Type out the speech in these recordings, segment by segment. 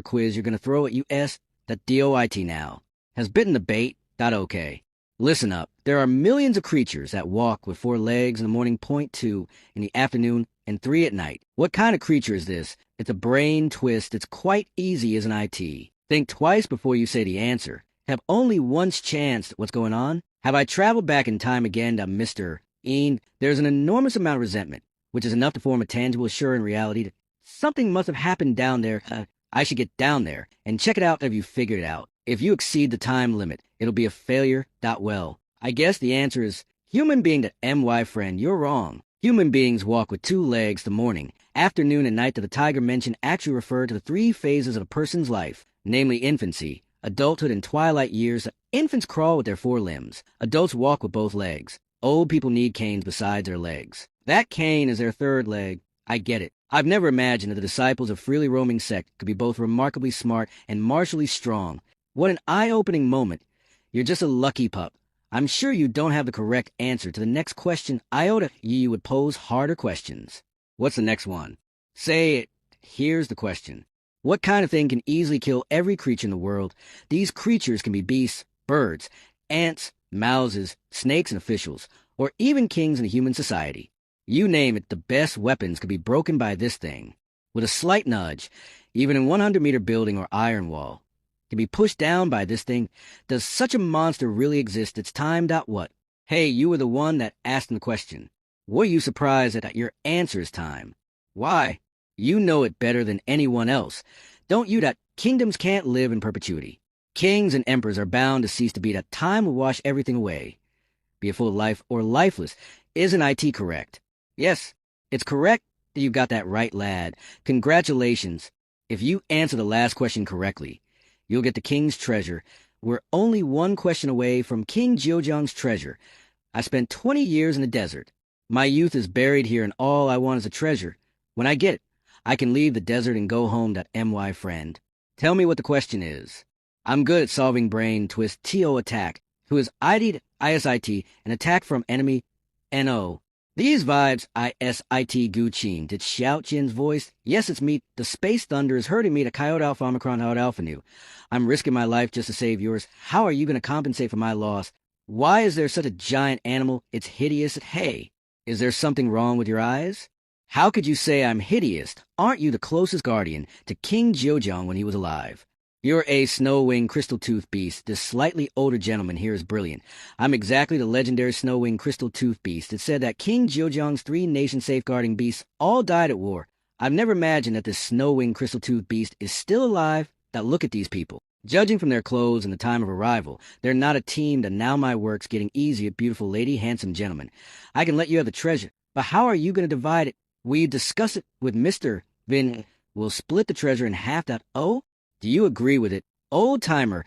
quiz you're going to throw at us.doit now. Has bitten the bait? .ok. Listen up. There are millions of creatures that walk with 4 legs in the morning, .2 in the afternoon, and 3 at night. What kind of creature is this? It's a brain twist. It's quite easy as an IT. Think twice before you say the answer. Have only once chanced what's going on? Have I traveled back in time again to Mr. Ean? There's an enormous amount of resentment, which is enough to form a tangible assure in reality that something must have happened down there. I should get down there and check it out if you figured it out. If you exceed the time limit, it'll be a failure. Well, I guess the answer is human being to MY friend. You're wrong. Human beings walk with 2 legs. The morning, afternoon, and night that the tiger mentioned actually refer to the 3 phases of a person's life, namely infancy, adulthood, and twilight years. Infants crawl with their 4 limbs. Adults walk with both legs. Old people need canes besides their legs. That cane is their 3rd leg. I get it. I've never imagined that the disciples of freely roaming sect could be both remarkably smart and martially strong. What an eye-opening moment. You're just a lucky pup. I'm sure you don't have the correct answer to the next question. Iota, you would pose harder questions. What's the next one? Say it. Here's the question. What kind of thing can easily kill every creature in the world? These creatures can be beasts, birds, ants, mouses, snakes, and officials, or even kings in a human society. You name it, the best weapons could be broken by this thing. With a slight nudge, even a 100-meter building or iron wall can be pushed down by this thing. Does such a monster really exist? It's time. What? Hey, you were the one that asked the question. Were you surprised that your answer is time? Why? You know it better than anyone else. Don't you that kingdoms can't live in perpetuity? Kings and emperors are bound to cease to be. That time will wash everything away. Be it full of life or lifeless. Isn't IT correct? Yes, it's correct that you got that right, lad. Congratulations. If you answer the last question correctly, you'll get the king's treasure. We're only one question away from King Jiuzhang's treasure. I spent 20 years in the desert. My youth is buried here, and all I want is a treasure. When I get it, I can leave the desert and go home. My friend. Tell me what the question is. I'm good at solving brain twist. TO attack. Who is ID'd ISIT, an attack from enemy NO. These vibes, ISIT Guchin. Did Xiao Jin's voice? Yes, it's me. The space thunder is hurting me. The Coyote Alpha Omicron Howard Alpha Nu. I'm risking my life just to save yours. How are you going to compensate for my loss? Why is there such a giant animal? It's hideous. Hey, is there something wrong with your eyes? How could you say I'm hideous? Aren't you the closest guardian to King Jiuzhang when he was alive? You're a snow-winged crystal-tooth beast. This slightly older gentleman here is brilliant. I'm exactly the legendary snow-winged crystal-tooth beast. It said that King Jiuzhang's 3 nation-safeguarding beasts all died at war. I've never imagined that this snow-winged crystal-tooth beast is still alive. Now look at these people. Judging from their clothes and the time of arrival, they're not a team. That now my work's getting easier, beautiful lady, handsome gentleman. I can let you have the treasure, but how are you going to divide it? We discuss it with Mr. Vin. We'll split the treasure in half. Oh? Do you agree with it? Old-timer.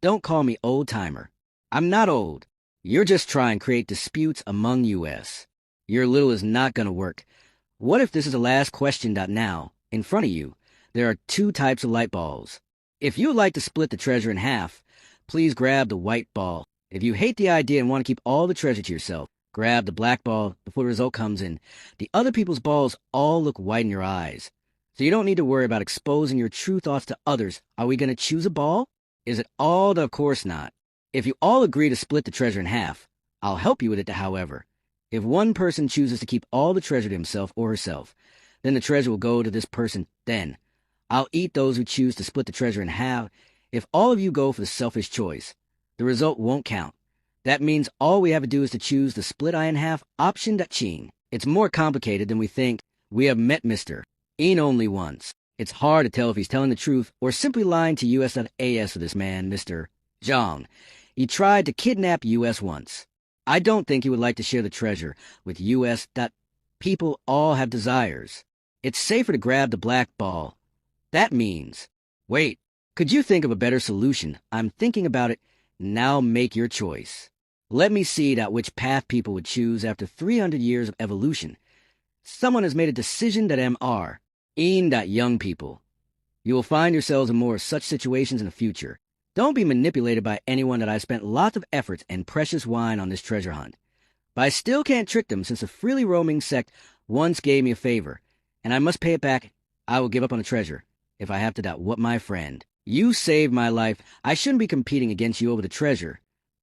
Don't call me old-timer. I'm not old. You're just trying to create disputes among us. Your little is not going to work. What if this is the last question? Now, in front of you, there are 2 types of light balls. If you would like to split the treasure in half, please grab the white ball. If you hate the idea and want to keep all the treasure to yourself, grab the black ball before the result comes in. The other people's balls all look white in your eyes. So you don't need to worry about exposing your true thoughts to others. Are we going to choose a ball? Is it all? Of course not. If you all agree to split the treasure in half, I'll help you with it. However, if one person chooses to keep all the treasure to himself or herself, then the treasure will go to this person. Then I'll eat those who choose to split the treasure in half. If all of you go for the selfish choice, the result won't count. That means all we have to do is to choose the split eye in half option. Ching. It's more complicated than we think. We have met Mr. Ean only once. It's hard to tell if he's telling the truth or simply lying to us.as for this man, Mr. Zhang. He tried to kidnap us once. I don't think he would like to share the treasure with us. People all have desires. It's safer to grab the black ball. That means... Wait, could you think of a better solution? I'm thinking about it. Now make your choice. Let me see which path people would choose after 300 years of evolution. Someone has made a decision. Mr. Young people. You will find yourselves in more such situations in the future. Don't be manipulated by anyone. I spent lots of efforts and precious wine on this treasure hunt. But I still can't trick them, since the freely roaming sect once gave me a favor, and I must pay it back. I will give up on the treasure. if I have to doubt what my friend. You saved my life. I shouldn't be competing against you over the treasure.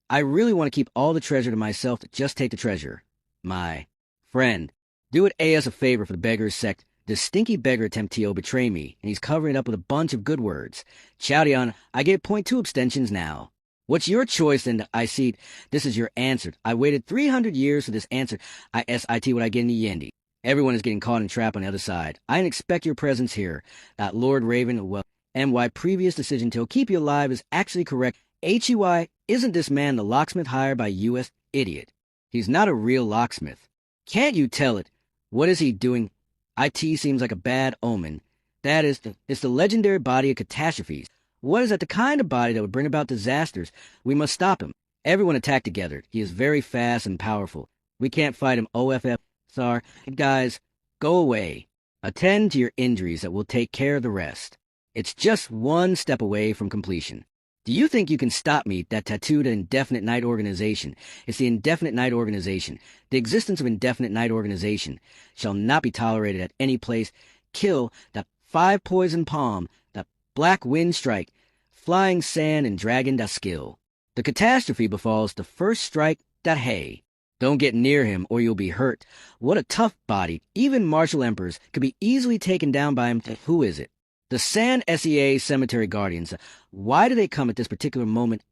I really want to keep all the treasure to myself to just take the treasure. My friend, do it as a favor for the beggar's sect. This stinky beggar Temptio betray me, and he's covering it up with a bunch of good words. Chowdion, I get .2 abstentions now. What's your choice then? I see this is your answer. I waited 300 years for this answer. I sit what I get in the Yendi. Everyone is getting caught in trap on the other side. I didn't expect your presence here. That Lord Raven, well, and why previous decision to keep you alive is actually correct. HUI, isn't this man the locksmith hired by U.S. idiot? He's not a real locksmith. Can't you tell it? What is he doing? IT seems like a bad omen. That is, it's the legendary body of catastrophes. What is that? The kind of body that would bring about disasters. We must stop him. Everyone attack together. He is very fast and powerful. We can't fight him. OFF. Sorry. Guys, go away. Attend to your injuries that will take care of the rest. It's just one step away from completion. Do you think you can stop me, that tattooed indefinite night organization? It's the indefinite night organization. The existence of indefinite night organization shall not be tolerated at any place. Kill that 5 poison palm, that black wind strike, flying sand and dragon that skill. The catastrophe befalls the first strike that hay. Don't get near him or you'll be hurt. What a tough body. Even martial emperors could be easily taken down by him. Who is it? The San SEA Cemetery Guardians. Why do they come at this particular moment,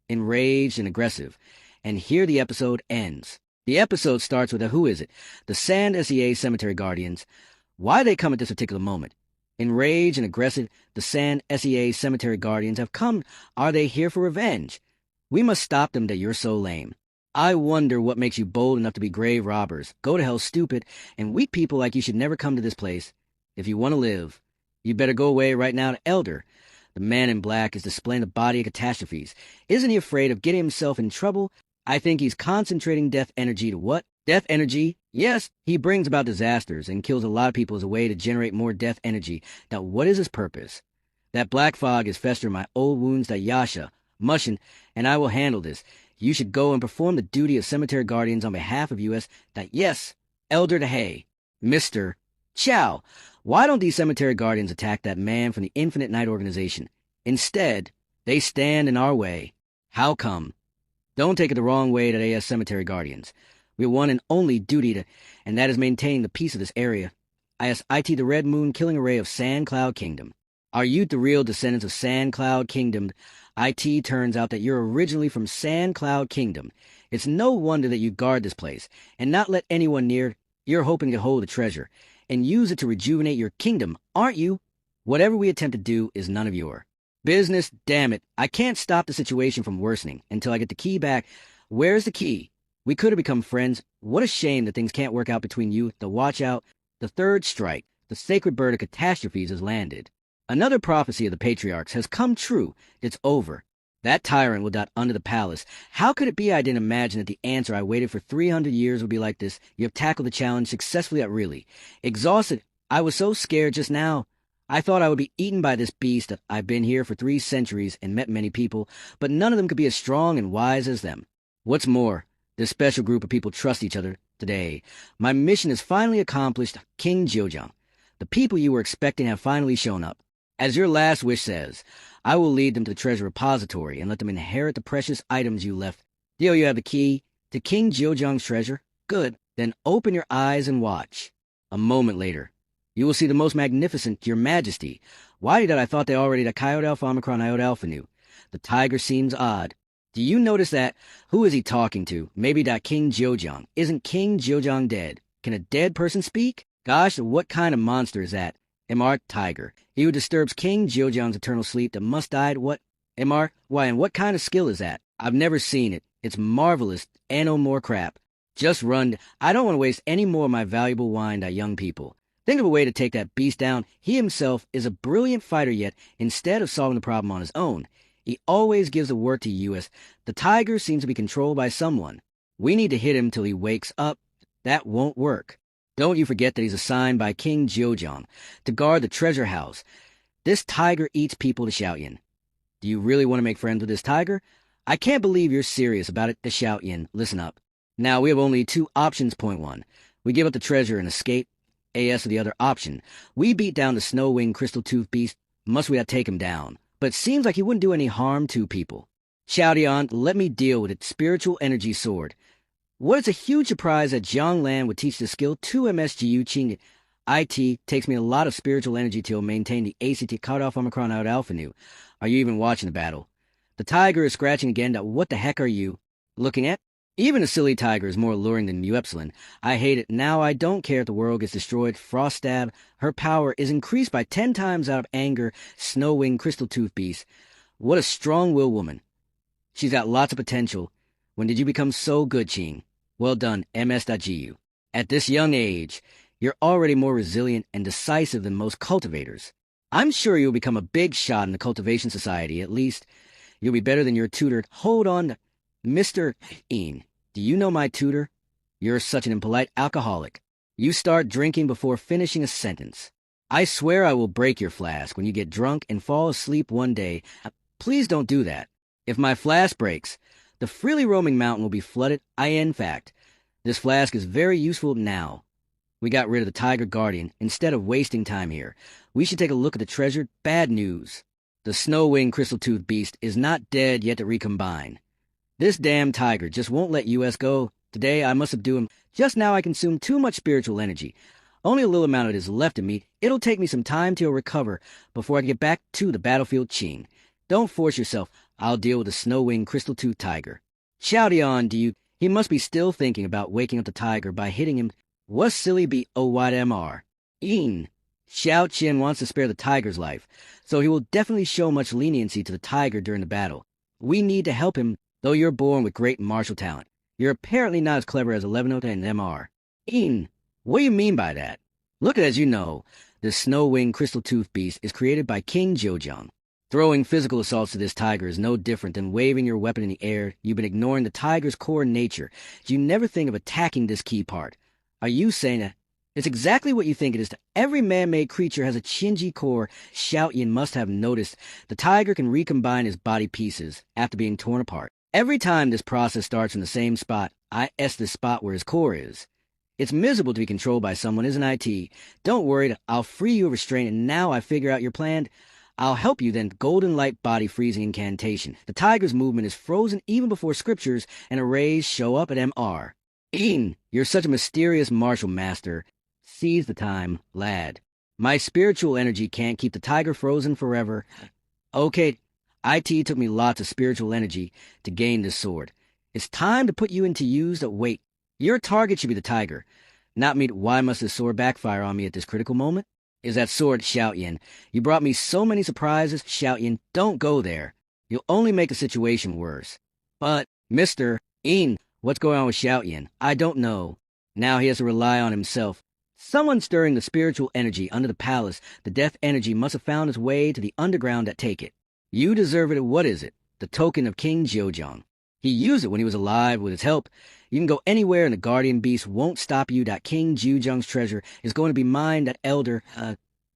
enraged and aggressive? And here the episode ends. The episode starts with a who is it? The San SEA Cemetery Guardians. Why do they come at this particular moment? Enraged and aggressive, the San SEA Cemetery Guardians have come. Are they here for revenge? We must stop them that you're so lame. I wonder what makes you bold enough to be grave robbers. Go to hell, stupid, and weak people like you should never come to this place. If you want to live, you better go away right now to Elder. The man in black is displaying the body of catastrophes. Isn't he afraid of getting himself in trouble? I think he's concentrating death energy to what? Death energy? Yes, he brings about disasters and kills a lot of people as a way to generate more death energy. Now what is his purpose? That black fog is festering my old wounds that Yasha, Mushin, and I will handle this. You should go and perform the duty of cemetery guardians on behalf of U.S. That yes, Elder to Hay. Mr. Chow. Why don't these cemetery guardians attack that man from the Infinite Night Organization? Instead, they stand in our way. How come? Don't take it the wrong way that AS Cemetery Guardians. We have one and only duty to, and that is maintaining the peace of this area. IT the Red Moon Killing Array of Sand Cloud Kingdom. Are you the real descendants of Sand Cloud Kingdom? IT turns out that you're originally from Sand Cloud Kingdom. It's no wonder that you guard this place, and not let anyone near. You're hoping to hold the treasure and use it to rejuvenate your kingdom, aren't you? Whatever we attempt to do is none of your business. Damn it. I can't stop the situation from worsening until I get the key back. Where's the key? We could have become friends. What a shame that things can't work out between you. The watch out. The third strike. The sacred bird of catastrophes has landed. Another prophecy of the patriarchs has come true. It's over. That tyrant will dot under the palace. How could it be I didn't imagine that the answer I waited for 300 years would be like this? You have tackled the challenge successfully at really. Exhausted. I was so scared just now. I thought I would be eaten by this beast. I've been here for 3 centuries and met many people, but none of them could be as strong and wise as them. What's more, this special group of people trust each other today. My mission is finally accomplished, King Jiujang. The people you were expecting have finally shown up. As your last wish says, I will lead them to the treasure repository and let them inherit the precious items you left. Deal, you have the key to King Jiujang's treasure? Good. Then open your eyes and watch. A moment later, you will see the most magnificent, your majesty. Why did I thought they already the Coyote Alpha Omicron Iota Alpha knew? The tiger seems odd. Do you notice that? Who is he talking to? Maybe that King Jiujang. Isn't King Jiujang dead? Can a dead person speak? Gosh, what kind of monster is that? Mr. Tiger. He who disturbs King Jiujang's eternal sleep that must die. What? Mr. Why, and what kind of skill is that? I've never seen it. It's marvelous, and no more crap. Just run. I don't want to waste any more of my valuable wine to young people. Think of a way to take that beast down. He himself is a brilliant fighter, yet instead of solving the problem on his own, he always gives the work to U.S. The tiger seems to be controlled by someone. We need to hit him till he wakes up. That won't work. Don't you forget that he's assigned by King Jiujang to guard the treasure house. This tiger eats people to Xiaoyan. Do you really want to make friends with this tiger? I can't believe you're serious about it, the Xiaoyan. Listen up. Now we have only 2 options. Point 1. We give up the treasure and escape. AS of the other option. We beat down the snow-winged crystal-toothed beast. Must we take him down? But it seems like he wouldn't do any harm to people. Xiaodian, let me deal with its spiritual energy sword. What is a huge surprise that Jiang Lan would teach the skill to MSGU Qing. IT takes me a lot of spiritual energy to maintain the ACT cutoff Omicron out Alpha Nu. Are you even watching the battle? The tiger is scratching again. What the heck are you looking at? Even a silly tiger is more alluring than you Epsilon. I hate it. Now I don't care if the world gets destroyed. Frost Stab, her power is increased by 10 times out of anger. Snow Wing Crystal Tooth Beast. What a strong-willed woman. She's got lots of potential. When did you become so good, Qing? Well done, MS.GU. At this young age, you're already more resilient and decisive than most cultivators. I'm sure you'll become a big shot in the cultivation society. At least, you'll be better than your tutor. Hold on, Mr. Een. Do you know my tutor? You're such an impolite alcoholic. You start drinking before finishing a sentence. I swear I will break your flask when you get drunk and fall asleep one day. Please don't do that. If my flask breaks, the freely roaming mountain will be flooded. In fact, this flask is very useful now. We got rid of the Tiger Guardian. Instead of wasting time here, we should take a look at the treasure. Bad news. The Snow Wing Crystal Tooth Beast is not dead yet to recombine. This damn tiger just won't let US go. Today I must subdue him. Just now I consumed too much spiritual energy. Only a little amount of it is left in me. It'll take me some time to recover before I get back to the battlefield, Qing. Don't force yourself. I'll deal with the Snow Wing Crystal Tooth Tiger. Xiaodian, do you? He must be still thinking about waking up the tiger by hitting him. What silly be OYMR? Een. Xiao Qin wants to spare the tiger's life, so he will definitely show much leniency to the tiger during the battle. We need to help him, though you're born with great martial talent. You're apparently not as clever as Elevenota and MR. Een. What do you mean by that? Look at as you know, the Snow Wing Crystal Tooth Beast is created by King Zhejiang. Throwing physical assaults to this tiger is no different than waving your weapon in the air. You've been ignoring the tiger's core nature. You never think of attacking this key part. Are you saying that? It's exactly what you think it is. To every man-made creature has a Qinji core. Xiaoyan must have noticed. The tiger can recombine his body pieces after being torn apart. Every time this process starts from the same spot, the spot where his core is. It's miserable to be controlled by someone, isn't it? Don't worry, I'll free you of restraint, and now I figure out your plan. I'll help you then. Golden light body freezing incantation. The tiger's movement is frozen even before scriptures and arrays show up at MR. Een, you're such a mysterious martial master. Seize the time, lad. My spiritual energy can't keep the tiger frozen forever. Okay, IT took me lots of spiritual energy to gain this sword. It's time to put you into use. Wait, your target should be the tiger, not me. Why must this sword backfire on me at this critical moment? Is that sword, Xiaoyan? You brought me so many surprises. Xiaoyan, don't go there. You'll only make the situation worse. But, Mr. Een, what's going on with Xiaoyan? I don't know. Now he has to rely on himself. Someone stirring the spiritual energy under the palace. The death energy must have found its way to the underground that take it. You deserve it. What is it? The token of King Zhejiang. He used it when he was alive with his help. You can go anywhere and the guardian beast won't stop you. That King Zhejiang's treasure is going to be mine. That elder,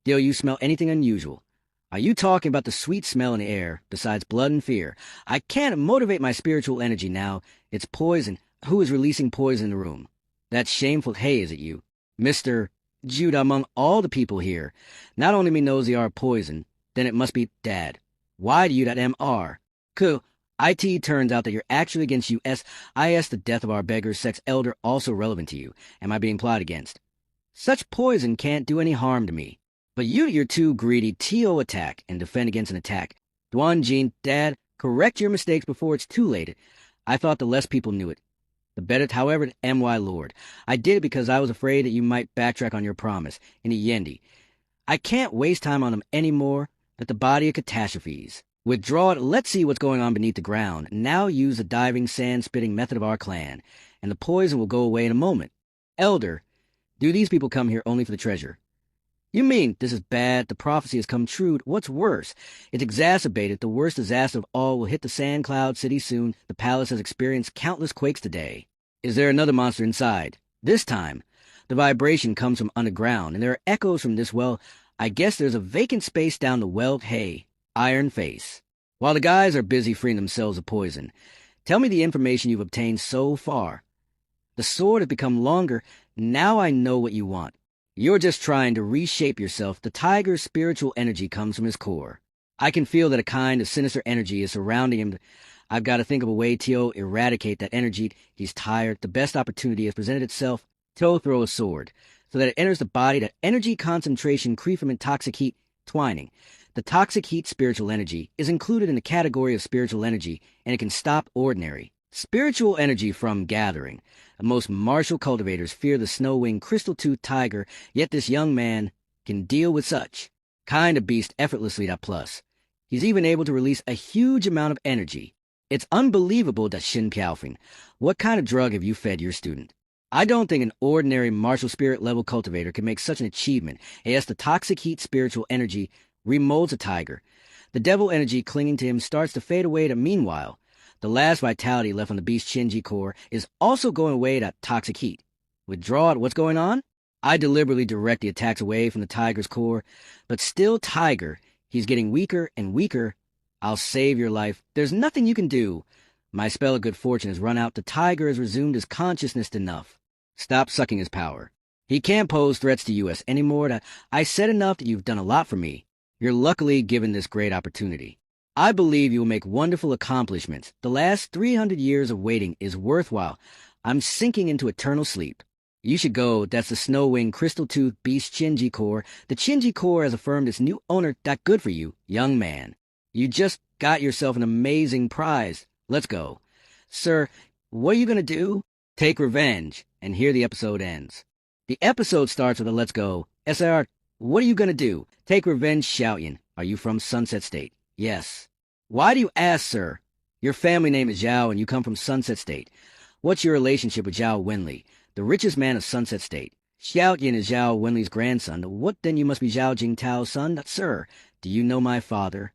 do you smell anything unusual? Are you talking about the sweet smell in the air, besides blood and fear? I can't motivate my spiritual energy now. It's poison. Who is releasing poison in the room? That shameful. Hey, is it you? Mr. Judah, among all the people here, not only me knows they are poison, then it must be Dad. Why do you that MR? Cool. IT turns out that you're actually against US. IS, the death of our beggar sex elder, also relevant to you. Am I being plotted against? Such poison can't do any harm to me. But you're too greedy. TO attack and defend against an attack. Duanjin, Dad, correct your mistakes before it's too late. I thought the less people knew it, the better. However, MY Lord, I did it because I was afraid that you might backtrack on your promise. In the Yendi, I can't waste time on them anymore. That the body of catastrophes. Withdraw it. Let's see what's going on beneath the ground. Now use the diving, sand-spitting method of our clan, and the poison will go away in a moment. Elder, do these people come here only for the treasure? You mean this is bad? The prophecy has come true. What's worse? It's exacerbated. The worst disaster of all will hit the Sand Cloud City soon. The palace has experienced countless quakes today. Is there another monster inside? This time, the vibration comes from underground, and there are echoes from this well. I guess there's a vacant space down the well. Hey, Iron Face. While the guys are busy freeing themselves of poison, tell me the information you've obtained so far. The sword has become longer. Now I know what you want. You're just trying to reshape yourself. The tiger's spiritual energy comes from his core. I can feel that a kind of sinister energy is surrounding him. I've got to think of a way to eradicate that energy. He's tired. The best opportunity has presented itself. Throw a sword, so that it enters the body. That energy concentration creep from toxic heat twining. The toxic heat spiritual energy is included in the category of spiritual energy, and it can stop ordinary spiritual energy from gathering. The most martial cultivators fear the snow-winged crystal-toothed tiger, yet this young man can deal with such kind of beast effortlessly. Plus, he's even able to release a huge amount of energy. It's unbelievable. Shin Piaofing. What kind of drug have you fed your student? I don't think an ordinary martial spirit level cultivator can make such an achievement. Yes, the toxic heat spiritual energy remolds a tiger. The devil energy clinging to him starts to fade away. Meanwhile, the last vitality left on the beast's Shinji core is also going away to toxic heat. Withdraw it. What's going on? I deliberately direct the attacks away from the tiger's core, but still tiger. He's getting weaker and weaker. I'll save your life. There's nothing you can do. My spell of good fortune has run out. The tiger has resumed his consciousness enough. Stop sucking his power. He can't pose threats to us anymore. I said enough that you've done a lot for me. You're luckily given this great opportunity. I believe you will make wonderful accomplishments. The last 300 years of waiting is worthwhile. I'm sinking into eternal sleep. You should go. That's the snow-winged crystal-toothed beast Shinji core. The Shinji core has affirmed its new owner. That good for you, young man. You just got yourself an amazing prize. Let's go. Sir, what are you going to do? Take revenge. And here the episode ends. The episode starts with a let's go. SR, what are you going to do? Take revenge, Xiaoyan. Are you from Sunset State? Yes. Why do you ask, sir? Your family name is Zhao and you come from Sunset State. What's your relationship with Zhao Wenli, the richest man of Sunset State? Xiaoyan is Zhao Wenli's grandson. What then, you must be Zhao Jingtao's son? Sir, do you know my father?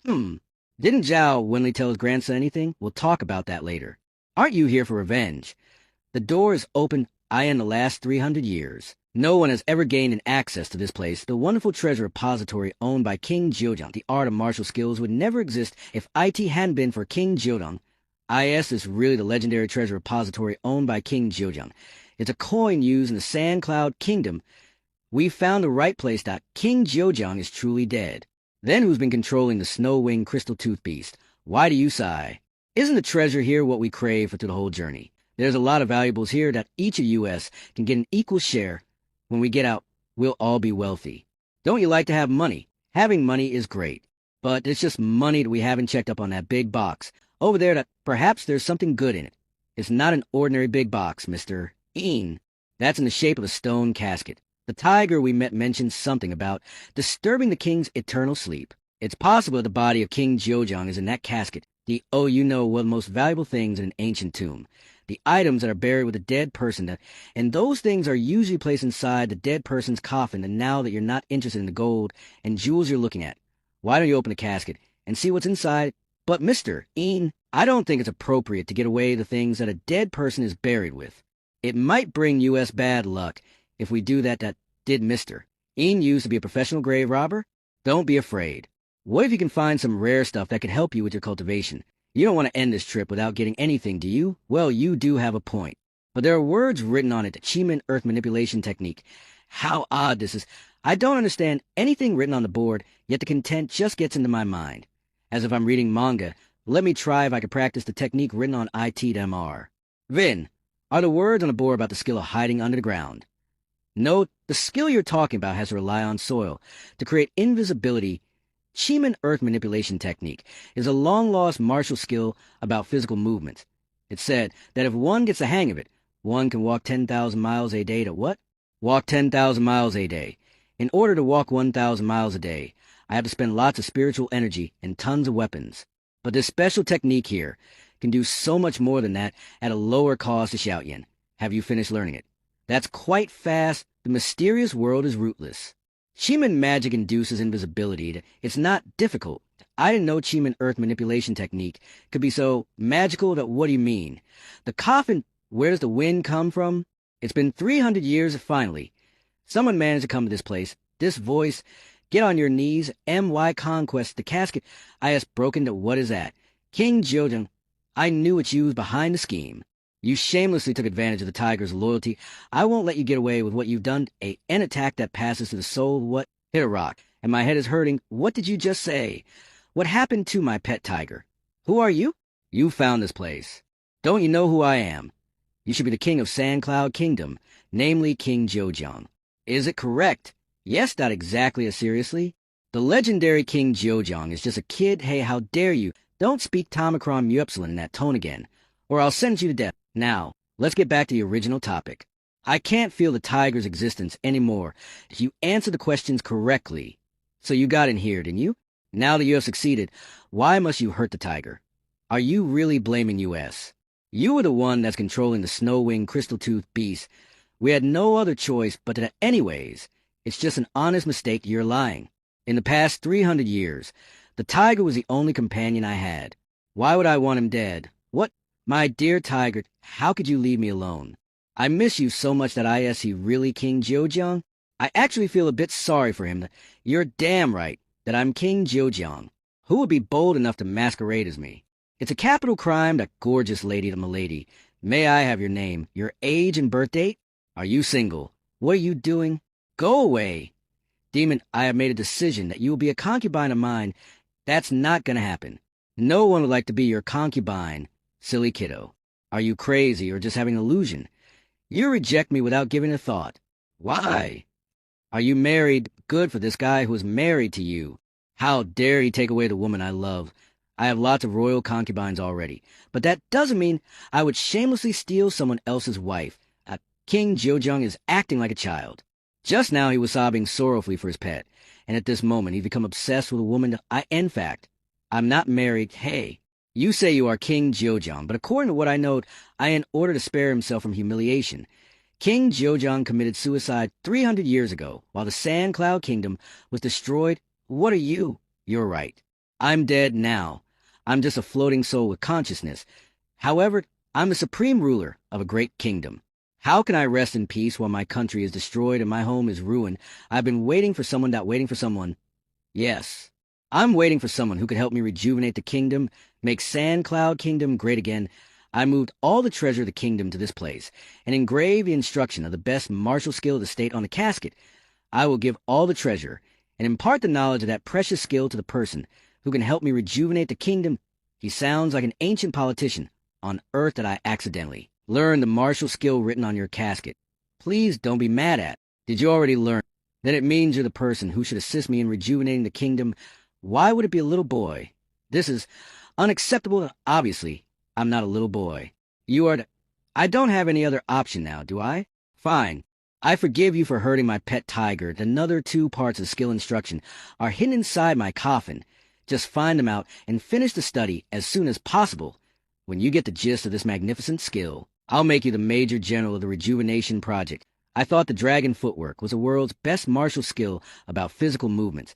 Didn't Zhao Wenli tell his grandson anything? We'll talk about that later. Aren't you here for revenge? The door is open. In the last 300 years, no one has ever gained an access to this place. The wonderful treasure repository owned by King Jiuzhang. The art of martial skills would never exist if IT hadn't been for King Jiuzhang. IS is really the legendary treasure repository owned by King Jiuzhang. It's a coin used in the Sand Cloud Kingdom. We found the right place. King Jiuzhang is truly dead. Then who's been controlling the snow-winged crystal-tooth beast? Why do you sigh? Isn't the treasure here what we crave for through the whole journey? There's a lot of valuables here that each of us can get an equal share. When we get out, we'll all be wealthy. Don't you like to have money? Having money is great, but it's just money that we haven't checked up on that big box over there. That perhaps there's something good in it. It's not an ordinary big box, Mr. Een. That's in the shape of a stone casket. The tiger we met mentioned something about disturbing the king's eternal sleep. It's possible that the body of King Jiuzhang is in that casket. One of the most valuable things in an ancient tomb. The items that are buried with a dead person, and those things are usually placed inside the dead person's coffin. And now that you're not interested in the gold and jewels you're looking at, why don't you open the casket and see what's inside? But Mr. Een, I don't think it's appropriate to get away the things that a dead person is buried with. It might bring us bad luck if we do that. Did Mr. Een used to be a professional grave robber? Don't be afraid. What if you can find some rare stuff that could help you with your cultivation? You don't want to end this trip without getting anything, do you? Well, you do have a point. But there are words written on it, the Chiman Earth manipulation technique. How odd this is. I don't understand anything written on the board, yet the content just gets into my mind. As if I'm reading manga. Let me try if I can practice the technique written on ITMR. Vin, are the words on the board about the skill of hiding under the ground? No, the skill you're talking about has to rely on soil to create invisibility. Chiman Earth manipulation technique is a long-lost martial skill about physical movements. It's said that if one gets the hang of it, one can walk 10,000 miles a day to what? Walk 10,000 miles a day. In order to walk 1,000 miles a day, I have to spend lots of spiritual energy and tons of weapons. But this special technique here can do so much more than that at a lower cost to Xiaoyan. Have you finished learning it? That's quite fast. The mysterious world is rootless. Chiman magic induces invisibility. It's not difficult. I didn't know Chiman Earth manipulation technique could be so magical. What do you mean? The coffin, where does the wind come from? It's been 300 years finally. Someone managed to come to this place. This voice, get on your knees, MY conquest, the casket. I asked broken. What is that? King Jiuzhang, I knew it's you behind the scheme. You shamelessly took advantage of the tiger's loyalty. I won't let you get away with what you've done. An attack that passes to the soul. What? Hit a rock. And my head is hurting. What did you just say? What happened to my pet tiger? Who are you? You found this place. Don't you know who I am? You should be the king of Sand Cloud Kingdom, namely King Jiuzhang. Is it correct? Yes, not exactly as seriously. The legendary King Jiuzhang is just a kid. Hey, how dare you? Don't speak Tomicron Muepsilon in that tone again, or I'll sentence you to death. Now, let's get back to the original topic. I can't feel the tiger's existence anymore. You answered the questions correctly. So you got in here, didn't you? Now that you have succeeded, why must you hurt the tiger? Are you really blaming US? You were the one that's controlling the snow-winged crystal-toothed beast. We had no other choice but to... Anyways, it's just an honest mistake. You're lying. In the past 300 years, the tiger was the only companion I had. Why would I want him dead? What? My dear tiger, how could you leave me alone? I miss you so much that is he really King Jiuzhang? I actually feel a bit sorry for him. You're damn right that I'm King Jiuzhang. Who would be bold enough to masquerade as me? It's a capital crime, that gorgeous lady to milady. May I have your name, your age and birth date? Are you single? What are you doing? Go away. Demon, I have made a decision that you will be a concubine of mine. That's not gonna happen. No one would like to be your concubine. Silly kiddo. Are you crazy or just having an illusion? You reject me without giving a thought. Why? Are you married? Good for this guy who is married to you. How dare he take away the woman I love? I have lots of royal concubines already, but that doesn't mean I would shamelessly steal someone else's wife. King Jiuzhang is acting like a child. Just now he was sobbing sorrowfully for his pet, and at this moment he's become obsessed with a woman. In fact, I'm not married. Hey. You say you are King Jiuzhang, but according to what I know, in order to spare himself from humiliation, King Jiuzhang committed suicide 300 years ago while the Sand Cloud Kingdom was destroyed. What are you? You're right. I'm dead now. I'm just a floating soul with consciousness. However, I'm the supreme ruler of a great kingdom. How can I rest in peace while my country is destroyed and my home is ruined? I've been waiting for someone, not waiting for someone. Yes. I'm waiting for someone who could help me rejuvenate the kingdom, make Sand Cloud Kingdom great again. I moved all the treasure of the kingdom to this place and engraved the instruction of the best martial skill of the state on the casket. I will give all the treasure and impart the knowledge of that precious skill to the person who can help me rejuvenate the kingdom. He sounds like an ancient politician on earth that I accidentally learned the martial skill written on your casket. Please don't be mad at. Did you already learn? Then it means you're the person who should assist me in rejuvenating the kingdom. Why would it be a little boy? This is unacceptable. Obviously, I'm not a little boy. You are I don't have any other option now, do I? Fine. I forgive you for hurting my pet tiger. The another 2 parts of skill instruction are hidden inside my coffin. Just find them out and finish the study as soon as possible. When you get the gist of this magnificent skill, I'll make you the Major General of the Rejuvenation Project. I thought the dragon footwork was the world's best martial skill about physical movements.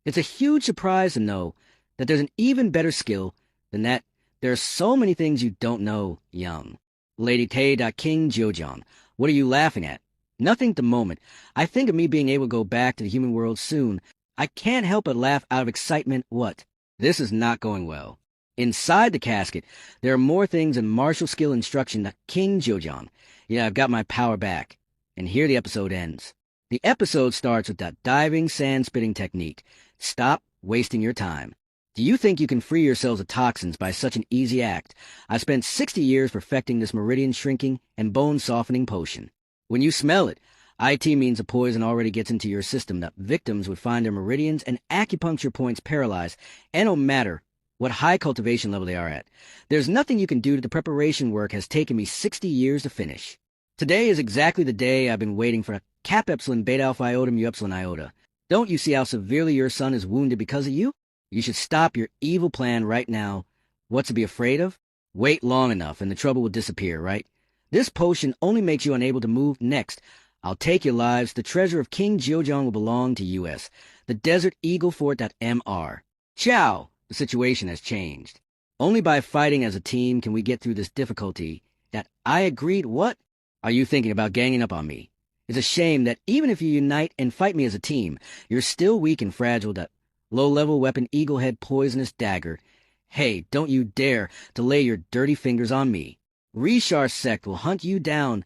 It's a huge surprise to know that there's an even better skill than that. There are so many things you don't know, young. Lady King Jiuzhang, what are you laughing at? Nothing at the moment. I think of me being able to go back to the human world soon. I can't help but laugh out of excitement. What? This is not going well. Inside the casket, there are more things than martial skill instruction that King Jiuzhang. Yeah, I've got my power back. And here the episode ends. The episode starts with that diving sand-spitting technique. Stop wasting your time. Do you think you can free yourselves of toxins by such an easy act? I spent 60 years perfecting this meridian shrinking and bone softening potion. When you smell it, IT means the poison already gets into your system, that victims would find their meridians and acupuncture points paralyzed, and no matter what high cultivation level they are at. There's nothing you can do. The preparation work has taken me 60 years to finish. Today is exactly the day I've been waiting for. Cap Epsilon Beta Alpha Iota Mu Epsilon Iota. Don't you see how severely your son is wounded because of you? You should stop your evil plan right now. What's to be afraid of? Wait long enough and the trouble will disappear, right? This potion only makes you unable to move. Next, I'll take your lives. The treasure of King Jiuzhang will belong to US. The Desert Eagle Fort.mr. Ciao! The situation has changed. Only by fighting as a team can we get through this difficulty. That I agreed. What? Are you thinking about ganging up on me? It's a shame that even if you unite and fight me as a team, you're still weak and fragile. That low-level weapon, Eaglehead poisonous dagger. Hey, don't you dare to lay your dirty fingers on me. Rishar's sect will hunt you down.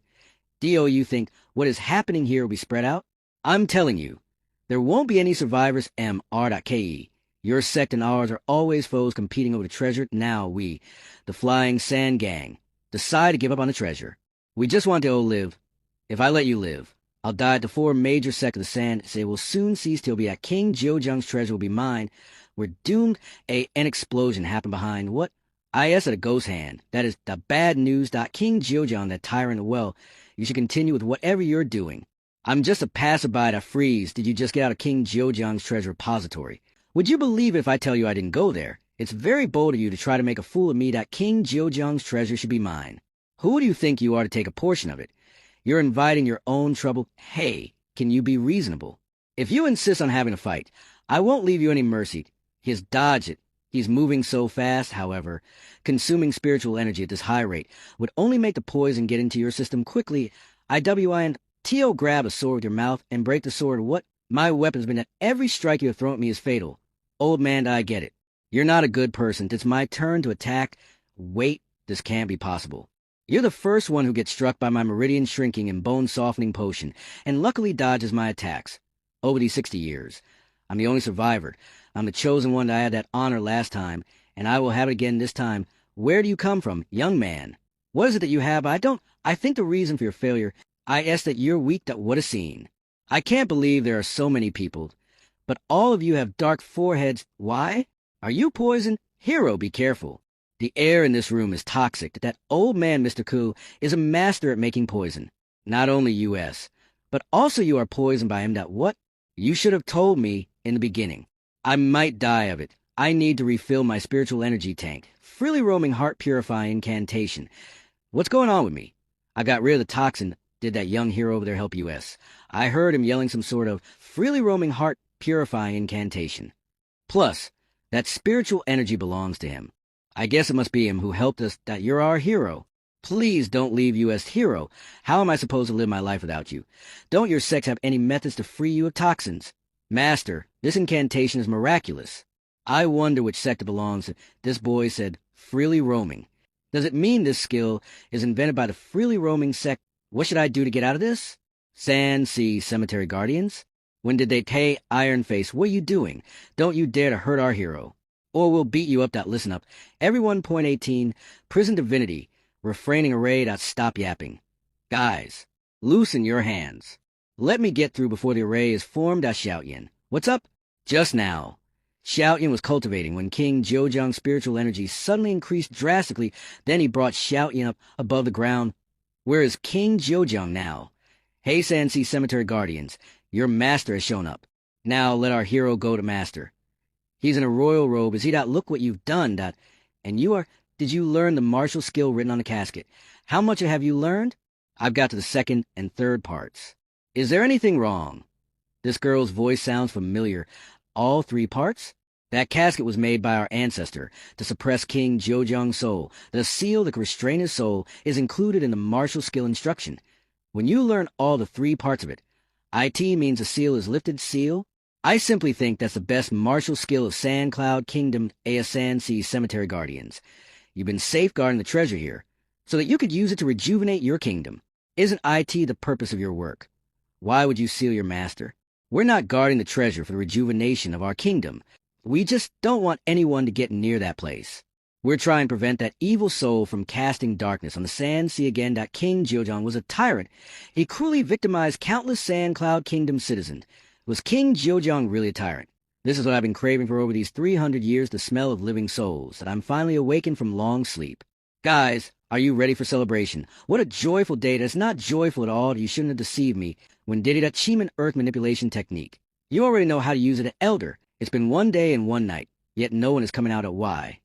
Dio, you think what is happening here will be spread out? I'm telling you, there won't be any survivors. MR.KE. Your sect and ours are always foes competing over the treasure. Now we, the Flying Sand Gang, decide to give up on the treasure. We just want to live. If I let you live, I'll die at the four major sects of the sand. Say will soon cease till be at King Jiuzhang's treasure will be mine. We're doomed. An explosion happened behind what? IS at a ghost hand. That is the bad news. King Jiuzhang, that tyrant. Well, you should continue with whatever you're doing. I'm just a passerby to freeze. Did you just get out of King Jiuzhang's treasure repository? Would you believe it if I tell you I didn't go there? It's very bold of you to try to make a fool of me. That King Jiuzhang's treasure should be mine. Who do you think you are to take a portion of it? You're inviting your own trouble. Hey, can you be reasonable? If you insist on having a fight, I won't leave you any mercy. He's dodge it. He's moving so fast, however. Consuming spiritual energy at this high rate would only make the poison get into your system quickly. IWI Tio, grab a sword with your mouth and break the sword. What? My weapon's been at every strike you have thrown at me is fatal. Old man, I get it. You're not a good person. It's my turn to attack. Wait, this can't be possible. You're the first one who gets struck by my meridian shrinking and bone softening potion, and luckily dodges my attacks. Over these 60 years, I'm the only survivor. I'm the chosen one. I had that honor last time, and I will have it again this time. Where do you come from, young man? What is it that you have? I think the reason for your failure, is that you're weak. What a scene. I can't believe there are so many people, but all of you have dark foreheads. Why? Are you poisoned? Hero, be careful. The air in this room is toxic. That old man, Mr. Ku, is a master at making poison. Not only U.S., but also you are poisoned by him. What? You should have told me in the beginning. I might die of it. I need to refill my spiritual energy tank. Freely roaming heart purifying incantation. What's going on with me? I got rid of the toxin. Did that young hero over there help U.S.? I heard him yelling some sort of freely roaming heart purifying incantation. Plus, that spiritual energy belongs to him. I guess it must be him who helped us. That you're our hero. Please don't leave you as hero. How am I supposed to live my life without you? Don't your sects have any methods to free you of toxins? Master, this incantation is miraculous. I wonder which sect it belongs to. This boy said freely roaming. Does it mean this skill is invented by the freely roaming sect? What should I do to get out of this? Sand Sea Cemetery Guardians? When did they pay Iron Face? What are you doing? Don't you dare to hurt our hero, or we'll beat you up. Listen up. Everyone, point 18, Prison Divinity, refraining array. Stop yapping. Guys, loosen your hands. Let me get through before the array is formed. Xiaoyan. What's up? Just now, Xiaoyan was cultivating when King Jiuzhang's spiritual energy suddenly increased drastically. Then he brought Xiaoyan up above the ground. Where is King Jiuzhang now? Hey, Sansi Cemetery Guardians, your master has shown up. Now let our hero go to master. He's in a royal robe. Is he? Look what you've done. And you are. Did you learn the martial skill written on the casket? How much have you learned? I've got to the second and third parts. Is there anything wrong? This girl's voice sounds familiar. All three parts? That casket was made by our ancestor to suppress King Jiuzhang's soul. The seal that can restrain his soul is included in the martial skill instruction. When you learn all the three parts of it, IT means the seal is lifted. Seal? I simply think that's the best martial skill of Sand Cloud Kingdom, Sand Sea Cemetery Guardians. You've been safeguarding the treasure here, so that you could use it to rejuvenate your kingdom. Isn't IT the purpose of your work? Why would you seal your master? We're not guarding the treasure for the rejuvenation of our kingdom. We just don't want anyone to get near that place. We're trying to prevent that evil soul from casting darkness on the Sand Sea again. King Jiuzhang was a tyrant. He cruelly victimized countless Sand Cloud Kingdom citizens. Was King Jiuzhang really a tyrant? This is what I've been craving for over these 300 years, the smell of living souls, that I'm finally awakened from long sleep. Guys, are you ready for celebration? What a joyful day. That's not joyful at all. You shouldn't have deceived me when did it at Cheeman Earth manipulation technique. You already know how to use it at Elder. It's been 1 day and 1 night, yet no one is coming out at why.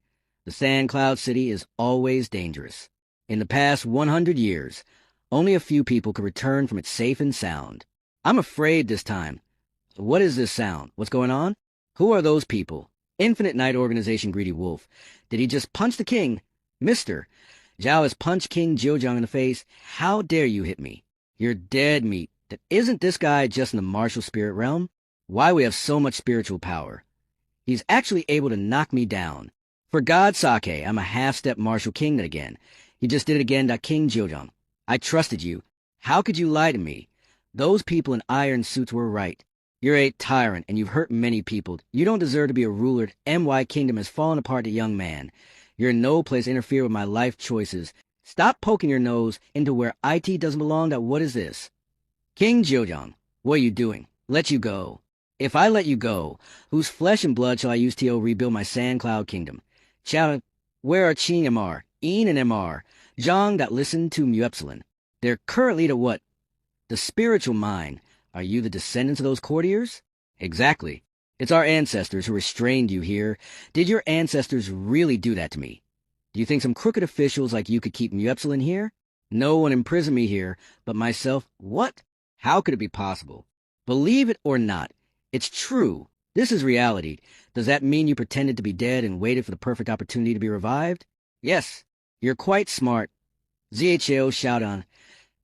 The Sand Cloud City is always dangerous. In the past 100 years, only a few people could return from it safe and sound. I'm afraid this time. What is this sound? What's going on? Who are those people? Infinite Night Organization Greedy Wolf. Did he just punch the king? Mister, Zhao has punched King Jiuzhang in the face. How dare you hit me? You're dead meat. Isn't this guy just in the martial spirit realm? Why we have so much spiritual power? He's actually able to knock me down. For God's sake, I'm a half-step martial king again. You just did it again, King Jiujong. I trusted you. How could you lie to me? Those people in iron suits were right. You're a tyrant, and you've hurt many people. You don't deserve to be a ruler. MY Kingdom has fallen apart, a young man. You're in no place to interfere with my life choices. Stop poking your nose into where IT doesn't belong. What is this? King Jiujong, what are you doing? Let you go. If I let you go, whose flesh and blood shall I use to rebuild my Sand Cloud Kingdom? Chow, where are Qin MR, Een and MR, Zhang that listened to Muepsilon? They're currently to what? The spiritual mind. Are you the descendants of those courtiers? Exactly. It's our ancestors who restrained you here. Did your ancestors really do that to me? Do you think some crooked officials like you could keep Muepsilon here? No one imprisoned me here, but myself. What? How could it be possible? Believe it or not, it's true. This is reality. Does that mean you pretended to be dead and waited for the perfect opportunity to be revived? Yes. You're quite smart. ZHO shout on.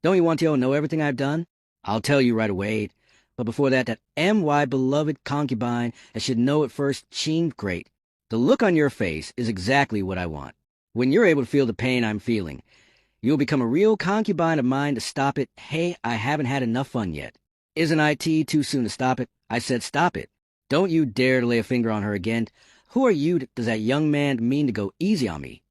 Don't you want to know everything I've done? I'll tell you right away. But before that MY beloved concubine, I should know it first, Qin great. The look on your face is exactly what I want. When you're able to feel the pain I'm feeling, you'll become a real concubine of mine to stop it. Hey, I haven't had enough fun yet. Isn't IT too soon to stop it? I said stop it. Don't you dare to lay a finger on her again. Who are you? Does that young man mean to go easy on me?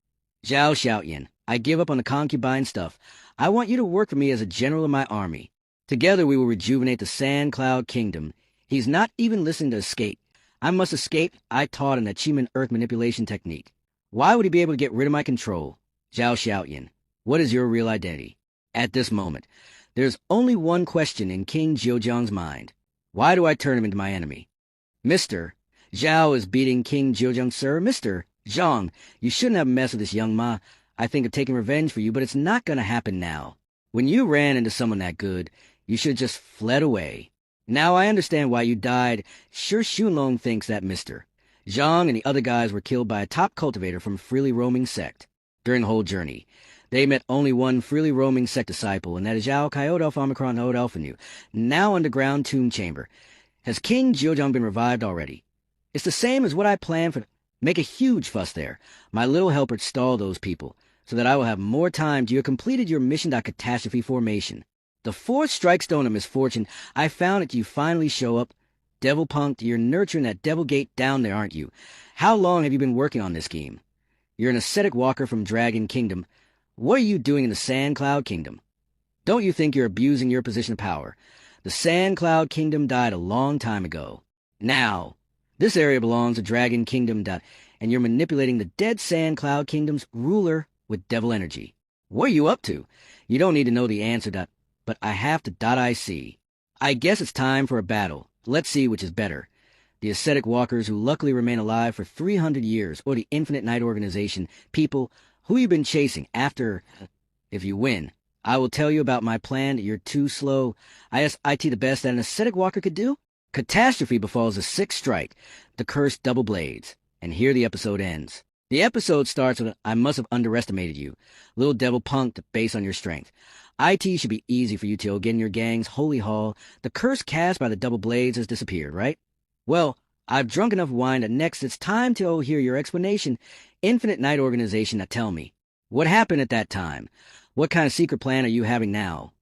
Zhao Xiaoyan, I give up on the concubine stuff. I want you to work for me as a general in my army. Together we will rejuvenate the Sand Cloud Kingdom. He's not even listening to escape. I must escape. I taught an achievement Earth manipulation technique. Why would he be able to get rid of my control? Zhao Xiaoyan, what is your real identity? At this moment, there's only one question in King Jiujong's mind. Why do I turn him into my enemy? Mr. Zhao is beating King Jiujong, sir. Mr. Zhang, you shouldn't have messed with this young ma. I think of taking revenge for you, but it's not going to happen now. When you ran into someone that good, you should have just fled away. Now I understand why you died. Sure Shunlong thinks that Mr. Zhang and the other guys were killed by a top cultivator from a freely roaming sect. During the whole journey, they met only one freely roaming sect disciple, and that is Zhao Coyote Alpha Omicron Ode Alpha Nu, now underground tomb chamber. Has King Jiujong been revived already? It's the same as what I planned for. Make a huge fuss there. My little helper stall those people, so that I will have more time. You have completed your mission. Catastrophe formation. The fourth strike stone of misfortune. I found it. You finally show up. Devil Punk, you're nurturing that devil gate down there, aren't you? How long have you been working on this scheme? You're an ascetic walker from Dragon Kingdom. What are you doing in the Sand Cloud Kingdom? Don't you think you're abusing your position of power? The Sand Cloud Kingdom died a long time ago. Now, this area belongs to Dragon Kingdom, and you're manipulating the dead Sand Cloud Kingdom's ruler with devil energy. What are you up to? You don't need to know the answer, but I have to .IC. I guess it's time for a battle. Let's see which is better. The ascetic walkers who luckily remain alive for 300 years, or the Infinite Night Organization, people who you've been chasing after. If you win, I will tell you about my plan. You're too slow. I asked IT the best that an ascetic walker could do. Catastrophe befalls the sixth strike, the cursed double blades. And here the episode ends. The episode starts with, I must have underestimated you. Little devil punk based on your strength. IT should be easy for you to get in your gang's holy hall. The curse cast by the double blades has disappeared, right? Well, I've drunk enough wine that next it's time to hear your explanation. Infinite Night Organization, tell me. What happened at that time? What kind of secret plan are you having now?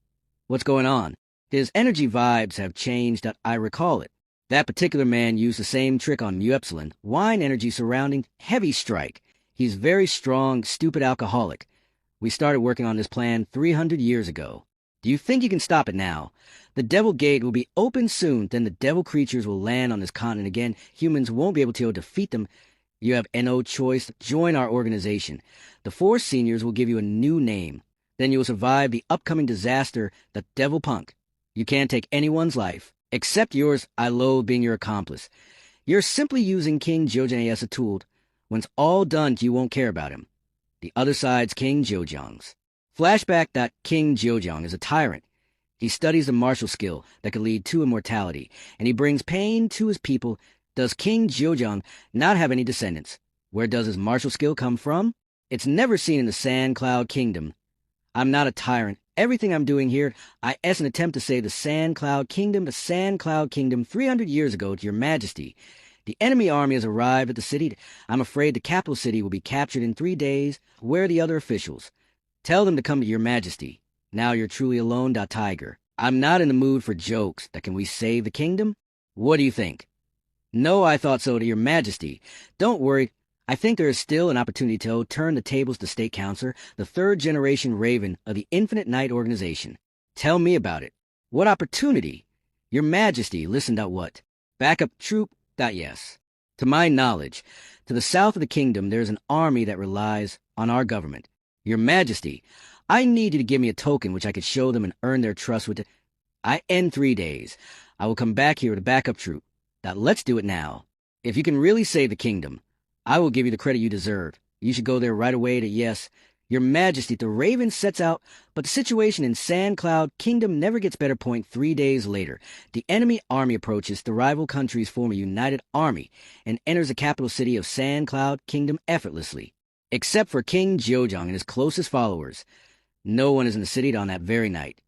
What's going on? His energy vibes have changed. I recall it. That particular man used the same trick on Muepsilon. Wine energy surrounding heavy strike. He's very strong, stupid alcoholic. We started working on this plan 300 years ago. Do you think you can stop it now? The Devil Gate will be open soon, then the devil creatures will land on this continent again. Humans won't be able to defeat them. You have no choice. Join our organization. The 4 seniors will give you a new name. Then you will survive the upcoming disaster, the Devil Punk. You can't take anyone's life, except yours. I loathe being your accomplice. You're simply using King Jiujong as a tool. When it's all done, you won't care about him. The other side's King Jiujong's. Flashback that King Jiujong is a tyrant. He studies the martial skill that could lead to immortality, and he brings pain to his people. Does King Jiujong not have any descendants? Where does his martial skill come from? It's never seen in the Sand Cloud Kingdom. I'm not a tyrant. Everything I'm doing here, as an attempt to save the Sand Cloud Kingdom, 300 years ago, to your majesty. The enemy army has arrived at the city. I'm afraid the capital city will be captured in 3 days. Where are the other officials? Tell them to come to your majesty. Now you're truly alone, Tiger. I'm not in the mood for jokes. That can we save the kingdom? What do you think? No, I thought so, to your majesty. Don't worry. I think there is still an opportunity to turn the tables to State Counselor, the third-generation Raven of the Infinite Night Organization. Tell me about it. What opportunity? Your majesty, listen. What? Backup troop? Yes. To my knowledge, to the south of the kingdom there is an army that relies on our government. Your majesty, I need you to give me a token which I could show them and earn their trust with it. I end 3 days. I will come back here with a backup troop. Let's do it now. If you can really save the kingdom, I will give you the credit you deserve. You should go there right away to yes. Your majesty, the Raven sets out, but the situation in Sand Cloud Kingdom never gets better. 3 days later, the enemy army approaches. The rival countries form a united army and enters the capital city of Sand Cloud Kingdom effortlessly. Except for King Jiuzhang and his closest followers. No one is in the city on that very night.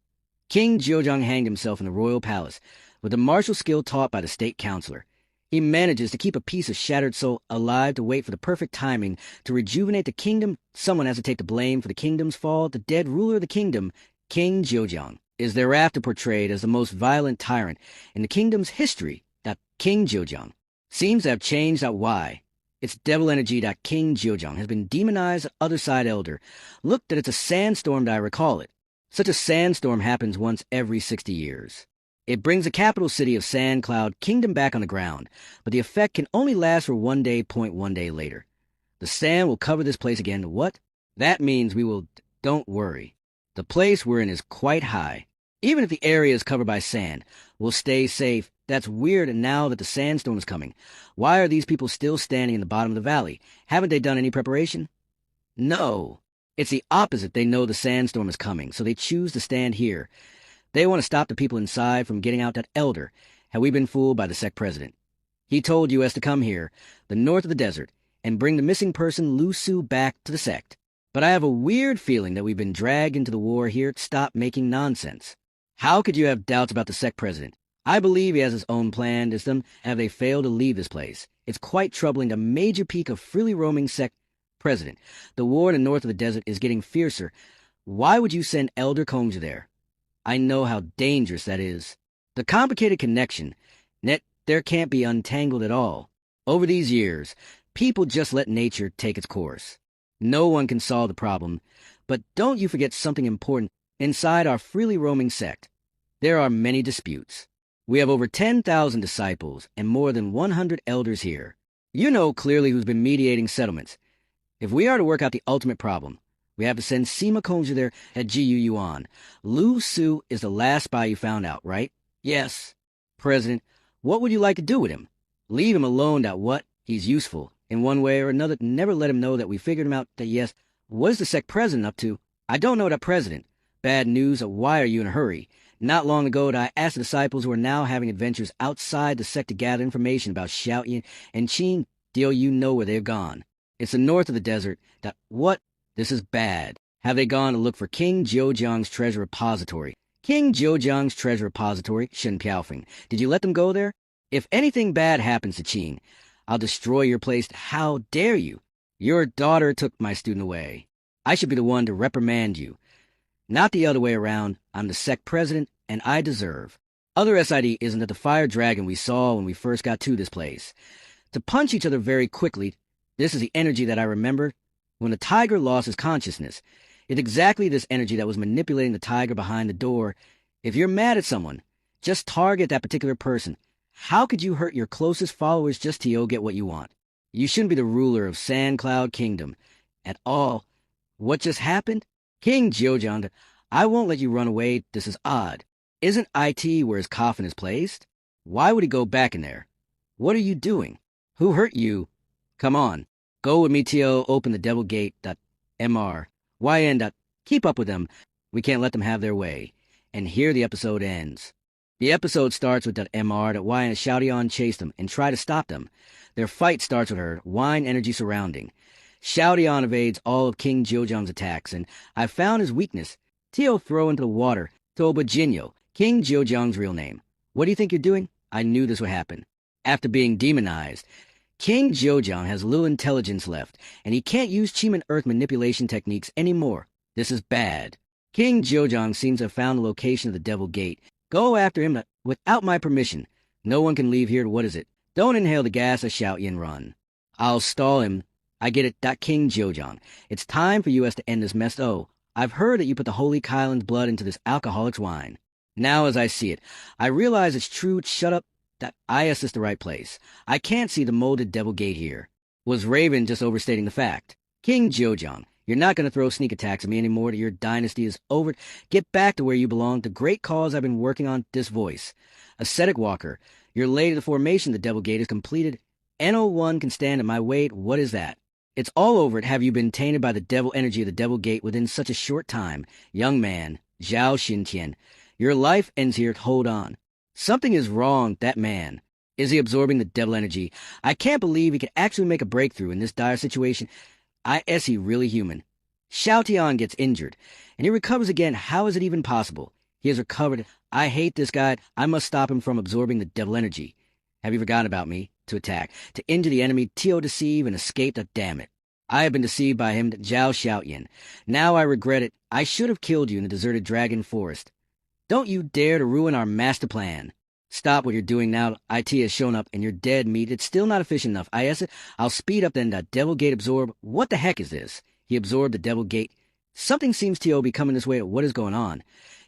King Jiuzhang hanged himself in the royal palace with the martial skill taught by the state counselor. He manages to keep a piece of shattered soul alive to wait for the perfect timing to rejuvenate the kingdom. Someone has to take the blame for the kingdom's fall. The dead ruler of the kingdom, King Jiuzhang, is thereafter portrayed as the most violent tyrant in the kingdom's history. King Jiuzhang seems to have changed. Why? Its devil energy. King Jiuzhang has been demonized. Other side elder. Look, it's a sandstorm. I recall it. Such a sandstorm happens once every 60 years. It brings the capital city of Sand Cloud Kingdom back on the ground, but the effect can only last for 1 day. 1 day later, the sand will cover this place again. What? That means we will. Don't worry. The place we're in is quite high. Even if the area is covered by sand, we'll stay safe. That's weird. And now that the sandstorm is coming, why are these people still standing in the bottom of the valley? Haven't they done any preparation? No. It's the opposite. They know the sandstorm is coming, so they choose to stand here. They want to stop the people inside from getting out. Elder, have we been fooled by the sect president? He told us to come here, the north of the desert, and bring the missing person Lu Su back to the sect. But I have a weird feeling that we've been dragged into the war here. Stop making nonsense. How could you have doubts about the sect president? I believe he has his own plan. As them have they failed to leave this place. It's quite troubling. The major peak of freely roaming sect president. The war in the north of the desert is getting fiercer. Why would you send Elder Kongja there? I know how dangerous that is. The complicated connection, there can't be untangled at all. Over these years, people just let nature take its course. No one can solve the problem, but don't you forget something important. Inside our freely roaming sect, there are many disputes. We have over 10,000 disciples and more than 100 elders here. You know clearly who's been mediating settlements. If we are to work out the ultimate problem, we have to send Sima Kongja there at Gu Yuan. Lu Su is the last spy you found out, right? Yes. President, what would you like to do with him? Leave him alone. What? He's useful. In one way or another, never let him know that we figured him out. Yes. What is the sect president up to? I don't know. President. Bad news. Why are you in a hurry? Not long ago, I asked the disciples who are now having adventures outside the sect to gather information about Xiaoyin and Qin. Deal, you know where they've gone. It's the north of the desert. What? This is bad. Have they gone to look for King Jiuzhang's treasure repository? King Jiuzhang's treasure repository? Shen Piaofeng. Did you let them go there? If anything bad happens to Qin, I'll destroy your place. How dare you? Your daughter took my student away. I should be the one to reprimand you. Not the other way around. I'm the sect president, and I deserve. Other SID isn't that the fire dragon we saw when we first got to this place. To punch each other very quickly, this is the energy that I remember when the tiger lost his consciousness. It's exactly this energy that was manipulating the tiger behind the door. If you're mad at someone, just target that particular person. How could you hurt your closest followers just to get what you want? You shouldn't be the ruler of Sand Cloud Kingdom at all. What just happened? King Jiuzhang, I won't let you run away. This is odd. Isn't IT where his coffin is placed? Why would he go back in there? What are you doing? Who hurt you? Come on. Go with me, T.O. Open the devil gate. Mr. YN. Keep up with them. We can't let them have their way. And here the episode ends. The episode starts with Mr. Y and Xiaotian chase them and try to stop them. Their fight starts with her wine energy surrounding. Xiaotian evades all of King Jiuzhang's attacks, and I found his weakness. Tio throw into the water. Toba Jinyo, King Jiuzhang's real name. What do you think you're doing? I knew this would happen. After being demonized, King Jiuzhang has little intelligence left, and he can't use Qi and Earth manipulation techniques anymore. This is bad. King Jojong seems to have found the location of the Devil Gate. Go after him without my permission. No one can leave here. What is it? Don't inhale the gas or shout Yin run. I'll stall him. I get it. That King Jojong. It's time for us to end this mess. Oh, I've heard that you put the Holy Kylan's blood into this alcoholic's wine. Now as I see it, I realize it's true. Shut up. That IS is the right place. I can't see the molded Devil Gate here. Was Raven just overstating the fact? King Jojong, you're not going to throw sneak attacks at me anymore. Your dynasty is over. Get back to where you belong. The great cause I've been working on. This voice. Ascetic Walker, you're late to the formation. The Devil Gate is completed. NO1 can stand at my weight. What is that? It's all over it. Have you been tainted by the devil energy of the Devil Gate within such a short time? Young man, Zhao Xintian, your life ends here. Hold on. Something is wrong. That man. Is he absorbing the devil energy? I can't believe he could actually make a breakthrough in this dire situation. Is he really human? Xiao Tian gets injured, and he recovers again. How is it even possible? He has recovered. I hate this guy. I must stop him from absorbing the devil energy. Have you forgotten about me? To attack, to injure the enemy, Tio deceive and escape. Damn it. I have been deceived by him, Zhao Xiaoyan. Now I regret it. I should have killed you in the deserted dragon forest. Don't you dare to ruin our master plan. Stop what you're doing now. IT has shown up and you're dead meat. It's still not efficient enough. I'll speed up then. That Devil Gate absorb. What the heck is this? He absorbed the Devil Gate. Something seems to be coming this way. What is going on?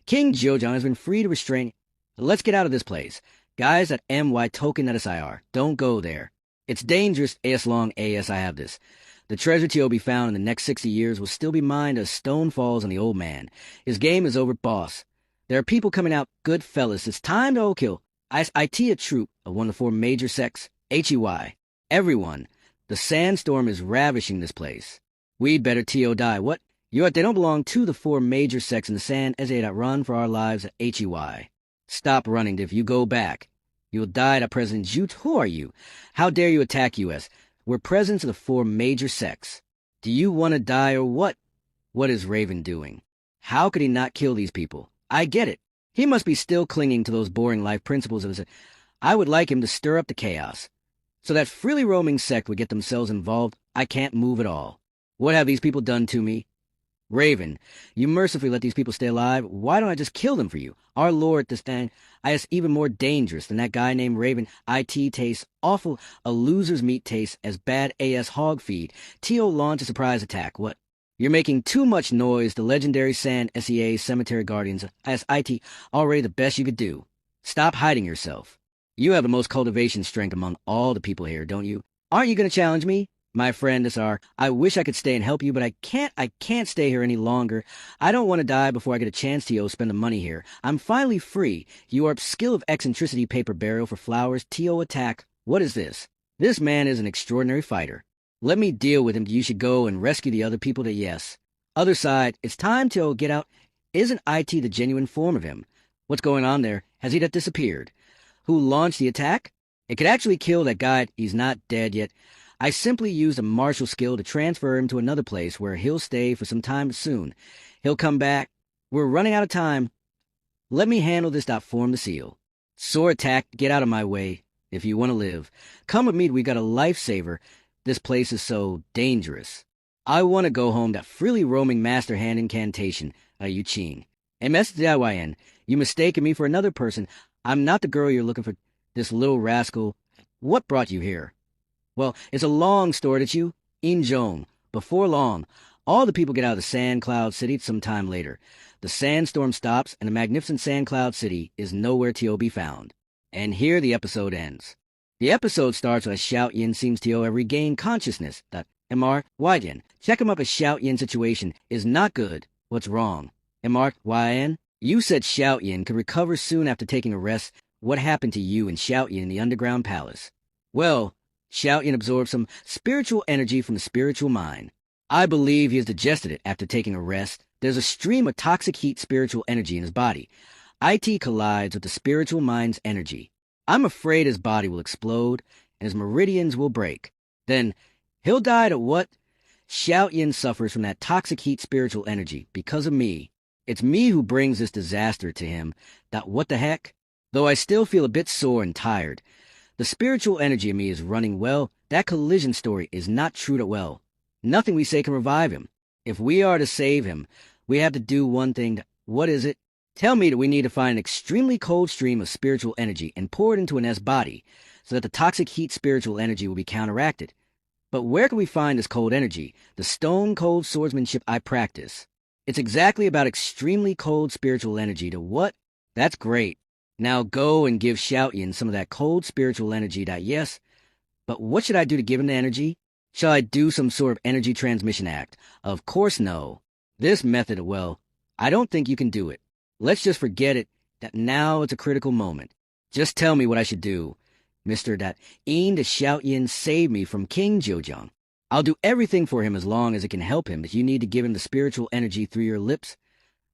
King Jojong has been free to restrain. Let's get out of this place. Guys at MY token at SIR. Don't go there. It's dangerous. AS long AS I have this. The treasure to be found in the next 60 years will still be mined as stone falls on the old man. His game is over, boss. There are people coming out. Good fellas. It's time to kill. IT a troop of one of the four major sects. HEY. Everyone. The sandstorm is ravishing this place. We'd better TO die. What? They don't belong to the four major sects in the sand as they run for our lives at HEY. Stop running. If you go back, you'll die to President Jute. Who are you? How dare you attack US? We're presidents of the four major sects. Do you want to die or what? What is Raven doing? How could he not kill these people? I get it. He must be still clinging to those boring life principles of his. I would like him to stir up the chaos, so that freely roaming sect would get themselves involved. I can't move at all. What have these people done to me? Raven, you mercifully let these people stay alive. Why don't I just kill them for you? Our lord, this thing, is even more dangerous than that guy named Raven. IT tastes awful. A loser's meat tastes as bad AS hog feed. T.O. launch a surprise attack. What? You're making too much noise. The legendary Sand SEA Cemetery Guardians as IT already the best you could do. Stop hiding yourself. You have the most cultivation strength among all the people here, don't you? Aren't you going to challenge me? My friend, I wish I could stay and help you, but I can't stay here any longer. I don't want to die before I get a chance to spend the money here. I'm finally free. You are skill of eccentricity paper burial for flowers. T.O. attack. What is this? This man is an extraordinary fighter. Let me deal with him. You should go and rescue the other people. Yes. Other side, it's time to get out. Isn't IT the genuine form of him? What's going on there? Has he disappeared? Who launched the attack? It could actually kill that guy. He's not dead yet. I simply used a martial skill to transfer him to another place where he'll stay for some time soon. He'll come back. We're running out of time. Let me handle this. Form the seal. Sword attack. Get out of my way if you want to live. Come with me. We got a lifesaver. This place is so dangerous. I want to go home. That freely roaming master hand incantation. Yu Qing. MSDIYN. You mistaken me for another person. I'm not the girl you're looking for. This little rascal. What brought you here? Well, it's a long story that you, Injong. Before long, all the people get out of the Sand Cloud City sometime later. The sandstorm stops, and the magnificent Sand Cloud City is nowhere to be found. And here the episode ends. The episode starts with Xiao Yin seems to have regained consciousness. MR, YN. Check him up. A Xiao Yin situation is not good. What's wrong? MR, YN. You said Xiao Yin could recover soon after taking a rest. What happened to you and Xiao Yin in the underground palace? Well, Xiao Yin absorbed some spiritual energy from the spiritual mind. I believe he has digested it after taking a rest. There's a stream of toxic heat spiritual energy in his body. IT collides with the spiritual mind's energy. I'm afraid his body will explode and his meridians will break. Then he'll die to what? Xiao Yin suffers from that toxic heat spiritual energy because of me. It's me who brings this disaster to him. What the heck? Though I still feel a bit sore and tired. The spiritual energy in me is running well. That collision story is not true at well. Nothing we say can revive him. If we are to save him, We have to do one thing. What is it? Tell me that we need to find an extremely cold stream of spiritual energy and pour it into an S body so that the toxic heat spiritual energy will be counteracted. But where can we find this cold energy, the stone-cold swordsmanship I practice? It's exactly about extremely cold spiritual energy to what? That's great. Now go and give Shoutyin some of that cold spiritual energy. Yes, but what should I do to give him the energy? Shall I do some sort of energy transmission act? Of course no. This method, well, I don't think you can do it. Let's just forget it, that now it's a critical moment. Just tell me what I should do. Mr. Dat Een to Shoutyin save me from King Jojong. I'll do everything for him as long as it can help him, but you need to give him the spiritual energy through your lips.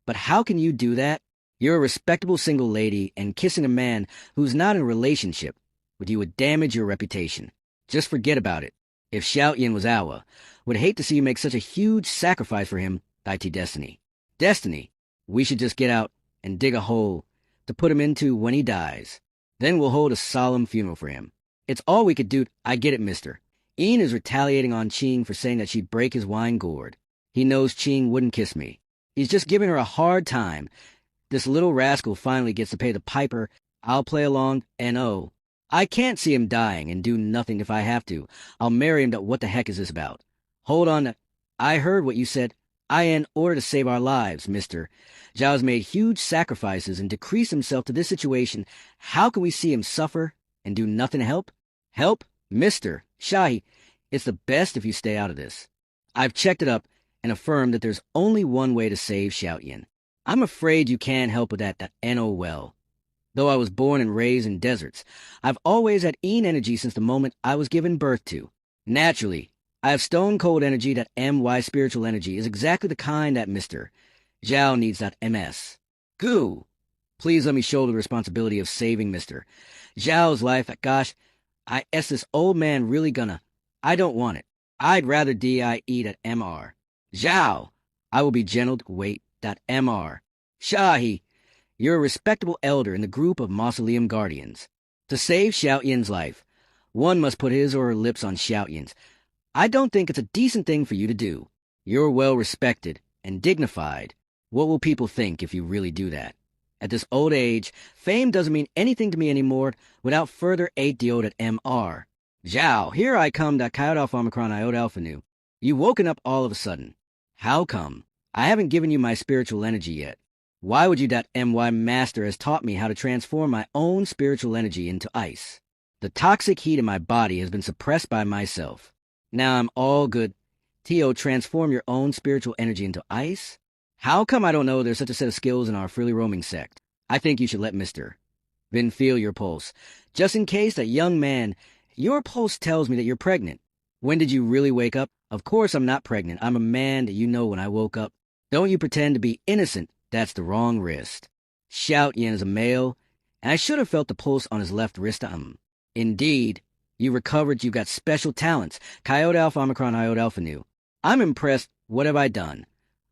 But how can you do that? You're a respectable single lady, and kissing a man who's not in a relationship with you would damage your reputation. Just forget about it. If Shoutyin was Awa, would hate to see you make such a huge sacrifice for him, Daiti Destiny. Destiny, we should just get out and dig a hole to put him into when he dies. Then we'll hold a solemn funeral for him. It's all we could do. I get it, mister. Ian is retaliating on Ching for saying that she'd break his wine gourd. He knows Ching wouldn't kiss me. He's just giving her a hard time. This little rascal finally gets to pay the piper. I'll play along, and oh, I can't see him dying and do nothing if I have to. I'll marry him. What the heck is this about? Hold on. I heard what you said. In order to save our lives, mister. Zhao's made huge sacrifices and decreased himself to this situation. How can we see him suffer and do nothing to help? Help? Mister Shahi, it's the best if you stay out of this. I've checked it up and affirmed that there's only one way to save Shoutyin. I'm afraid you can't help with that NOL. Though I was born and raised in deserts, I've always had energy since the moment I was given birth to. Naturally, I have stone-cold energy. That MY spiritual energy is exactly the kind that Mr. Zhao needs. That MS. Goo! Please let me shoulder the responsibility of saving Mr. Zhao's life. Gosh, this old man really gonna... I don't want it. I'd rather die at MR. Zhao! I will be gentle. Wait, that MR. Shahi! You're a respectable elder in the group of Mausoleum Guardians. To save Shoutyen's life, one must put his or her lips on Shoutyen's. I don't think it's a decent thing for you to do. You're well respected and dignified. What will people think if you really do that? At this old age, fame doesn't mean anything to me anymore. Without further ado at MR. Zhao, here I come. That Coyote Alpha Omicron Iota Alpha Nu. You've woken up all of a sudden. How come? I haven't given you my spiritual energy yet. Why would you? That MY master has taught me how to transform my own spiritual energy into ice. The toxic heat in my body has been suppressed by myself. Now I'm all good. Tio, transform your own spiritual energy into ice? How come I don't know there's such a set of skills in our freely roaming sect? I think you should let Mr. Vin feel your pulse. Just in case that young man, your pulse tells me that you're pregnant. When did you really wake up? Of course I'm not pregnant. I'm a man that you know when I woke up. Don't you pretend to be innocent. That's the wrong wrist. Shoutyin is a male, and I should have felt the pulse on his left wrist. Indeed. You recovered. You got special talents. Coyote Alpha Omicron Iota Alpha Nu. I'm impressed. What have I done?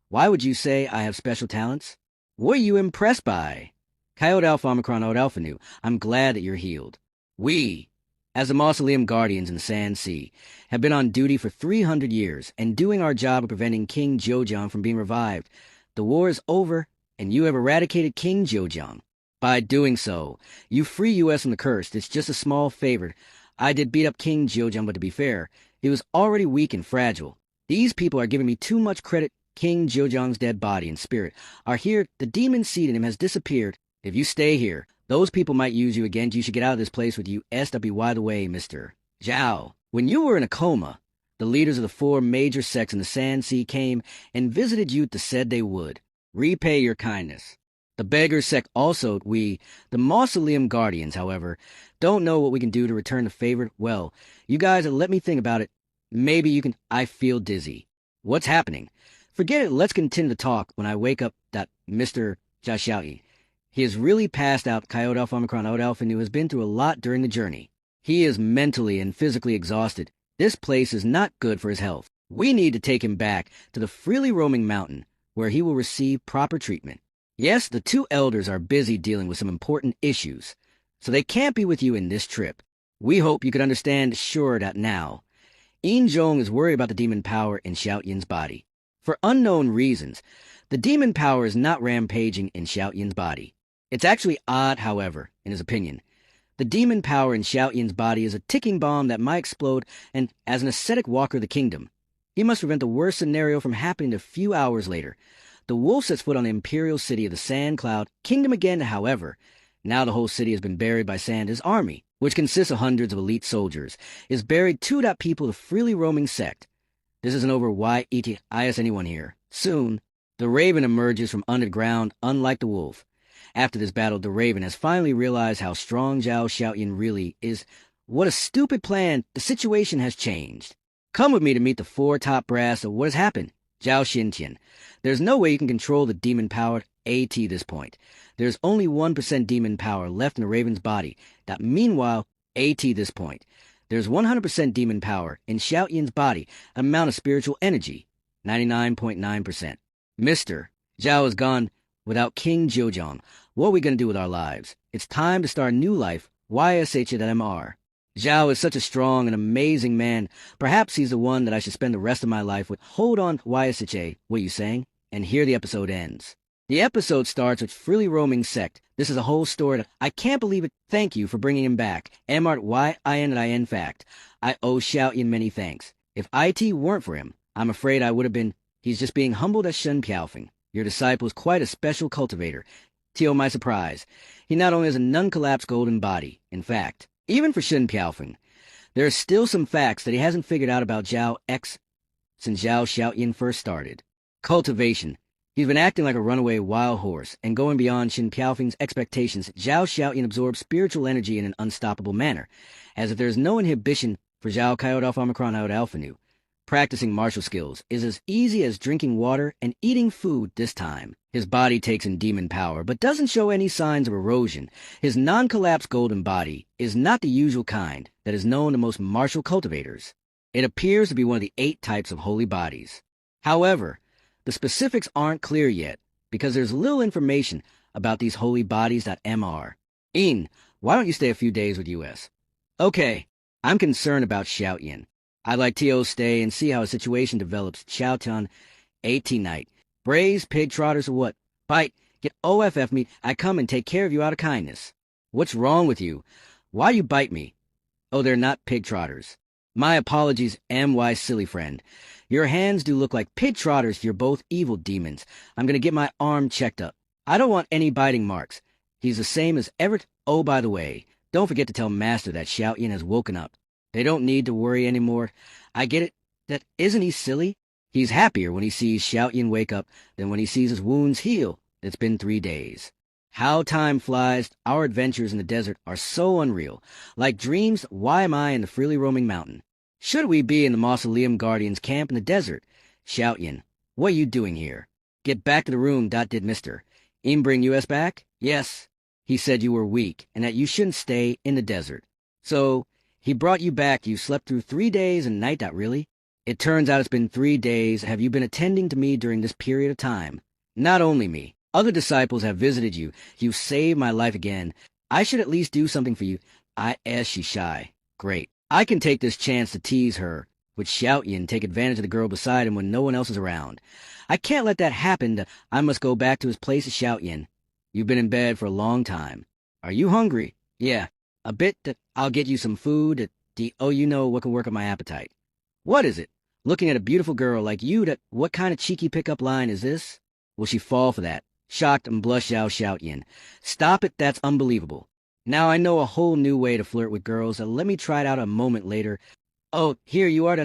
Why would you say I have special talents? What are you impressed by? Coyote Alpha Omicron Iota Alpha Nu. I'm glad that you're healed. We, as the Mausoleum Guardians in the Sand Sea, have been on duty for 300 years and doing our job of preventing King Jojong from being revived. The war is over, and you have eradicated King Jojong. By doing so, you free U.S. from the curse. It's just a small favor. I did beat up King Jojong, but to be fair, he was already weak and fragile. These people are giving me too much credit. King Jojong's dead body and spirit are here. The demon seed in him has disappeared. If you stay here, those people might use you again. You should get out of this place with you. SWY the way, Mr. Zhao. When you were in a coma, the leaders of the 4 major sects in the Sand Sea came and visited you. That said they would repay your kindness. The beggar sect also. We, the Mausoleum Guardians, however, don't know what we can do to return the favor. Well, you guys, let me think about it. Maybe you can. I feel dizzy. What's happening? Forget it. Let's continue to talk when I wake up. That Mr. Jashaui. He has really passed out. Coyote Alpha Omicron Iota Alpha Nu has been through a lot during the journey. He is mentally and physically exhausted. This place is not good for his health. We need to take him back to the freely roaming mountain where he will receive proper treatment. Yes, the 2 elders are busy dealing with some important issues, so they can't be with you in this trip. We hope you can understand sure that now. In Zhong is worried about the demon power in Shoutyen's body. For unknown reasons, The demon power is not rampaging in Xiao Yin's body. It's actually odd, however, in his opinion. The demon power in Xiao Yin's body is a ticking bomb that might explode, and as an ascetic walker of the kingdom, he must prevent the worst scenario from happening a few hours later. The wolf sets foot on the imperial city of the Sand Cloud Kingdom again, however. Now the whole city has been buried by Sand. His army, which consists of hundreds of elite soldiers, is buried to that people of the freely roaming sect. This isn't over YETIS anyone here. Soon, the raven emerges from under the ground, unlike the wolf. After this battle, the raven has finally realized how strong Zhao Xiaoyan really is. What a stupid plan. The situation has changed. Come with me to meet the four top brass of what has happened. Zhao Xintian. There's no way you can control the demon-powered AT this point. There's only 1% demon power left in the raven's body. That meanwhile, AT this point. There's 100% demon power in Xiao Yin's body, an amount of spiritual energy, 99.9%. Mr. Zhao is gone without King Jiuzhong. What are we going to do with our lives? It's time to start a new life, YSH@MR. Zhao is such a strong and amazing man. Perhaps he's the one that I should spend the rest of my life with. Hold on, YSHA, what are you saying? And here the episode ends. The episode starts with freely roaming sect. This is a whole story. I can't believe it. Thank you for bringing him back. Mart YIN fact. I owe Xiao Yin many thanks. If IT weren't for him, I'm afraid I would have been. He's just being humbled as Shen Piaofeng. Your disciple is quite a special cultivator. To my surprise, he not only has a non-collapsed golden body, in fact, even for Shen Piaofeng, there are still some facts that he hasn't figured out about Zhao X since Zhao Xiaoyan first started. Cultivation. He's been acting like a runaway wild horse, and going beyond Shen Piaofeng's expectations, Zhao Xiaoyan absorbs spiritual energy in an unstoppable manner, as if there is no inhibition for Zhao Coyote Alpha Omicron Iota Alpha Nu. Practicing martial skills is as easy as drinking water and eating food this time. His body takes in demon power, but doesn't show any signs of erosion. His non-collapsed golden body is not the usual kind that is known to most martial cultivators. It appears to be one of the 8 types of holy bodies. However, the specifics aren't clear yet, because there's little information about these holy bodies.mr. Ian, why don't you stay a few days with US? Okay, I'm concerned about Xiao Yin. I'd like to stay and see how a situation develops. Xiaotian, 18 night. Braised pig trotters or what? Bite, get OFF me. I come and take care of you out of kindness. What's wrong with you? Why you bite me? Oh, they're not pig trotters. My apologies, MY silly friend. Your hands do look like pig trotters. You're both evil demons. I'm going to get my arm checked up. I don't want any biting marks. He's the same as Everett. Oh, by the way, don't forget to tell Master that Xiao Yin has woken up. They don't need to worry anymore. I get it. That isn't he silly? He's happier when he sees Xiao Yin wake up than when he sees his wounds heal. It's been 3 days. How time flies. Our adventures in the desert are so unreal. Like dreams, why am I in the freely roaming mountain? Should we be in the Mausoleum Guardians camp in the desert? Xiao Yin, what are you doing here? Get back to the room. Did Mr. Im bring US back? Yes. He said you were weak and that you shouldn't stay in the desert. So he brought you back. You slept through 3 days and night. Really? It turns out it's been 3 days. Have you been attending to me during this period of time? Not only me. Other disciples have visited you. You saved my life again. I should at least do something for you. She's shy. Great. I can take this chance to tease her with Xiao Yin, take advantage of the girl beside him when no one else is around. I can't let that happen. I must go back to his place at Xiao Yin. You've been in bed for a long time. Are you hungry? Yeah. A bit. I'll get you some food. You know what can work on my appetite. What is it? Looking at a beautiful girl like you, what kind of cheeky pickup line is this? Will she fall for that? Shocked and blushed Xiao Yin. Stop it, that's unbelievable. Now I know a whole new way to flirt with girls. Let me try it out a moment later. Oh, here you are.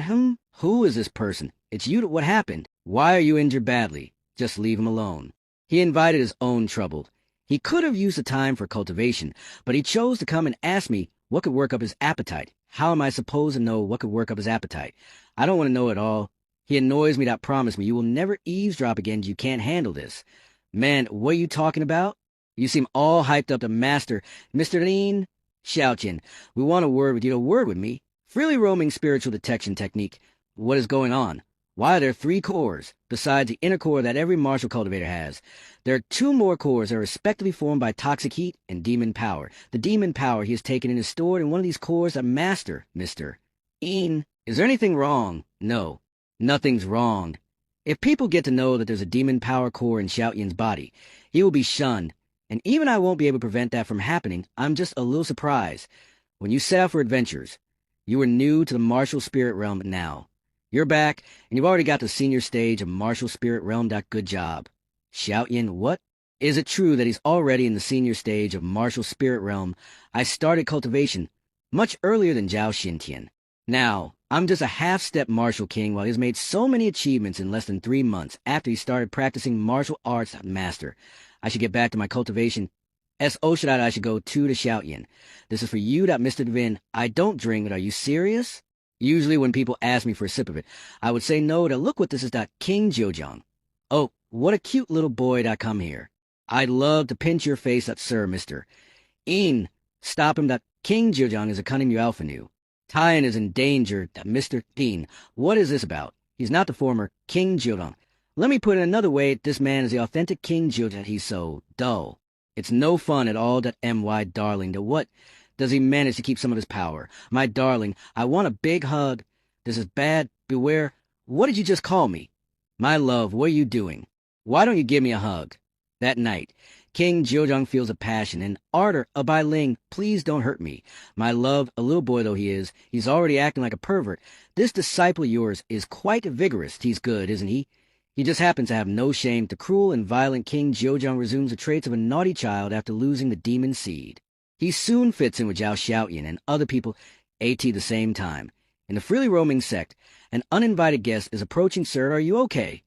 Who is this person? It's you. What happened? Why are you injured badly? Just leave him alone. He invited his own trouble. He could have used the time for cultivation, but he chose to come and ask me what could work up his appetite. How am I supposed to know what could work up his appetite? I don't want to know at all. He annoys me. Promise me you will never eavesdrop again. You can't handle this. Man, what are you talking about? You seem all hyped up to master. Mr. Lin, Xiaotian, we want a word with you. A word with me? Freely roaming spiritual detection technique. What is going on? Why are there 3 cores, besides the inner core that every martial cultivator has? There are 2 more cores that are respectively formed by toxic heat and demon power. The demon power he has taken in is stored in one of these cores. A master, Mr. Ian, is there anything wrong? No, nothing's wrong. If people get to know that there's a demon power core in Xiaoyan's body, he will be shunned, and even I won't be able to prevent that from happening. I'm just a little surprised. When you set out for adventures, you were new to the martial spirit realm now. You're back, and you've already got the senior stage of martial spirit realm. Good job. Xiaoyan, what? Is it true that he's already in the senior stage of martial spirit realm? I started cultivation much earlier than Zhao Xintian. Now, I'm just a half-step martial king while he's made so many achievements in less than 3 months after he started practicing martial arts master. I should get back to my cultivation. I should go to Xiaoyan. This is for you, Mr. Devin. I don't drink it. Are you serious? Usually when people ask me for a sip of it, I would say no. Look what this is. King Jiuzhang. Oh, what a cute little boy. Come here. I'd love to pinch your face. Sir, Mr. Een, stop him. King Jiuzhang is a cunning new alpha new. Tyan is in danger. Mr. Dean, what is this about? He's not the former King Jiuzhang. Let me put it another way. This man is the authentic King Jiuzhang. He's so dull. It's no fun at all. My darling. What does he manage to keep some of his power? My darling, I want a big hug. This is bad. Beware. What did you just call me? My love, what are you doing? Why don't you give me a hug? That night, King Jiuzhang feels a passion, an ardor, a Bai Ling. Please don't hurt me. My love, a little boy though he is, he's already acting like a pervert. This disciple of yours is quite vigorous. He's good, isn't he? He just happens to have no shame. The cruel and violent King Jiuzhang resumes the traits of a naughty child after losing the demon seed. He soon fits in with Zhao Xiaoyan and other people at the same time. In the freely roaming sect, an uninvited guest is approaching. Sir, are you okay?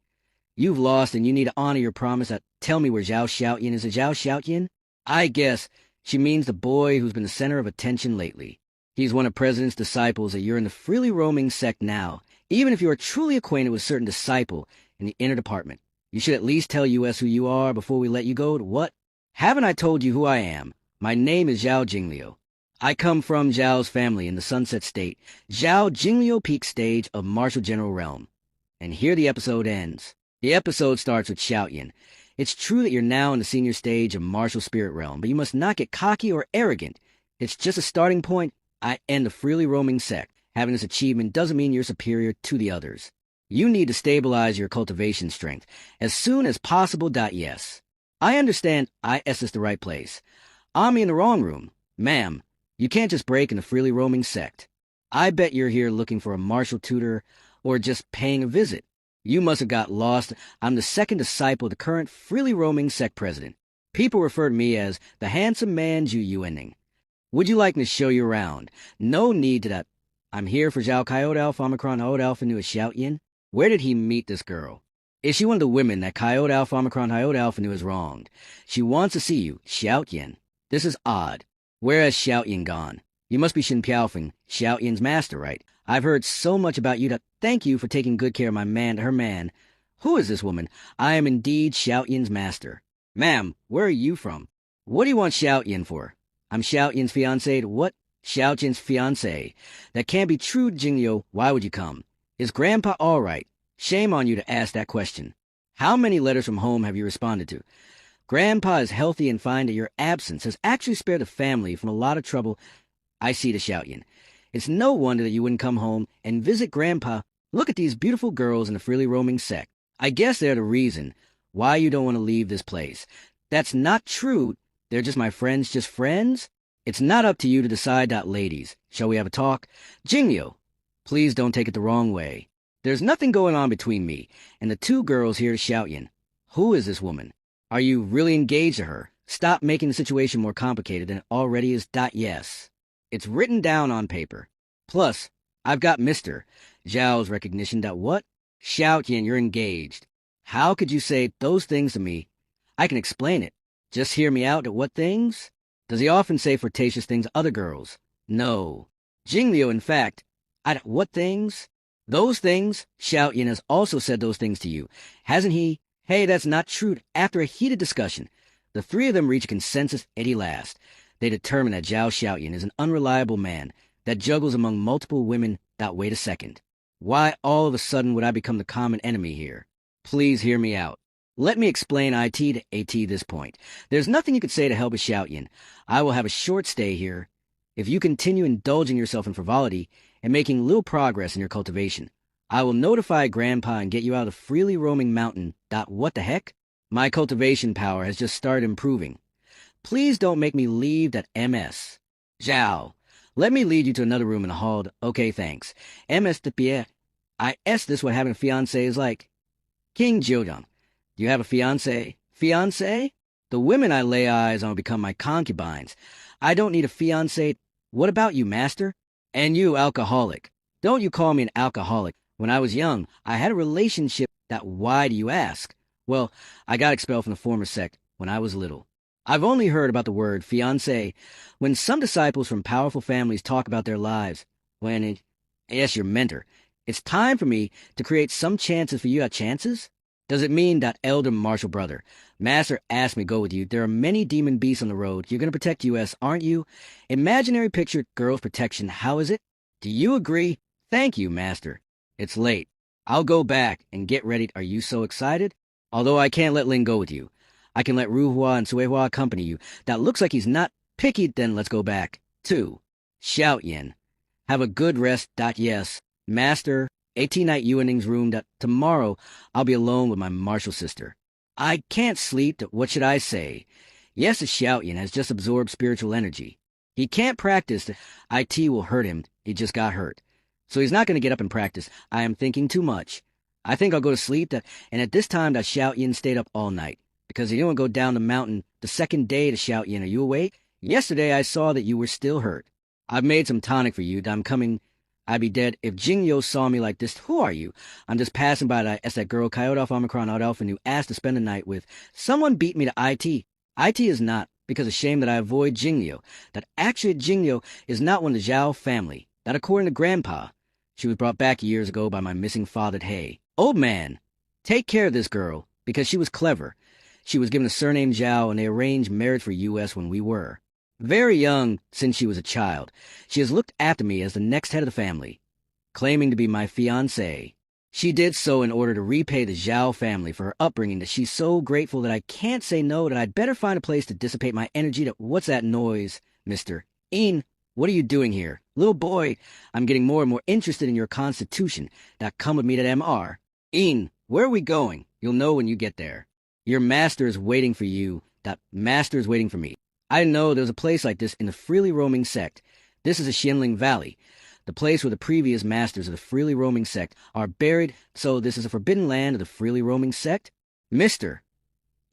You've lost and you need to honor your promise. Tell me where Zhao Xiaoyan is. Zhao Xiaoyan? I guess she means the boy who's been the center of attention lately. He's one of President's disciples. You're in the freely roaming sect now. Even if you are truly acquainted with a certain disciple in the inner department, you should at least tell us who you are before we let you go. What? Haven't I told you who I am? My name is Zhao Jingliu. I come from Zhao's family in the Sunset State, Zhao Jingliu peak stage of Martial General Realm. And here the episode ends. The episode starts with Xiaoyan. It's true that you're now in the senior stage of Martial Spirit Realm, but you must not get cocky or arrogant. It's just a starting point. I end the freely roaming sect. Having this achievement doesn't mean you're superior to the others. You need to stabilize your cultivation strength as soon as possible. Yes. I understand. Is this the right place? I'm in the wrong room. Ma'am, you can't just break in the freely roaming sect. I bet you're here looking for a martial tutor or just paying a visit. You must have got lost. I'm the second disciple of the current freely roaming sect president. People refer to me as the handsome man Zhu Yuening. Would you like me to show you around? No need to that. I'm here for Zhao Coyote Alpha Omicron Iota Alpha Nu Xiaoyan. Where did he meet this girl? Is she one of the women that Coyote Alpha Omicron Iota Alpha Nu has wronged? She wants to see you, Xiaoyan. This is odd. Where has Xiaoyan gone? You must be Xin Piaofeng, Xiaoyan's master, right? I've heard so much about you. Thank you for taking good care of her man. Who is this woman? I am indeed Xiaoyan's master. Ma'am, where are you from? What do you want Xiaoyan for? I'm Xiaoyan's fiancé. What? Xiaoyan's fiancé. That can't be true, Jingliu. Why would you come? Is Grandpa all right? Shame on you to ask that question. How many letters from home have you responded to? Grandpa is healthy and fine. That your absence has actually spared the family from a lot of trouble. I see to Xiaoyan. It's no wonder that you wouldn't come home and visit Grandpa. Look at these beautiful girls in the freely roaming sect. I guess they're the reason why you don't want to leave this place. That's not true. They're just my friends. Just friends? It's not up to you to decide. Ladies, shall we have a talk? Jingliu, please don't take it the wrong way. There's nothing going on between me and the two girls here to Xiaoyan. Who is this woman? Are you really engaged to her? Stop making the situation more complicated than it already is. Yes. It's written down on paper. Plus, I've got Mr. Zhao's recognition. What? Xiaoyan, you're engaged. How could you say those things to me? I can explain it. Just hear me out. What things? Does he often say flirtatious things to other girls? No. Jingliu, in fact. What things? Those things. Xiaoyan has also said those things to you, hasn't he? Hey, that's not true. After a heated discussion, the three of them reach a consensus at last. They determine that Zhao Xiaoyan is an unreliable man that juggles among multiple women. Wait a second. Why all of a sudden would I become the common enemy here? Please hear me out. Let me explain IT to AT this point. There's nothing you could say to help a Xiaoyan. I will have a short stay here. If you continue indulging yourself in frivolity and making little progress in your cultivation, I will notify Grandpa and get you out of the freely roaming mountain. What the heck? My cultivation power has just started improving. Please don't make me leave that MS. Zhao, let me lead you to another room in the hall. Okay, thanks. MS de Pierre. I asked this what having a fiancé is like. King Jiudong, do you have a fiancé? Fiancé? The women I lay eyes on become my concubines. I don't need a fiancé. What about you, master? And you, alcoholic. Don't you call me an alcoholic. When I was young, I had a relationship. Why do you ask? Well, I got expelled from the former sect when I was little. I've only heard about the word fiancé when some disciples from powerful families talk about their lives. Yes, your mentor. It's time for me to create some chances for you. Chances? Does it mean that elder martial brother? Master asked me to go with you. There are many demon beasts on the road. You're going to protect US, aren't you? Imaginary picture, girls protection. How is it? Do you agree? Thank you, Master. It's late. I'll go back and get ready. Are you so excited? Although I can't let Ling go with you. I can let Ruhua and Suehua accompany you. That looks like he's not picky. Then let's go back. 2. Shout Yin. Have a good rest. Yes. Master, 18 night Yuaning's room. Tomorrow I'll be alone with my martial sister. I can't sleep. What should I say? Yes, Xiao Yin has just absorbed spiritual energy. He can't practice. IT will hurt him. He just got hurt. So he's not going to get up and practice. I am thinking too much. I think I'll go to sleep. And at this time, Xiao Yin stayed up all night. Because he didn't go down the mountain the second day to Xiao Yin. Are you awake? Yesterday I saw that you were still hurt. I've made some tonic for you. I'm coming. I'd be dead if Jingyo saw me like this. Who are you? I'm just passing by. As that girl, Coyote Alpha Omicron Out Alpha, who asked to spend the night with. Someone beat me to IT. IT is not, because of shame that I avoid Jingyo. That actually Jingyo is not one of the Zhao family. That according to Grandpa, she was brought back years ago by my missing father, Hay. Old man, take care of this girl, because she was clever. She was given the surname Zhao, and they arranged marriage for US when we were very young. Since she was a child, she has looked after me as the next head of the family, claiming to be my fiancé. She did so in order to repay the Zhao family for her upbringing. That she's so grateful that I can't say no, that I'd better find a place to dissipate my energy. What's that noise, Mr. Een? What are you doing here? Little boy, I'm getting more and more interested in your constitution. Come with me to MR. Een, where are we going? You'll know when you get there. Your master is waiting for you. That master is waiting for me. I know there's a place like this in the freely roaming sect. This is a Xinling Valley, the place where the previous masters of the freely roaming sect are buried. So this is a forbidden land of the freely roaming sect? Mister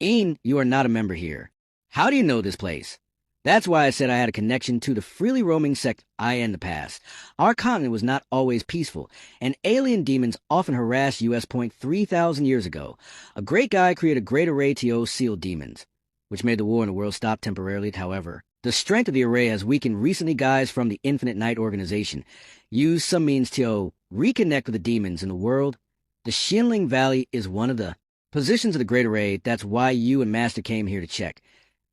Een, you are not a member here. How do you know this place? That's why I said I had a connection to the freely roaming sect in the past. Our continent was not always peaceful, and alien demons often harassed US. 3,000 years ago. A great guy created a great array to sealed demons, which made the war in the world stop temporarily. However, the strength of the array has weakened recently. Guys from the Infinite Night organization used some means to reconnect with the demons in the world. The Xinling Valley is one of the positions of the great array. That's why you and Master came here to check.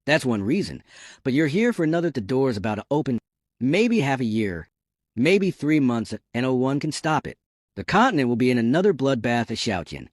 That's one reason. But you're here for another. The door is about to open. Maybe half a year. Maybe 3 months. And no one can stop it. The continent will be in another bloodbath of Xiaotian.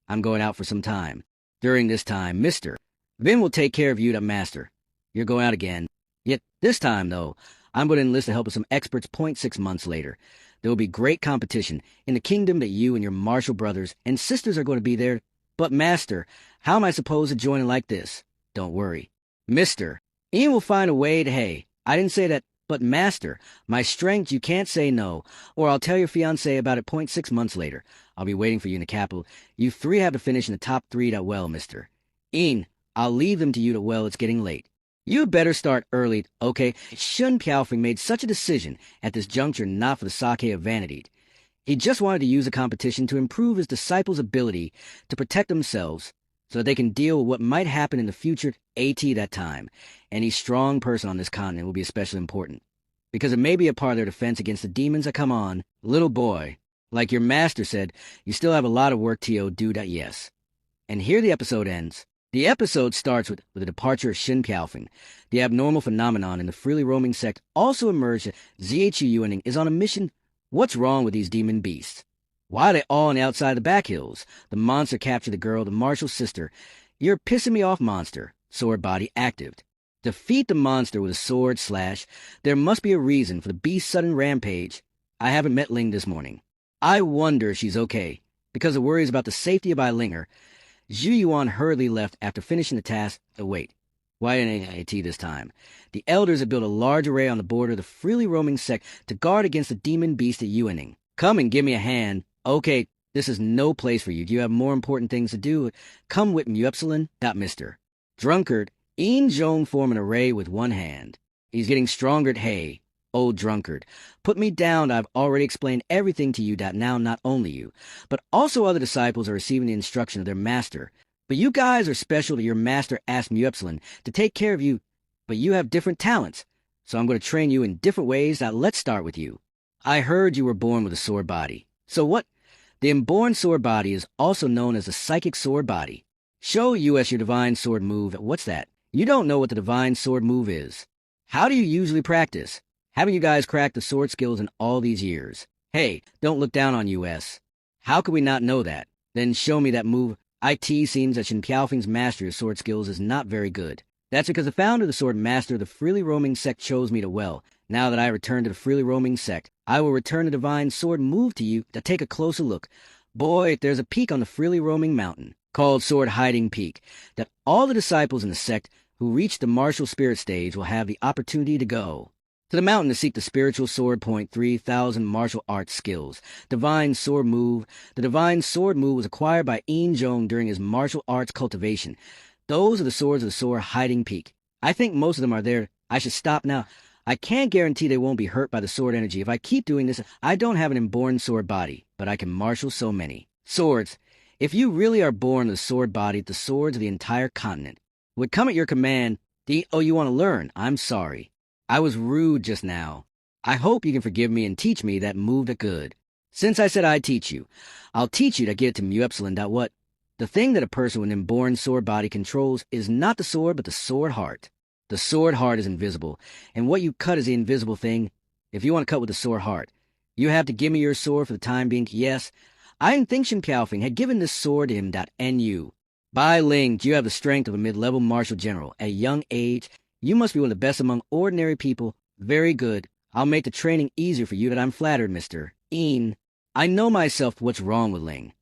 I'm going out for some time. During this time, Mr. Vin will take care of you, Master. You're going out again. Yet this time, though, I'm going to enlist the help of some experts. 6 months later, there will be great competition in the kingdom that you and your martial brothers and sisters are going to be there. But, Master, how am I supposed to join in like this? Don't worry. Mister, Ian will find a way to. Hey, I didn't say that, but Master, my strength, you can't say no, or I'll tell your fiancé about it. 6 months later, I'll be waiting for you in the capital. You 3 have to finish in the top 3. Well, Mister Ian, I'll leave them to you. Well, it's getting late. You better start early, okay? Shun Piaofeng made such a decision at this juncture not for the sake of vanity. He just wanted to use a competition to improve his disciples' ability to protect themselves, so that they can deal with what might happen in the future. That time, any strong person on this continent will be especially important, because it may be a part of their defense against the demons that come on. Little boy, like your master said, you still have a lot of work to do. Yes. And here the episode ends. The episode starts with the departure of Shin Piaofeng. The abnormal phenomenon in the freely roaming sect also emerged that Zhu Yuaning is on a mission. What's wrong with these demon beasts? Why are they all on the outside of the back hills? The monster captured the girl, the martial sister. You're pissing me off, monster. Sword body active. Defeat the monster with a sword slash. There must be a reason for the beast's sudden rampage. I haven't met Ling this morning. I wonder if she's okay. Because of worries about the safety of Linger, Zhu Yuan hurriedly left after finishing the task. Oh, wait. Why NAIT this time? The elders had built a large array on the border of the freely roaming sect to guard against the demon beast at Yuaning. Come and give me a hand. Okay, this is no place for you. Do you have more important things to do? Come with me, Upsilon. Not mister. Drunkard, Ian Zhong form an array with one hand. He's getting stronger. Hey, old drunkard. Put me down. I've already explained everything to you that now not only you, but also other disciples are receiving the instruction of their master. But you guys are special to your master asked Mu Epsilon to take care of you, but you have different talents. So I'm going to train you in different ways. Now let's start with you. I heard you were born with a sword body. So what? The inborn sword body is also known as the psychic sword body. Show us your divine sword move. What's that? You don't know what the divine sword move is. How do you usually practice? Haven't you guys cracked the sword skills in all these years? Hey, don't look down on US. How could we not know that? Then show me that move. It seems that Shen Piaofeng's mastery of sword skills is not very good. That's because the founder of the sword master of the freely roaming sect chose me to well. Now that I return to the freely roaming sect, I will return the divine sword move to you to take a closer look. Boy, there's a peak on the freely roaming mountain, called Sword Hiding Peak, that all the disciples in the sect who reach the martial spirit stage will have the opportunity to go. To the mountain to seek the spiritual sword point 3,000 martial arts skills. Divine sword move. The divine sword move was acquired by Yin Zhong during his martial arts cultivation. Those are the swords of the Sword Hiding Peak. I think most of them are there. I should stop now. I can't guarantee they won't be hurt by the sword energy. If I keep doing this, I don't have an inborn sword body, but I can marshal so many. Swords. If you really are born with a sword body, the swords of the entire continent would come at your command. Oh, you want to learn? I'm sorry. I was rude just now. I hope you can forgive me and teach me that move that good. Since I said I'd teach you, I'll teach you to get it to Mu Epsilon. What? The thing that a person with an inborn sword body controls is not the sword, but the sword heart. The sword heart is invisible, and what you cut is the invisible thing. If you want to cut with the sword heart, you have to give me your sword for the time being. Yes, I didn't think Shen Piaofeng had given this sword to him. NU. Bai Ling, do you have the strength of a mid-level martial general? At a young age, you must be one of the best among ordinary people. Very good. I'll make the training easier for you. That I'm flattered, Mr. Ian. I know myself what's wrong with Ling.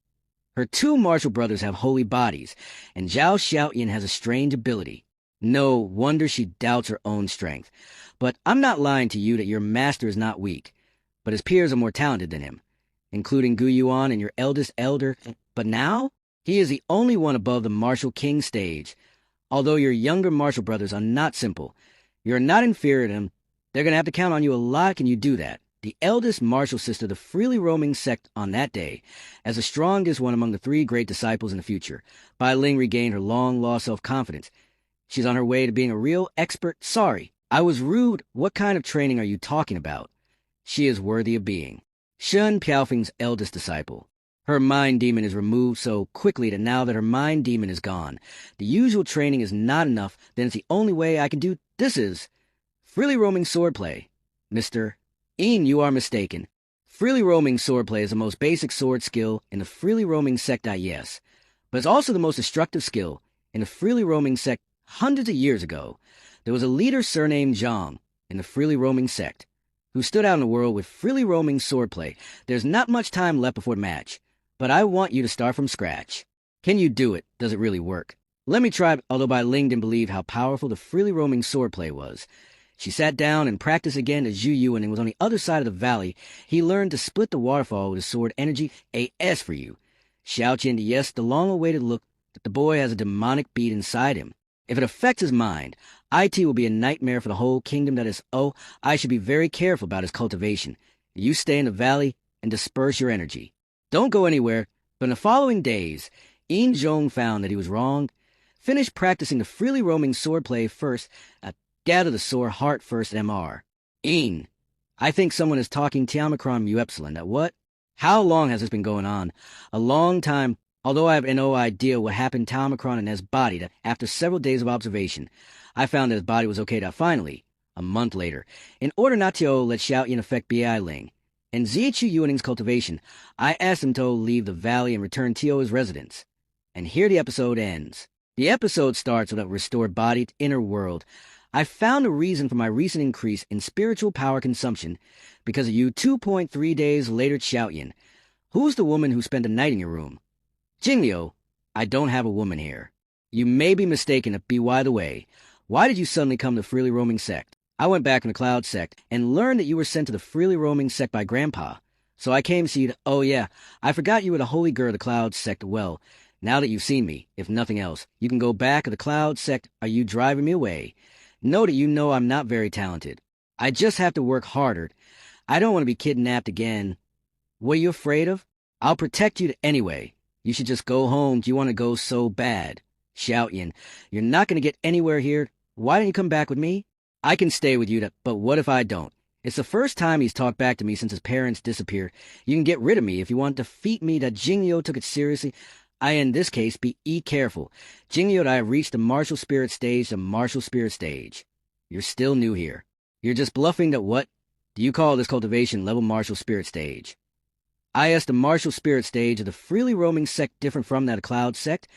Her two martial brothers have holy bodies, and Zhao Xiaoyan has a strange ability. No wonder she doubts her own strength. But I'm not lying to you that your master is not weak, but his peers are more talented than him, including Gu Yuan and your eldest elder. But now, he is the only one above the martial king stage. Although your younger martial brothers are not simple, you're not inferior to them. They're going to have to count on you a lot. Can you do that? The eldest martial sister of the freely roaming sect on that day, as the strongest one among the three great disciples in the future, Bai Ling regained her long-lost self-confidence. She's on her way to being a real expert. Sorry, I was rude. What kind of training are you talking about? She is worthy of being Shen Piaofeng's eldest disciple. Her mind demon is removed so quickly that now that her mind demon is gone, the usual training is not enough. Then it's the only way I can do this is freely roaming swordplay. Mr. Ian, you are mistaken. Freely roaming swordplay is the most basic sword skill in the freely roaming sect. Yes, but it's also the most destructive skill in the freely roaming sect. Hundreds of years ago, there was a leader surnamed Zhang in the freely roaming sect who stood out in the world with freely roaming swordplay. There's not much time left before the match, but I want you to start from scratch. Can you do it? Does it really work? Let me try. Although Bai Ling didn't believe how powerful the freely roaming swordplay was, she sat down and practiced again as Zhu Yuan and was on the other side of the valley. He learned to split the waterfall with his sword energy. A.S. for you. Xiao Qian, yes, the long-awaited look that the boy has a demonic beat inside him. If it affects his mind, IT will be a nightmare for the whole kingdom. That is, I should be very careful about his cultivation. You stay in the valley and disperse your energy. Don't go anywhere. But in the following days, Yin Zhong found that he was wrong. Finish practicing the freely roaming swordplay first. Gather the sword heart first, MR. Yin, I think someone is talking Tiamacron Mu Epsilon. That what? How long has this been going on? A long time. Although I have no idea what happened to Omicron in his body, that after several days of observation, I found that his body was okay. That finally, a month later, in order not to let Xiaoyan affect Bai Ling and Zichu Yuaning's cultivation, I asked him to leave the valley and return to his residence. And here the episode ends. The episode starts with a restored body to inner world. I found a reason for my recent increase in spiritual power consumption because of you. 2.3 days later, Xiaoyan. Who's the woman who spent the night in your room? Jinglio, I don't have a woman here. You may be mistaken to be by the way. Why did you suddenly come to the freely roaming sect? I went back in the cloud sect and learned that you were sent to the freely roaming sect by Grandpa. So I came to see you to, oh yeah, I forgot you were the holy girl of the cloud sect. Well, now that you've seen me, if nothing else, you can go back to the cloud sect. Are you driving me away? Know that you know I'm not very talented. I just have to work harder. I don't want to be kidnapped again. What are you afraid of? I'll protect you anyway. You should just go home. Do you want to go so bad? Xiaoyan, you're not going to get anywhere here. Why don't you come back with me? I can stay with you, but what if I don't? It's the first time he's talked back to me since his parents disappeared. You can get rid of me if you want to defeat me. That Jinglio took it seriously. In this case, be careful. Jinglio and I have reached the martial spirit stage, You're still new here. You're just bluffing that what? Do you call this cultivation level martial spirit stage? The martial spirit stage of the freely roaming sect different from that cloud sect?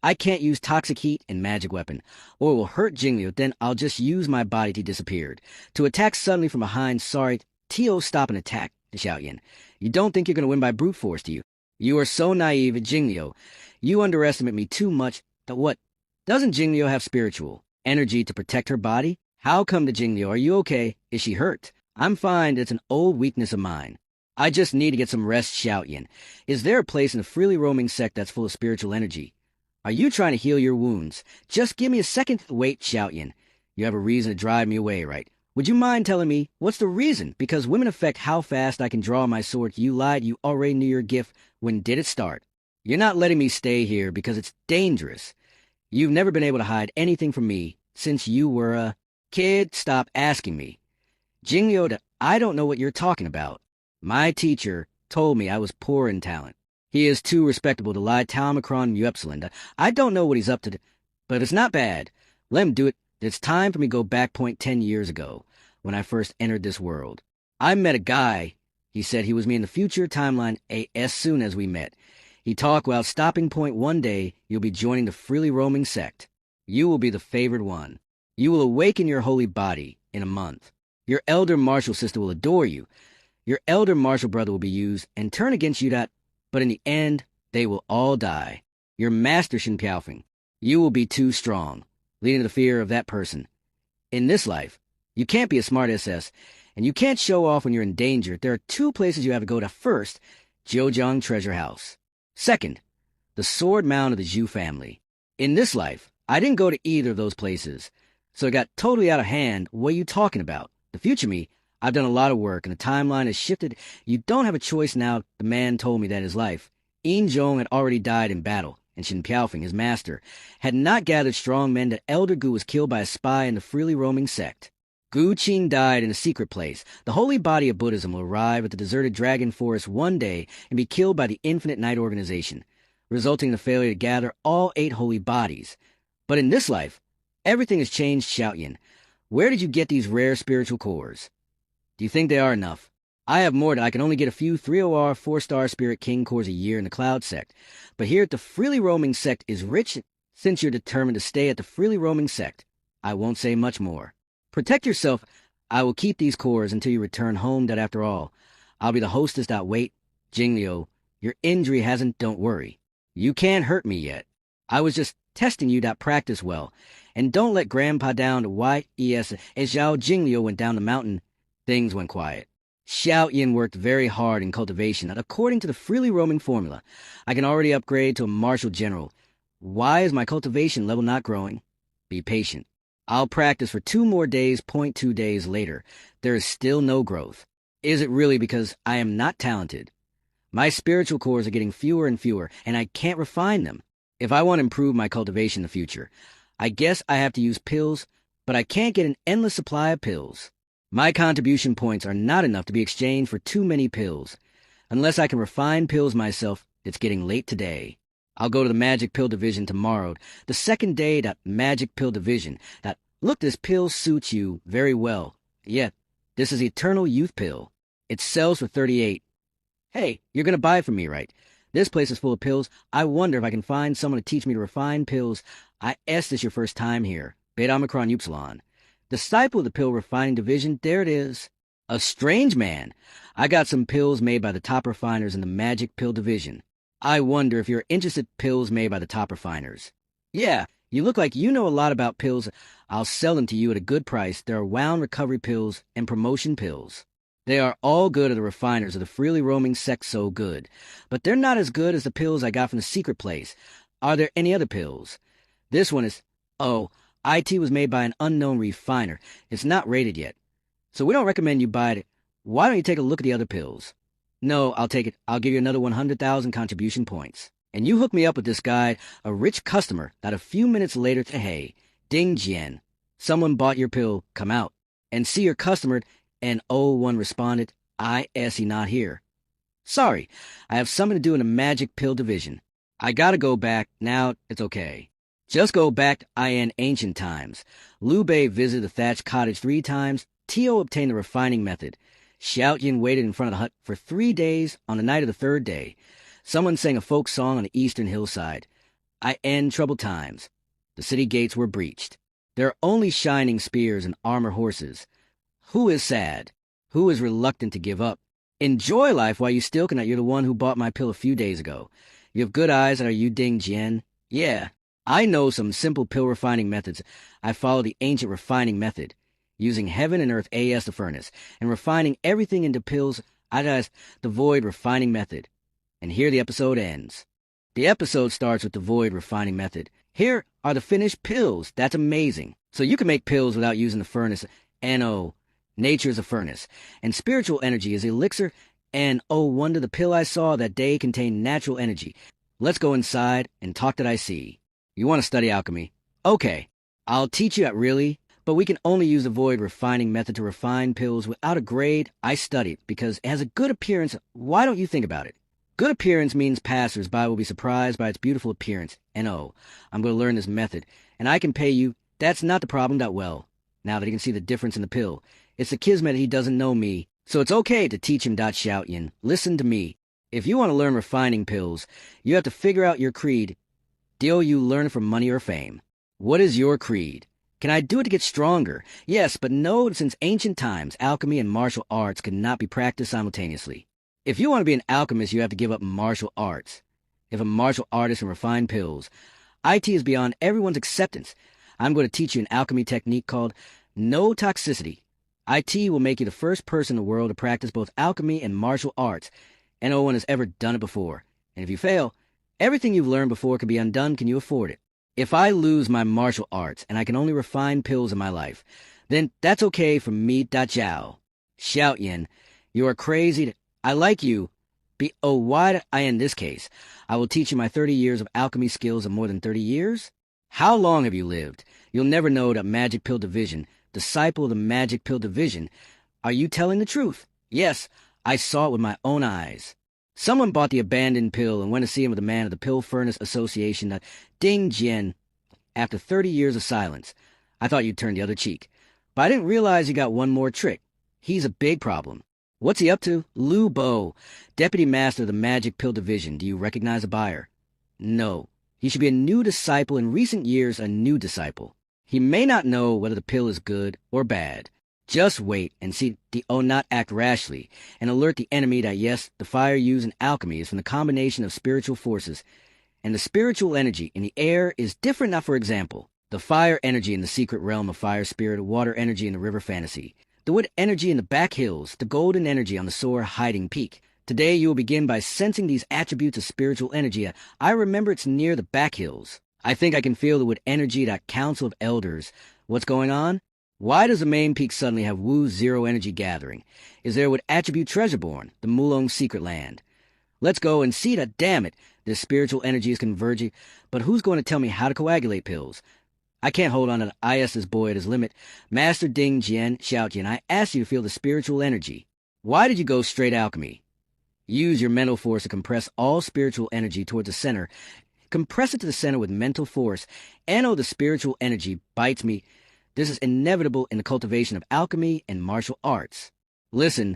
I can't use toxic heat and magic weapon, or it will hurt Jinglio, then I'll just use my body to disappear. To attack suddenly from behind, sorry, Tio, stop an attack, Xiaoyan. You don't think you're going to win by brute force, do you? You are so naive, Jinglio. You underestimate me too much. What? Doesn't Jinglio have spiritual energy to protect her body? How come to Jinglio? Are you okay? Is she hurt? I'm fine. It's an old weakness of mine. I just need to get some rest, Xiaoyan. Is there a place in the freely roaming sect that's full of spiritual energy? Are you trying to heal your wounds? Just give me a second. Wait, Xiaoyan. You have a reason to drive me away, right? Would you mind telling me what's the reason? Because women affect how fast I can draw my sword. You lied. You already knew your gift. When did it start? You're not letting me stay here because it's dangerous. You've never been able to hide anything from me since you were a kid. Stop asking me. Jinglio, I don't know what you're talking about. My teacher told me I was poor in talent. He is too respectable to lie Talmacron Upsilon. I don't know what he's up to, but it's not bad. Let him do it. It's time for me to go back 10 years ago, when I first entered this world. I met a guy. He said he was me in the future timeline as soon as we met. He talked while stopping point one day, you'll be joining the freely roaming sect. You will be the favored one. You will awaken your holy body in a month. Your elder martial sister will adore you. Your elder martial brother will be used and turn against you but in the end, they will all die. Your master Shin Piaofeng, you will be too strong, leading to the fear of that person. In this life, you can't be a smart SS, and you can't show off when you're in danger. There are two places you have to go to. First, Jiujiang Treasure House. Second, the sword mound of the Zhu family. In this life, I didn't go to either of those places, so it got totally out of hand. What are you talking about? The future me, I've done a lot of work, and the timeline has shifted. You don't have a choice now. The man told me that his life. Yin Zhong had already died in battle, and Shin Piaofeng, his master, had not gathered strong men. That Elder Gu was killed by a spy in the freely roaming sect. Gu Qin died in a secret place. The holy body of Buddhism will arrive at the deserted dragon forest one day and be killed by the Infinite Night Organization, resulting in the failure to gather all 8 holy bodies. But in this life, everything has changed, Xiaoyan. Where did you get these rare spiritual cores? Do you think they are enough? I have more that I can only get a few 3OR 4-star Spirit King cores a year in the Cloud Sect. But here at the Freely Roaming Sect is rich. Since you're determined to stay at the Freely Roaming Sect, I won't say much more. Protect yourself. I will keep these cores until you return home. That after all, I'll be the hostess. Wait, Jinglio, your injury hasn't. Don't worry. You can't hurt me yet. I was just testing you. Practice well. And don't let Grandpa down. As Zhao Jinglio went down the mountain, things went quiet. Xiao Yin worked very hard in cultivation. According to the freely roaming formula, I can already upgrade to a martial general. Why is my cultivation level not growing? Be patient. I'll practice for 2 more days. 2 days later, there is still no growth. Is it really because I am not talented? My spiritual cores are getting fewer and fewer, and I can't refine them. If I want to improve my cultivation in the future, I guess I have to use pills, but I can't get an endless supply of pills. My contribution points are not enough to be exchanged for too many pills. Unless I can refine pills myself, it's getting late today. I'll go to the Magic Pill Division tomorrow. The second day, that Magic Pill Division. Look, this pill suits you very well. Yeah, this is Eternal Youth Pill. It sells for 38. Hey, you're gonna buy it from me, right? This place is full of pills. I wonder if I can find someone to teach me to refine pills. This your first time here. Beta Omicron Upsilon. Disciple of the Pill Refining Division, there it is. A strange man. I got some pills made by the top refiners in the magic pill division. I wonder if you're interested in pills made by the top refiners. Yeah, you look like you know a lot about pills. I'll sell them to you at a good price. There are wound recovery pills and promotion pills. They are all good at the refiners of the freely roaming sex so good. But they're not as good as the pills I got from the secret place. Are there any other pills? This one is, oh, IT was made by an unknown refiner. It's not rated yet. So we don't recommend you buy it. Why don't you take a look at the other pills? No, I'll take it. I'll give you another 100,000 contribution points. And you hook me up with this guy, a rich customer, that a few minutes later to hey, Ding Jian. Someone bought your pill, come out. And see your customer, and oh, one responded, I he not here. Sorry, I have something to do in the magic pill division. I gotta go back, now it's okay. Just go back to in ancient times. Liu Bei visited the thatched cottage 3 times. Tio obtained the refining method. Xiaotian waited in front of the hut for 3 days. On the night of the 3rd day, someone sang a folk song on the eastern hillside. I end troubled times. The city gates were breached. There are only shining spears and armor horses. Who is sad? Who is reluctant to give up? Enjoy life while you still can. You're the one who bought my pill a few days ago. You have good eyes, and are you Ding Jian? Yeah. I know some simple pill refining methods. I follow the ancient refining method, using heaven and earth as the furnace, and refining everything into pills. I does the void refining method. And here the episode ends. The episode starts with the void refining method. Here are the finished pills. That's amazing. So you can make pills without using the furnace. And oh, nature is a furnace, and spiritual energy is elixir. And oh, wonder the pill I saw that day contained natural energy. Let's go inside and talk that I see. You want to study alchemy? Okay, I'll teach you that really, but we can only use the void refining method to refine pills without a grade. I studied because it has a good appearance. Why don't you think about it? Good appearance means passers-by will be surprised by its beautiful appearance. And oh, I'm going to learn this method, and I can pay you. That's not the problem that well. Now that he can see the difference in the pill. It's the kismet he doesn't know me, so it's okay to teach him. Xiaotian, listen to me. If you want to learn refining pills, you have to figure out your creed. Do you learn from money or fame? What is your creed? Can I do it to get stronger? Yes, but no, since ancient times, alchemy and martial arts could not be practiced simultaneously. If you want to be an alchemist, you have to give up martial arts. If a martial artist can refine pills, IT is beyond everyone's acceptance. I'm going to teach you an alchemy technique called no toxicity. IT will make you the first person in the world to practice both alchemy and martial arts, and no one has ever done it before. And if you fail, everything you've learned before can be undone. Can you afford it? If I lose my martial arts and I can only refine pills in my life, then that's okay for me. Jiao. Xiaotian, you are crazy. I like you. Why I in this case? I will teach you my 30 years of alchemy skills in more than 30 years? How long have you lived? You'll never know that magic pill division, disciple of the magic pill division. Are you telling the truth? Yes, I saw it with my own eyes. Someone bought the abandoned pill and went to see him with the man of the Pill Furnace Association, Ding Jian. After 30 years of silence, I thought you'd turn the other cheek. But I didn't realize you got one more trick. He's a big problem. What's he up to? Liu Bei, Deputy Master of the Magic Pill Division. Do you recognize a buyer? No. He should be a new disciple. In recent years, a new disciple. He may not know whether the pill is good or bad. Just wait and see the not act rashly, and alert the enemy that yes, the fire used in alchemy is from the combination of spiritual forces, and the spiritual energy in the air is different. Now, for example, the fire energy in the secret realm of fire spirit, water energy in the river fantasy, the wood energy in the back hills, the golden energy on the soar hiding peak. Today you will begin by sensing these attributes of spiritual energy. I remember it's near the back hills. I think I can feel the wood energy, that council of elders. What's going on? Why does the main peak suddenly have Wu's zero energy gathering? Is there what attribute treasureborn, the Mulong's secret land? Let's go and see that, damn it, this spiritual energy is converging. But who's going to tell me how to coagulate pills? I can't hold on to the IS's boy at his limit. Master Ding Jian, Xiaotian, I asked you to feel the spiritual energy. Why did you go straight alchemy? Use your mental force to compress all spiritual energy towards the center. Compress it to the center with mental force. The spiritual energy bites me. This is inevitable in the cultivation of alchemy and martial arts. Listen,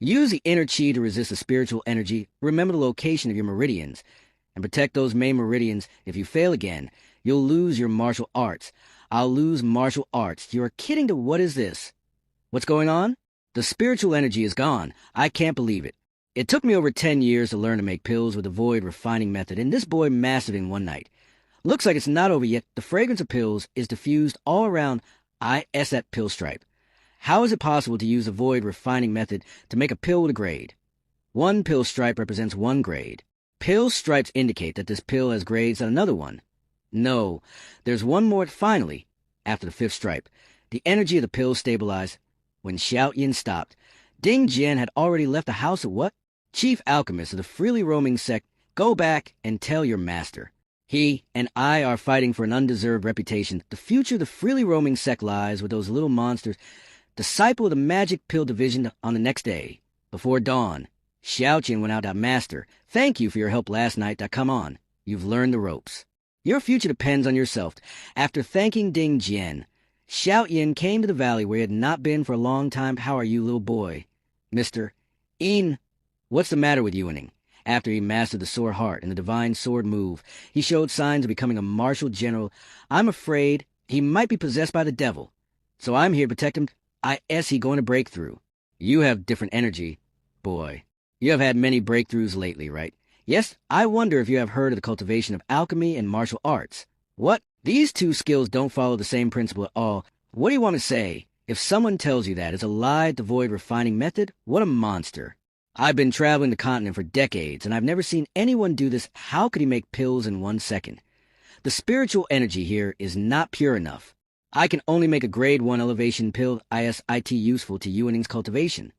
use the inner chi to resist the spiritual energy. Remember the location of your meridians, and protect those main meridians. If you fail again, you'll lose your martial arts. I'll lose martial arts. You're kidding. What is this? What's going on? The spiritual energy is gone. I can't believe it. It took me over 10 years to learn to make pills with the void refining method, and this boy mastered in one night. Looks like it's not over yet. The fragrance of pills is diffused all around that pill stripe. How is it possible to use the void refining method to make a pill with a grade? One pill stripe represents one grade. Pill stripes indicate that this pill has grades than another one. No, there's one more finally, after the fifth stripe. The energy of the pill stabilized. When Xiao Yin stopped, Ding Jian had already left the house of what? Chief alchemist of the freely roaming sect. Go back and tell your master. He and I are fighting for an undeserved reputation. The future of the freely roaming sect lies with those little monsters. Disciple of the magic pill division on the next day. Before dawn, Xiao Qian went out to master. Thank you for your help last night. Come on. You've learned the ropes. Your future depends on yourself. After thanking Ding Jian, Xiao Yin came to the valley where he had not been for a long time. How are you, little boy? Mr. Yin, what's the matter with Yuaning? After he mastered the sword heart and the divine sword move, he showed signs of becoming a martial general. I'm afraid he might be possessed by the devil. So I'm here to protect him. He going to break through. You have different energy, boy. You have had many breakthroughs lately, right? Yes, I wonder if you have heard of the cultivation of alchemy and martial arts. What? These two skills don't follow the same principle at all. What do you want to say? If someone tells you that it's a lie to void refining method, what a monster. I've been traveling the continent for decades, and I've never seen anyone do this. How could he make pills in 1 second? The spiritual energy here is not pure enough. I can only make a grade 1 elevation pill useful to Yuaning's cultivation.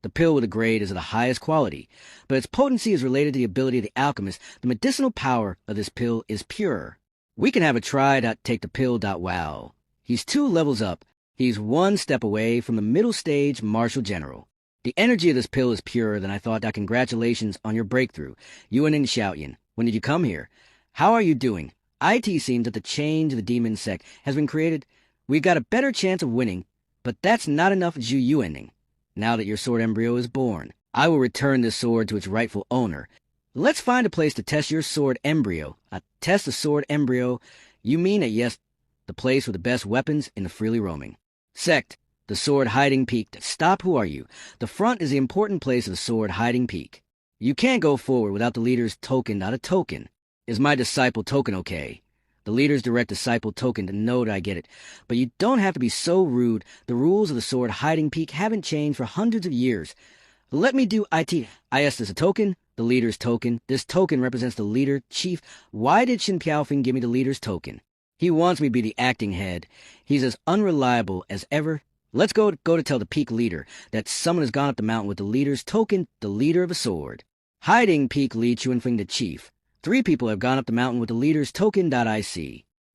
The pill with a grade is of the highest quality, but its potency is related to the ability of the alchemist. The medicinal power of this pill is pure. We can have a try. Take the pill. Wow. He's 2 levels up. He's 1 step away from the middle stage martial general. The energy of this pill is purer than I thought. Congratulations on your breakthrough. Yuaning Xiaoyan. When did you come here? How are you doing? It seems that the change of the demon sect has been created. We've got a better chance of winning, but that's not enough Zhu Yuaning. Now that your sword embryo is born, I will return this sword to its rightful owner. Let's find a place to test your sword embryo. Test the sword embryo? You mean that yes, the place with the best weapons in the freely roaming sect. The sword hiding peak. Stop, who are you? The front is the important place of the sword hiding peak. You can't go forward without the leader's token. Not a token. Is my disciple token okay? The leader's direct disciple token to know that I get it. But you don't have to be so rude. The rules of the sword hiding peak haven't changed for hundreds of years. Let me do it. Is a token? The leader's token. This token represents the leader, chief. Why did Shin Piaofeng give me the leader's token? He wants me to be the acting head. He's as unreliable as ever. Let's go to tell the peak leader that someone has gone up the mountain with the leader's token, the leader of a sword. Hiding peak Li Chuanfeng the chief. 3 people have gone up the mountain with the leader's token.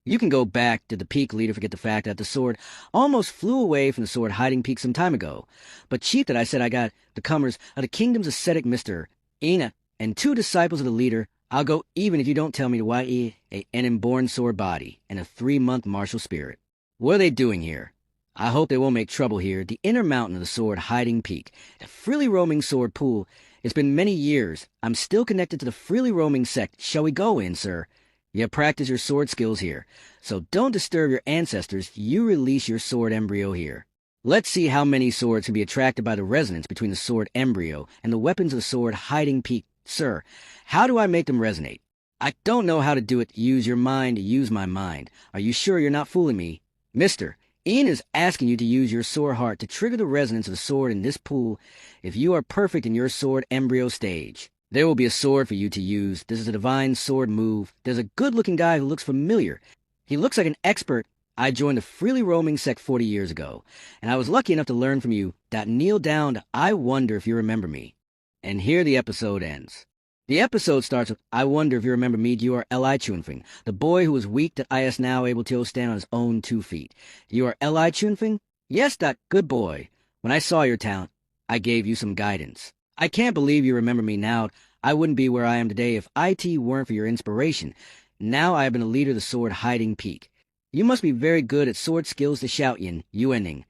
You can go back. Did the peak leader forget the fact that the sword almost flew away from the sword hiding peak some time ago? But chief, that I said I got the comers of the kingdom's ascetic Mr. Ina and 2 disciples of the leader. I'll go even if you don't tell me to an inborn sword body and a 3-month martial spirit. What are they doing here? I hope they won't make trouble here. The inner mountain of the sword hiding peak, a freely roaming sword pool. It's been many years. I'm still connected to the freely roaming sect. Shall we go in, sir? You practice your sword skills here, so don't disturb your ancestors. You release your sword embryo here. Let's see how many swords can be attracted by the resonance between the sword embryo and the weapons of the sword hiding peak. Sir, how do I make them resonate? I don't know how to do it. Use your mind to use my mind. Are you sure you're not fooling me? Mister, Ian is asking you to use your sword heart to trigger the resonance of the sword in this pool. If you are perfect in your sword embryo stage, there will be a sword for you to use. This is a divine sword move. There's a good-looking guy who looks familiar. He looks like an expert. I joined the freely roaming sect 40 years ago, and I was lucky enough to learn from you. Kneel down. I wonder if you remember me. And here the episode ends. The episode starts with, I wonder if you remember me. You are Li Chunfeng, the boy who was weak that I is now able to stand on his own 2 feet. You are Li Chunfeng? Yes, good boy. When I saw your talent, I gave you some guidance. I can't believe you remember me now. I wouldn't be where I am today if IT weren't for your inspiration. Now I have been a leader of the sword hiding peak. You must be very good at sword skills to shout Yin, Yuening.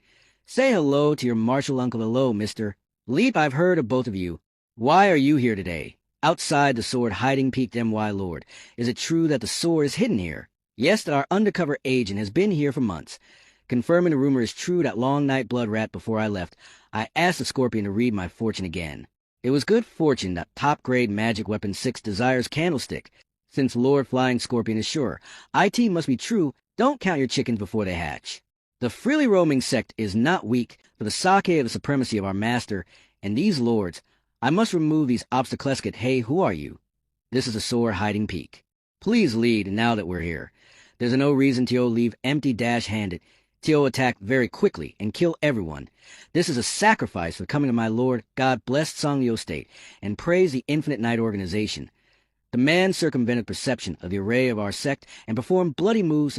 Say hello to your martial uncle. Hello, Mr. Leap. I've heard of both of you. Why are you here today? Outside the sword hiding peak, MY Lord. Is it true that the sword is hidden here? Yes, that our undercover agent has been here for months. Confirming the rumor is true. That long night blood rat before I left. I asked the Scorpion to read my fortune again. It was good fortune that top-grade magic weapon 6 Desires candlestick. Since Lord Flying Scorpion is sure, IT must be true, don't count your chickens before they hatch. The freely roaming sect is not weak for the sake of the supremacy of our master and these lords. I must remove these obstacles. Hey, who are you? This is a sword hiding peak. Please lead now that we're here. There's no reason Tio leave empty dash-handed. Tio attack very quickly and kill everyone. This is a sacrifice for coming to my lord. God bless Sangyo State and praise the Infinite Night Organization. The man circumvented perception of the array of our sect and performed bloody moves.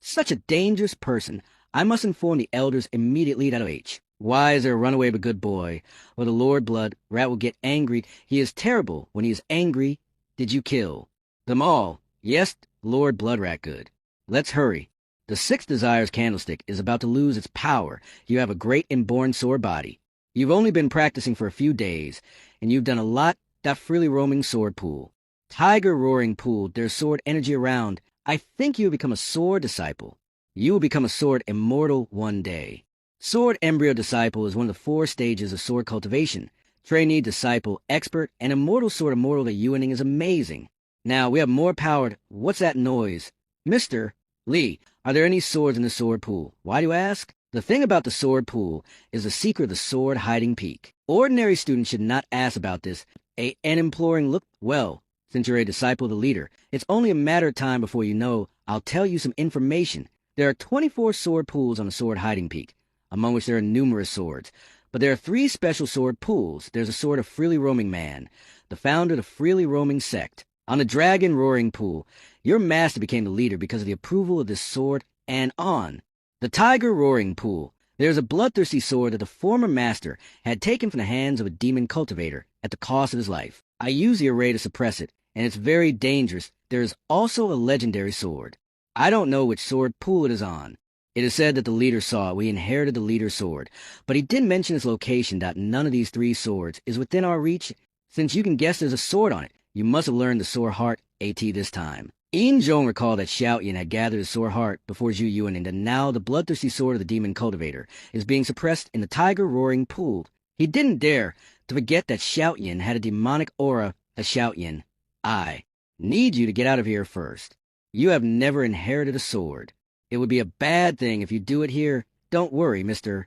Such a dangerous person. I must inform the elders immediately. Why is there a runaway but good boy? Or the Lord Blood Rat will get angry. He is terrible when he is angry. Did you kill them all? Yes, Lord Blood Rat good. Let's hurry. The 6 Desires candlestick is about to lose its power. You have a great inborn sword body. You've only been practicing for a few days, and you've done a lot. That freely roaming sword pool. Tiger roaring pool, there's sword energy around. I think you will become a sword disciple. You will become a sword immortal one day. Sword embryo disciple is one of the 4 stages of sword cultivation. Trainee, disciple, expert, and immortal sword immortal that Yuaning is amazing. Now we have more power. What's that noise? Mr. Lee, are there any swords in the sword pool? Why do you ask? The thing about the sword pool is the secret of the sword hiding peak. Ordinary students should not ask about this. An imploring look. Well, since you're a disciple of the leader, it's only a matter of time before you know. I'll tell you some information. There are 24 sword pools on the sword hiding peak, among which there are numerous swords. But there are 3 special sword pools. There's a sword of freely roaming man, the founder of the freely roaming sect. On the dragon roaring pool, your master became the leader because of the approval of this sword, and on the tiger roaring pool, there's a bloodthirsty sword that the former master had taken from the hands of a demon cultivator at the cost of his life. I use the array to suppress it, and it's very dangerous. There is also a legendary sword. I don't know which sword pool it is on. It is said that the leader saw it. We inherited the leader's sword, but he didn't mention its location. That none of these 3 swords is within our reach. Since you can guess there's a sword on it, you must have learned the sword heart AT this time. Yin Zhong recalled that Xiaoyan had gathered his sword heart before Zhu Yuan, and that now the bloodthirsty sword of the demon cultivator is being suppressed in the tiger roaring pool. He didn't dare to forget that Xiaoyan had a demonic aura as Xiaoyan. I need you to get out of here first. You have never inherited a sword. It would be a bad thing if you do it here. Don't worry, Mr.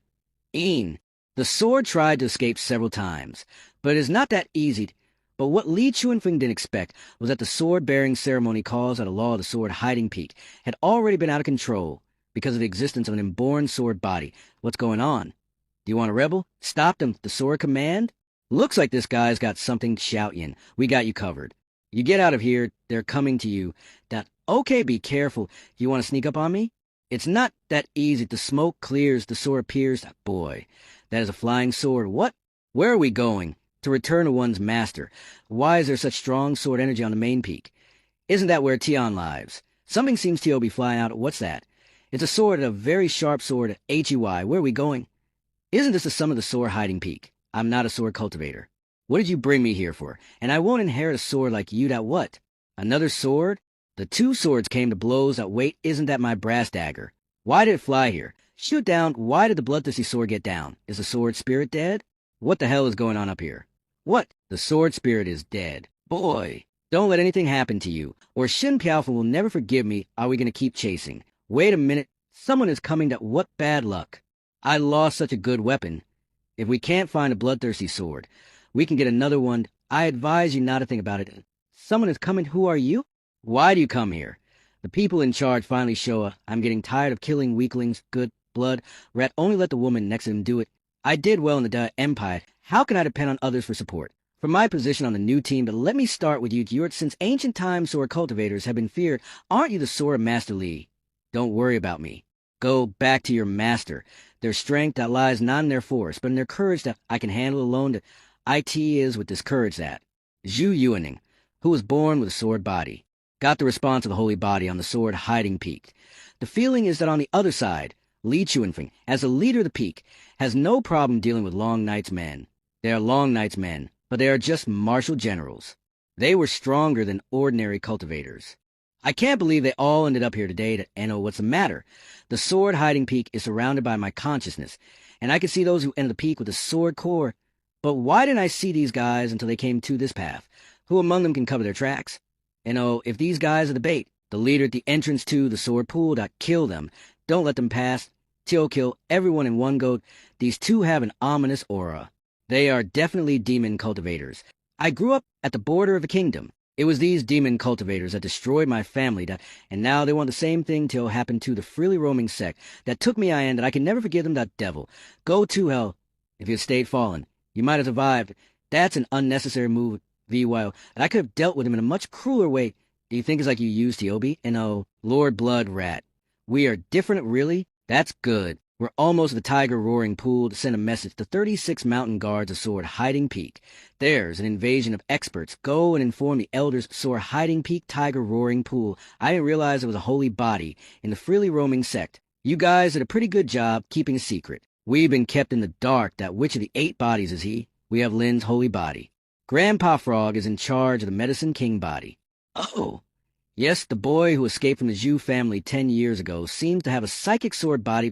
Yin. The sword tried to escape several times, but it is not that easy. But what Li Chuanfeng didn't expect was that the sword-bearing ceremony caused by the law of the sword hiding peak had already been out of control because of the existence of an inborn sword body. What's going on? Do you want a rebel? Stop them, the sword command? Looks like this guy's got something. Xiaoyan, we got you covered. You get out of here, they're coming to you. Okay, be careful. You want to sneak up on me? It's not that easy. The smoke clears, the sword appears. Boy, that is a flying sword. What? Where are we going? To return to one's master. Why is there such strong sword energy on the main peak? Isn't that where Tian lives? Something seems to be flying out. What's that? It's a sword, a very sharp sword. HEY. Where are we going? Isn't this the sum of the sword hiding peak? I'm not a sword cultivator. What did you bring me here for? And I won't inherit a sword like you. That what? Another sword? The 2 swords came to blows. That wait, isn't that my brass dagger? Why did it fly here? Shoot down. Why did the bloodthirsty sword get down? Is the sword spirit dead? What the hell is going on up here? What? The sword spirit is dead. Boy, don't let anything happen to you, or Shin Piaofen will never forgive me. Are we going to keep chasing? Wait a minute. Someone is coming. What bad luck. I lost such a good weapon. If we can't find a bloodthirsty sword, we can get another one. I advise you not to think about it. Someone is coming. Who are you? Why do you come here? The people in charge finally show up. I'm getting tired of killing weaklings. Good blood. Rat, only let the woman next to him do it. I did well in the Empire. How can I depend on others for support? From my position on the new team, but let me start with you. Since ancient times, sword cultivators have been feared. Aren't you the sword of Master Li? Don't worry about me. Go back to your master. Their strength that lies not in their force, but in their courage that I can handle alone. That IT is with this courage that Zhu Yuaning, who was born with a sword body, got the response of the holy body on the sword hiding peak. The feeling is that on the other side, Li Chuanfeng, as the leader of the peak, has no problem dealing with Long Night's men. They are Long Night's men, but they are just martial generals. They were stronger than ordinary cultivators. I can't believe they all ended up here today to know what's the matter. The sword hiding peak is surrounded by my consciousness, and I can see those who enter the peak with the sword core. But why didn't I see these guys until they came to this path? Who among them can cover their tracks? If these guys are the bait, the leader at the entrance to the sword pool, kill them. Don't let them pass. Till kill everyone in one go. These two have an ominous aura. They are definitely demon cultivators. I grew up at the border of the kingdom. It was these demon cultivators that destroyed my family, and now they want the same thing till happened to the freely roaming sect that took me in, that I can never forgive them, that devil. Go to hell. If you had stayed fallen, you might have survived. That's an unnecessary move, VYO, and I could have dealt with him in a much crueler way. Do you think it's like you used Tiobi? And oh, Lord Blood Rat. We are different, really? That's good. We're almost at the tiger roaring pool to send a message to 36 mountain guards of Sword Hiding Peak. There's an invasion of experts. Go and inform the elders, Sword Hiding Peak Tiger Roaring Pool. I didn't realize it was a holy body in the freely roaming sect. You guys did a pretty good job keeping a secret. We've been kept in the dark that which of the 8 bodies is he? We have Lin's holy body. Grandpa Frog is in charge of the Medicine King body. Oh. Yes, the boy who escaped from the Zhu family 10 years ago seems to have a psychic sword body.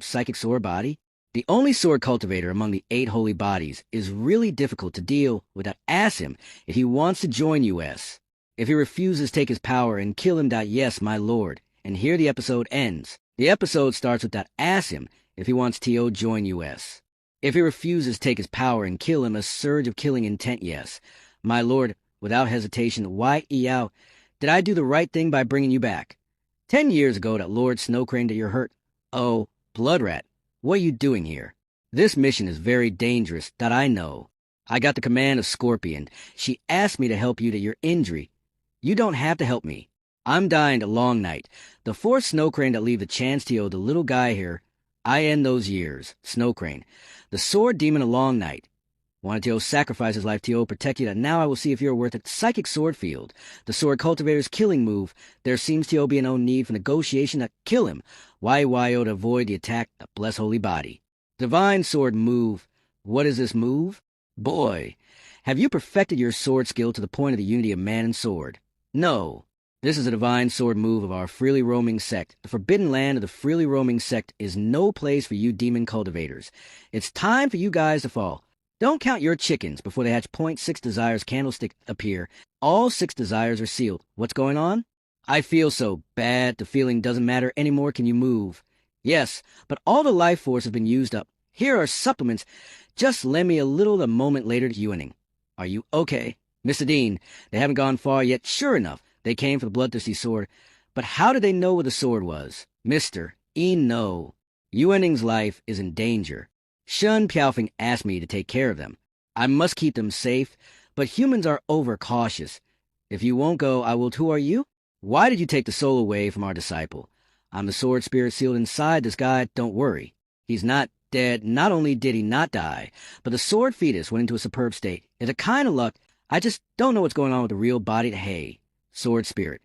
The only sword cultivator among the 8 holy bodies is really difficult to deal with. Ask him if he wants to join us. If he refuses, take his power and kill him. Yes, my lord. And here the episode ends. The episode starts with ask him if he wants to join us. If he refuses, take his power and kill him. A surge of killing intent. Yes, my lord. Without hesitation, why Eow? Did I do the right thing by bringing you back? 10 years ago, that Lord Snowcrane that you're hurt. Oh, Bloodrat, what are you doing here? This mission is very dangerous, that I know. I got the command of Scorpion. She asked me to help you to your injury. You don't have to help me. I'm dying a long night. The 4th Snowcrane that leave the chance to the little guy here. I end those years, Snowcrane. The sword demon a long night. Wanted to sacrifice his life to protect you. That now I will see if you're worth it. Psychic sword field. The sword cultivator's killing move. There seems to be no need for negotiation to kill him. YYO to avoid the attack. The bless holy body. Divine sword move. What is this move? Boy, have you perfected your sword skill to the point of the unity of man and sword? No. This is a divine sword move of our freely roaming sect. The forbidden land of the freely roaming sect is no place for you demon cultivators. It's time for you guys to fall. Don't count your chickens before they hatch. 0.6 desires candlestick appear. All 6 desires are sealed. What's going on? I feel so bad. The feeling doesn't matter anymore. Can you move? Yes, but all the life force has been used up. Here are supplements. Just lend me a little. A moment later to Ewing. Are you okay? Mr. Dean, they haven't gone far yet. Sure enough, they came for the bloodthirsty sword. But how did they know where the sword was? Mr. No. Ewing's life is in danger. Shun Piaofing asked me to take care of them. I must keep them safe, but humans are overcautious. If you won't go, I will. Who are you? Why did you take the soul away from our disciple? I'm the sword spirit sealed inside this guy. Don't worry. He's not dead. Not only did he not die, but the sword fetus went into a superb state. It's a kind of luck. I just don't know what's going on with the real body. Hey, sword spirit.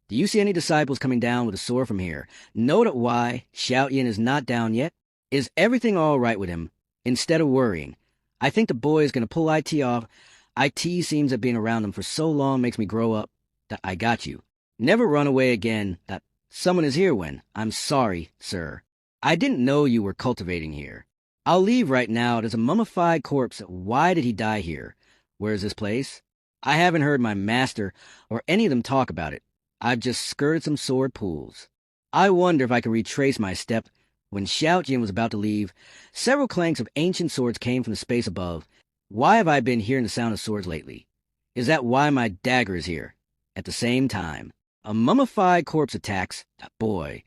Do you see any disciples coming down with a sword from here? Know that why Xiao Yin is not down yet? Is everything all right with him? Instead of worrying, I think the boy is going to pull IT off. IT seems that being around him for so long makes me grow up. That I got you. Never run away again. That someone is here when. I'm sorry, sir. I didn't know you were cultivating here. I'll leave right now. There's a mummified corpse. Why did he die here? Where is this place? I haven't heard my master or any of them talk about it. I've just skirted some sword pools. I wonder if I can retrace my step. When Xiao Jin was about to leave, several clanks of ancient swords came from the space above. Why have I been hearing the sound of swords lately? Is that why my dagger is here? At the same time, a mummified corpse attacks. Boy,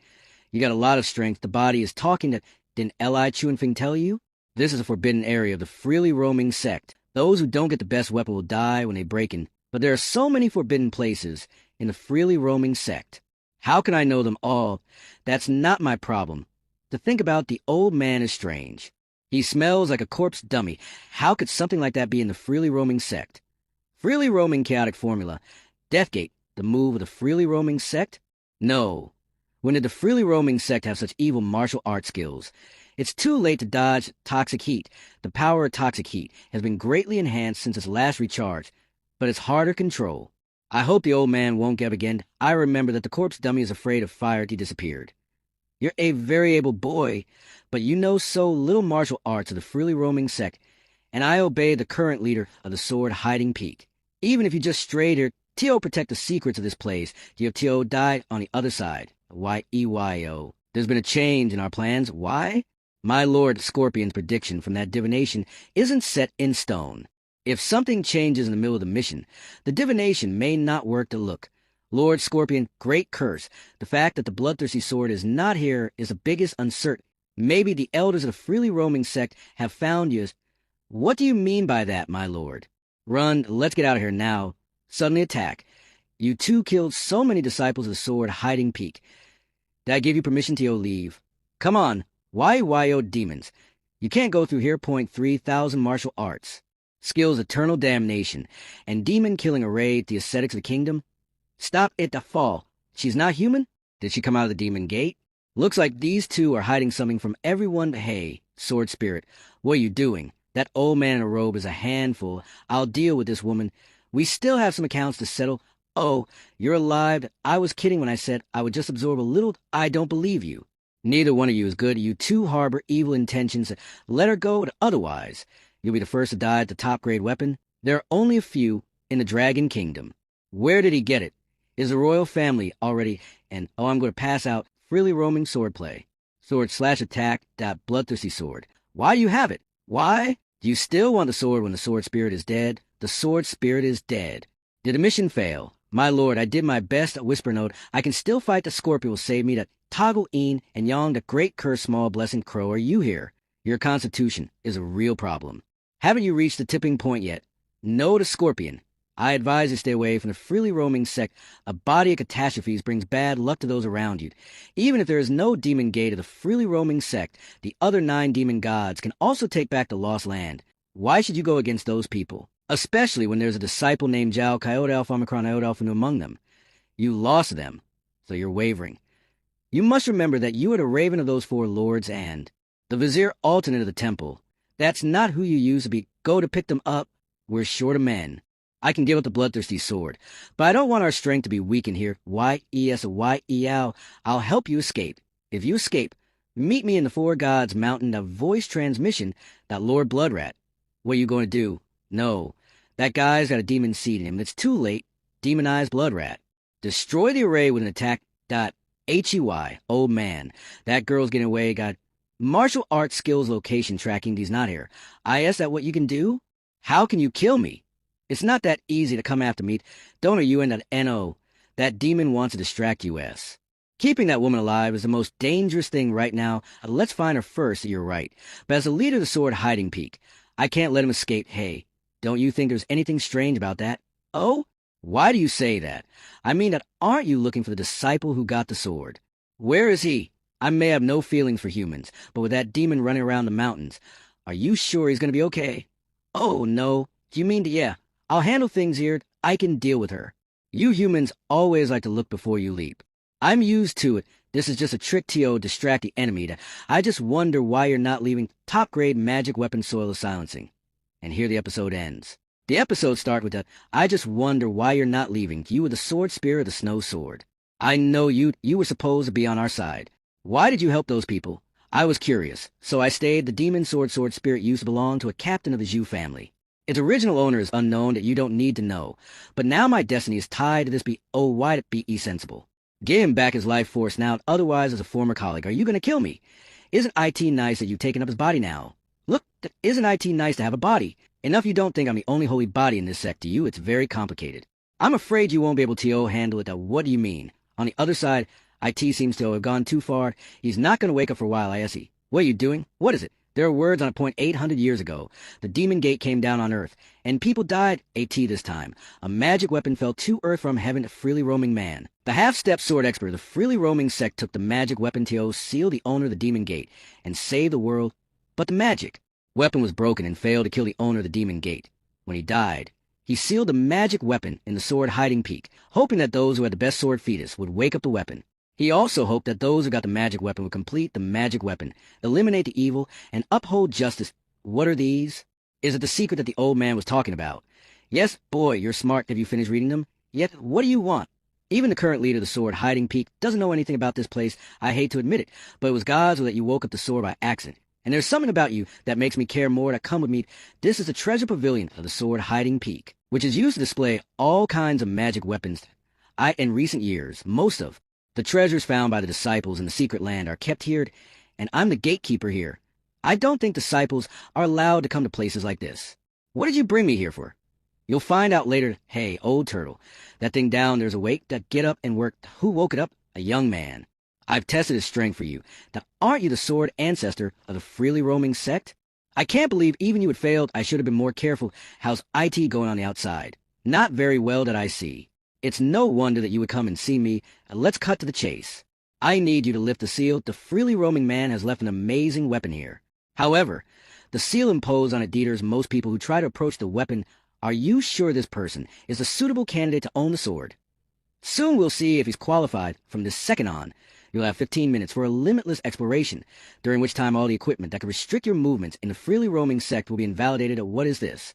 you got a lot of strength. The body is talking. Didn't Li Chuanfing tell you? This is a forbidden area of the freely roaming sect. Those who don't get the best weapon will die when they break in. But there are so many forbidden places in the freely roaming sect. How can I know them all? That's not my problem. To think about, the old man is strange. He smells like a corpse dummy. How could something like that be in the freely roaming sect? Freely roaming chaotic formula. Deathgate, the move of the freely roaming sect? No. When did the freely roaming sect have such evil martial art skills? It's too late to dodge toxic heat. The power of toxic heat has been greatly enhanced since its last recharge, but it's harder to control. I hope the old man won't get up again. I remember that the corpse dummy is afraid of fire. He disappeared. You're a very able boy, but you know so little martial arts of the freely roaming sect, and I obey the current leader of the sword hiding peak. Even if you just strayed here, T.O. protect the secrets of this place. You have T.O. died on the other side. Y-E-Y-O. There's been a change in our plans. Why? My Lord Scorpion's prediction from that divination isn't set in stone. If something changes in the middle of the mission, the divination may not work to look. Lord Scorpion, great curse. The fact that the bloodthirsty sword is not here is the biggest uncertain. Maybe the elders of the freely roaming sect have found you. What do you mean by that, my lord? Run, let's get out of here now. Suddenly attack. You two killed so many disciples of the sword hiding peak. Did I give you permission to leave? Come on, YYO demons. You can't go through here. 3,000 martial arts. Skills eternal damnation. And demon killing array the ascetics of the kingdom. Stop it to fall. She's not human? Did she come out of the demon gate? Looks like these two are hiding something from everyone. Hey, sword spirit, what are you doing? That old man in a robe is a handful. I'll deal with this woman. We still have some accounts to settle. Oh, you're alive. I was kidding when I said I would just absorb a little. I don't believe you. Neither one of you is good. You two harbor evil intentions. Let her go, otherwise you'll be the first to die at the top-grade weapon. There are only a few in the Dragon Kingdom. Where did he get it? Is the royal family already? And, oh, I'm going to pass out. Freely roaming swordplay. Sword/attack. That bloodthirsty sword. Why do you have it? Why? Do you still want the sword when the sword spirit is dead? The sword spirit is dead. Did the mission fail? My lord, I did my best. A whisper note. I can still fight. The Scorpion will save me. That Toggle Een and Yang, the great curse small blessing crow. Are you here? Your constitution is a real problem. Haven't you reached the tipping point yet? No to Scorpion. I advise you stay away from the freely roaming sect. A body of catastrophes brings bad luck to those around you. Even if there is no demon gate of the freely roaming sect, the other 9 demon gods can also take back the lost land. Why should you go against those people? Especially when there's a disciple named Zhao, Coyote Alpha, Omicron, Iota Alpha Nu among them. You lost them, so you're wavering. You must remember that you are the raven of those 4 lords and the vizier alternate of the temple. That's not who you used to be. Go to pick them up. We're short of men. I can give up the bloodthirsty sword, but I don't want our strength to be weakened here. Y-E-S-Y-E-L. I'll help you escape. If you escape, meet me in the 4 Gods Mountain of voice transmission, that Lord Bloodrat. What are you going to do? No. That guy's got a demon seed in him. It's too late. Demonized Bloodrat. Destroy the array with an attack. H-E-Y. Old man. That girl's getting away. Got martial arts skills location tracking. He's not here. I ask that what you can do? How can you kill me? It's not that easy to come after me. Don't know you in that N.O. That demon wants to distract you, S. Keeping that woman alive is the most dangerous thing right now. Let's find her first, you're right. But as the leader of the sword hiding peak, I can't let him escape. Hey, don't you think there's anything strange about that? Oh? Why do you say that? I mean that aren't you looking for the disciple who got the sword? Where is he? I may have no feelings for humans, but with that demon running around the mountains, are you sure he's going to be okay? Oh, no. Do you mean yeah. I'll handle things here. I can deal with her. You humans always like to look before you leap. I'm used to it. This is just a trick to distract the enemy. I just wonder why you're not leaving top-grade magic weapon soil of silencing. And here the episode ends. The episode starts with I just wonder why you're not leaving. You were the sword spear of the snow sword. I know you were supposed to be on our side. Why did you help those people? I was curious, so I stayed. The demon sword spirit used to belong to a captain of the Zhu family. Its original owner is unknown. That you don't need to know. But now my destiny is tied to this. Why'd it be sensible? Give him back his life force now, otherwise as a former colleague. Are you going to kill me? Isn't IT nice that you've taken up his body now? Look, isn't IT nice to have a body? Enough you don't think I'm the only holy body in this sect to you. It's very complicated. I'm afraid you won't be able to handle it. What do you mean? On the other side, IT seems to have gone too far. He's not going to wake up for a while, I see. What are you doing? What is it? There are words on a point 800 years ago. The demon gate came down on Earth, and people died. AT this time. A magic weapon fell to Earth from heaven, a freely roaming man. The half-step sword expert, the freely roaming sect, took the magic weapon to seal the owner of the demon gate, and save the world. But the magic weapon was broken and failed to kill the owner of the demon gate. When he died, he sealed the magic weapon in the sword hiding peak, hoping that those who had the best sword fetus would wake up the weapon. He also hoped that those who got the magic weapon would complete the magic weapon, eliminate the evil, and uphold justice. What are these? Is it the secret that the old man was talking about? Yes, boy, you're smart. Have you finished reading them? Yet, what do you want? Even the current leader of the Sword, Hiding Peak, doesn't know anything about this place. I hate to admit it, but it was God's will that you woke up the Sword by accident. And there's something about you that makes me care more to come with me. This is the treasure pavilion of the Sword Hiding Peak, which is used to display all kinds of magic weapons. In recent years, most of the treasures found by the disciples in the secret land are kept here, and I'm the gatekeeper here. I don't think disciples are allowed to come to places like this. What did you bring me here for? You'll find out later. Hey, old turtle, that thing down there's awake. That get up and work. Who woke it up? A young man. I've tested his strength for you. Now, aren't you the sword ancestor of the freely roaming sect? I can't believe even you had failed. I should have been more careful. How's IT going on the outside? Not very well that I see. It's no wonder that you would come and see me. Let's cut to the chase. I need you to lift the seal. The freely roaming man has left an amazing weapon here. However, the seal imposed on it deters most people who try to approach the weapon. Are you sure this person is a suitable candidate to own the sword? Soon we'll see if he's qualified. From this second on, you'll have 15 minutes for a limitless exploration, during which time all the equipment that can restrict your movements in the freely roaming sect will be invalidated. What is this?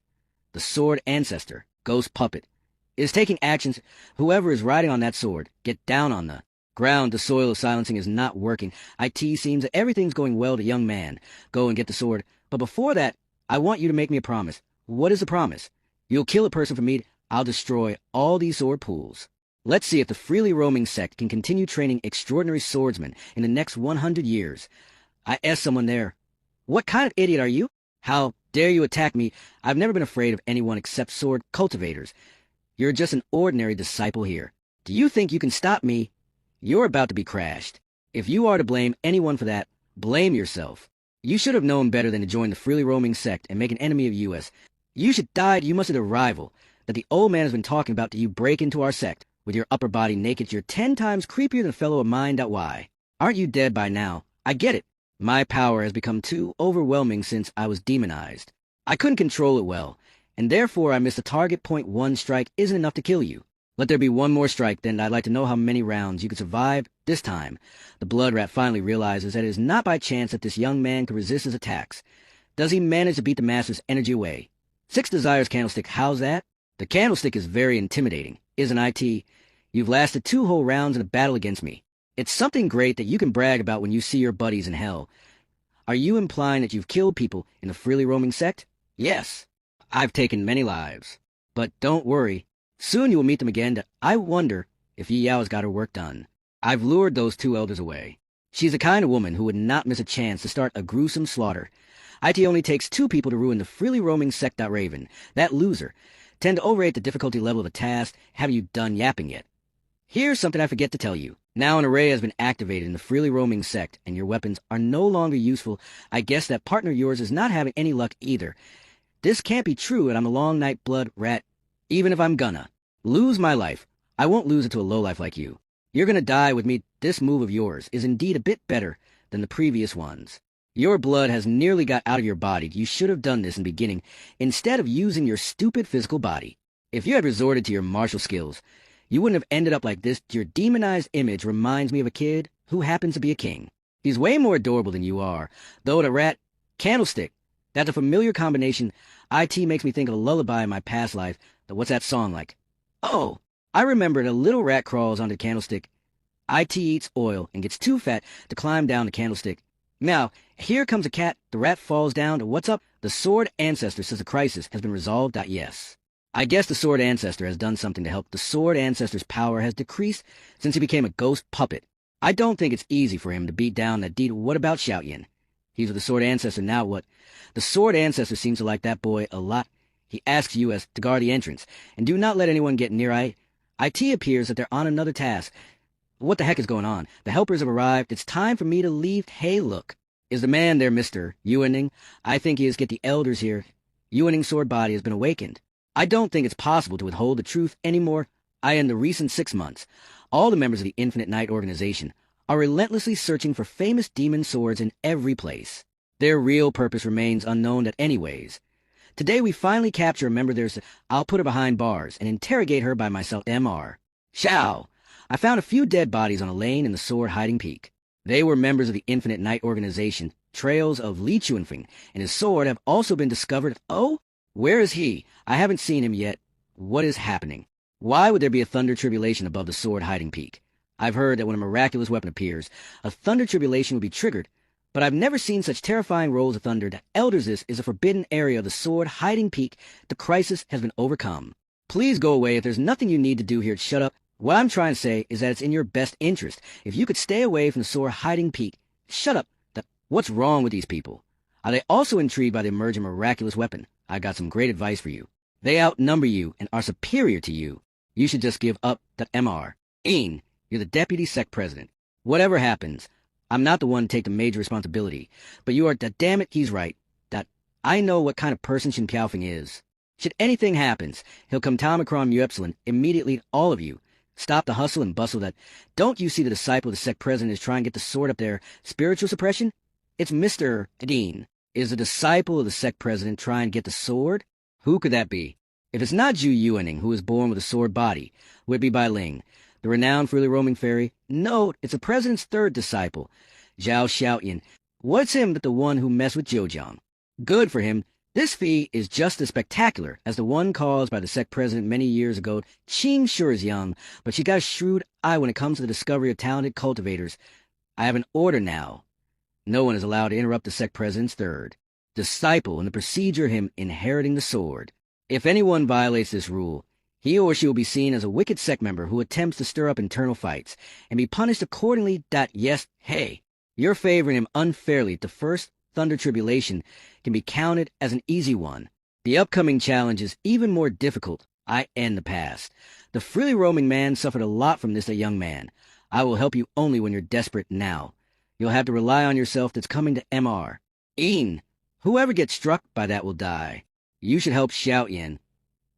The sword ancestor, ghost puppet, is taking actions. Whoever is riding on that sword, get down on the ground. The soil of silencing is not working. IT seems that everything's going well to young man. Go and get the sword. But before that, I want you to make me a promise. What is the promise? You'll kill a person for me. I'll destroy all these sword pools. Let's see if the freely roaming sect can continue training extraordinary swordsmen in the next 100 years. I asked someone there, what kind of idiot are you? How dare you attack me? I've never been afraid of anyone except sword cultivators. You're just an ordinary disciple here. Do you think you can stop me? You're about to be crashed. If you are to blame anyone for that, blame yourself. You should have known better than to join the freely roaming sect and make an enemy of us. You should die. You must have the rival that the old man has been talking about. Do you break into our sect? With your upper body naked, you're 10 times creepier than a fellow of mine. Why? Aren't you dead by now? I get it. My power has become too overwhelming since I was demonized. I couldn't control it well, and therefore I missed the target point. One strike isn't enough to kill you. Let there be one more strike, then I'd like to know how many rounds you could survive this time. The blood rat finally realizes that it is not by chance that this young man could resist his attacks. Does he manage to beat the master's energy away? 6 desires candlestick. How's that? The candlestick is very intimidating, isn't it? You've lasted 2 whole rounds in a battle against me. It's something great that you can brag about when you see your buddies in hell. Are you implying that you've killed people in the freely roaming sect? Yes. I've taken many lives. But don't worry. Soon you will meet them again. I wonder if Yi Yao's got her work done. I've lured those 2 elders away. She's the kind of woman who would not miss a chance to start a gruesome slaughter. IT only takes 2 people to ruin the freely roaming sect. Raven, that loser, tend to overrate the difficulty level of the task. Have you done yapping yet? Here's something I forget to tell you. Now an array has been activated in the freely roaming sect, and your weapons are no longer useful. I guess that partner of yours is not having any luck either. This can't be true, and I'm a long night blood rat. Even if I'm gonna lose my life, I won't lose it to a lowlife like you. You're gonna die with me. This move of yours is indeed a bit better than the previous ones. Your blood has nearly got out of your body. You should have done this in the beginning, instead of using your stupid physical body. If you had resorted to your martial skills, you wouldn't have ended up like this. Your demonized image reminds me of a kid who happens to be a king. He's way more adorable than you are, though the rat candlestick, that's a familiar combination. IT makes me think of a lullaby in my past life. What's that song like? Oh, I remembered. A little rat crawls onto the candlestick. IT eats oil and gets too fat to climb down the candlestick. Now, here comes a cat. The rat falls down. What's up? The sword ancestor says the crisis has been resolved. Yes. I guess the sword ancestor has done something to help. The sword ancestor's power has decreased since he became a ghost puppet. I don't think it's easy for him to beat down that deed. What about Xiaoyan? He's with the sword ancestor now. What? The sword ancestor seems to like that boy a lot. He asks you as to guard the entrance, and do not let anyone get near. IT appears that they're on another task. What the heck is going on? The helpers have arrived. It's time for me to leave. Hey, look. Is the man there, Mr. Yuaning? I think he is. Get the elders here. Yuaning's sword body has been awakened. I don't think it's possible to withhold the truth anymore. In the recent 6 months, all the members of the Infinite Night organization are relentlessly searching for famous demon swords in every place. Their real purpose remains unknown anyways. Today we finally capture a member of theirs. I'll put her behind bars and interrogate her by myself. Mr. Shao! I found a few dead bodies on a lane in the Sword Hiding Peak. They were members of the Infinite Night organization. Trails of Li Chuanfeng and his sword have also been discovered. Oh? Where is he? I haven't seen him yet. What is happening? Why would there be a thunder tribulation above the sword hiding peak? I've heard that when a miraculous weapon appears, a thunder tribulation will be triggered, but I've never seen such terrifying rolls of thunder that elders this is a forbidden area of the sword hiding peak. The crisis has been overcome. Please go away. If there's nothing you need to do here, shut up. What I'm trying to say is that it's in your best interest. If you could stay away from the sword hiding peak, shut up. What's wrong with these people? Are they also intrigued by the emerging miraculous weapon? I got some great advice for you. They outnumber you and are superior to you. You should just give up that MR. Ian, you're the deputy sect president. Whatever happens, I'm not the one to take the major responsibility, but you are that damn it, he's right. That I know what kind of person Shin Piaofeng is. Should anything happens, he'll come Tomicron Mu Epsilon immediately, all of you. Stop the hustle and bustle that. Don't you see the disciple of the sect president is trying to get the sword up there? Spiritual suppression? It's Mr. Dean. Is the disciple of the sect president trying to get the sword? Who could that be? If it's not Zhu Yuaning, who was born with a sword body, would it be Bai Ling, the renowned freely roaming fairy? No, it's the president's third disciple, Zhao Xiaoyan. What's him but the one who messed with Zhejiang? Good for him. This feat is just as spectacular as the one caused by the sect president many years ago. Qing sure is young, but she got a shrewd eye when it comes to the discovery of talented cultivators. I have an order now. No one is allowed to interrupt the sect president's third disciple in the procedure of him inheriting the sword. If anyone violates this rule, he or she will be seen as a wicked sect member who attempts to stir up internal fights, and be punished accordingly. Yes, hey, you're favoring him unfairly. The first thunder tribulation can be counted as an easy one. The upcoming challenge is even more difficult. I end the past. The freely roaming man suffered a lot from this, a young man. I will help you only when you're desperate now. You'll have to rely on yourself. That's coming to MR. Ian, whoever gets struck by that will die. You should help Xiaoyan.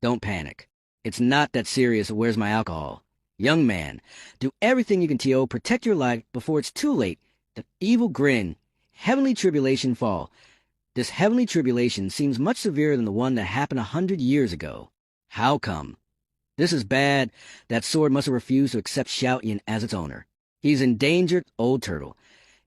Don't panic. It's not that serious. Where's my alcohol? Young man, do everything you can, T.O. Protect your life before it's too late. The evil grin. Heavenly tribulation fall. This heavenly tribulation seems much severer than the one that happened 100 years ago. How come? This is bad. That sword must have refused to accept Xiaoyan as its owner. He's endangered, old turtle.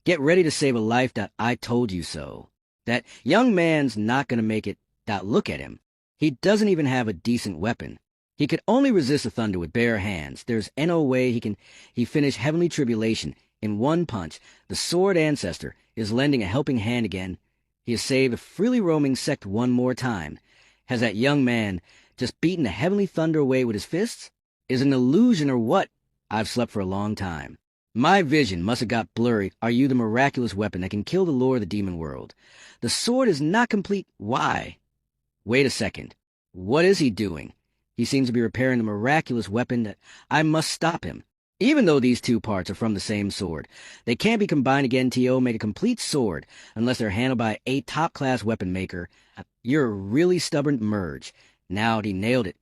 Get ready to save a life. I told you so. That young man's not going to make it. Look at him. He doesn't even have a decent weapon. He could only resist the thunder with bare hands. There's no way he finish heavenly tribulation in one punch. The sword ancestor is lending a helping hand again. He has saved a freely roaming sect one more time. Has that young man just beaten the heavenly thunder away with his fists? Is it an illusion or what? I've slept for a long time. My vision must have got blurry. Are you the miraculous weapon that can kill the lord of the demon world? The sword is not complete. Why? Wait a second. What is he doing? He seems to be repairing the miraculous weapon. That I must stop him. Even though these two parts are from the same sword, they can't be combined again. T.O. Make a complete sword unless they're handled by a top-class weapon maker. You're a really stubborn merge. Now he nailed it.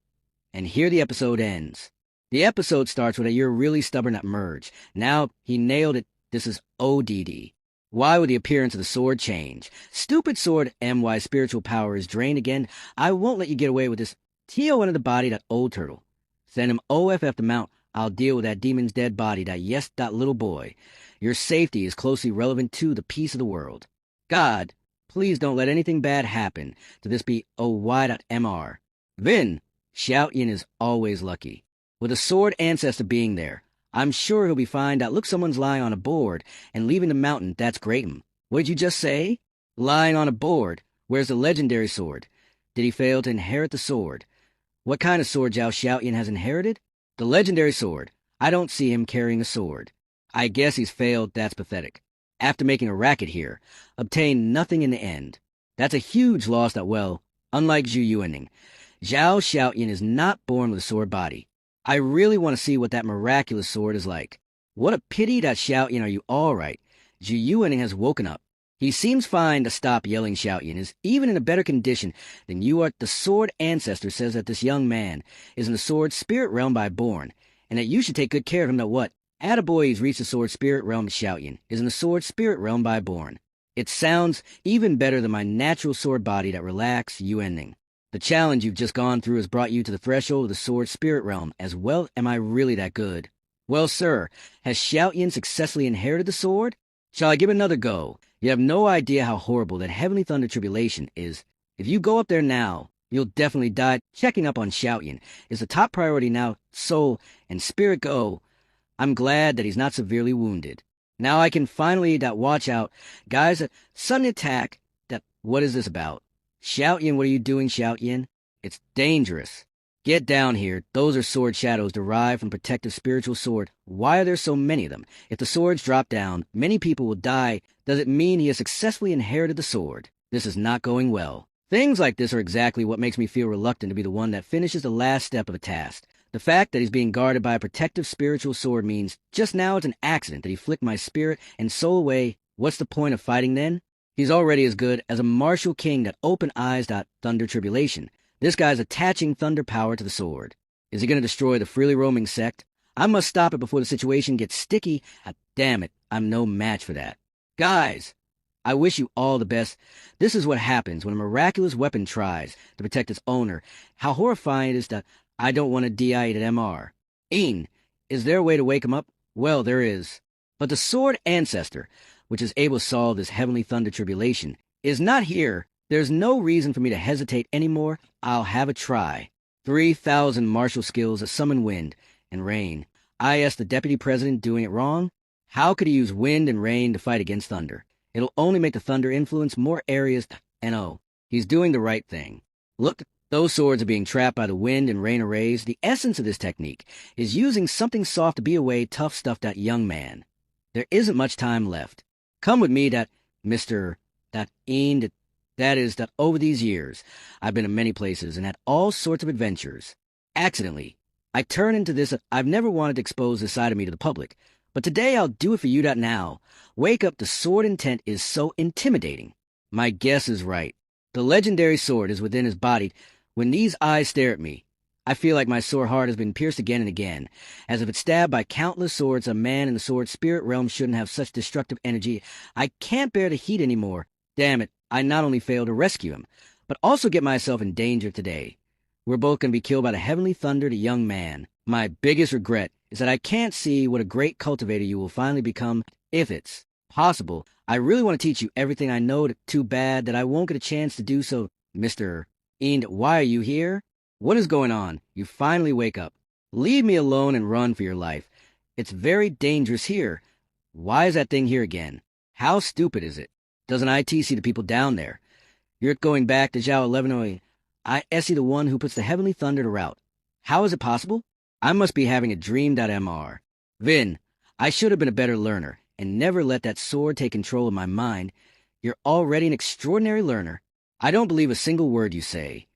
And here the episode ends. The episode starts with a "you're really stubborn" at merge. Now he nailed it. This is ODD. Why would the appearance of the sword change? Stupid sword. MY spiritual power is drained again. I won't let you get away with this. T.O. into the body. That old turtle. Send him OFF to mount. I'll deal with that demon's dead body. Yes, little boy. Your safety is closely relevant to the peace of the world. God, please don't let anything bad happen to this be OY.MR. Vin, Xiaoyan is always lucky. With a sword ancestor being there, I'm sure he'll be fine. Look, someone's lying on a board and leaving the mountain. That's great. What did you just say? Lying on a board. Where's the legendary sword? Did he fail to inherit the sword? What kind of sword Zhao Xiaoyan has inherited? The legendary sword. I don't see him carrying a sword. I guess he's failed. That's pathetic. After making a racket here, obtained nothing in the end. That's a huge loss. Unlike Zhu Yuaning, Zhao Xiaoyan is not born with a sword body. I really want to see what that miraculous sword is like. What a pity. Xiaoyan, are you all right? Zhu Yuaning has woken up. He seems fine. To stop yelling. Xiaoyan is even in a better condition than you are. The sword ancestor says that this young man is in the sword spirit realm by born, and that you should take good care of him. What? Attaboy, he's reached the sword spirit realm. Xiaoyan is in the sword spirit realm by born. It sounds even better than my natural sword body. Relax, Yuaning. The challenge you've just gone through has brought you to the threshold of the sword spirit realm as well. Am I really that good? Well, sir, has Xiaoyan successfully inherited the sword? Shall I give it another go? You have no idea how horrible that heavenly thunder tribulation is. If you go up there now, You'll definitely die. Checking up on Xiaoyan is the top priority now. Soul and spirit go. I'm glad that he's not severely wounded. Now I can finally watch out. Guys, a sudden attack. What is this about? Xiaoyan, what are you doing, Xiaoyan? It's dangerous. Get down here. Those are sword shadows derived from protective spiritual sword. Why are there so many of them? If the swords drop down, many people will die. Does it mean he has successfully inherited the sword? This is not going well. Things like this are exactly what makes me feel reluctant to be the one that finishes the last step of a task. The fact that he's being guarded by a protective spiritual sword means just now it's an accident that he flicked my spirit and soul away. What's the point of fighting then? He's already as good as a martial king that open eyes thunder tribulation. This guy's attaching thunder power to the sword. Is he going to destroy the freely roaming sect? I must stop it before the situation gets sticky. Damn it, I'm no match for that. Guys, I wish you all the best. This is what happens when a miraculous weapon tries to protect its owner. How horrifying it is that I don't want to DI at MR. Is there a way to wake him up? Well, there is. But the sword ancestor, which is able to solve this heavenly thunder tribulation, is not here. There's no reason for me to hesitate anymore. I'll have a try. 3,000 martial skills that summon wind and rain. I asked the deputy president doing it wrong. How could he use wind and rain to fight against thunder? It'll only make the thunder influence more areas. And oh, he's doing the right thing. Look, those swords are being trapped by the wind and rain arrays. The essence of this technique is using something soft to be away tough stuff. Young man. There isn't much time left. Come with me, Mr. Over these years, I've been in many places and had all sorts of adventures. Accidentally, I turn into this. I've never wanted to expose this side of me to the public, but today I'll do it for you. Now, wake up. The sword intent is so intimidating. My guess is right. The legendary sword is within his body. When these eyes stare at me, I feel like my sore heart has been pierced again and again, as if it's stabbed by countless swords. A man in the sword spirit realm shouldn't have such destructive energy. I can't bear the heat anymore. Damn it, I not only failed to rescue him, but also get myself in danger today. We're both going to be killed by the heavenly thunder, the young man. My biggest regret is that I can't see what a great cultivator you will finally become. If it's possible, I really want to teach you everything I know. Too bad that I won't get a chance to do so. Mr. Why are you here? What is going on? You finally wake up. Leave me alone and run for your life. It's very dangerous here. Why is that thing here again? How stupid is it? Doesn't IT see the people down there? You're going back to Zhao 1108. I see the one who puts the heavenly thunder to rout. How is it possible? I must be having a dream.mr. Vin, I should have been a better learner and never let that sword take control of my mind. You're already an extraordinary learner. I don't believe a single word you say.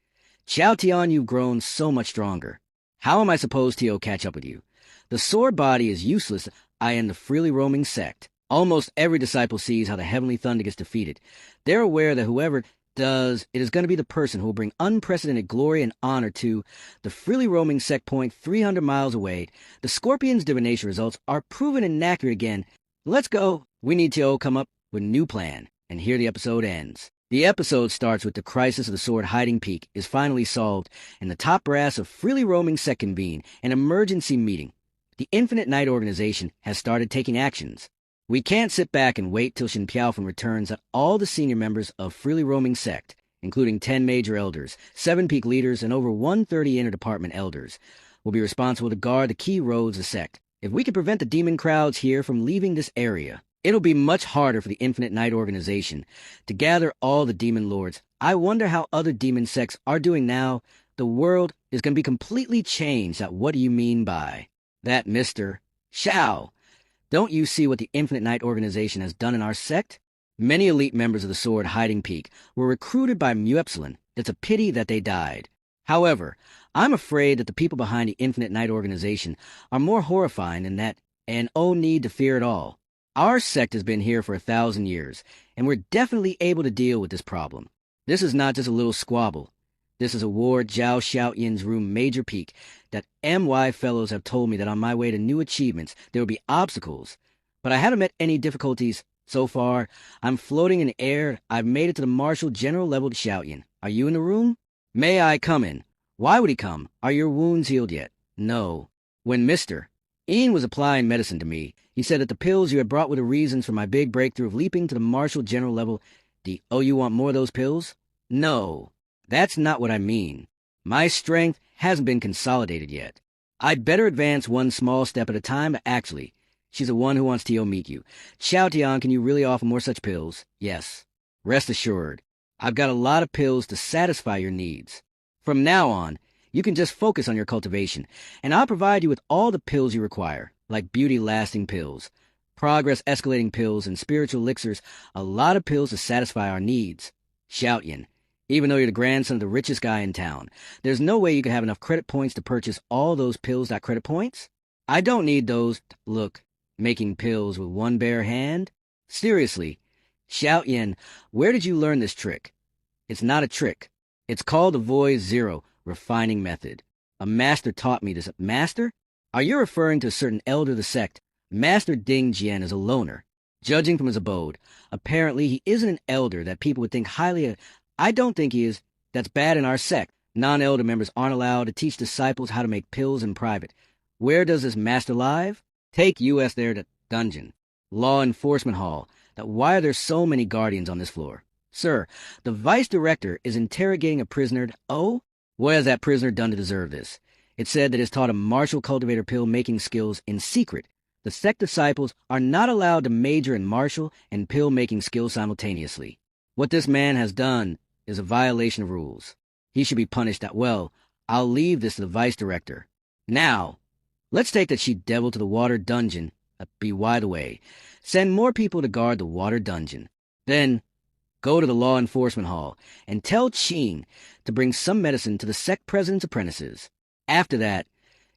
Xiao Tian, you've grown so much stronger. How am I supposed to catch up with you? The sword body is useless. I am the freely roaming sect. Almost every disciple sees how the heavenly thunder gets defeated. They're aware that whoever does, it is going to be the person who will bring unprecedented glory and honor to the freely roaming sect. 300 miles away. The Scorpion's divination results are proven inaccurate again. Let's go. We need to come up with a new plan. And here the episode ends. The episode starts with the crisis of the sword hiding peak is finally solved, and the top brass of freely roaming sect convene an emergency meeting. The Infinite Night Organization has started taking actions. We can't sit back and wait till Shin Piaofeng returns. All the senior members of freely roaming sect, including 10 major elders, 7 peak leaders, and over 130 inter-department elders, will be responsible to guard the key roads of sect. If we can prevent the demon crowds here from leaving this area, it'll be much harder for the Infinite Night Organization to gather all the demon lords. I wonder how other demon sects are doing now. The world is going to be completely changed. What do you mean by that, Mr. Shao? Don't you see what the Infinite Night Organization has done in our sect? Many elite members of the Sword Hiding Peak were recruited by Mu Epsilon. It's a pity that they died. However, I'm afraid that the people behind the Infinite Night Organization are more horrifying than that, and no need to fear at all. Our sect has been here for 1,000 years, and we're definitely able to deal with this problem. This is not just a little squabble. This is a war. Zhao Xiaoyan's room major peak. That MY fellows have told me that on my way to new achievements, there will be obstacles. But I haven't met any difficulties. So far, I'm floating in the air. I've made it to the Marshal General level to Xiaoyan. Are you in the room? May I come in? Why would he come? Are your wounds healed yet? No. When Mr. Ian was applying medicine to me, he said that the pills you had brought were the reasons for my big breakthrough of leaping to the Marshal General level. You want more of those pills? No. That's not what I mean. My strength hasn't been consolidated yet. I'd better advance one small step at a time, but actually, she's the one who wants Tio meet you. Xiao Tian, can you really offer more such pills? Yes. Rest assured, I've got a lot of pills to satisfy your needs. From now on, you can just focus on your cultivation, and I'll provide you with all the pills you require, like beauty-lasting pills, progress-escalating pills, and spiritual elixirs, a lot of pills to satisfy our needs. Xiaoyan, even though you're the grandson of the richest guy in town, there's no way you can have enough credit points to purchase all those pills. Credit points? I don't need those. Look, making pills with one bare hand? Seriously, Xiaoyan, where did you learn this trick? It's not a trick. It's called the Void Zero refining method. A master taught me this. Master? Are you referring to a certain elder of the sect? Master Ding Jian is a loner. Judging from his abode, apparently he isn't an elder that people would think highly of. I don't think he is. That's bad in our sect. Non-elder members aren't allowed to teach disciples how to make pills in private. Where does this master live? Take U.S. there to dungeon. Law enforcement hall. Why are there so many guardians on this floor? Sir, the vice director is interrogating a prisoner. Oh? What has that prisoner done to deserve this? It said that it's taught a martial cultivator pill making skills in secret. The sect disciples are not allowed to major in martial and pill making skills simultaneously. What this man has done is a violation of rules. He should be punished. Well, I'll leave this to the vice director. Now, let's take that she-devil to the water dungeon. Be wide away. Send more people to guard the water dungeon. Then, go to the law enforcement hall and tell Qing to bring some medicine to the sect president's apprentices. After that,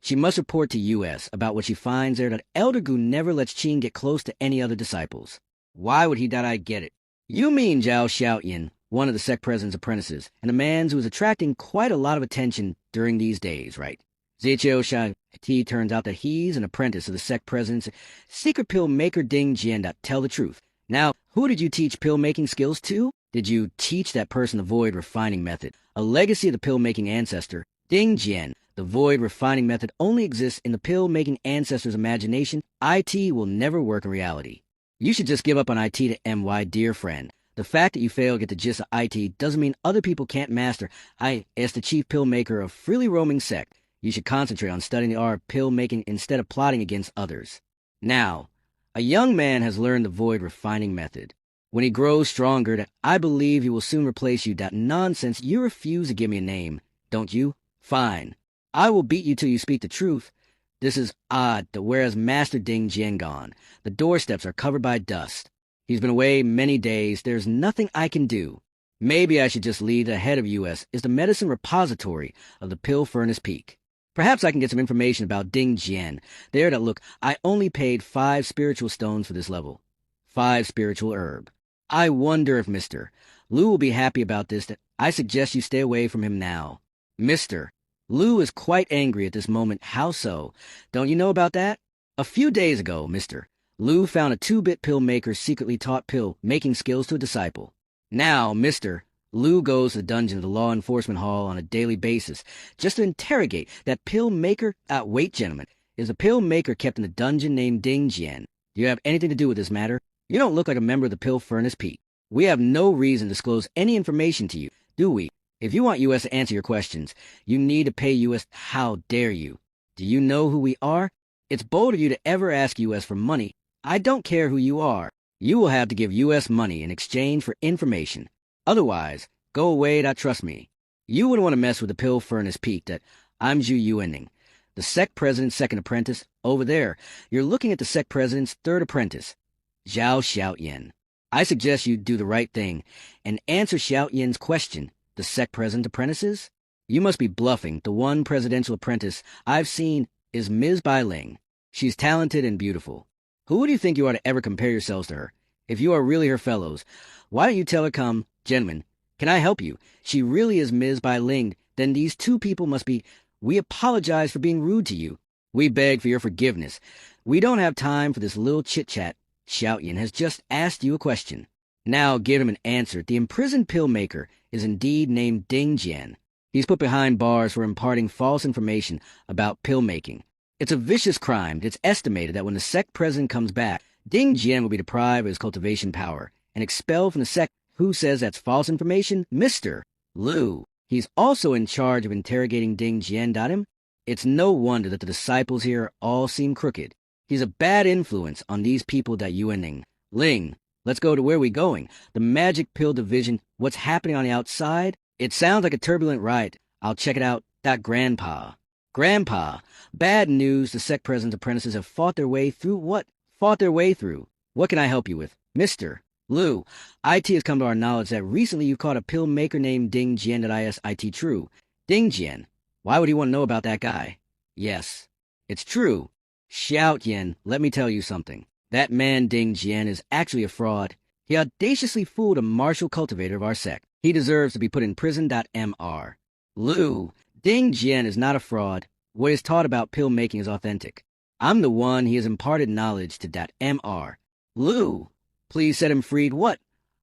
she must report to U.S. about what she finds there. That Elder Gu never lets Qing get close to any other disciples. Why would he? I get it. You mean Zhao Xiaoyan, one of the sect president's apprentices, and a man who is attracting quite a lot of attention during these days, right? Ziqiu Shai T turns out that he's an apprentice of the sect president's secret pill maker Ding Jian. Tell the truth. Now, who did you teach pill-making skills to? Did you teach that person the void refining method, a legacy of the pill-making ancestor, Ding Jian? The void refining method only exists in the pill-making ancestor's imagination. IT will never work in reality. You should just give up on IT to MY, dear friend. The fact that you fail to get the gist of IT doesn't mean other people can't master. As the chief pill-maker of freely roaming sect, you should concentrate on studying the art of pill-making instead of plotting against others. Now, a young man has learned the void refining method. When he grows stronger, I believe he will soon replace you. That nonsense. You refuse to give me a name, don't you? Fine. I will beat you till you speak the truth. This is odd, that whereas Master Ding Jian gone, the doorsteps are covered by dust. He's been away many days. There's nothing I can do. Maybe I should just leave the head of U.S. is the medicine repository of the Pill Furnace Peak. Perhaps I can get some information about Ding Jian. There, look, I only paid 5 spiritual stones for this level. 5 spiritual herb. I wonder if Mr. Lu will be happy about this. That I suggest you stay away from him now. Mr. Lu is quite angry at this moment. How so? Don't you know about that? A few days ago, Mr. Lu found a 2-bit pill maker secretly taught pill making skills to a disciple. Now, Mr. Lu goes to the dungeon of the law enforcement hall on a daily basis just to interrogate that pill maker. Wait, gentlemen. Is a pill maker kept in the dungeon named Ding Jian? Do you have anything to do with this matter? You don't look like a member of the Pill Furnace Peak. We have no reason to disclose any information to you, do we? If you want U.S. to answer your questions, you need to pay U.S. How dare you? Do you know who we are? It's bold of you to ever ask U.S. for money. I don't care who you are. You will have to give U.S. money in exchange for information. Otherwise, go away. Trust me. You wouldn't want to mess with the Pill Furnace Peak. I'm Zhu Yuening, the sect president's second apprentice. Over there, you're looking at the sect president's third apprentice, Zhao Xiaoyan. I suggest you do the right thing and answer Xiaoyan's question. The sect president's apprentices? You must be bluffing. The one presidential apprentice I've seen is Ms. Bai Ling. She's talented and beautiful. Who do you think you are to ever compare yourselves to her? If you are really her fellows, why don't you tell her, come, gentlemen, can I help you? She really is Ms. Bai Ling. Then these 2 people must be. We apologize for being rude to you. We beg for your forgiveness. We don't have time for this little chit-chat. Xiaoyan has just asked you a question. Now give him an answer. The imprisoned pill maker is indeed named Ding Jian. He's put behind bars for imparting false information about pill making. It's a vicious crime. It's estimated that when the sect president comes back, Ding Jian will be deprived of his cultivation power and expelled from the sect. Who says that's false information? Mr. Lu. He's also in charge of interrogating Ding Jian. Him. It's no wonder that the disciples here all seem crooked. He's a bad influence on these people that Yuaning. Ling, let's go to where we going. The magic pill division. What's happening on the outside? It sounds like a turbulent ride. I'll check it out. That Grandpa. Grandpa, bad news. The sect president's apprentices have fought their way through what? Fought their way through. What can I help you with? Mister. Lu, IT has come to our knowledge that recently you caught a pill maker named Ding Jian at IT True. Ding Jian. Why would he want to know about that guy? Yes, it's true. Xiao Yen, let me tell you something. That man Ding Jian is actually a fraud. He audaciously fooled a martial cultivator of our sect. He deserves to be put in prison. Mr. Lu, Ding Jian is not a fraud. What is taught about pill making is authentic. I'm the one he has imparted knowledge to. Mr. Lu, please set him free. What?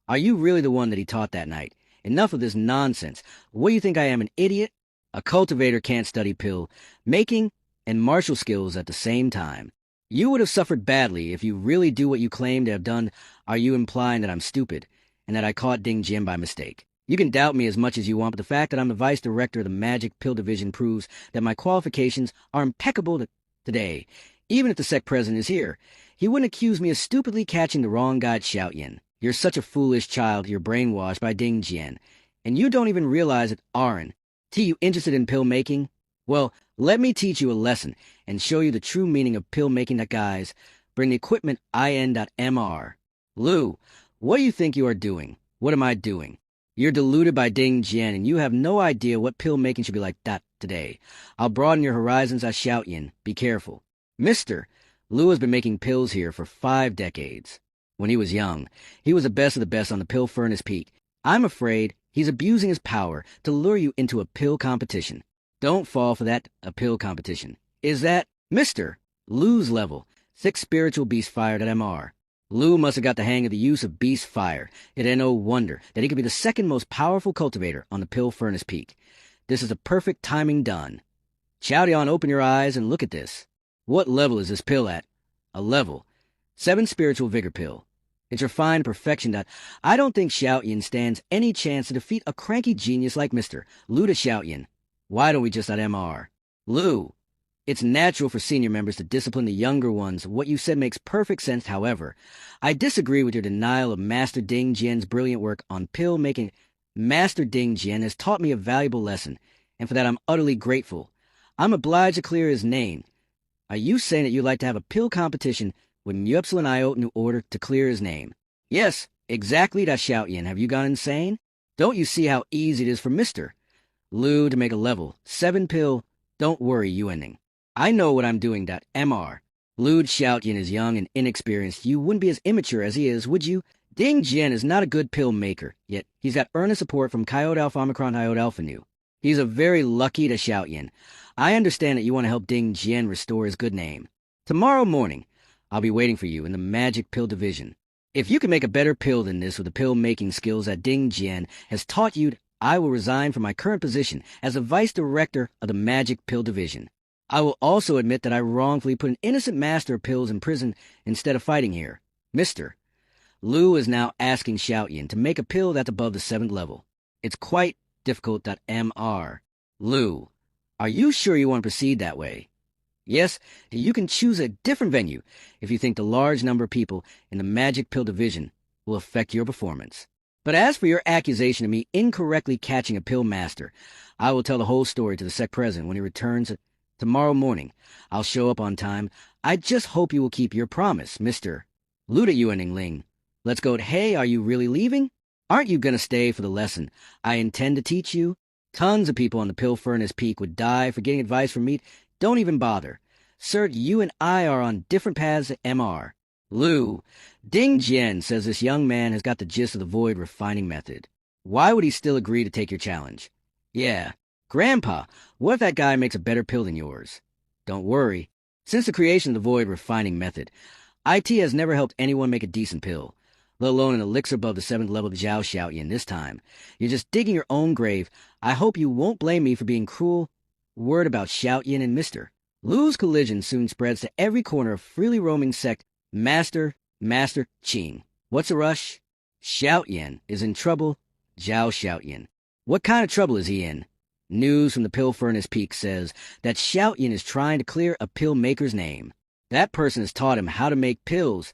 Are you really the one that he taught that night? Enough of this nonsense. What do you think I am, an idiot? A cultivator can't study pill making and martial skills at the same time. You would have suffered badly if you really do what you claim to have done. Are you implying that I'm stupid and that I caught Ding Jian by mistake? You can doubt me as much as you want, but the fact that I'm the vice director of the Magic Pill Division proves that my qualifications are impeccable today. Even if the sect president is here, he wouldn't accuse me of stupidly catching the wrong guy at Xiaoyan. You're such a foolish child, you're brainwashed by Ding Jian. And you don't even realize it, Aaron. You interested in pill making? Well, let me teach you a lesson and show you the true meaning of pill making. Guys, bring the equipment in.mr. Lu, what do you think you are doing? What am I doing? You're deluded by Ding Jian, and you have no idea what pill making should be like that today. I'll broaden your horizons. I shout Yin. Be careful. Mister, Lu has been making pills here for 5 decades. When he was young, he was the best of the best on the pill furnace peak. I'm afraid he's abusing his power to lure you into a pill competition. Don't fall for that, a pill competition. Is that, Mister, Lu's level, 6 spiritual beast fired at MR. Lu must have got the hang of the use of beast fire. It ain't no wonder that he could be the second most powerful cultivator on the pill furnace peak. This is a perfect timing done. Chowdion, open your eyes and look at this. What level is this pill at? A level. 7 spiritual vigor pill. It's refined perfection that I don't think Xiaoyan stands any chance to defeat a cranky genius like Mr. Lu to Xiaoyan. Why don't we just let MR? Lu, it's natural for senior members to discipline the younger ones. What you said makes perfect sense. However, I disagree with your denial of Master Ding Jian's brilliant work on pill making. Master Ding Jian has taught me a valuable lesson, and for that I'm utterly grateful. I'm obliged to clear his name. Are you saying that you'd like to have a pill competition when Yupsil and I owe in order to clear his name? Yes, exactly. Xiaoyan, have you gone insane? Don't you see how easy it is for Mr. Lu to make a level 7 pill? Don't worry, Yuaning. I know what I'm doing. Mr. Lu Xiaoyan is young and inexperienced. You wouldn't be as immature as he is, would you? Ding Jian is not a good pill maker, yet he's got earnest support from Coyote Alpha Omicron Iode Alpha Nu. He's a very lucky to Xiaoyan. I understand that you want to help Ding Jian restore his good name. Tomorrow morning, I'll be waiting for you in the Magic Pill Division. If you can make a better pill than this with the pill-making skills that Ding Jian has taught you, I will resign from my current position as the Vice Director of the Magic Pill Division. I will also admit that I wrongfully put an innocent master of pills in prison instead of fighting here. Mister, Lu is now asking Xiaoyan to make a pill that's above the 7th level. It's quite difficult. Mr. Lu, are you sure you want to proceed that way? Yes, you can choose a different venue if you think the large number of people in the Magic Pill Division will affect your performance. But as for your accusation of me incorrectly catching a pill master, I will tell the whole story to the sect president when he returns tomorrow morning. I'll show up on time. I just hope you will keep your promise, Mr. Luda Yuaning Ling. Let's go. Hey, are you really leaving? Aren't you going to stay for the lesson I intend to teach you? Tons of people on the pill furnace peak would die for getting advice from me. Don't even bother. Sir, you and I are on different paths. Mr. Lu, Ding Jian says this young man has got the gist of the void refining method. Why would he still agree to take your challenge? Yeah. Grandpa, what if that guy makes a better pill than yours? Don't worry. Since the creation of the void refining method, IT has never helped anyone make a decent pill, let alone an elixir above the 7th level of Zhao Xiaoyan this time. You're just digging your own grave. I hope you won't blame me for being cruel. Word about Xiaoyan and Mr. Lu's collision soon spreads to every corner of freely roaming sect. Master Qing. What's a rush? Xiaoyan is in trouble. Zhao Xiaoyan. What kind of trouble is he in? News from the Pill Furnace Peak says that Xiaoyan is trying to clear a pill maker's name. That person has taught him how to make pills.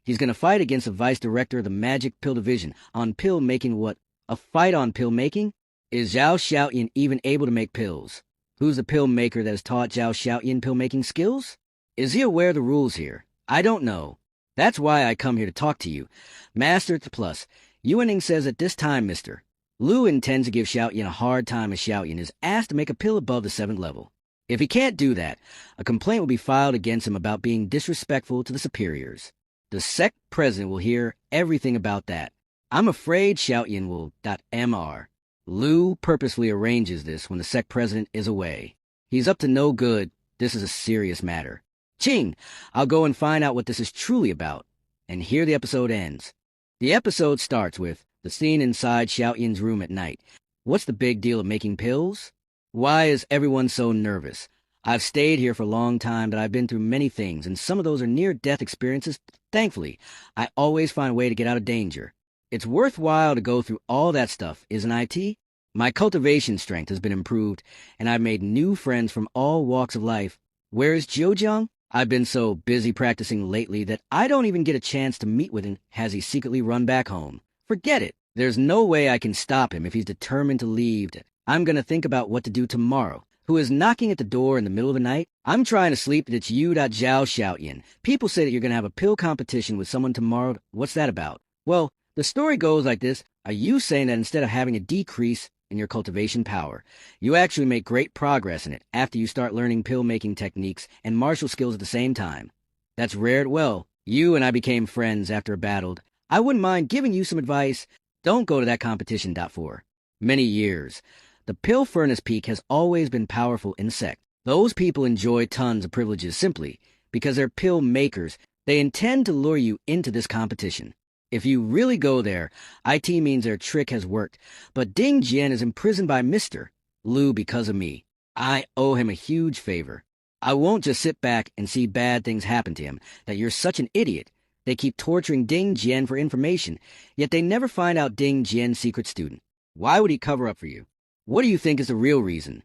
He's going to fight against the vice director of the Magic Pill Division on pill making. What? A fight on pill making? Is Zhao Xiaoyan even able to make pills? Who's the pill maker that has taught Zhao Xiaoyan pill making skills? Is he aware of the rules here? I don't know. That's why I come here to talk to you. Master to Plus, Yuaning says at this time, Mr. Lu intends to give Xiaoyan a hard time as Xiaoyan is asked to make a pill above the 7th level. If he can't do that, a complaint will be filed against him about being disrespectful to the superiors. The sect president will hear everything about that. I'm afraid Xiaoyan will .mr. Lu purposefully arranges this when the sect president is away. He's up to no good. This is a serious matter. Ching! I'll go and find out what this is truly about. And here the episode ends. The episode starts with the scene inside Xiaoyan's room at night. What's the big deal of making pills? Why is everyone so nervous? I've stayed here for a long time, but I've been through many things, and some of those are near-death experiences. Thankfully, I always find a way to get out of danger. It's worthwhile to go through all that stuff, isn't it? My cultivation strength has been improved, and I've made new friends from all walks of life. Where is Zhejiang? I've been so busy practicing lately that I don't even get a chance to meet with him. Has he secretly run back home? Forget it. There's no way I can stop him if he's determined to leave. I'm going to think about what to do tomorrow. Who is knocking at the door in the middle of the night? I'm trying to sleep, and it's you, Zhao Xiaoyan. People say that you're going to have a pill competition with someone tomorrow. What's that about? Well, the story goes like this. Are you saying that instead of having a decrease in your cultivation power, you actually make great progress in it after you start learning pill-making techniques and martial skills at the same time? That's rare. Well, you and I became friends after a battle. I wouldn't mind giving you some advice. Don't go to that competition. For many years, the Pill Furnace Peak has always been powerful in sect. Those people enjoy tons of privileges simply because they're pill makers. They intend to lure you into this competition. If you really go there, it means their trick has worked. But Ding Jian is imprisoned by Mr. Lu because of me. I owe him a huge favor. I won't just sit back and see bad things happen to him. That you're such an idiot. They keep torturing Ding Jian for information, yet they never find out Ding Jian's secret student. Why would he cover up for you? What do you think is the real reason?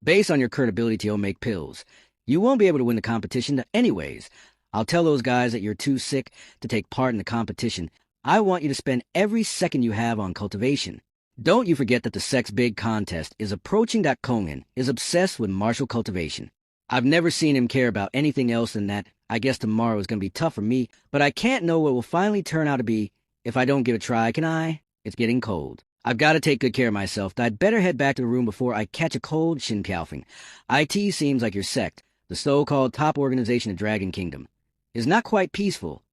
Based on your current ability to make pills, you won't be able to win the competition anyways. I'll tell those guys that you're too sick to take part in the competition. I want you to spend every second you have on cultivation. Don't you forget that the sect's big contest is approaching. Kongan is obsessed with martial cultivation. I've never seen him care about anything else than that. I guess tomorrow is going to be tough for me, but I can't know what will finally turn out to be if I don't give it a try, can I? It's getting cold. I've got to take good care of myself. I'd better head back to the room before I catch a cold. Shin Piaofeng. IT seems like your sect, the so-called top organization of Dragon Kingdom, is not quite peaceful.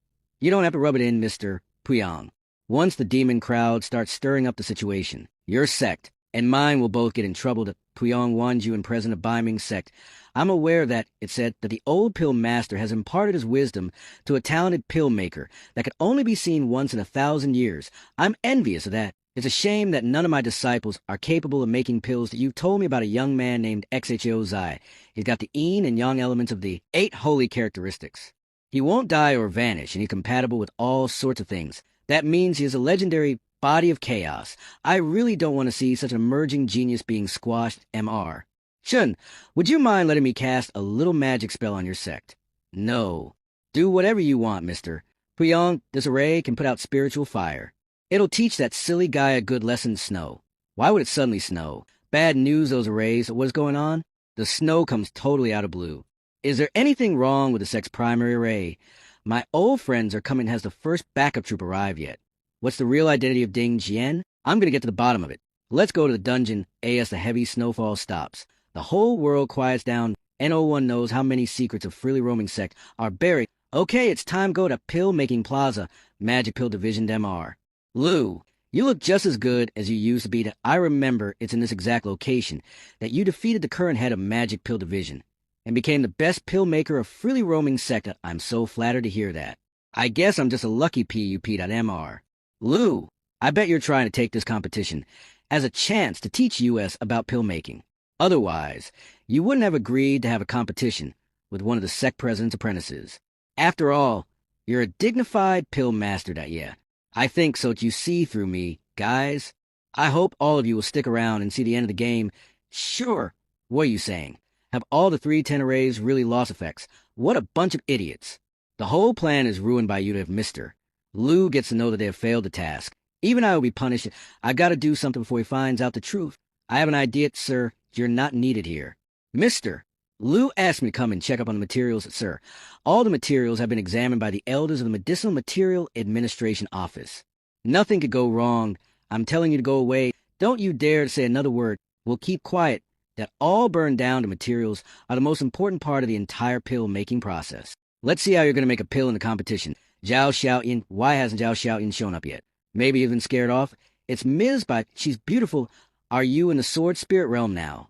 You don't have to rub it in, Mr. Puyang. Once the demon crowd starts stirring up the situation, your sect and mine will both get in trouble. Puyang Wanju and President of Baiming's sect. I'm aware that it said that the old pill master has imparted his wisdom to a talented pill maker that could only be seen once in 1,000 years. I'm envious of that. It's a shame that none of my disciples are capable of making pills. That you've told me about a young man named Xho Zai. He's got the yin and yang elements of the 8 holy characteristics. He won't die or vanish, and he's compatible with all sorts of things. That means he is a legendary body of chaos. I really don't want to see such an emerging genius being squashed. Mr. Shun, would you mind letting me cast a little magic spell on your sect? No. Do whatever you want, Mr. Puyang. This array can put out spiritual fire. It'll teach that silly guy a good lesson. Snow. Why would it suddenly snow? Bad news, those arrays. What's going on? The snow comes totally out of blue. Is there anything wrong with the sect's primary array? My old friends are coming. Has the first backup troop arrived yet? What's the real identity of Ding Jian? I'm going to get to the bottom of it. Let's go to the dungeon as the heavy snowfall stops. The whole world quiets down. No one knows how many secrets of freely roaming sect are buried. Okay, it's time to go to Pill-Making Plaza, Magic Pill Division Mr. Lu, you look just as good as you used to be. I remember it's in this exact location that you defeated the current head of Magic Pill Division and became the best pill maker of freely roaming sect. I'm so flattered to hear that. I guess I'm just a lucky Mr. Lu, I bet you're trying to take this competition as a chance to teach us about pill making. Otherwise, you wouldn't have agreed to have a competition with one of the sect president's apprentices. After all, you're a dignified pill master. Yeah. I think so. You see through me, guys. I hope all of you will stick around and see the end of the game. Sure. What are you saying? Have all the 310 arrays really lost effects? What a bunch of idiots. The whole plan is ruined by you to have missed her. Lou gets to know that they have failed the task. Even I will be punished. I've got to do something before he finds out the truth. I have an idea, sir. You're not needed here. Mister, Lou asked me to come and check up on the materials, sir. All the materials have been examined by the elders of the Medicinal Material Administration Office. Nothing could go wrong. I'm telling you to go away. Don't you dare to say another word. We'll keep quiet. That all burned down to materials are the most important part of the entire pill-making process. Let's see how you're going to make a pill in the competition. Zhao Xiaoyan, why hasn't Zhao Xiaoyan shown up yet? Maybe you've been scared off. It's Ms. Bai. She's beautiful. Are you in the sword spirit realm now?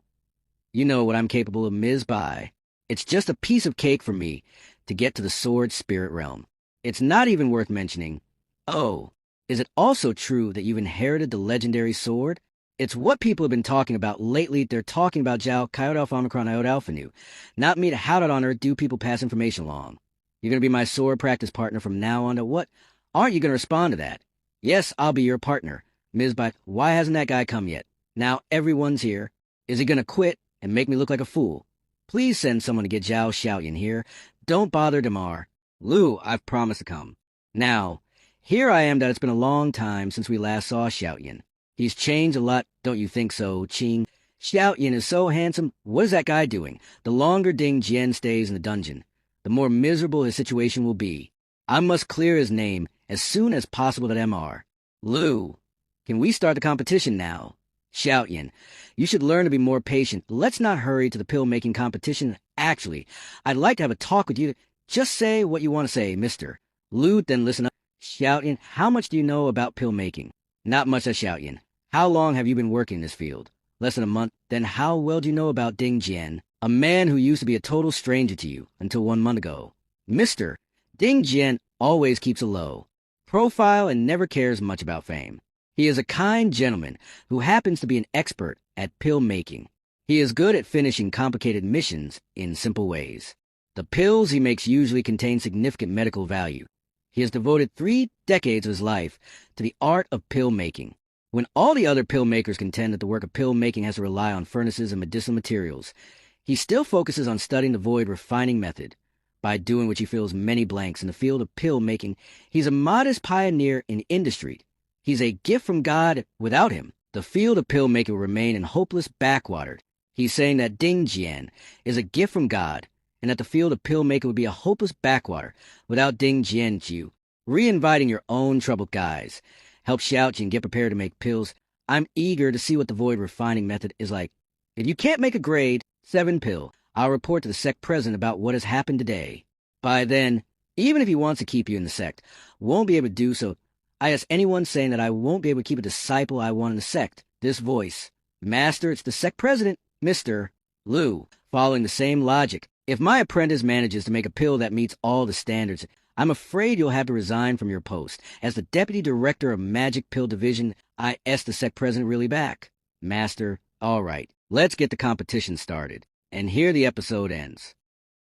You know what I'm capable of, Ms. Bai. It's just a piece of cake for me to get to the sword spirit realm. It's not even worth mentioning. Oh, is it also true that you've inherited the legendary sword? It's what people have been talking about lately. They're talking about Zhao, Coyote Alpha Omicron, Iota Alpha Nu. Not me to how it on earth do people pass information along. You're going to be my sword practice partner from now on to what? Aren't you going to respond to that? Yes, I'll be your partner. Ms. Bai, why hasn't that guy come yet? Now everyone's here. Is he going to quit and make me look like a fool? Please send someone to get Zhao Xiaoyan here. Don't bother Damar. Lou, I've promised to come. Now, here I am that it's been a long time since we last saw Xiaoyan. He's changed a lot, don't you think so, Qing? Xiaoyan is so handsome. What is that guy doing? The longer Ding Jian stays in the dungeon, the more miserable his situation will be. I must clear his name as soon as possible at MR. Lou, can we start the competition now? Xiaoyan, you should learn to be more patient. Let's not hurry to the pill-making competition. Actually, I'd like to have a talk with you. Just say what you want to say, mister. Lou, then listen up. Xiaoyan, how much do you know about pill-making? Not much, Xiaoyan. How long have you been working in this field? Less than a month. Then how well do you know about Ding Jian, a man who used to be a total stranger to you until 1 month ago? Mister, Ding Jian always keeps a low profile and never cares much about fame. He is a kind gentleman who happens to be an expert at pill making. He is good at finishing complicated missions in simple ways. The pills he makes usually contain significant medical value. He has devoted 3 decades of his life to the art of pill making. When all the other pill makers contend that the work of pill making has to rely on furnaces and medicinal materials, he still focuses on studying the void refining method. By doing which he fills many blanks in the field of pill making, he's a modest pioneer in industry. He's a gift from God. Without him, the field of pill making will remain in hopeless backwater. He's saying that Ding Jian is a gift from God, and that the field of pill making would be a hopeless backwater without Ding Jian Chu. Re-inviting your own troubled guys. Help Xiaoyan get prepared to make pills. I'm eager to see what the void refining method is like. If you can't make a grade 7 pill, I'll report to the sect president about what has happened today. By then, even if he wants to keep you in the sect, won't be able to do so. I ask anyone saying that I won't be able to keep a disciple I want in the sect. This voice. Master, it's the sect president, Mr. Lou. Following the same logic, if my apprentice manages to make a pill that meets all the standards, I'm afraid you'll have to resign from your post. As the deputy director of Magic Pill Division, I asked the sect president really back. Master, all right, let's get the competition started. And here the episode ends.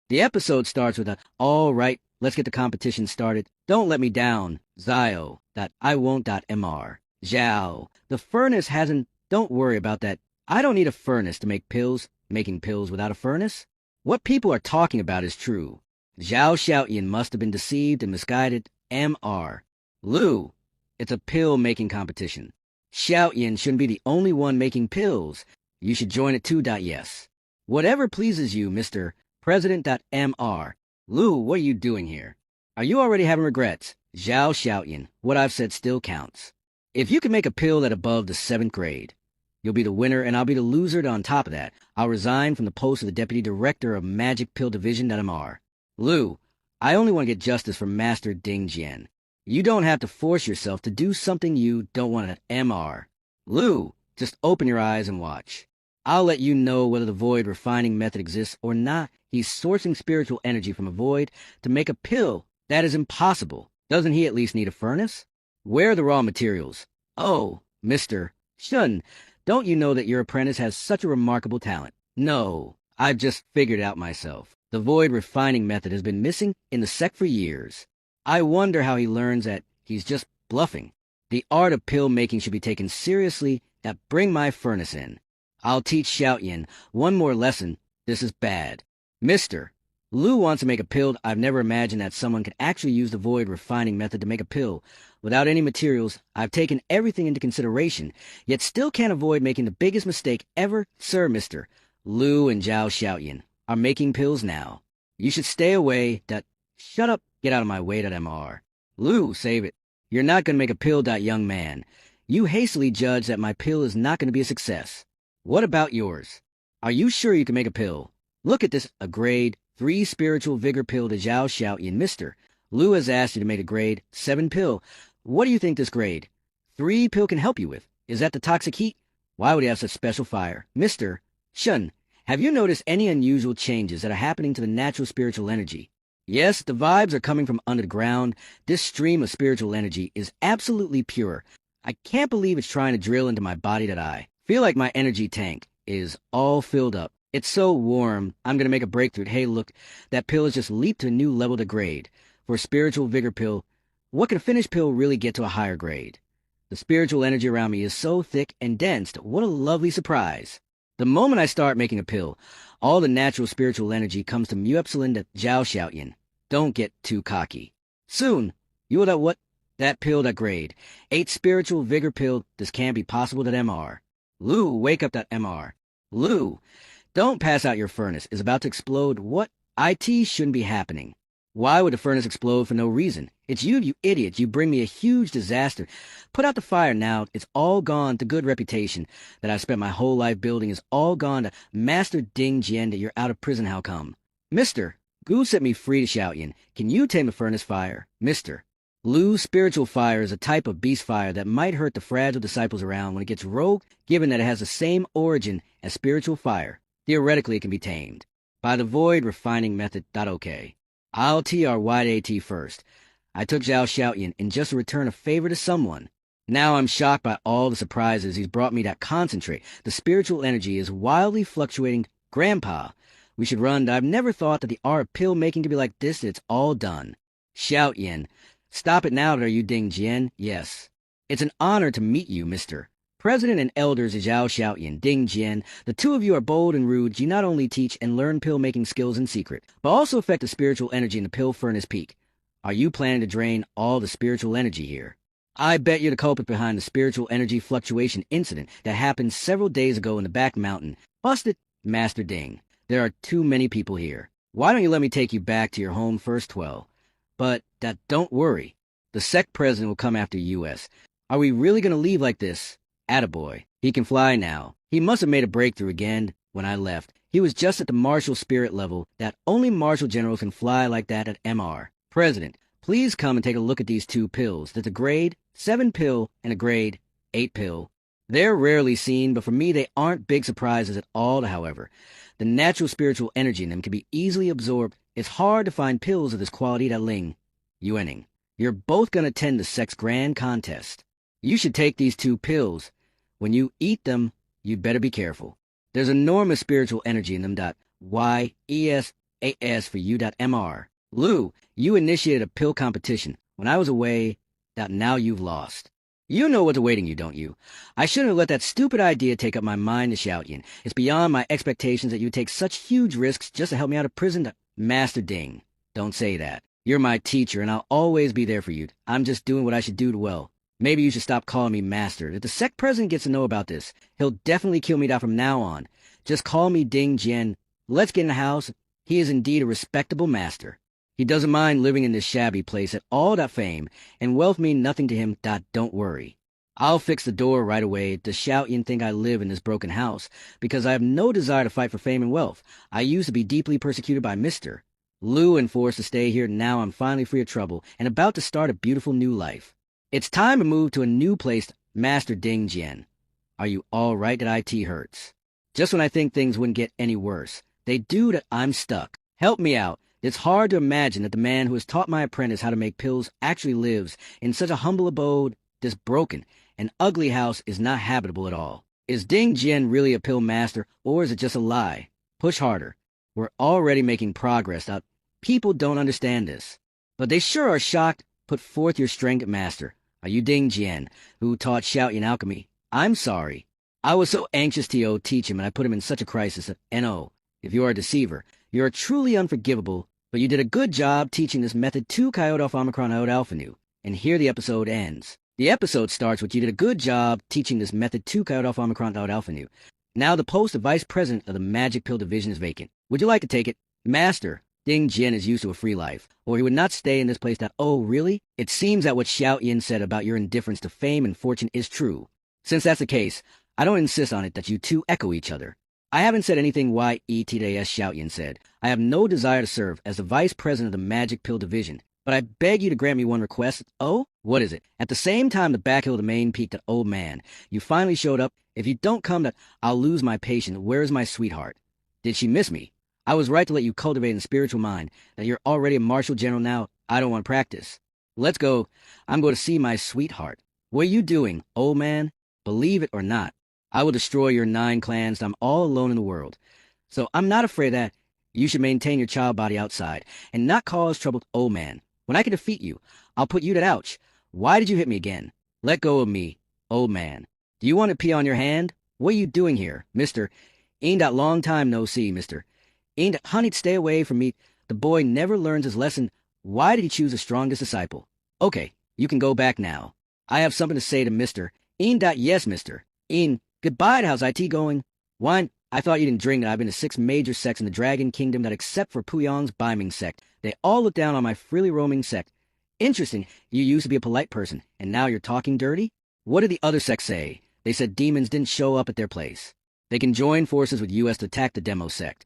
The episode starts with a, all right, let's get the competition started. Don't let me down. Zio. I won't.mr. Zhao. The furnace hasn't, don't worry about that. I don't need a furnace to make pills. Making pills without a furnace? What people are talking about is true. Zhao Xiaoyan must have been deceived and misguided. Mr. Lou, it's a pill-making competition. Xiaoyan shouldn't be the only one making pills. You should join it too. Yes. Whatever pleases you, Mr. President.mr. Lou, what are you doing here? Are you already having regrets? Zhao Xiaoyan, what I've said still counts. If you can make a pill at above the 7th grade, you'll be the winner and I'll be the loser. On top of that, I'll resign from the post of the deputy director of Magic Pill Division. Mr. Lou, I only want to get justice for Master Ding Jian. You don't have to force yourself to do something you don't want to. Mr. Lou, just open your eyes and watch. I'll let you know whether the void refining method exists or not. He's sourcing spiritual energy from a void to make a pill. That is impossible. Doesn't he at least need a furnace? Where are the raw materials? Oh, Mr. Shun, don't you know that your apprentice has such a remarkable talent? No, I've just figured it out myself. The void refining method has been missing in the sect for years. I wonder how he learns that he's just bluffing. The art of pill making should be taken seriously. That bring my furnace in. I'll teach Xiaoyan one more lesson. This is bad. Mister, Lu wants to make a pill. I've never imagined that someone could actually use the void refining method to make a pill. Without any materials, I've taken everything into consideration, yet still can't avoid making the biggest mistake ever. Sir, Mister, Lu and Zhao Xiaoyan are making pills now. You should stay away. Shut up. Get out of my way. Mr. Lu, save it. You're not going to make a pill. Young man. You hastily judge that my pill is not going to be a success. What about yours? Are you sure you can make a pill? Look at this, a grade 3 spiritual vigor pill to Zhao Xiaoyan. Mister, Lu has asked you to make a grade 7 pill. What do you think this grade 3 pill can help you with? Is that the toxic heat? Why would he have such special fire? Mister Shun, have you noticed any unusual changes that are happening to the natural spiritual energy? Yes, the vibes are coming from under the ground. This stream of spiritual energy is absolutely pure. I can't believe it's trying to drill into my body. I feel like my energy tank is all filled up. It's so warm, I'm going to make a breakthrough. Hey, look, that pill has just leaped to a new level to grade. For a spiritual vigor pill, what can a finished pill really get to a higher grade? The spiritual energy around me is so thick and dense. What a lovely surprise. The moment I start making a pill, all the natural spiritual energy comes to Muepsilon to Zhao Xiaoyan. Don't get too cocky. Soon, you will that pill that grade 8 spiritual vigor pill. This can't be possible. Mr. Lu, wake up. Mr. Lu, don't pass out. Your furnace is about to explode. What? IT shouldn't be happening. Why would the furnace explode for no reason? It's you idiot. You bring me a huge disaster. Put out the fire now. It's all gone. The good reputation that I've spent my whole life building is all gone to Master Ding Jian. That you're out of prison. How come? Mister, Gu set me free to Xiaoyan. Can you tame the furnace fire? Mister, Lu's spiritual fire is a type of beast fire that might hurt the fragile disciples around when it gets rogue, given that it has the same origin as spiritual fire. Theoretically, it can be tamed by the void refining method. Okay. I'll TRYAT first. I took Zhao Xiaoyan in just to return a favor to someone. Now I'm shocked by all the surprises he's brought me. That concentrate. The spiritual energy is wildly fluctuating. Grandpa, we should run. I've never thought that the art of pill making could be like this. It's all done. Xiaoyan, stop it now. Are you Ding Jian? Yes. It's an honor to meet you, Mister President and elders of Zhao Xiaoyan, Ding Jian. The two of you are bold and rude. You not only teach and learn pill-making skills in secret, but also affect the spiritual energy in the pill furnace peak. Are you planning to drain all the spiritual energy here? I bet you're the culprit behind the spiritual energy fluctuation incident that happened several days ago in the back mountain. Busted, Master Ding. There are too many people here. Why don't you let me take you back to your home first, 12? But don't worry. The sect president will come after U.S. Are we really going to leave like this? Attaboy. He can fly now. He must have made a breakthrough again when I left. He was just at the martial spirit level that only martial generals can fly like that at MR. President, please come and take a look at these 2 pills. There's a grade 7 pill and a grade 8 pill. They're rarely seen, but for me they aren't big surprises at all, however. The natural spiritual energy in them can be easily absorbed. It's hard to find pills of this quality. Ling Yuening, you're both going to attend the sect's grand contest. You should take these 2 pills. When you eat them, you'd better be careful. There's enormous spiritual energy in them. YESAS for you. Mr. Lu, you initiated a pill competition when I was away. Now you've lost. You know what's awaiting you, don't you? I shouldn't have let that stupid idea take up my mind to Xiaoyan. It's beyond my expectations that you take such huge risks just to help me out of prison. Master Ding, don't say that. You're my teacher, and I'll always be there for you. I'm just doing what I should do well. Maybe you should stop calling me Master. If the sect president gets to know about this, he'll definitely kill me from now on. Just call me Ding Jian. Let's get in the house. He is indeed a respectable master. He doesn't mind living in this shabby place at all. Fame and wealth mean nothing to him. Don't worry. I'll fix the door right away. Does Xiaoyan think I live in this broken house? Because I have no desire to fight for fame and wealth. I used to be deeply persecuted by Mr. Lu and forced to stay here. Now I'm finally free of trouble and about to start a beautiful new life. It's time to move to a new place. Master Ding Jian, are you all right? That IT hurts. Just when I think things wouldn't get any worse, they do. I'm stuck. Help me out. It's hard to imagine that the man who has taught my apprentice how to make pills actually lives in such a humble abode. This broken and ugly house is not habitable at all. Is Ding Jian really a pill master, or is it just a lie? Push harder. We're already making progress. People don't understand this, but they sure are shocked. Put forth your strength, Master. Are you Ding Jian, who taught Xiaoyan alchemy? I'm sorry. I was so anxious to teach him, and I put him in such a crisis. No, if you are a deceiver, you are truly unforgivable, but you did a good job teaching this method to Coyote Alpha Omicron Iota Alpha Nu. And here the episode ends. The episode starts with you did a good job teaching this method to Coyote Alpha Omicron Iota Alpha Nu. Now the post of Vice President of the Magic Pill Division is vacant. Would you like to take it? Master, Ding Jian is used to a free life, or he would not stay in this place. Oh, really? It seems that what Xiaoyan said about your indifference to fame and fortune is true. Since that's the case, I don't insist on it that you two echo each other. I haven't said anything YETDS, Xiaoyan said. I have no desire to serve as the Vice President of the Magic Pill Division, but I beg you to grant me one request. Oh, what is it? At the same time the back hill of the main peak, that old man, you finally showed up. If you don't come, that I'll lose my patience. Where is my sweetheart? Did she miss me? I was right to let you cultivate in the spiritual mind that you're already a martial general now. I don't want to practice. Let's go. I'm going to see my sweetheart. What are you doing, old man? Believe it or not, I will destroy your 9 clans. I'm all alone in the world. So I'm not afraid that you should maintain your child body outside and not cause trouble, old man. When I can defeat you, I'll put you to ouch. Why did you hit me again? Let go of me, old man. Do you want to pee on your hand? What are you doing here, mister? Ain't that long time no see, mister. Ain't honey, stay away from me. The boy never learns his lesson. Why did he choose the strongest disciple? Okay, you can go back now. I have something to say to mister. Ain't that yes, mister. Ain't goodbye, how's IT going? Wine, I thought you didn't drink that I've been to 6 major sects in the Dragon Kingdom that except for Puyong's Biming sect, they all look down on my freely roaming sect. Interesting, you used to be a polite person, and now you're talking dirty? What did the other sects say? They said demons didn't show up at their place. They can join forces with US to attack the Demo sect,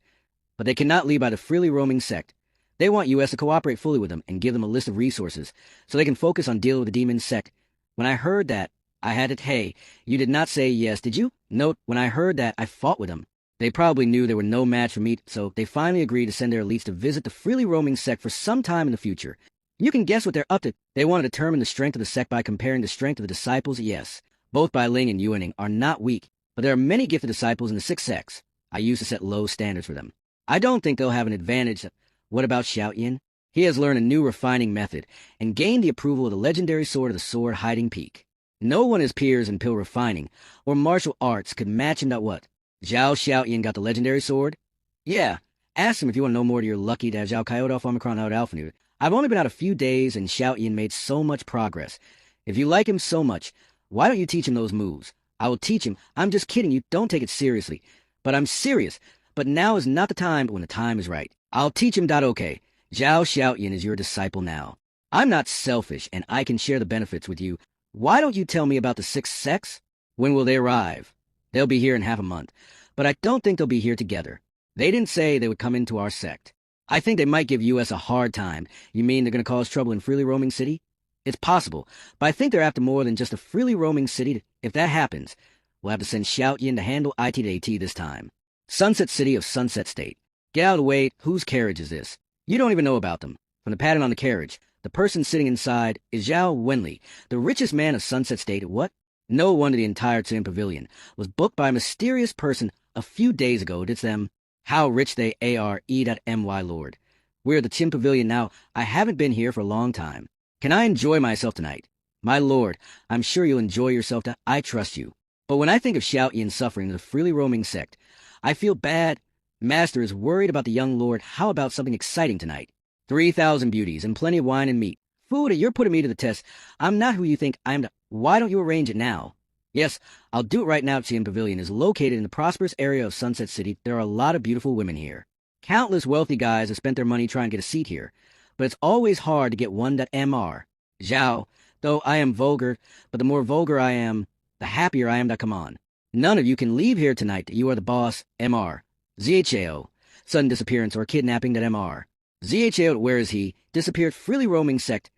but they cannot lead by the freely roaming sect. They want US to cooperate fully with them and give them a list of resources, so they can focus on dealing with the demon sect. When I heard that, I had it. Hey, you did not say yes, did you? Note, when I heard that, I fought with them. They probably knew they were no match for me, so they finally agreed to send their elites to visit the freely roaming sect for some time in the future. You can guess what they're up to. They want to determine the strength of the sect by comparing the strength of the disciples. Yes, both Bai Ling and Yuaning are not weak, but there are many gifted disciples in the 6 sects. I used to set low standards for them. I don't think they'll have an advantage. What about Xiaoyan? He has learned a new refining method and gained the approval of the legendary sword of the Sword Hiding Peak. No one his peers in pill refining or martial arts could match him. What? Zhao Xiaoyan got the legendary sword? Yeah. Ask him if you want to know more to your lucky to have Zhao Coyote Alpha Omicron out Alpha Nu. I've only been out a few days and Xiaoyan made so much progress. If you like him so much, why don't you teach him those moves? I will teach him. I'm just kidding you. Don't take it seriously. But I'm serious. But now is not the time, but when the time is right. I'll teach him. Okay. Zhao Xiaoyan is your disciple now. I'm not selfish and I can share the benefits with you. Why don't you tell me about the 6 sects? When will they arrive? They'll be here in half a month, but I don't think they'll be here together. They didn't say they would come into our sect. I think they might give US a hard time. You mean they're going to cause trouble in freely roaming city? It's possible, but I think they're after more than just a freely roaming city. If that happens, we'll have to send Xiaoyan to handle IT to AT this time. Sunset City of Sunset State. Get out of the way. Whose carriage is this? You don't even know about them. From the pattern on the carriage, the person sitting inside is Zhao Wenli, the richest man of Sunset State. What? No wonder the entire Tin Pavilion was booked by a mysterious person a few days ago. It's them. How rich they are, E.my lord. We're at the Tin Pavilion now. I haven't been here for a long time. Can I enjoy myself tonight? My lord, I'm sure you'll enjoy yourself. I trust you. But when I think of Xiaoyan's suffering in the freely roaming sect, I feel bad. Master is worried about the young lord. How about something exciting tonight? 3,000 beauties and plenty of wine and meat. Food, you're putting me to the test. I'm not who you think I am. Why don't you arrange it now? Yes, I'll do it right now. Tin Pavilion is located in the prosperous area of Sunset City. There are a lot of beautiful women here. Countless wealthy guys have spent their money trying to get a seat here. But it's always hard to get one that MR. Zhao, though I am vulgar, but the more vulgar I am, the happier I am. Come on. None of you can leave here tonight. You are the boss. MR. ZHAO. Sudden disappearance or kidnapping. MR. ZHAO, where is he? Disappeared. Freely roaming sect.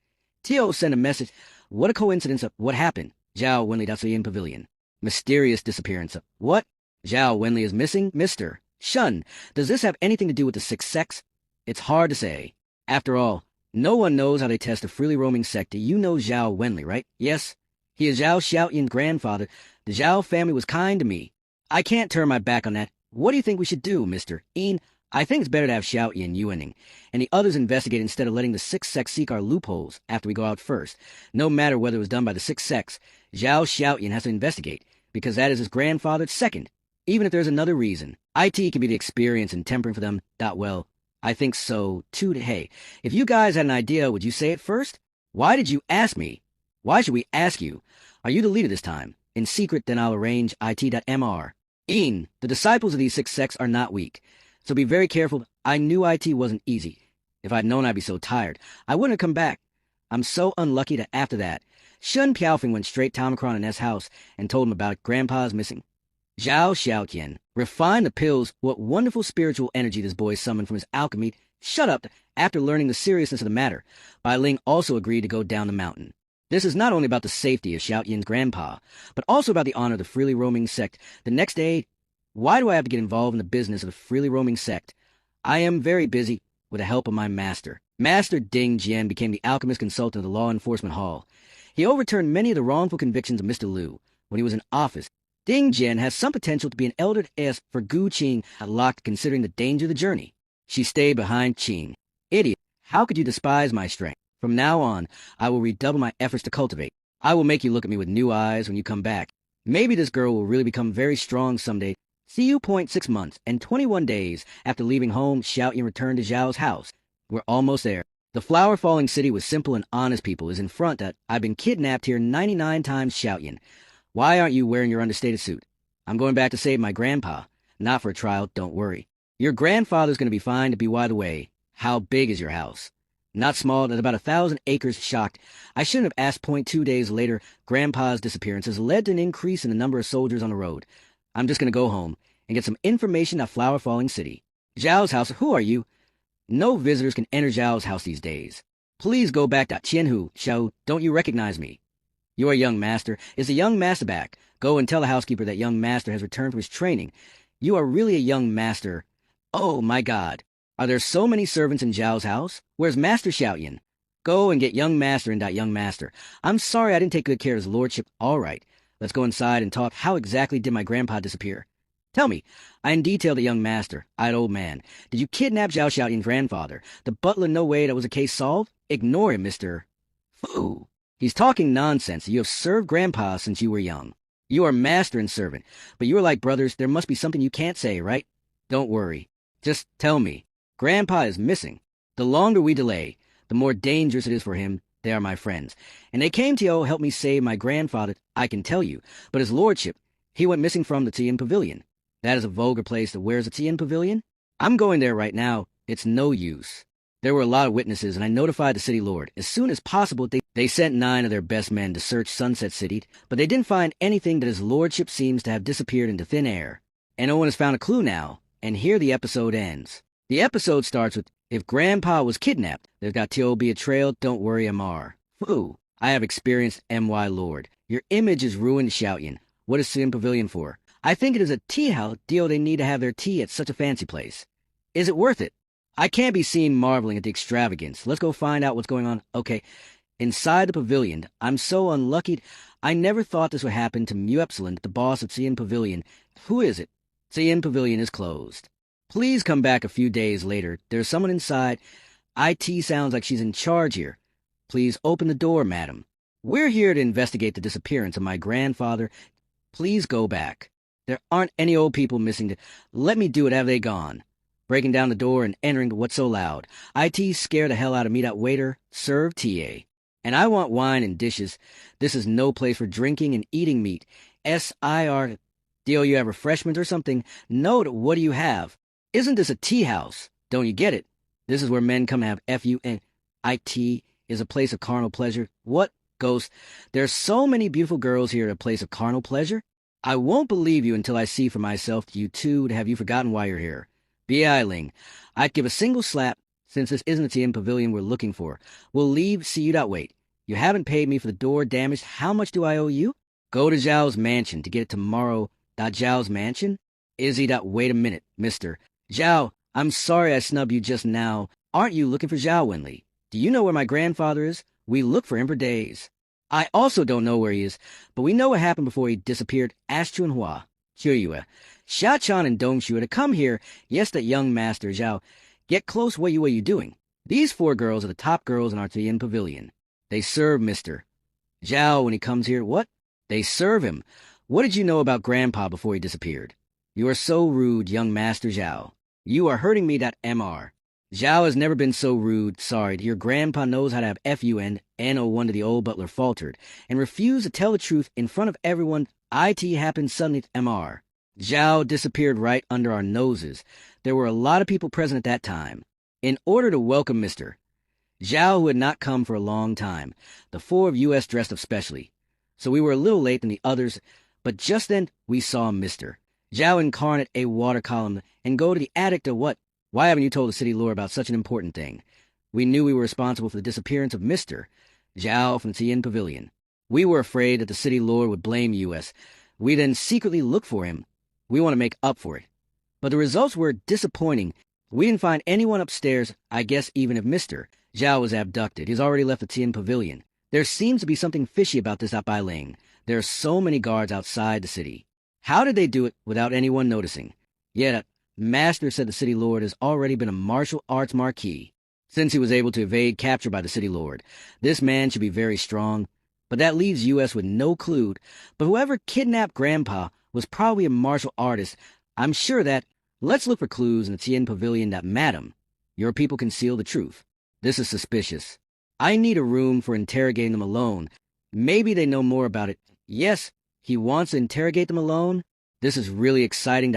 Tio sent a message. What a coincidence. What happened? Zhao Wenli, that's the pavilion. Mysterious disappearance. What? Zhao Wenli is missing? Mr. Shun, does this have anything to do with the 6 sects? It's hard to say. After all, no one knows how they test a freely roaming sect. You know Zhao Wenli, right? Yes. He is Zhao Xiaoyan's grandfather. The Zhao family was kind to me. I can't turn my back on that. What do you think we should do, Mr. Een? I think it's better to have Xiao and Yuaning, and the others investigate instead of letting the Sixth Sex seek our loopholes after we go out first. No matter whether it was done by the Sixth Sex, Zhao Xiaoyan has to investigate, because that is his grandfather's second. Even if there's another reason, IT can be the experience and tempering for them. Well, I think so, too. Hey, if you guys had an idea, would you say it first? Why did you ask me? Why should we ask you? Are you the leader this time? In secret, then I'll arrange IT.MR. The disciples of these Sixth Sects are not weak. So be very careful. I knew IT wasn't easy. If I'd known I'd be so tired, I wouldn't have come back. I'm so unlucky that after that, Shun Piaofing went straight to Omicron in S house and told him about Grandpa's missing. Zhao Xiaotian, refine the pills. What wonderful spiritual energy this boy summoned from his alchemy. Shut up. After learning the seriousness of the matter, Bai Ling also agreed to go down the mountain. This is not only about the safety of Xiaotian's grandpa, but also about the honor of the freely roaming sect. The next day, why do I have to get involved in the business of the freely roaming sect? I am very busy with the help of my master. Master Ding Jian became the alchemist consultant of the Law Enforcement Hall. He overturned many of the wrongful convictions of Mr. Liu when he was in office. Ding Jian has some potential to be an elder heiress for Gu Qing, locked considering the danger of the journey. She stayed behind Qing. Idiot, how could you despise my strength? From now on, I will redouble my efforts to cultivate. I will make you look at me with new eyes when you come back. Maybe this girl will really become very strong someday. See you. 6 months and 21 days after leaving home, Xiaoyan returned to Zhao's house. We're almost there. The flower-falling city with simple and honest people is in front. I've been kidnapped here 99 times, Xiaoyan. Why aren't you wearing your understated suit? I'm going back to save my grandpa. Not for a trial, don't worry. Your grandfather's going to be fine. To be by the way, how big is your house? Not small, at about 1,000 acres. Shocked. I shouldn't have asked. 2 days later, Grandpa's disappearance has led to an increase in the number of soldiers on the road. I'm just going to go home and get some information at Flower Falling City. Zhao's house. Who are you? No visitors can enter Zhao's house these days. Please go back. Qianhu, Xiao, don't you recognize me? You are young master. Is the young master back? Go and tell the housekeeper that young master has returned from his training. You are really a young master. Oh, my God. Are there so many servants in Zhao's house? Where's Master Xiaoyan? Go and get young master and young master. I'm sorry I didn't take good care of his lordship. All right, let's go inside and talk. How exactly did my grandpa disappear? Tell me. I in detail the young master. Eyed old man. Did you kidnap Zhao Xiaoyan's grandfather? The butler, no way that was a case solved? Ignore him, Mr. Fu. He's talking nonsense. You have served grandpa since you were young. You are master and servant, but you are like brothers. There must be something you can't say, right? Don't worry. Just tell me. Grandpa is missing. The longer we delay, the more dangerous it is for him. They are my friends. And they came to help me save my grandfather, I can tell you. But his lordship, he went missing from the Tian Pavilion. That is a vulgar place. Where's the Tian Pavilion? I'm going there right now. It's no use. There were a lot of witnesses, and I notified the city lord. As soon as possible, they sent 9 of their best men to search Sunset City, but they didn't find anything. That his lordship seems to have disappeared into thin air. And no one has found a clue now. And here the episode ends. The episode starts with, if Grandpa was kidnapped, there's got to be a trail. Don't worry, MR. Foo. I have experienced MY Lord. Your image is ruined, Xiaoyan. What is Sin Pavilion for? I think it is a tea house. Deal they need to have their tea at such a fancy place. Is it worth it? I can't be seen marveling at the extravagance. Let's go find out what's going on. Okay. Inside the pavilion, I'm so unlucky. I never thought this would happen to Mu Epsilon, the boss of Cian Pavilion. Who is it? Cian Pavilion is closed. Please come back a few days later. There's someone inside. IT sounds like she's in charge here. Please open the door, madam. We're here to investigate the disappearance of my grandfather. Please go back. There aren't any old people missing. Let me do it. Have they gone? Breaking down the door and entering. What's so loud? IT scare the hell out of me. That waiter. Serve TA. And I want wine and dishes. This is no place for drinking and eating meat. SIR. Deal you have refreshments or something? No, what do you have? Isn't this a tea house? Don't you get it? This is where men come to have FUN. IT is a place of carnal pleasure. What? Ghost. There's so many beautiful girls here at a place of carnal pleasure. I won't believe you until I see for myself. You too, have you forgotten why you're here? B.I. Ling. I'd give a single slap, since this isn't the Tian Pavilion we're looking for. We'll leave. See you. Wait. You haven't paid me for the door damaged. How much do I owe you? Go to Zhao's mansion to get it tomorrow. Zhao's mansion? Izzy. Wait a minute, mister. Zhao, I'm sorry I snubbed you just now. Aren't you looking for Zhao Wenli? Do you know where my grandfather is? We look for him for days. I also don't know where he is, but we know what happened before he disappeared. Ask Chunhua. Chunyue. Xiao and Dongshu to come here. Yes, that young master Zhao. Get close. What you doing? These 4 girls are the top girls in our Tian Pavilion. They serve Mr. Zhao when he comes here. What? They serve him. What did you know about Grandpa before he disappeared? You are so rude, young Master Zhao. You are hurting me, that Mr. Zhao has never been so rude. Sorry, your grandpa knows how to have FUN, N01 to the old butler faltered, and refused to tell the truth in front of everyone. IT happened suddenly. Mr. Zhao disappeared right under our noses. There were a lot of people present at that time. In order to welcome Mr. Zhao, who had not come for a long time, the 4 of us dressed up specially. So we were a little late than the others, but just then we saw Mr. Zhao incarnate a water column and go to the attic to what? Why haven't you told the city lord about such an important thing? We knew we were responsible for the disappearance of Mr. Zhao from the Tian Pavilion. We were afraid that the city lord would blame us. We then secretly looked for him. We want to make up for it. But the results were disappointing. We didn't find anyone upstairs. I guess even if Mr. Zhao was abducted, he's already left the Tian Pavilion. There seems to be something fishy about this at Bailing. There are so many guards outside the city. How did they do it without anyone noticing? Yet, Master said the city lord has already been a martial arts marquis. Since he was able to evade capture by the city lord, this man should be very strong. But that leaves us with no clue. But whoever kidnapped Grandpa was probably a martial artist. I'm sure that. Let's look for clues in the Tian Pavilion that, madam, your people conceal the truth. This is suspicious. I need a room for interrogating them alone. Maybe they know more about it. Yes, he wants to interrogate them alone? This is really exciting.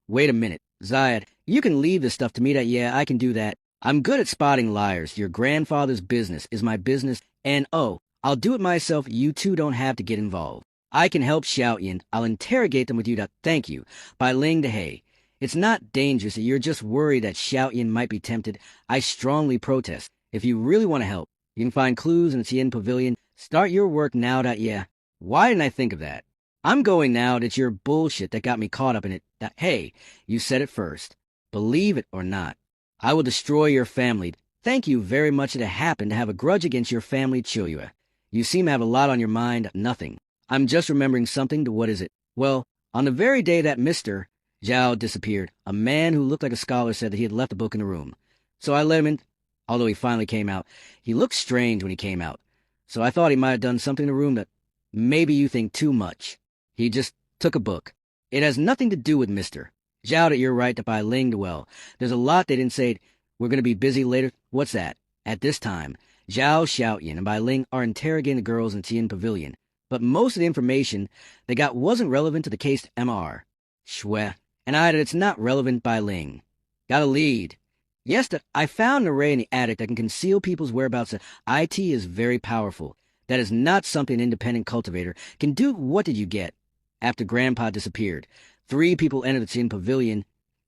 Wait a minute. Zayed, you can leave this stuff to me. Yeah, I can do that. I'm good at spotting liars. Your grandfather's business is my business, and I'll do it myself. You two don't have to get involved. I can help Xiaoyan. I'll interrogate them with you. Thank you. By Ling Dehei. It's not dangerous. You're just worried that Xiaoyan might be tempted. I strongly protest. If you really want to help, you can find clues in the Tian Pavilion. Start your work now. Yeah. Why didn't I think of that? I'm going now. That's your bullshit that got me caught up in it. Hey, you said it first. Believe it or not, I will destroy your family. Thank you very much. It happened to have a grudge against your family, Chiyue. You seem to have a lot on your mind. Nothing. I'm just remembering something. What is it? Well, on the very day that Mr. Zhao disappeared, a man who looked like a scholar said that he had left a book in the room. So I let him in. Although he finally came out, he looked strange when he came out. So I thought he might have done something in the room that maybe you think too much. He just took a book. It has nothing to do with Mr. Zhao. That you're right to buy Ling well. There's a lot they didn't say. We're going to be busy later. What's that? At this time, Zhao, Xiaoyan, and Bai Ling are interrogating the girls in Tian Pavilion. But most of the information they got wasn't relevant to the case Mr. Shwe. And I that it's not relevant. Bai Ling. Got a lead. Yes, that I found an array in the attic that can conceal people's whereabouts. IT is very powerful. That is not something an independent cultivator can do. What did you get? After Grandpa disappeared, 3 people entered the Tian Pavilion.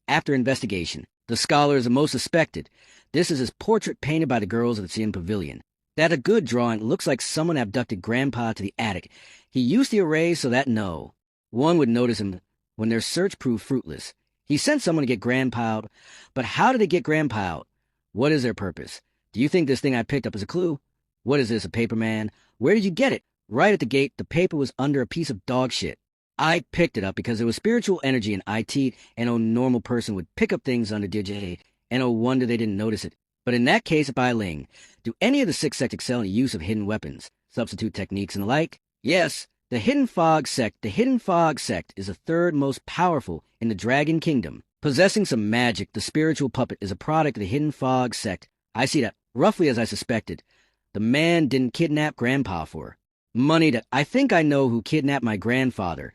After investigation, the scholar is the most suspected. This is his portrait painted by the girls of the Tian Pavilion. That a good drawing. Looks like someone abducted Grandpa to the attic. He used the array so that no one would notice him when their search proved fruitless. He sent someone to get Grandpa out. But how did they get Grandpa out? What is their purpose? Do you think this thing I picked up is a clue? What is this, a paper, man? Where did you get it? Right at the gate, the paper was under a piece of dog shit. I picked it up because there was spiritual energy in IT, and no normal person would pick up things under DJ, and no wonder they didn't notice it. But in that case, Bai Ling, do any of the 6 sects excel in the use of hidden weapons, substitute techniques, and the like? Yes, the Hidden Fog sect. The Hidden Fog sect is the 3rd most powerful in the Dragon Kingdom. Possessing some magic, the spiritual puppet is a product of the Hidden Fog sect. I see that, roughly as I suspected. The man didn't kidnap Grandpa for money. That I think I know who kidnapped my grandfather.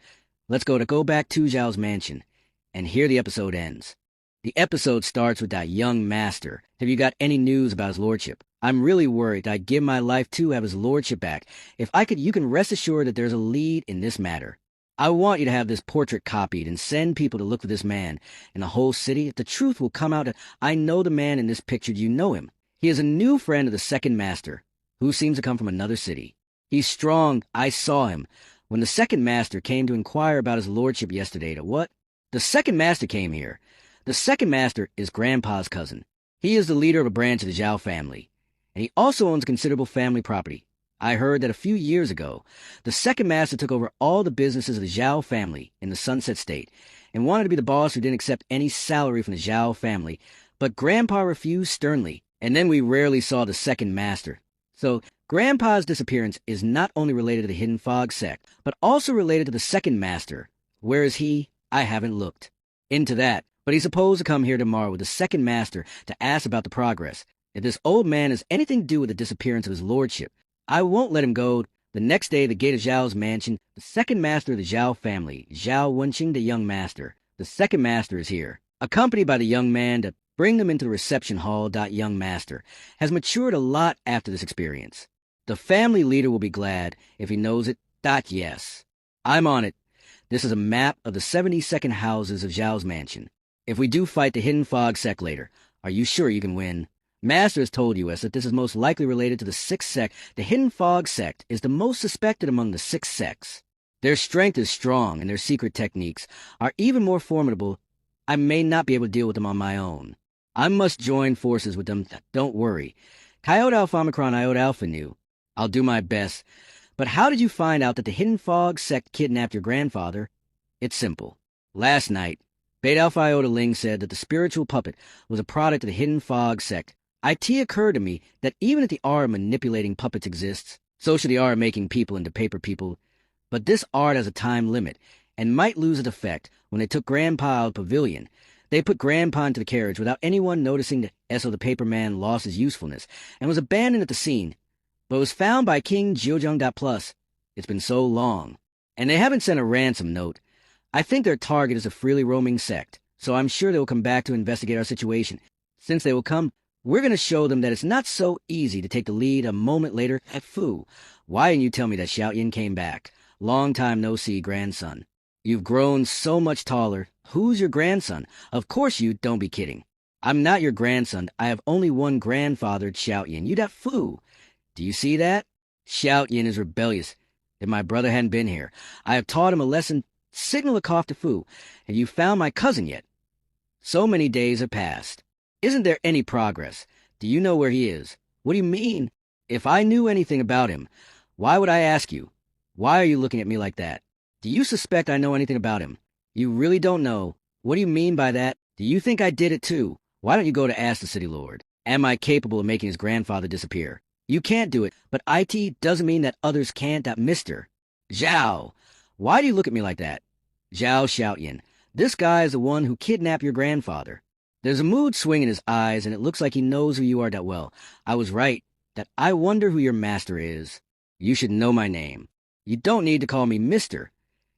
Let's go back to Zhao's mansion. And here the episode ends. The episode starts with that young master. Have you got any news about his lordship? I'm really worried I'd give my life to have his lordship back. If I could, you can rest assured that there's a lead in this matter. I want you to have this portrait copied and send people to look for this man in the whole city. If the truth will come out, I know the man in this picture. You know him. He is a new friend of the second master, who seems to come from another city. He's strong. I saw him when the second master came to inquire about his lordship yesterday. To what? The second master came here. The second master is Grandpa's cousin. He is the leader of a branch of the Zhao family, and he also owns considerable family property. I heard that a few years ago, the second master took over all the businesses of the Zhao family in the Sunset State, and wanted to be the boss who didn't accept any salary from the Zhao family, but Grandpa refused sternly, and then we rarely saw the second master. So, Grandpa's disappearance is not only related to the Hidden Fog sect, but also related to the second master. Where is he? I haven't looked into that, but he's supposed to come here tomorrow with the second master to ask about the progress. If this old man has anything to do with the disappearance of his lordship, I won't let him go. The next day, at the gate of Zhao's mansion, the second master of the Zhao family, Zhao Wenqing, the young master. The second master is here, accompanied by the young man to bring them into the reception hall. Young master has matured a lot after this experience. The family leader will be glad if he knows it. Yes. I'm on it. This is a map of the 72nd houses of Zhao's mansion. If we do fight the Hidden Fog sect later, are you sure you can win? Master has told us that this is most likely related to the sixth sect. The Hidden Fog sect is the most suspected among the six sects. Their strength is strong, and their secret techniques are even more formidable. I may not be able to deal with them on my own. I must join forces with them. Don't worry. Coyote Alpha Omicron Iota Alpha knew. I'll do my best. But how did you find out that the Hidden Fog sect kidnapped your grandfather? It's simple. Last night, Beta Alpha Iota Ling said that the spiritual puppet was a product of the Hidden Fog sect. It occurred to me that even if the art of manipulating puppets exists, so should the art of making people into paper people. But this art has a time limit, and might lose its effect. When they took Grandpa out of the pavilion, they put Grandpa into the carriage without anyone noticing that so the paper man lost his usefulness, and was abandoned at the scene. But it was found by King Jiuzhong Plus. It's been so long. And they haven't sent a ransom note. I think their target is a freely roaming sect, so I'm sure they will come back to investigate our situation. Since they will come, we're going to show them that it's not so easy to take the lead. A moment later, Fu, why didn't you tell me that Xiaoyan came back? Long time no see, grandson. You've grown so much taller. Who's your grandson? Of course you don't be kidding. I'm not your grandson. I have only one grandfather, Xiaoyan. You that Fu. Do you see that? Xiaoyan is rebellious. If my brother hadn't been here, I have taught him a lesson. Signal a cough to Fu. Have you found my cousin yet? So many days have passed. Isn't there any progress? Do you know where he is? What do you mean? If I knew anything about him, why would I ask you? Why are you looking at me like that? Do you suspect I know anything about him? You really don't know. What do you mean by that? Do you think I did it too? Why don't you go to ask the city lord? Am I capable of making his grandfather disappear? You can't do it, but IT doesn't mean that others can't. Mister Zhao, why do you look at me like that? Zhao Xiaoyan, this guy is the one who kidnapped your grandfather. There's a mood swing in his eyes, and it looks like he knows who you are that well. I was right, that I wonder who your master is. You should know my name. You don't need to call me Mister.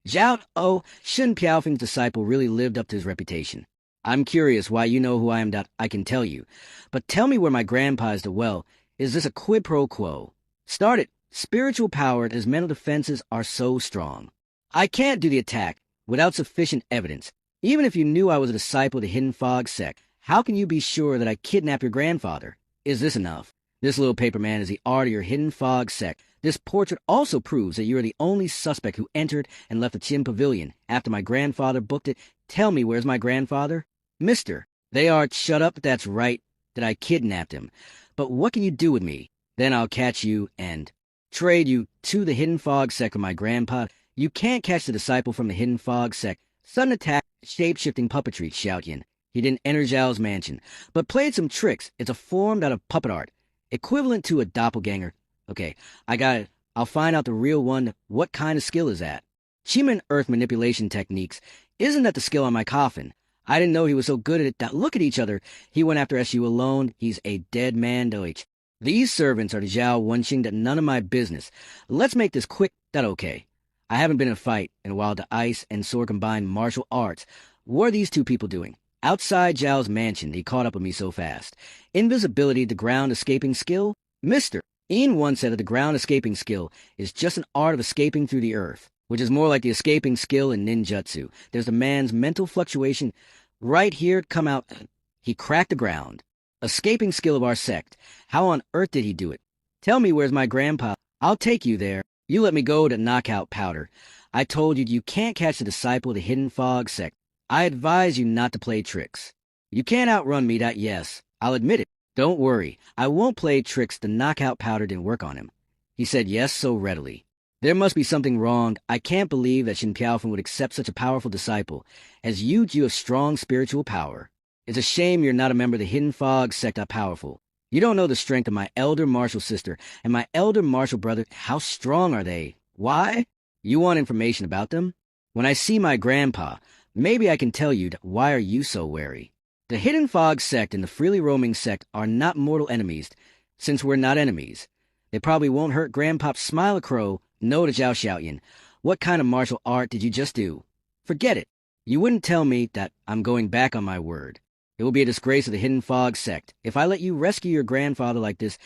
Zhao Shen Piaofeng's disciple really lived up to his reputation. I'm curious why you know who I am. I can tell you. But tell me where my grandpa is to well. Is this a quid pro quo? Start it. Spiritual power and his mental defenses are so strong. I can't do the attack without sufficient evidence. Even if you knew I was a disciple of the Hidden Fog sect, how can you be sure that I kidnapped your grandfather? Is this enough? This little paper man is the art of your Hidden Fog sect. This portrait also proves that you are the only suspect who entered and left the Qin Pavilion after my grandfather booked it. Tell me, where's my grandfather? Mister, they are shut up. That's right, that I kidnapped him. But what can you do with me? Then I'll catch you and trade you to the Hidden Fog sect with my grandpa. You can't catch the disciple from the Hidden Fog sect. Sudden attack, shape-shifting puppetry, Xiaoyan. He didn't enter Zhao's mansion, but played some tricks. It's a form out of puppet art, equivalent to a doppelganger. Okay, I got it. I'll find out the real one. What kind of skill is that? Qi Earth manipulation techniques. Isn't that the skill on my coffin? I didn't know he was so good at it. Look at each other. He went after SU alone. He's a dead man, Deutsch. These servants are the Zhao Wenqing. That none of my business. Let's make this quick. That okay. I haven't been in a fight, and while the ice and sword combined martial arts, what are these two people doing? Outside Zhao's mansion, he caught up with me so fast. Invisibility, the ground escaping skill? Mister, Ian once said that the ground escaping skill is just an art of escaping through the earth, which is more like the escaping skill in ninjutsu. There's the man's mental fluctuation. Right here, come out. He cracked the ground. Escaping skill of our sect. How on earth did he do it? Tell me where's my grandpa. I'll take you there. You let me go to knockout powder. I told you you can't catch the disciple of the Hidden Fog sect. I advise you not to play tricks. You can't outrun me. Yes, I'll admit it. Don't worry. I won't play tricks. The knockout powder didn't work on him. He said yes so readily. There must be something wrong. I can't believe that Shin Piaofeng would accept such a powerful disciple. As you have strong spiritual power. It's a shame you're not a member of the Hidden Fog sect powerful. You don't know the strength of my elder martial sister and my elder martial brother. How strong are they? Why? You want information about them? When I see my grandpa, maybe I can tell you why are you so wary. The Hidden Fog sect and the Freely Roaming sect are not mortal enemies, since we're not enemies. They probably won't hurt Grandpop Smile a Crow. No to Zhao Xiaoyan. What kind of martial art did you just do? Forget it. You wouldn't tell me that. I'm going back on my word. It will be a disgrace of the Hidden Fog sect. If I let you rescue your grandfather like this,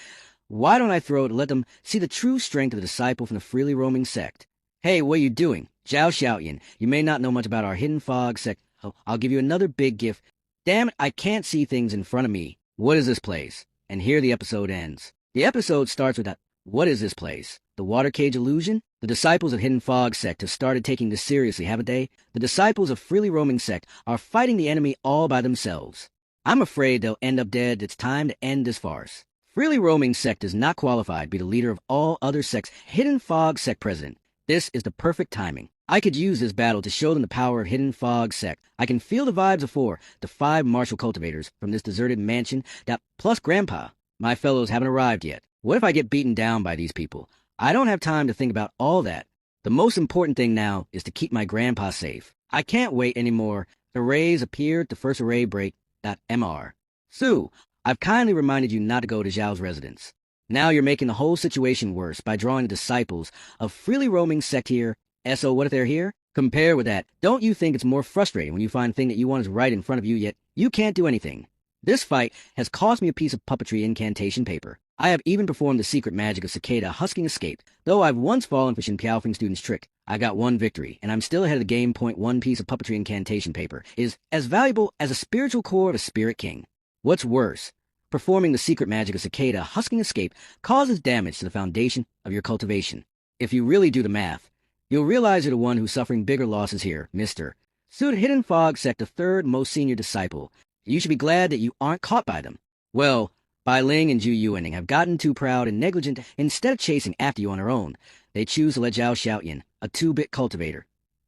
why don't I throw it to let them see the true strength of the disciple from the Freely Roaming sect? Hey, what are you doing? Zhao Xiaoyan, you may not know much about our Hidden Fog sect. Oh, I'll give you another big gift. Damn it, I can't see things in front of me. What is this place? And here the episode ends. The episode starts with that, what is this place? The water cage illusion? The disciples of Hidden Fog sect have started taking this seriously, haven't they? The disciples of Freely Roaming sect are fighting the enemy all by themselves. I'm afraid they'll end up dead. It's time to end this farce. Freely Roaming sect is not qualified to be the leader of all other sects. Hidden Fog sect president. This is the perfect timing. I could use this battle to show them the power of Hidden Fog sect. I can feel the vibes of the 5 martial cultivators from this deserted mansion, that plus Grandpa. My fellows haven't arrived yet. What if I get beaten down by these people? I don't have time to think about all that. The most important thing now is to keep my grandpa safe. I can't wait anymore. Arrays appeared, the first array break. Mr. Sue, I've kindly reminded you not to go to Zhao's residence. Now you're making the whole situation worse by drawing the disciples of Freely Roaming sect here. So what if they're here? Compare with that. Don't you think it's more frustrating when you find the thing that you want is right in front of you, yet you can't do anything? This fight has cost me a piece of puppetry incantation paper. I have even performed the secret magic of Cicada Husking Escape. Though I've once fallen for Shin Piaofeng student's trick, I got one victory, and I'm still ahead of the game. One piece of puppetry incantation paper is as valuable as a spiritual core of a spirit king. What's worse, performing the secret magic of Cicada Husking Escape causes damage to the foundation of your cultivation. If you really do the math, you'll realize you're the one who's suffering bigger losses here, Mr. Suit Hidden Fog sect, the third most senior disciple. You should be glad that you aren't caught by them. Well, Bai Ling and Zhu Yuaning have gotten too proud and negligent. Instead of chasing after you on their own, they choose to let Zhao Xiaoyan, a 2-bit cultivator,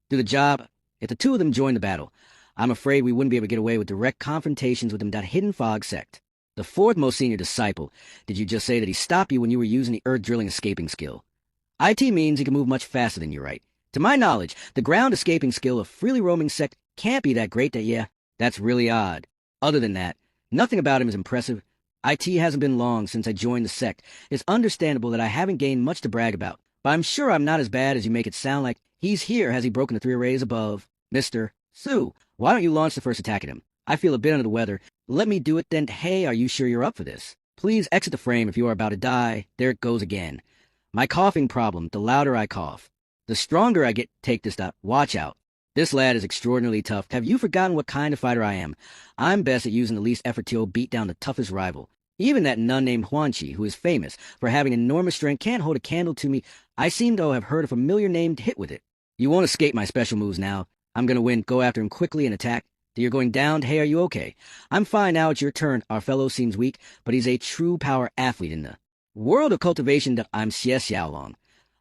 do the job. If the two of them join the battle, I'm afraid we wouldn't be able to get away with direct confrontations with them. That Hidden Fog sect. The 4th most senior disciple. Did you just say that he stopped you when you were using the earth drilling escaping skill? IT means he can move much faster than you, right? To my knowledge, the ground escaping skill of Freely Roaming sect can't be that great. That's really odd. Other than that, nothing about him is impressive. IT hasn't been long since I joined the sect. It's understandable that I haven't gained much to brag about, but I'm sure I'm not as bad as you make it sound like. He's here. Has he broken the 3 arrays above? Mr. Sue, why don't you launch the first attack at him? I feel a bit under the weather. Let me do it then. Hey, are you sure you're up for this? Please exit the frame if you are about to die. There it goes again. My coughing problem, the louder I cough, the stronger I get. Take this stop. Watch out. This lad is extraordinarily tough. Have you forgotten what kind of fighter I am? I'm best at using the least effort to beat down the toughest rival. Even that nun named Huanqi, who is famous for having enormous strength, can't hold a candle to me. I seem to have heard a familiar name hit with it. You won't escape my special moves now. I'm gonna win. Go after him quickly and attack. You're going down. Hey, are you okay? I'm fine now. It's your turn. Our fellow seems weak, but he's a true power athlete in the world of cultivation. I'm Xie Xiaolong,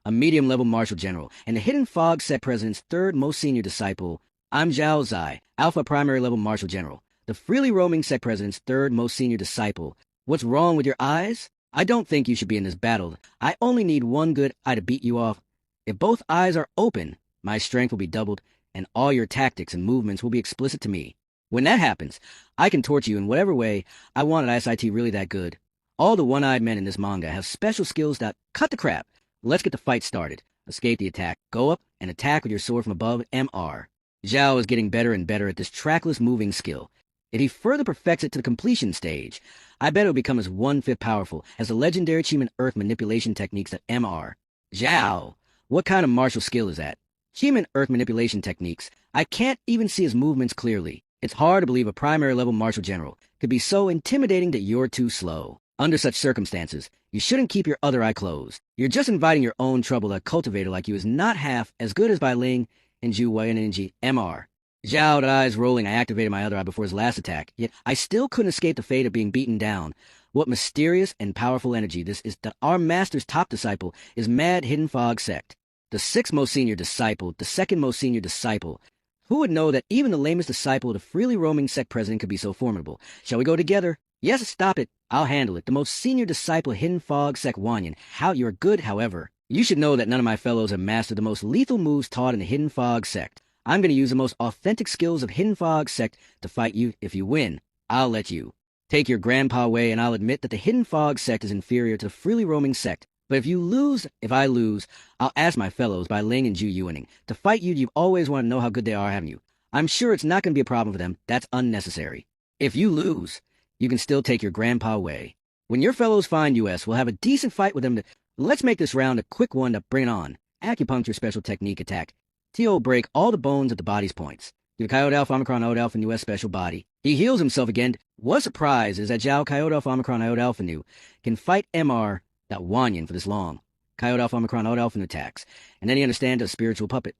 a medium-level martial general, and the Hidden Fog sect president's 3rd most senior disciple. I'm Zhao Zai, alpha primary-level martial general, the Freely Roaming sect president's 3rd most senior disciple. What's wrong with your eyes? I don't think you should be in this battle. I only need one good eye to beat you off. If both eyes are open, my strength will be doubled, and all your tactics and movements will be explicit to me. When that happens, I can torture you in whatever way I want. At SIT really that good. All the one-eyed men in this manga have special skills that cut the crap. Let's get the fight started. Escape the attack. Go up and attack with your sword from above. MR. Zhao is getting better and better at this trackless moving skill. If he further perfects it to the completion stage, I bet it'll become as 1/5 powerful as the legendary Chiman Earth manipulation techniques that MR. Zhao, what kind of martial skill is that? Chiman Earth manipulation techniques. I can't even see his movements clearly. It's hard to believe a primary-level martial general could be so intimidating that you're too slow. Under such circumstances, you shouldn't keep your other eye closed. You're just inviting your own trouble. A cultivator like you is not half as good as Bai Ling and Zhu Yuaning. MR. Zhao, the eyes rolling, I activated my other eye before his last attack, yet I still couldn't escape the fate of being beaten down. What mysterious and powerful energy this is. That our master's top disciple is Mad Hidden Fog sect. The sixth most senior disciple, the second most senior disciple. Who would know that even the lamest disciple of the freely roaming sect president could be so formidable? Shall we go together? Yes, stop it. I'll handle it. The most senior disciple of Hidden Fog sect Wanyan. How you're good, however. You should know that none of my fellows have mastered the most lethal moves taught in the Hidden Fog sect. I'm going to use the most authentic skills of Hidden Fog sect to fight you. If you win, I'll let you take your grandpa away, and I'll admit that the Hidden Fog sect is inferior to the freely roaming sect. But if I lose, I'll ask my fellows by Ling and Ju Yuaning to fight you. You've always wanted to know how good they are, haven't you? I'm sure it's not going to be a problem for them. That's unnecessary. If you lose, you can still take your grandpa away. When your fellows find us, we'll have a decent fight with them. Let's make this round a quick one to bring it on. Acupuncture special technique attack. T.O. break all the bones at the body's points. Give Coyote Alpha Omicron Iota Alpha Nu S special body. He heals himself again. What surprise is that Zhao Coyote Alpha Omicron Iota Alpha Nu can fight MR that Wanyan for this long. Coyote Alpha Omicron Iota Alpha Nu attacks. And then he understands a spiritual puppet.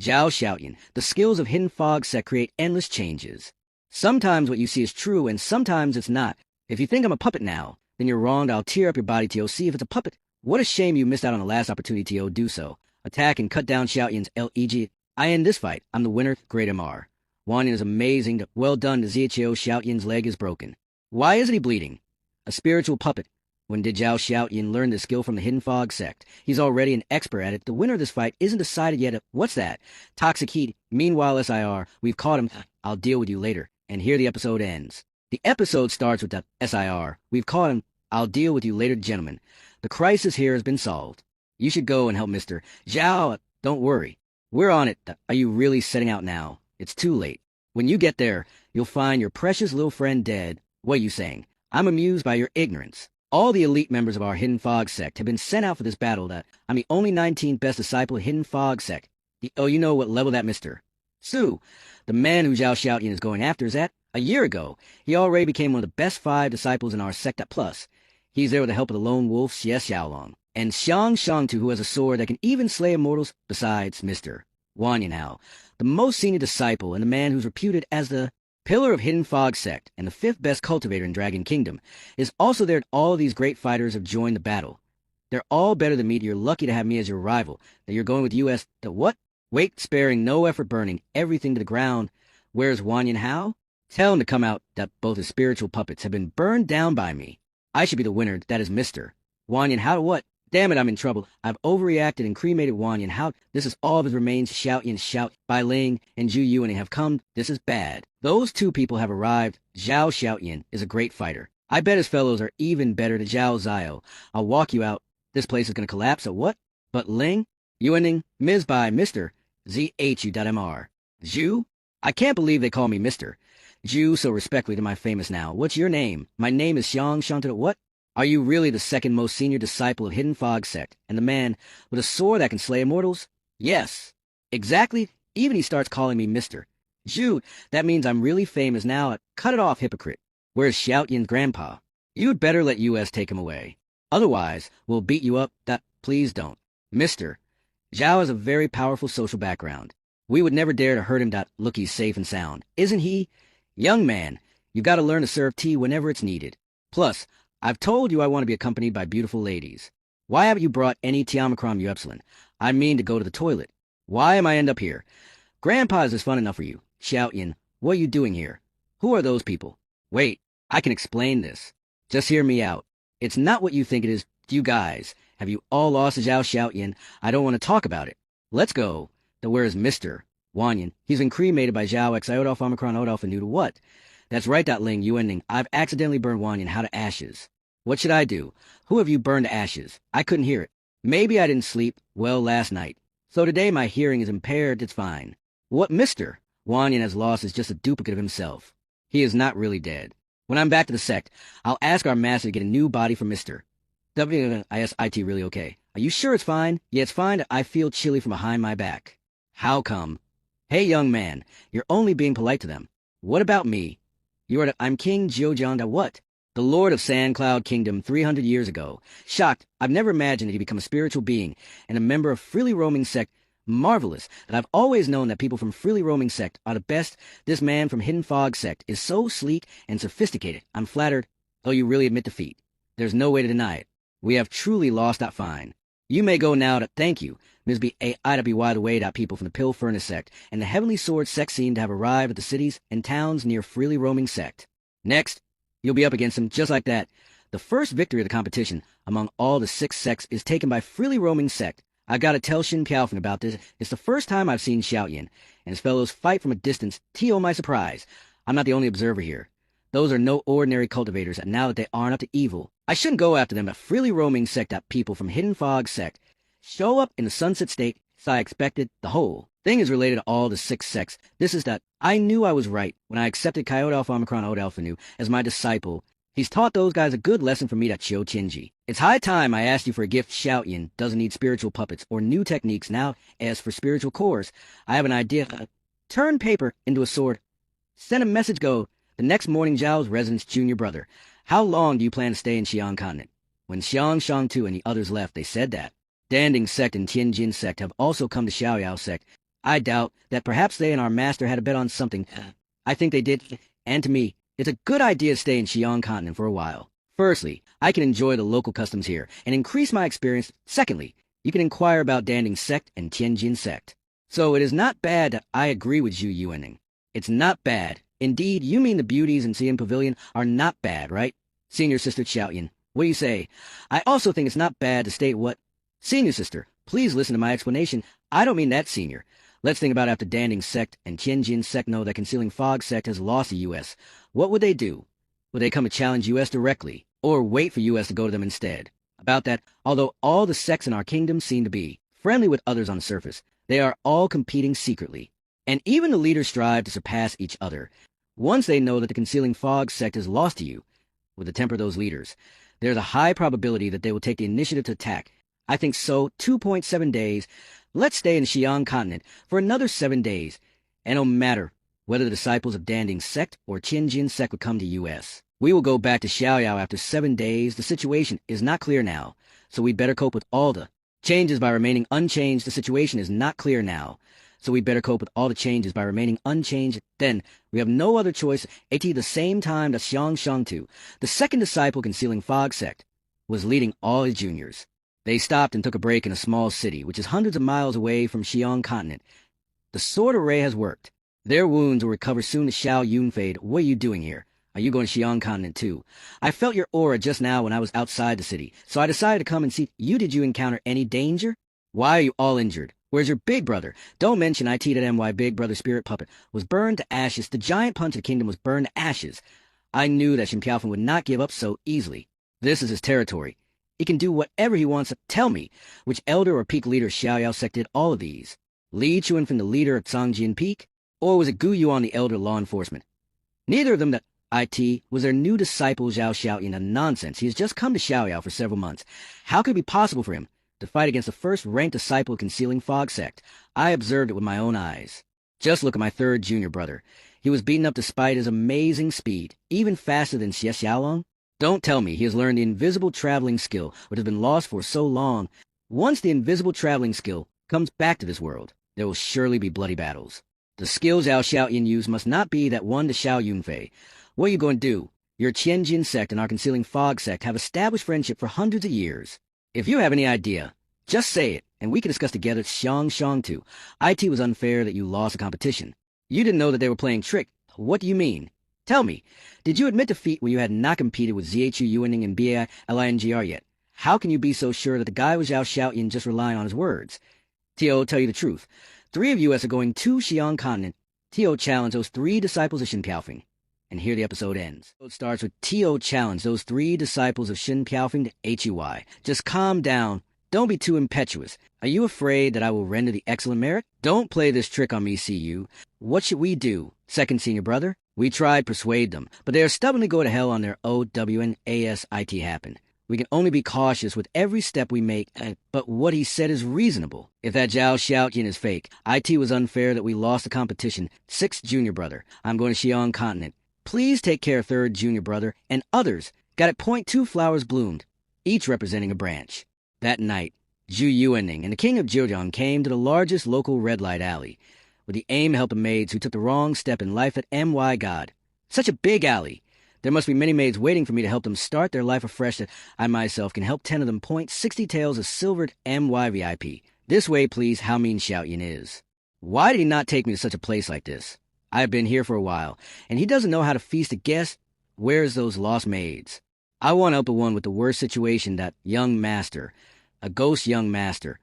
Zhao Xiaoyan. The skills of Hidden Fog sect create endless changes. Sometimes what you see is true, and sometimes it's not. If you think I'm a puppet now, then you're wrong. I'll tear up your body, T.O. See if it's a puppet. What a shame you missed out on the last opportunity, T.O. Do so. Attack and cut down Xiaoyan's LEG. I end this fight. I'm the winner, Great MR. Wanyan is amazing. Well done to Ziachio. Xiaoyan's leg is broken. Why isn't he bleeding? A spiritual puppet. When did Zhao Xiaoyan learn this skill from the Hidden Fog sect? He's already an expert at it. The winner of this fight isn't decided yet. What's that? Toxic heat. Meanwhile, SIR, we've caught him. I'll deal with you later. And here the episode ends. The episode starts with the SIR. We've caught him. I'll deal with you later, gentlemen. The crisis here has been solved. You should go and help Mr. Zhao. Don't worry. We're on it. Are you really setting out now? It's too late. When you get there, you'll find your precious little friend dead. What are you saying? I'm amused by your ignorance. All the elite members of our Hidden Fog sect have been sent out for this battle. I'm the only 19th best disciple of Hidden Fog sect. Oh, you know what level that Mr. Su, the man who Zhao Xiaoyan is going after, is at. A year ago, he already became one of the best 5 disciples in our sect. Plus, he's there with the help of the lone wolf, Xie Xiaolong, and Xiang Shangtu, who has a sword that can even slay immortals, besides Mr. Wanyan Hao, the most senior disciple and the man who's reputed as the pillar of Hidden Fog sect and the 5th best cultivator in Dragon Kingdom, is also there. All these great fighters have joined the battle. They're all better than me. You're lucky to have me as your rival. That you're going with US. The what? Wait, sparing no effort, burning everything to the ground. Where's Wanyan Hao? Tell him to come out. That both his spiritual puppets have been burned down by me. I should be the winner. That is Mr. Wanyan Hao. What? Damn it, I'm in trouble. I've overreacted and cremated Wanyan Hao. This is all of his remains. Shout, Bai Ling and Ju Yuaning have come. This is bad. Those 2 people have arrived. Zhao Xiaoyan is a great fighter. I bet his fellows are even better to Zhao Zio. I'll walk you out. This place is going to collapse. A what? But Ling, Yuaning, Ms. Bai, Mr. ZHU.MR. Zhu? I can't believe they call me Mr. Zhu so respectfully to my famous now. What's your name? My name is Xiang Shangtu. What? Are you really the second most senior disciple of Hidden Fog sect, and the man with a sword that can slay immortals? Yes. Exactly. Even he starts calling me Mr. Zhu. That means I'm really famous now. Cut it off, hypocrite. Where's Xiaoyan's grandpa? You'd better let US take him away. Otherwise, we'll beat you up. Please don't. Mr. Zhao has a very powerful social background. We would never dare to hurt him. Look, he's safe and sound. Isn't he? Young man, you gotta learn to serve tea whenever it's needed. Plus, I've told you I want to be accompanied by beautiful ladies. Why haven't you brought any Tiamacron U Epsilon? I mean to go to the toilet. Why am I end up here? Grandpa's is fun enough for you. Xiaoyan, what are you doing here? Who are those people? Wait, I can explain this. Just hear me out. It's not what you think it is. You guys, have you all lost Zhao Xiaoyan? I don't want to talk about it. Let's go. Where is Mr. Wanyan? He's been cremated by Zhao X Iota Alpha Omicron Iota Alpha Nu to what? That's right, Ling Yuaning. I've accidentally burned Wanyan Hao to ashes. What should I do? Who have you burned to ashes? I couldn't hear it. Maybe I didn't sleep well last night. So today my hearing is impaired. It's fine. What Mr. Wanyan has lost is just a duplicate of himself. He is not really dead. When I'm back to the sect, I'll ask our master to get a new body for Mr. WISIT really okay. Are you sure it's fine? Yeah, it's fine. I feel chilly from behind my back. How come? Hey, young man, you're only being polite to them. What about me? I'm King Jiujiang. What? The Lord of Sandcloud Kingdom 300 years ago. Shocked, I've never imagined that he'd become a spiritual being and a member of freely roaming sect. Marvelous that I've always known that people from freely roaming sect are the best. This man from Hidden Fog sect is so sleek and sophisticated. I'm flattered. Oh, you really admit defeat. There's no way to deny it. We have truly lost that fine. You may go now to thank you. Ms. B. A. IWY the way that people from the Pill Furnace sect and the Heavenly Sword sect seem to have arrived at the cities and towns near freely roaming sect. Next, you'll be up against them just like that. The first victory of the competition among all the 6 sects is taken by freely roaming sect. I gotta tell Shin Piaofeng about this. It's the first time I've seen Xiaoyan and his fellows fight from a distance. To my surprise, I'm not the only observer here. Those are no ordinary cultivators, and now that they aren't up to evil, I shouldn't go after them. A freely roaming sect that people from Hidden Fog sect show up in the Sunset State, so I expected the whole thing is related to all the 6 sects. This is that I knew I was right when I accepted Coyote Alpha Omicron Ode Alpha Nu as my disciple. He's taught those guys a good lesson for me to Chio Chinji. It's high time I asked you for a gift. Xiaoyan doesn't need spiritual puppets or new techniques now. As for spiritual cores, I have an idea. Turn paper into a sword. Send a message go. The next morning, Zhao's residence junior brother. How long do you plan to stay in Xi'an continent? When Xiang Shangtu and the others left, they said that. Danding sect and Tianjin sect have also come to Xiaoyao sect. I doubt that perhaps they and our master had a bet on something. I think they did, and to me, it's a good idea to stay in Xi'an continent for a while. Firstly, I can enjoy the local customs here and increase my experience. Secondly, you can inquire about Danding sect and Tianjin sect. So it is not bad that I agree with Zhu Yuaning. It's not bad. Indeed, you mean the beauties in Xi'an Pavilion are not bad, right? Senior Sister Xiaoyan, what do you say? I also think it's not bad to state what... Senior Sister, please listen to my explanation. I don't mean that, Senior. Let's think about after Danding sect and Tianjin sect know that Concealing Fog sect has lost the U.S. What would they do? Would they come to challenge U.S. directly, or wait for U.S. to go to them instead? About that, although all the sects in our kingdom seem to be friendly with others on the surface, they are all competing secretly. And even the leaders strive to surpass each other. Once they know that the Concealing Fog sect is lost to you, with the temper of those leaders, there's a high probability that they will take the initiative to attack. I think so. 2.7 days. Let's stay in Xi'an continent for another 7 days. And no matter whether the disciples of Danding sect or Tianjin sect would come to U.S., we will go back to Xiaoyao after 7 days. The situation is not clear now, so we'd better cope with all the changes by remaining unchanged. The situation is not clear now, so we'd better cope with all the changes by remaining unchanged. Then we have no other choice. At the same time that Xiang Shangtu, the second disciple Concealing Fog sect, was leading all his juniors. They stopped and took a break in a small city, which is hundreds of miles away from Xi'an continent. The sword array has worked. Their wounds will recover soon. To Xiao Yunfei, what are you doing here? Are you going to Xi'an continent too? I felt your aura just now when I was outside the city, so I decided to come and see you. Did you encounter any danger? Why are you all injured? Where's your big brother? Don't mention it that my big brother spirit puppet was burned to ashes. The giant punch of the kingdom was burned to ashes. I knew that Shin Piaofeng would not give up so easily. This is his territory. He can do whatever he wants. Tell me, which elder or peak leader Xiaoyao sect did all of these? Li Chuanfen, the leader of Cangjin Peak? Or was it Gu Yuan, the elder law enforcement? Neither of them. That IT was their new disciple Zhao Xiaoyan. Nonsense. He has just come to Xiaoyao for several months. How could it be possible for him to fight against the first-ranked disciple of Concealing Fog sect? I observed it with my own eyes. Just look at my third junior brother. He was beaten up despite his amazing speed, even faster than Xie Xiaolong. Don't tell me he has learned the invisible traveling skill, which has been lost for so long. Once the invisible traveling skill comes back to this world, there will surely be bloody battles. The skill Zhao Xiaoyan used must not be that one to Xiao Yunfei. What are you going to do? Your Tianjin sect and our Concealing Fog sect have established friendship for hundreds of years. If you have any idea, just say it, and we can discuss together. Xiang Shangtu. IT was unfair that you lost the competition. You didn't know that they were playing trick. What do you mean? Tell me, did you admit defeat when you had not competed with ZHU Yuaning and BAI LINGR yet? How can you be so sure that the guy was Zhao Xiaoyan just relying on his words? Tio, tell you the truth. 3 of us are going to Xi'an continent. Tio challenged those 3 disciples of Shin Piaofeng. And here the episode ends. It starts with Tio challenge those 3 disciples of Shin Piaofeng to HUI. Just calm down. Don't be too impetuous. Are you afraid that I will render the excellent merit? Don't play this trick on me, CU. What should we do? Second senior brother? We tried persuade them, but they are stubbornly go to hell on their OWNASIT happen. We can only be cautious with every step we make, but what he said is reasonable. If that Zhao Xiaoyan is fake, IT was unfair that we lost the competition. 6th junior brother, I'm going to Xi'an continent. Please take care, 3rd junior brother, and others. Got it. .2 flowers bloomed, each representing a branch. That night, Zhu Yuaning and the king of Zhejiang came to the largest local red light alley, with the aim to help the maids who took the wrong step in life at MY God. Such a big alley. There must be many maids waiting for me to help them start their life afresh that I myself can help 10 of them point 60 taels of silvered MYVIP. This way, please, how mean Xiaoyan is. Why did he not take me to such a place like this? I have been here for a while, and he doesn't know how to feast a guest. Where's those lost maids? I want to help the one with the worst situation, that young master. A ghost young master.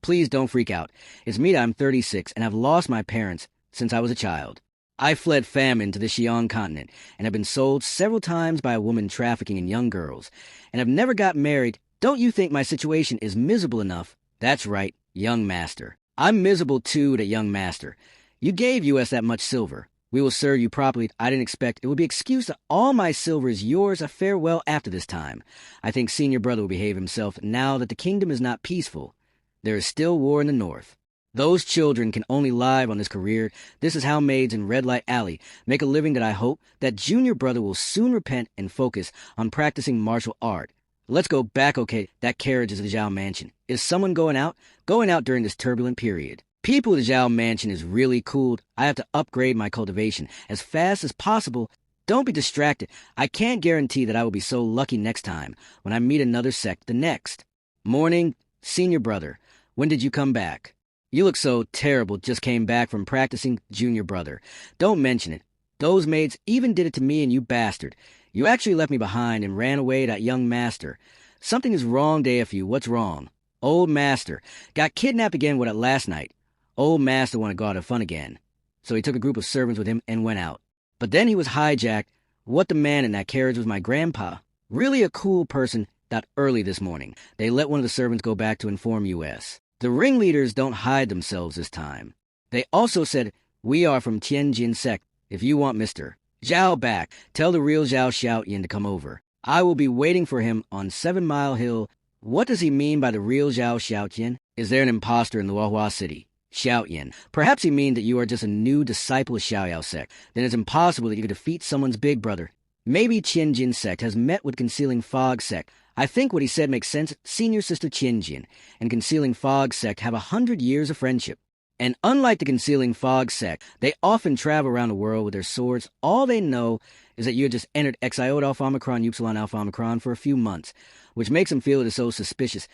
Please don't freak out. It's me. I'm 36, and I've lost my parents since I was a child. I fled famine to the Xi'an continent, and have been sold several times by a woman trafficking in young girls, and have never got married. Don't you think my situation is miserable enough? That's right, young master. I'm miserable too, the young master. You gave us that much silver. We will serve you properly. I didn't expect it would be excused that all my silver is yours. A farewell after this time. I think senior brother will behave himself now that the kingdom is not peaceful. There is still war in the north. Those children can only live on this career. This is how maids in Red Light Alley make a living that I hope that junior brother will soon repent and focus on practicing martial art. Let's go back, okay? That carriage is the Zhao Mansion. Is someone going out? Going out during this turbulent period. People at the Zhao Mansion is really cool. I have to upgrade my cultivation as fast as possible. Don't be distracted. I can't guarantee that I will be so lucky next time when I meet another sect the next. Morning, senior brother. When did you come back? You look so terrible. Just came back from practicing, junior brother. Don't mention it. Those maids even did it to me, and you bastard. You actually left me behind and ran away, that young master. Something is wrong, Daefu. What's wrong? Old master. Got kidnapped again with it last night. Old master wanted to go out have fun again. So he took a group of servants with him and went out. But then he was hijacked. What the man in that carriage was my grandpa. Really a cool person. That early this morning, they let one of the servants go back to inform us. The ringleaders don't hide themselves this time. They also said, we are from Tianjin sect. If you want Mr. Zhao back, tell the real Zhao Xiaoyan to come over. I will be waiting for him on 7 Mile Hill. What does he mean by the real Zhao Xiaoyan? Is there an imposter in Luohua City? Xiaoyan. Perhaps he means that you are just a new disciple of Xiaoyao sect. Then it's impossible that you could defeat someone's big brother. Maybe Tianjin sect has met with Concealing Fog sect. I think what he said makes sense. Senior sister Tianjin and Concealing Fog sect have 100 years of friendship. And unlike the Concealing Fog sect, they often travel around the world with their swords. All they know is that you had just entered Iota Alpha Omicron, Upsilon Alpha Omicron for a few months, which makes them feel it is so suspicious.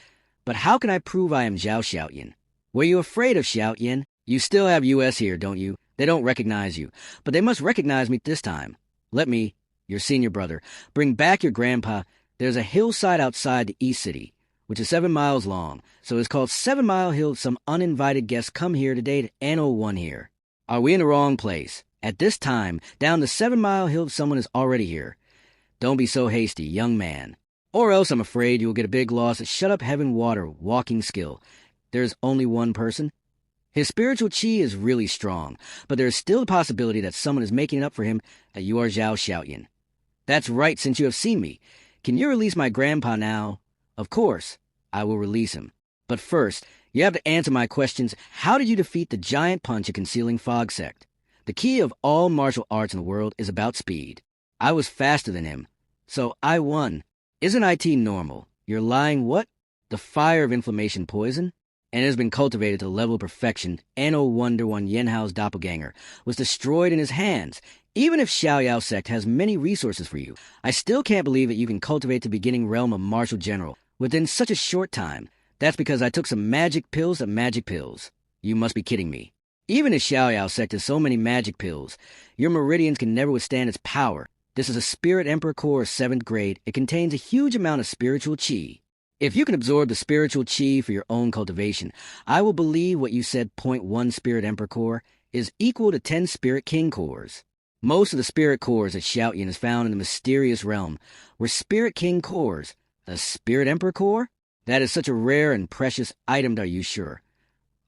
But how can I prove I am Zhao Xiaoyan? Were you afraid of Xiaoyan? You still have US here, don't you? They don't recognize you, but they must recognize me this time. Let me, your senior brother, bring back your grandpa. There's a hillside outside the East City, which is 7 miles long, so it's called 7 Mile Hill. Some uninvited guests come here today to Anno 1 here. Are we in the wrong place? At this time, down the 7 Mile Hill, someone is already here. Don't be so hasty, young man. Or else I'm afraid you will get a big loss at Shut Up Heaven Water walking skill. There's only one person. His spiritual chi is really strong, but there is still a possibility that someone is making it up for him that you are Zhao Xiaoyan. That's right, since you have seen me. Can you release my grandpa now? Of course, I will release him. But first, you have to answer my questions. How did you defeat the giant punch of Concealing Fog sect? The key of all martial arts in the world is about speed. I was faster than him, so I won. Isn't IT normal? You're lying what? The fire of inflammation poison? And it has been cultivated to the level of perfection. Anno Wonder One Yenhao's doppelganger was destroyed in his hands. Even if Xiaoyao sect has many resources for you, I still can't believe that you can cultivate the beginning realm of martial general within such a short time. That's because I took some magic pills of magic pills. You must be kidding me. Even if Xiaoyao sect has so many magic pills, your meridians can never withstand its power. This is a Spirit Emperor Core 7th grade. It contains a huge amount of spiritual chi. If you can absorb the spiritual chi for your own cultivation, I will believe what you said. 0.1 Spirit Emperor Core is equal to 10 Spirit King Cores. Most of the Spirit Cores at Xiaoyan is found in the mysterious realm, where Spirit King Cores, a Spirit Emperor Core? That is such a rare and precious item, are you sure?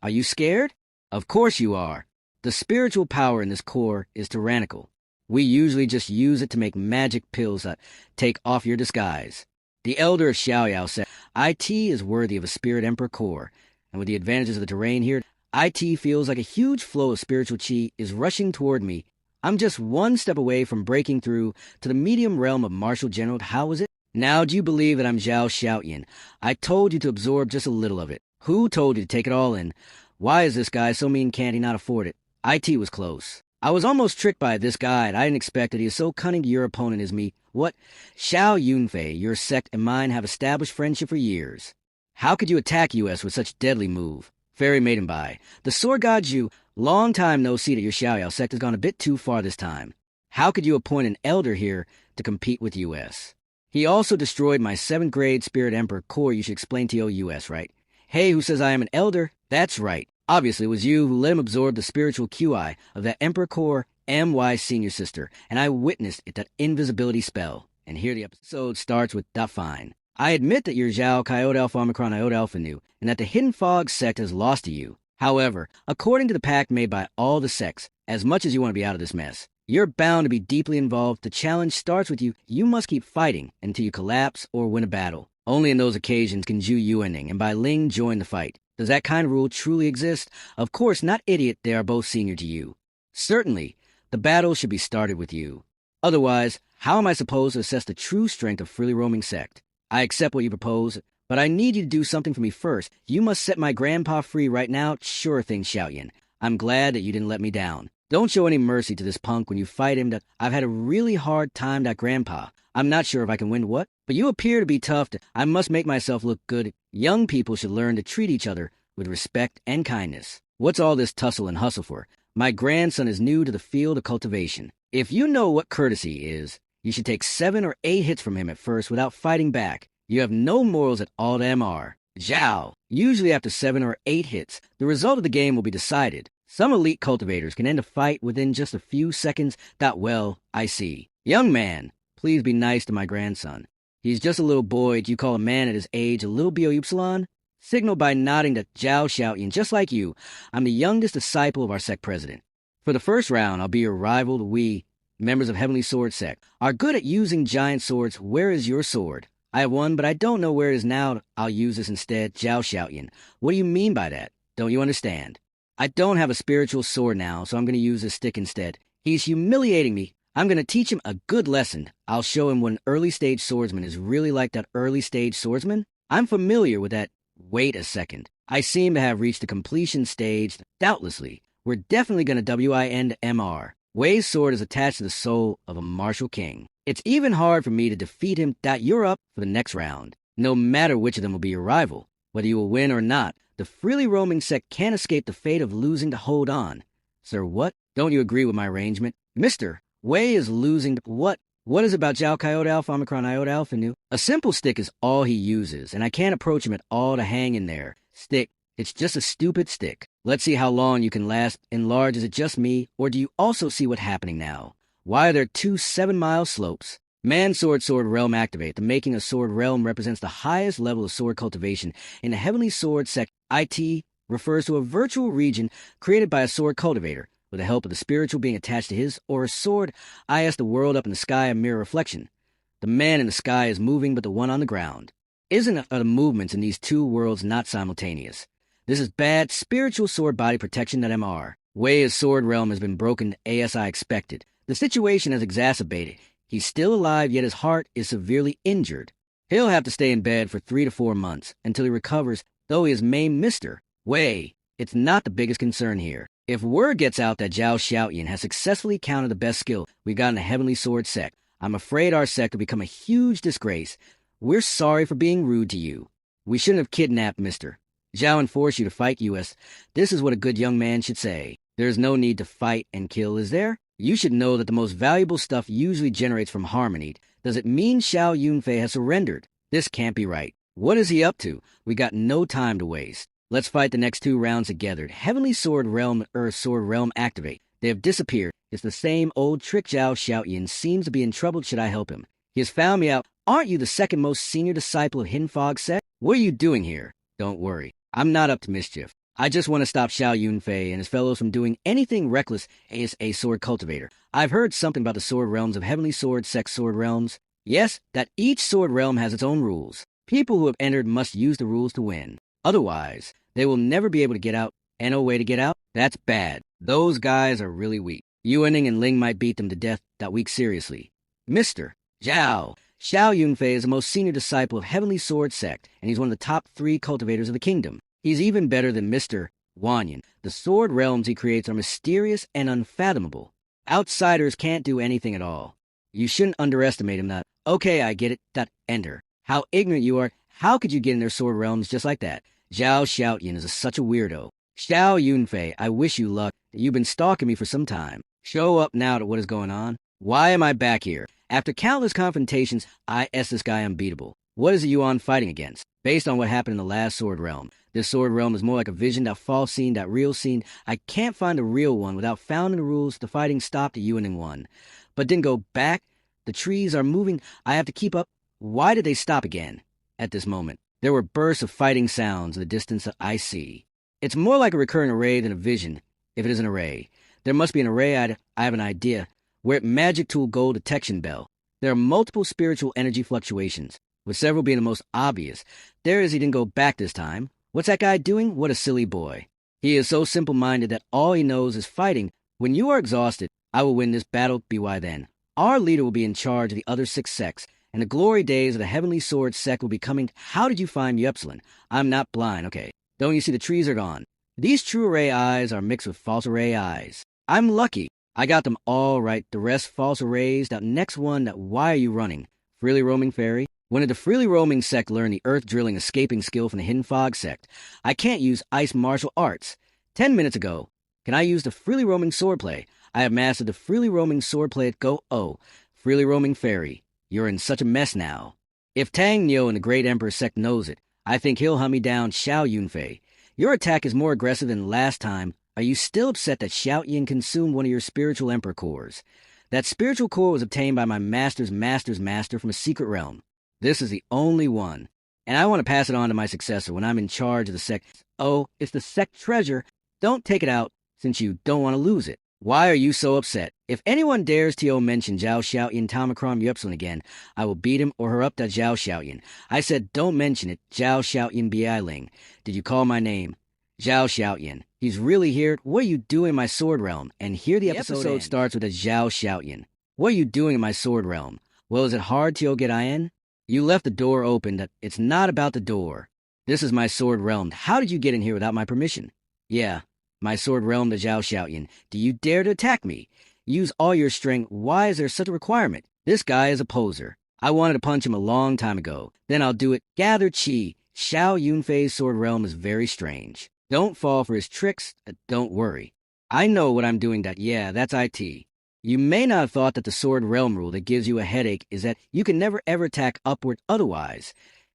Are you scared? Of course you are. The spiritual power in this core is tyrannical. We usually just use it to make magic pills that take off your disguise. The elder of Xiaoyao said, IT is worthy of a Spirit Emperor Core, and with the advantages of the terrain here, IT feels like a huge flow of spiritual chi is rushing toward me. I'm just one step away from breaking through to the medium realm of martial general. How is it? Now do you believe that I'm Zhao Xiaoyan? I told you to absorb just a little of it. Who told you to take it all in? Why is this guy so mean? Can't he not afford it? IT was close. I was almost tricked by this guide. I didn't expect that he is so cunning to your opponent as me. What? Xiao Yunfei, your sect and mine have established friendship for years. How could you attack us with such deadly move? Fairy Maiden Bai, the sword god Zhu, long time no see that your Xiaoyao sect has gone a bit too far this time. How could you appoint an elder here to compete with us? He also destroyed my 7th grade Spirit Emperor core. You should explain to us, right? Hey, who says I am an elder? That's right. Obviously, it was you who let him absorb the spiritual QI of that Emperor core MY senior sister, and I witnessed it, that invisibility spell. And here the episode starts with that fine. I admit that your Zhao Coyote Alpha Omicron Iota Alpha Nu, and that the Hidden Fog sect has lost to you. However, according to the pact made by all the sects, as much as you want to be out of this mess, you're bound to be deeply involved. The challenge starts with you. You must keep fighting until you collapse or win a battle. Only in those occasions can Zhu Yuaning and Bai Ling join the fight. Does that kind of rule truly exist? Of course, not idiot, they are both senior to you. Certainly, the battle should be started with you. Otherwise, how am I supposed to assess the true strength of freely roaming sect? I accept what you propose, but I need you to do something for me first. You must set my grandpa free right now. Sure thing, Xiaoyan. I'm glad that you didn't let me down. Don't show any mercy to this punk when you fight him. That I've had a really hard time, that grandpa. I'm not sure if I can win what, but you appear to be tough. I must make myself look good. Young people should learn to treat each other with respect and kindness. What's all this tussle and hustle for? My grandson is new to the field of cultivation. If you know what courtesy is, you should take 7 or 8 hits from him at first without fighting back. You have no morals at all to MR. Zhao. Usually after 7 or 8 hits, the result of the game will be decided. Some elite cultivators can end a fight within just a few seconds. Well, I see. Young man, please be nice to my grandson. He's just a little boy. Do you call a man at his age a little B-O-Y? Signal by nodding to Zhao Xiaoyan. Just like you, I'm the youngest disciple of our sect president. For the first round, I'll be your rival. We, members of Heavenly Sword Sect, are good at using giant swords. Where is your sword? I have one, but I don't know where it is now. I'll use this instead. Zhao Xiaoyan. What do you mean by that? Don't you understand? I don't have a spiritual sword now, so I'm going to use this stick instead. He's humiliating me. I'm going to teach him a good lesson. I'll show him what an early-stage swordsman is really like. That early-stage swordsman? I'm familiar with that. Wait a second. I seem to have reached the completion stage. Doubtlessly, we're definitely going to WIN to MR. Wei's sword is attached to the soul of a martial king. It's even hard for me to defeat him. You're up for the next round. No matter which of them will be your rival, whether you will win or not, the freely roaming sect can't escape the fate of losing to hold on. Sir, what? Don't you agree with my arrangement? Mister, Wei is losing to what? What is about Zhao Coyote Alpha Omicron Iota Alpha Nu? A simple stick is all he uses, and I can't approach him at all to hang in there. Stick. It's just a stupid stick. Let's see how long you can last. Enlarge, is it just me, or do you also see what's happening now? Why are there 2 7-mile slopes? Man Sword Realm activate. The making of Sword Realm represents the highest level of sword cultivation in the Heavenly Sword Sect. IT refers to a virtual region created by a sword cultivator with the help of the spiritual being attached to his or her sword. IS, the world up in the sky, a mirror reflection. The man in the sky is moving, but the one on the ground isn't. The movements in these 2 worlds not simultaneous? This is bad. Spiritual sword body protection. MR. Wei's sword realm has been broken as I expected. The situation has exacerbated. He's still alive, yet his heart is severely injured. He'll have to stay in bed for 3 to 4 months until he recovers, though he is maimed. Mister Wei, it's not the biggest concern here. If word gets out that Zhao Xiaoyan has successfully countered the best skill we've got in the Heavenly Sword Sect, I'm afraid our sect will become a huge disgrace. We're sorry for being rude to you. We shouldn't have kidnapped Mr. Zhao and forced you to fight us. This is what a good young man should say. There's no need to fight and kill, is there? You should know that the most valuable stuff usually generates from harmony. Does it mean Xiao Yunfei has surrendered? This can't be right. What is he up to? We got no time to waste. Let's fight the next 2 rounds together. Heavenly Sword Realm and Earth Sword Realm activate. They have disappeared. It's the same old trick. Zhao Xiaoyan seems to be in trouble. Should I help him? He has found me out. Aren't you the second most senior disciple of Hidden Fog Sect? What are you doing here? Don't worry. I'm not up to mischief. I just want to stop Xiao Yunfei and his fellows from doing anything reckless as a sword cultivator. I've heard something about the sword realms of Heavenly Sword Sect sword realms. Yes, that each sword realm has its own rules. People who have entered must use the rules to win. Otherwise, they will never be able to get out. And no way to get out? That's bad. Those guys are really weak. Yuaning and Ling might beat them to death. That weak, seriously. Mister Zhao. Xiao Yunfei is the most senior disciple of Heavenly Sword Sect, and he's one of the top 3 cultivators of the kingdom. He's even better than Mr. Wanyan. The sword realms he creates are mysterious and unfathomable. Outsiders can't do anything at all. You shouldn't underestimate him. That okay, I get it. Ender. How ignorant you are. How could you get in their sword realms just like that? Zhao Xiaoyan is such a weirdo. Xiao Yunfei, I wish you luck. You've been stalking me for some time. Show up now to what is going on. Why am I back here? After countless confrontations, I S this guy unbeatable. What is the Yuan fighting against? Based on what happened in the last sword realm. This sword realm is more like a vision, that false scene, that real scene. I can't find a real one without founding the rules. The fighting stopped at Yuan and one. But didn't go back. The trees are moving. I have to keep up. Why did they stop again? At this moment, there were bursts of fighting sounds in the distance that I see. It's more like a recurring array than a vision, if it is an array. There must be an array. I have an idea. We're at Magic Tool Gold Detection Bell. There are multiple spiritual energy fluctuations, with several being the most obvious. There is, he didn't go back this time. What's that guy doing? What a silly boy. He is so simple-minded that all he knows is fighting. When you are exhausted, I will win this battle, BY then. Our leader will be in charge of the other 6 sects, and the glory days of the Heavenly Sword sect will be coming. How did you find me, Upsilon? I'm not blind, okay. Don't you see the trees are gone? These true array eyes are mixed with false array eyes. I'm lucky. I got them all right. The rest false arrays. That next one, why are you running? Freely roaming fairy? When did the freely roaming sect learn the earth drilling escaping skill from the hidden fog sect? I can't use ice martial arts. 10 minutes ago. Can I use the freely roaming swordplay? I have mastered the freely roaming swordplay at Go. Oh, freely roaming fairy. You're in such a mess now. If Tang Nyo and the Great Emperor sect knows it, I think he'll hunt me down. Xiao Yunfei. Your attack is more aggressive than last time. Are you still upset that Xiao Yin consumed one of your spiritual emperor cores? That spiritual core was obtained by my master's master from a secret realm. This is the only one. And I want to pass it on to my successor when I'm in charge of the sect. Oh, it's the sect treasure. Don't take it out since you don't want to lose it. Why are you so upset? If anyone dares to mention Zhao Xiaoyan Tamacron Yupsilon again, I will beat him or her up to Zhao Xiaoyan. I said don't mention it. Zhao Xiaoyan Biling. Did you call my name? Zhao Xiaoyan. He's really here. What are you doing in my sword realm? And here the episode starts with a Zhao Xiaoyan. What are you doing in my sword realm? Well, is it hard to get in? You left the door open. It's not about the door. This is my sword realm. How did you get in here without my permission? Yeah. My sword realm to Zhao Xiaoyan. Do you dare to attack me? Use all your strength. Why is there such a requirement? This guy is a poser. I wanted to punch him a long time ago. Then I'll do it. Gather chi. Xiao Yunfei's sword realm is very strange. Don't fall for his tricks. Don't worry. I know what I'm doing. Yeah, that's IT. You may not have thought that the sword realm rule that gives you a headache is that you can never ever attack upward otherwise.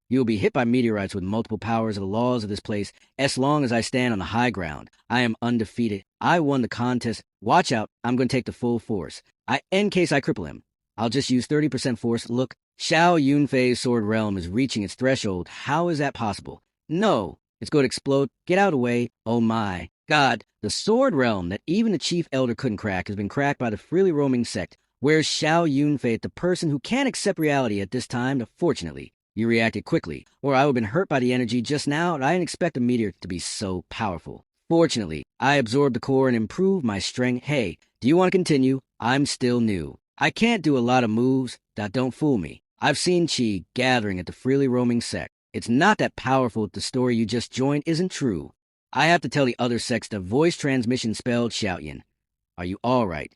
You will be hit by meteorites with multiple powers of the laws of this place as long as I stand on the high ground. I am undefeated. I won the contest. Watch out. I'm going to take the full force. In case I cripple him, I'll just use 30% force. Look, Xiao Yunfei's sword realm is reaching its threshold. How is that possible? No, it's going to explode. Get out of the way. Oh my God. The sword realm that even the chief elder couldn't crack has been cracked by the freely roaming sect. Where's Xiao Yunfei, the person who can't accept reality at this time? Fortunately, you reacted quickly, or I would have been hurt by the energy just now, and I didn't expect a meteor to be so powerful. Fortunately, I absorbed the core and improved my strength. Hey, do you want to continue? I'm still new. I can't do a lot of moves. Don't fool me. I've seen chi gathering at the freely roaming sect. It's not that powerful if the story you just joined isn't true. I have to tell the other sects the voice transmission spelled Xiaoyan. Are you all right?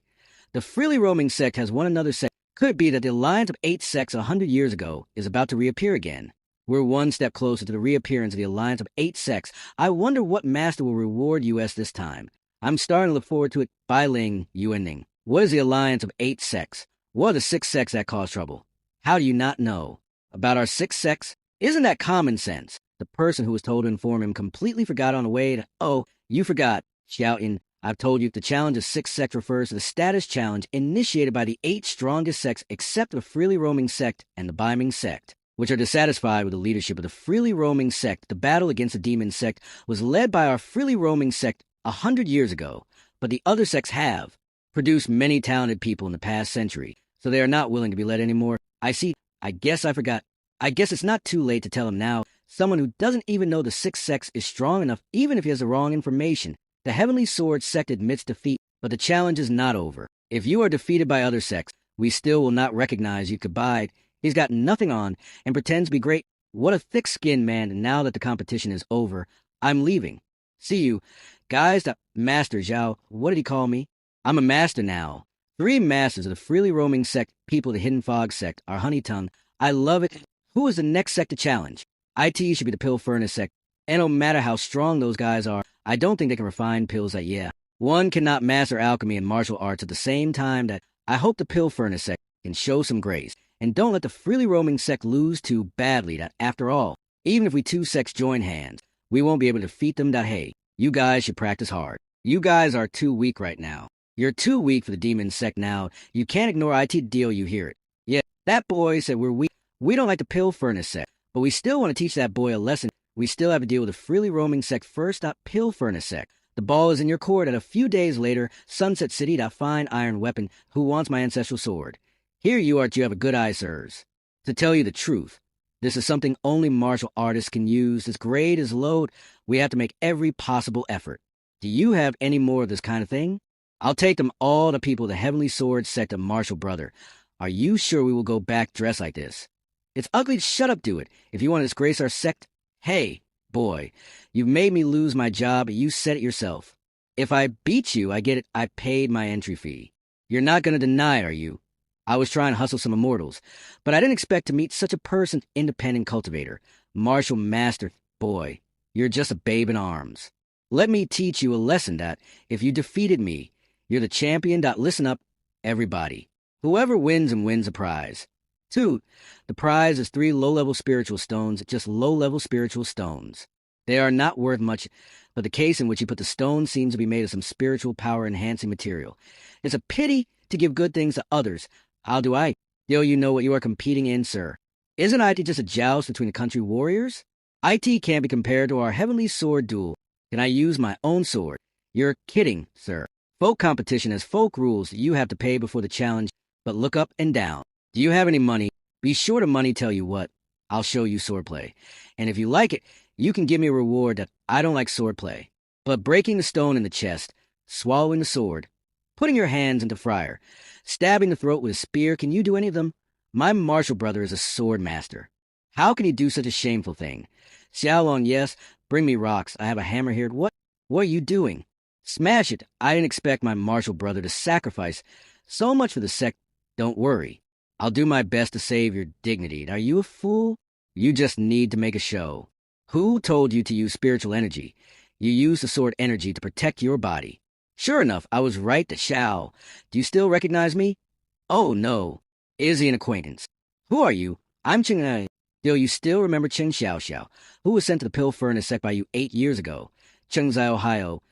The freely roaming sect has one another sect. Could it be that the alliance of 8 sects 100 years ago is about to reappear again? We're one step closer to the reappearance of the alliance of 8 sects. I wonder what master will reward US this time. I'm starting to look forward to it. Bai Ling, Yuaning. What is the alliance of 8 sects? What are the 6 sects that cause trouble? How do you not know? About our 6 sects? Isn't that common sense? The person who was told to inform him completely forgot on the way to... Oh, you forgot. Xiaoyan, I've told you the challenge of 6 sects refers to the status challenge initiated by the 8 strongest sects except the freely roaming sect and the Baiming sect, which are dissatisfied with the leadership of the freely roaming sect. The battle against the demon sect was led by our freely roaming sect 100 years ago, but the other sects have produced many talented people in the past century, so they are not willing to be led anymore. I see. I guess I forgot. I guess it's not too late to tell him now. Someone who doesn't even know the 6 sects is strong enough, even if he has the wrong information. The Heavenly Sword sect admits defeat, but the challenge is not over. If you are defeated by other sects, we still will not recognize you. Goodbye. He's got nothing on and pretends to be great. What a thick-skinned man, and now that the competition is over, I'm leaving. See you. Guys, the Master Zhao, what did he call me? I'm a master now. 3 masters of the freely roaming sect, people of the Hidden Fog sect, are honey tongue. I love it. Who is the next sect to challenge? IT should be the Pill Furnace sect. And no matter how strong those guys are, I don't think they can refine pills that, yeah. One cannot master alchemy and martial arts at the same time that I hope the Pill Furnace sect can show some grace. And don't let the freely roaming sect lose too badly that, after all, even if we 2 sects join hands, we won't be able to defeat them that, hey, you guys should practice hard. You guys are too weak right now. You're too weak for the demon sect now. You can't ignore IT deal, you hear it. Yeah, that boy said we're weak. We don't like the Pill Furnace sect, but we still want to teach that boy a lesson. We still have to deal with the freely roaming sect first, Pill Furnace sect. The ball is in your court at a few days later, Sunset City, that fine iron weapon. Who wants my ancestral sword? Here you are, you have a good eye, sirs. To tell you the truth, this is something only martial artists can use. This grade is low. We have to make every possible effort. Do you have any more of this kind of thing? I'll take them all to people of the Heavenly Sword sect of Martial Brother. Are you sure we will go back dressed like this? It's ugly to shut up, do it. If you want to disgrace our sect, hey, boy, you've made me lose my job, but you said it yourself. If I beat you, I get it. I paid my entry fee. You're not going to deny it, are you? I was trying to hustle some immortals, but I didn't expect to meet such a person, independent cultivator, martial master. Boy, you're just a babe in arms. Let me teach you a lesson that, if you defeated me, you're the champion. Listen up, everybody. Whoever wins a prize. 2. The prize is 3 low-level spiritual stones, just low-level spiritual stones. They are not worth much, but the case in which you put the stone seems to be made of some spiritual power-enhancing material. It's a pity to give good things to others. How do I? Still, you know what you are competing in, sir. Isn't IT just a joust between the country warriors? IT can't be compared to our heavenly sword duel. Can I use my own sword? You're kidding, sir. Folk competition has folk rules that you have to pay before the challenge, but look up and down. Do you have any money? Be sure to money tell you what. I'll show you swordplay. And if you like it, you can give me a reward that I don't like swordplay. But breaking the stone in the chest, swallowing the sword, putting your hands into fire, stabbing the throat with a spear, can you do any of them? My martial brother is a sword master. How can he do such a shameful thing? Xiaolong, yes, bring me rocks. I have a hammer here. What are you doing? Smash it. I didn't expect my martial brother to sacrifice so much for the sect. Don't worry. I'll do my best to save your dignity. Are you a fool? You just need to make a show. Who told you to use spiritual energy? You use the sword energy to protect your body. Sure enough, I was right to Xiao. Do you still recognize me? Oh, no. Is he an acquaintance? Who are you? I'm Cheng. Do you still remember Cheng Xiao, who was sent to the Pill Furnace sect by you 8 years ago? Chengzai, Ohio.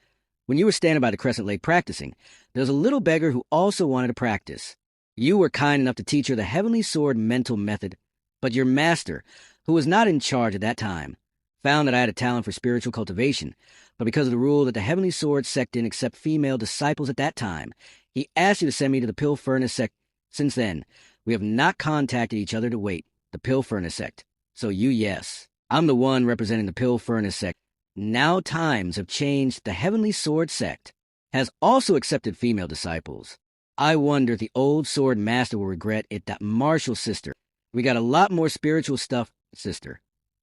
When you were standing by the Crescent Lake practicing, there was a little beggar who also wanted to practice. You were kind enough to teach her the Heavenly Sword mental method, but your master, who was not in charge at that time, found that I had a talent for spiritual cultivation, but because of the rule that the Heavenly Sword sect didn't accept female disciples at that time, he asked you to send me to the Pill Furnace sect. Since then, we have not contacted each other to wait. The Pill Furnace sect. So yes. I'm the one representing the Pill Furnace sect. Now times have changed. The Heavenly Sword sect has also accepted female disciples. I wonder if the old sword master will regret it. That martial sister. We got a lot more spiritual stuff, sister.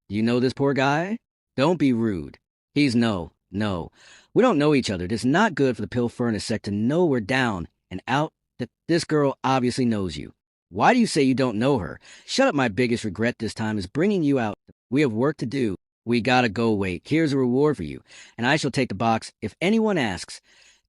Do you know this poor guy? Don't be rude. He's no. We don't know each other. It's not good for the Pill Furnace sect to know we're down and out. That this girl obviously knows you. Why do you say you don't know her? Shut up. My biggest regret this time is bringing you out. We have work to do. We gotta go wait. Here's a reward for you, and I shall take the box. If anyone asks,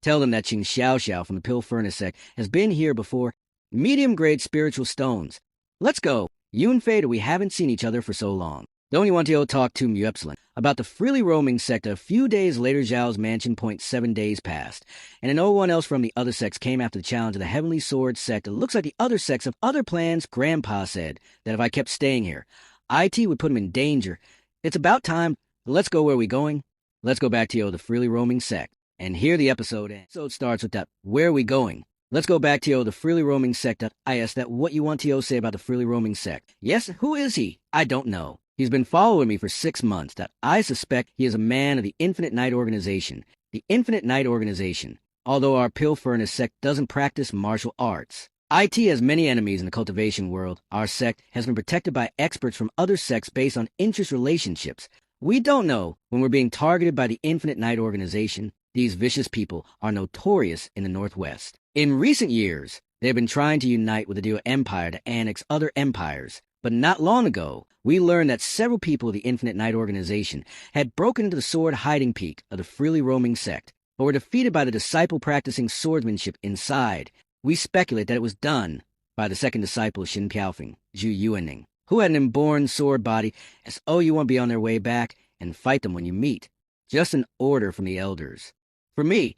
tell them that Qing Xiao from the Pill Furnace sect has been here before. Medium-grade spiritual stones. Let's go. You and Fader, we haven't seen each other for so long. Don't you want to talk to me, Epsilon, about the freely roaming sect? A few days later, Zhao's mansion. 7 days passed, and no one else from the other sects came after the challenge of the Heavenly Sword sect. It looks like the other sects have other plans. Grandpa said that if I kept staying here, IT would put him in danger. It's about time. Let's go. Where are we going? Let's go back to the freely roaming sect. And here the episode ends. So it starts with that. Where are we going? Let's go back to the freely roaming sect. I asked that what you want to say about the freely roaming sect. Yes, who is he? I don't know. He's been following me for 6 months. That I suspect he is a man of the Infinite Night Organization. The Infinite Night Organization. Although our Pill Furnace sect doesn't practice martial arts. IT has many enemies in the cultivation world. Our sect has been protected by experts from other sects based on interest relationships. We don't know when we're being targeted by the Infinite Night Organization. These vicious people are notorious in the Northwest. In recent years, they have been trying to unite with the Dio Empire to annex other empires. But not long ago, we learned that several people of the Infinite Night Organization had broken into the sword hiding peak of the freely roaming sect, but were defeated by the disciple practicing swordsmanship inside. We speculate that it was done by the second disciple of Xin Piaofeng, Zhu Yuaning, who had an inborn sword body, as you want to be on their way back and fight them when you meet. Just an order from the elders. For me,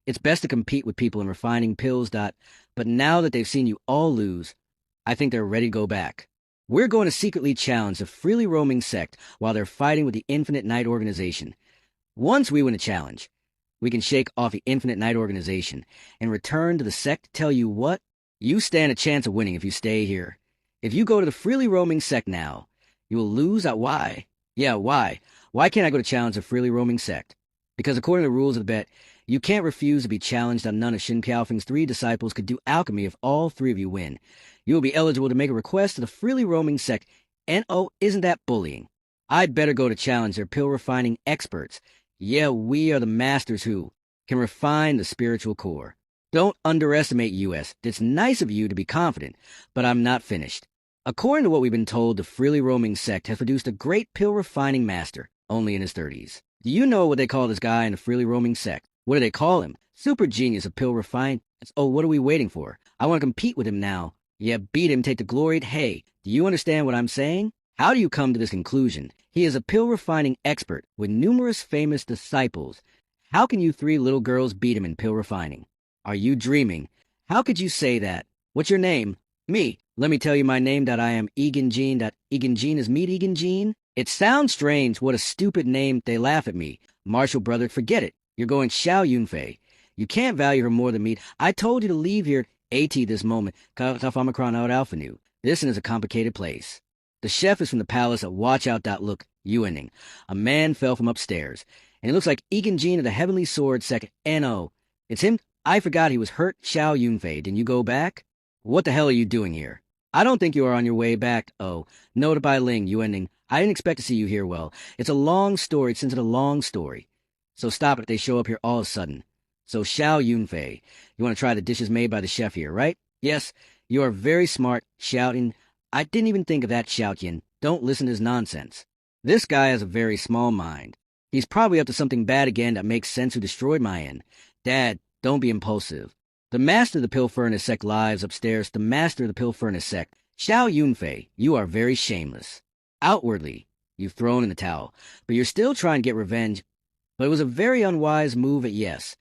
it's best to compete with people in refining pills. But now that they've seen you all lose, I think they're ready to go back. We're going to secretly challenge the freely roaming sect while they're fighting with the Infinite Night Organization. Once we win a challenge, we can shake off the Infinite Night Organization and return to the sect to tell you what? You stand a chance of winning if you stay here. If you go to the freely roaming sect now, you will lose. Why? Yeah, why? Why can't I go to challenge the freely roaming sect? Because according to the rules of the bet, you can't refuse to be challenged on none of Xin Piaofeng's 3 disciples could do alchemy if all 3 of you win. You will be eligible to make a request to the freely roaming sect, and isn't that bullying? I'd better go to challenge their pill refining experts. Yeah, we are the masters who can refine the spiritual core. Don't underestimate US. It's nice of you to be confident, but I'm not finished. According to what we've been told, the freely roaming sect has produced a great pill refining master, only in his 30s. Do you know what they call this guy in the freely roaming sect? What do they call him? Super genius of pill refine. What are we waiting for? I want to compete with him now. Yeah, beat him, take the glory. Hey, do you understand what I'm saying? How do you come to this conclusion? He is a pill refining expert with numerous famous disciples. How can you 3 little girls beat him in pill refining? Are you dreaming? How could you say that? What's your name? Me. Let me tell you my name. I am Egan Jean. Egan Jean is meet Egan Jean? It sounds strange. What a stupid name. They laugh at me. Marshall brother, forget it. You're going Xiao Yunfei. You can't value her more than me. I told you to leave here at this moment. Kaf Omicron out Alpha Nu. This is a complicated place. The chef is from the palace of Watch Out. Look, Yuaning. A man fell from upstairs, and it looks like Egan Jean of the Heavenly Sword second. N.O. It's him. I forgot he was hurt. Xiao Yunfei. Didn't you go back? What the hell are you doing here? I don't think you are on your way back. Noted by Ling, Yuaning. I didn't expect to see you here. Well, it's a long story since it's a long story. So stop it. They show up here all of a sudden. So Xiao Yunfei, you want to try the dishes made by the chef here, right? Yes, you are very smart, shouting. I didn't even think of that, Xiaotian. Don't listen to his nonsense. This guy has a very small mind. He's probably up to something bad again that makes sense who destroyed my inn. Dad, don't be impulsive. The master of the pill furnace sect lives upstairs. The master of the pill furnace sect. Xiao Yunfei, you are very shameless. Outwardly, you've thrown in the towel, but you're still trying to get revenge. But it was a very unwise move yes.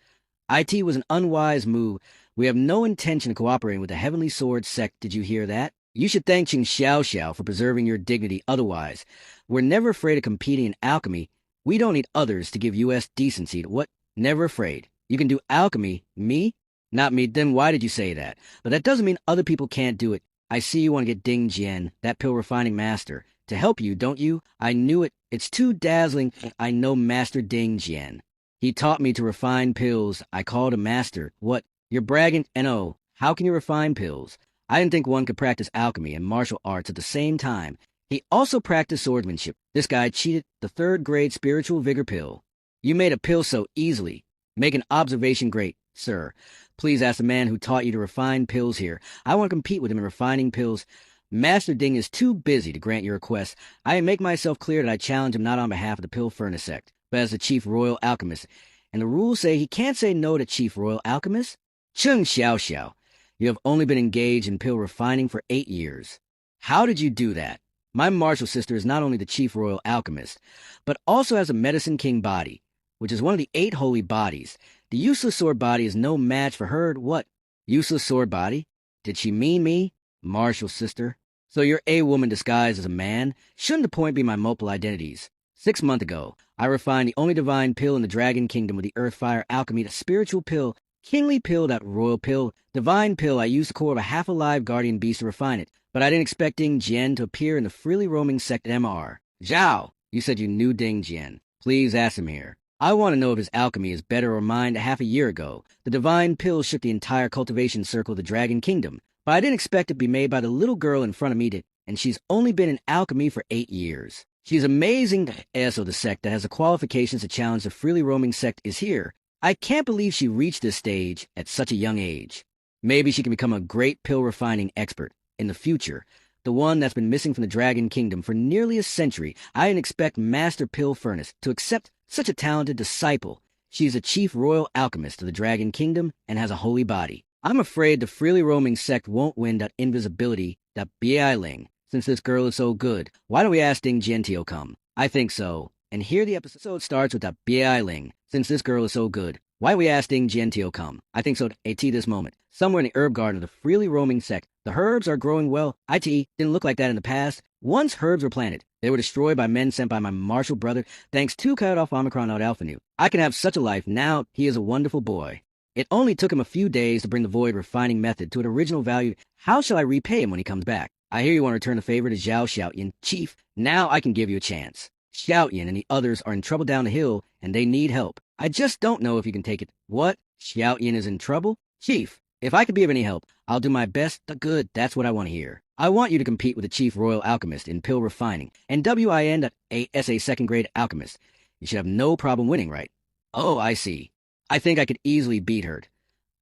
IT was an unwise move. We have no intention of cooperating with the Heavenly Sword sect. Did you hear that? You should thank Qing Xiao for preserving your dignity. Otherwise, we're never afraid of competing in alchemy. We don't need others to give US decency. What? Never afraid. You can do alchemy. Me? Not me. Then why did you say that? But that doesn't mean other people can't do it. I see you want to get Ding Jian, that pill refining master, to help you, don't you? I knew it. It's too dazzling. I know Master Ding Jian. He taught me to refine pills. I called him master. What? You're bragging? N.O. How can you refine pills? I didn't think one could practice alchemy and martial arts at the same time. He also practiced swordsmanship. This guy cheated the 3rd grade spiritual vigor pill. You made a pill so easily. Make an observation great, sir. Please ask the man who taught you to refine pills here. I want to compete with him in refining pills. Master Ding is too busy to grant your request. I make myself clear that I challenge him not on behalf of the Pill Furnace sect, but as the Chief Royal Alchemist. And the rules say he can't say no to Chief Royal Alchemist? Chung Xiao, you have only been engaged in pill refining for 8 years. How did you do that? My martial sister is not only the Chief Royal Alchemist, but also has a Medicine King body, which is one of the 8 holy bodies. The useless sword body is no match for her. What? Useless sword body? Did she mean me? Martial sister? So you're a woman disguised as a man? Shouldn't the point be my multiple identities? 6 months ago, I refined the only divine pill in the Dragon Kingdom with the Earth Fire Alchemy, the spiritual pill, kingly pill, that royal pill, divine pill. I used the core of a half-alive guardian beast to refine it, but I didn't expect Ding Jian to appear in the freely roaming sect MR. Zhao, you said you knew Ding Jian. Please ask him here. I want to know if his alchemy is better or mine. Half a year ago, the divine pill shook the entire cultivation circle of the Dragon Kingdom, but I didn't expect it to be made by the little girl in front of me, and she's only been in alchemy for 8 years. She's amazing. So the sect that has the qualifications to challenge the freely roaming sect is here. I can't believe she reached this stage at such a young age. Maybe she can become a great pill refining expert in the future. The one that's been missing from the Dragon Kingdom for nearly a century. I didn't expect Master Pill Furnace to accept such a talented disciple. She's a chief royal alchemist of the Dragon Kingdom and has a holy body. I'm afraid the freely roaming sect won't win that invisibility, that Bai Ling, since this girl is so good. Why don't we ask Ding Jian to come? I think so. And here the episode starts with that Bai Ling, since this girl is so good. Why don't we ask Ding Jian to come? I think so. At this moment, somewhere in the herb garden of the freely roaming sect, the herbs are growing well. Didn't look like that in the past. Once herbs were planted, they were destroyed by men sent by my martial brother, thanks to cut off Omicron out Alpha Nu. I can have such a life. Now he is a wonderful boy. It only took him a few days to bring the void refining method to an original value. How shall I repay him when he comes back? I hear you want to return the favor to Zhao Xiaoyan. Chief, now I can give you a chance. Xiaoyan and the others are in trouble down the hill, and they need help. I just don't know if you can take it. What? Xiaoyan is in trouble? Chief, if I could be of any help, I'll do my best. Good, that's what I want to hear. I want you to compete with the chief royal alchemist in pill refining, and WIN as a second-grade alchemist. You should have no problem winning, right? Oh, I see. I think I could easily beat her.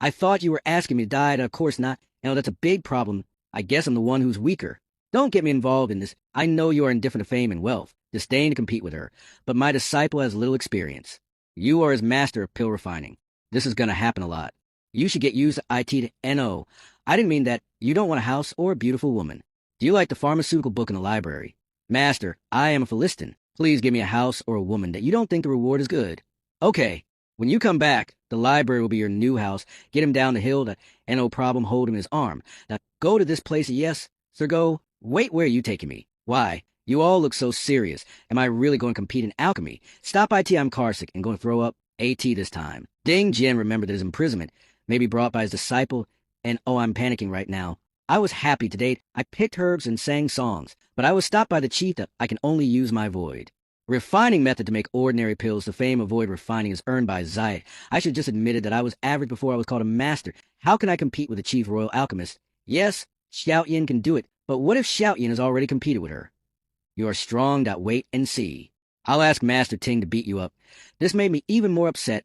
I thought you were asking me to die, of course not. That's a big problem. I guess I'm the one who's weaker. Don't get me involved in this. I know you are indifferent to fame and wealth, disdain to compete with her, but my disciple has little experience. You are his master of pill refining. This is going to happen a lot. You should get used to IT to NO. I didn't mean that. You don't want a house or a beautiful woman. Do you like the pharmaceutical book in the library? Master, I am a Philistin. Please give me a house or a woman that you don't think the reward is good. Okay. When you come back, the library will be your new house. Get him down the hill. That no problem. Hold him in his arm. Now go to this place. Yes, sir. Go. Wait, where are you taking me? Why? You all look so serious. Am I really going to compete in alchemy? Stop IT. I'm carsick and going to throw up AT this time. Ding Jian remembered that his imprisonment may be brought by his disciple. And I'm panicking right now. I was happy to date. I picked herbs and sang songs, but I was stopped by the chief that I can only use my void. Refining method to make ordinary pills. The fame of void refining is earned by Zayat. I should just admitted that I was average before I was called a master. How can I compete with the chief royal alchemist? Yes, Xiaoyan can do it, but what if Xiaoyan has already competed with her? You are strong. Wait and see. I'll ask Master Ting to beat you up. This made me even more upset.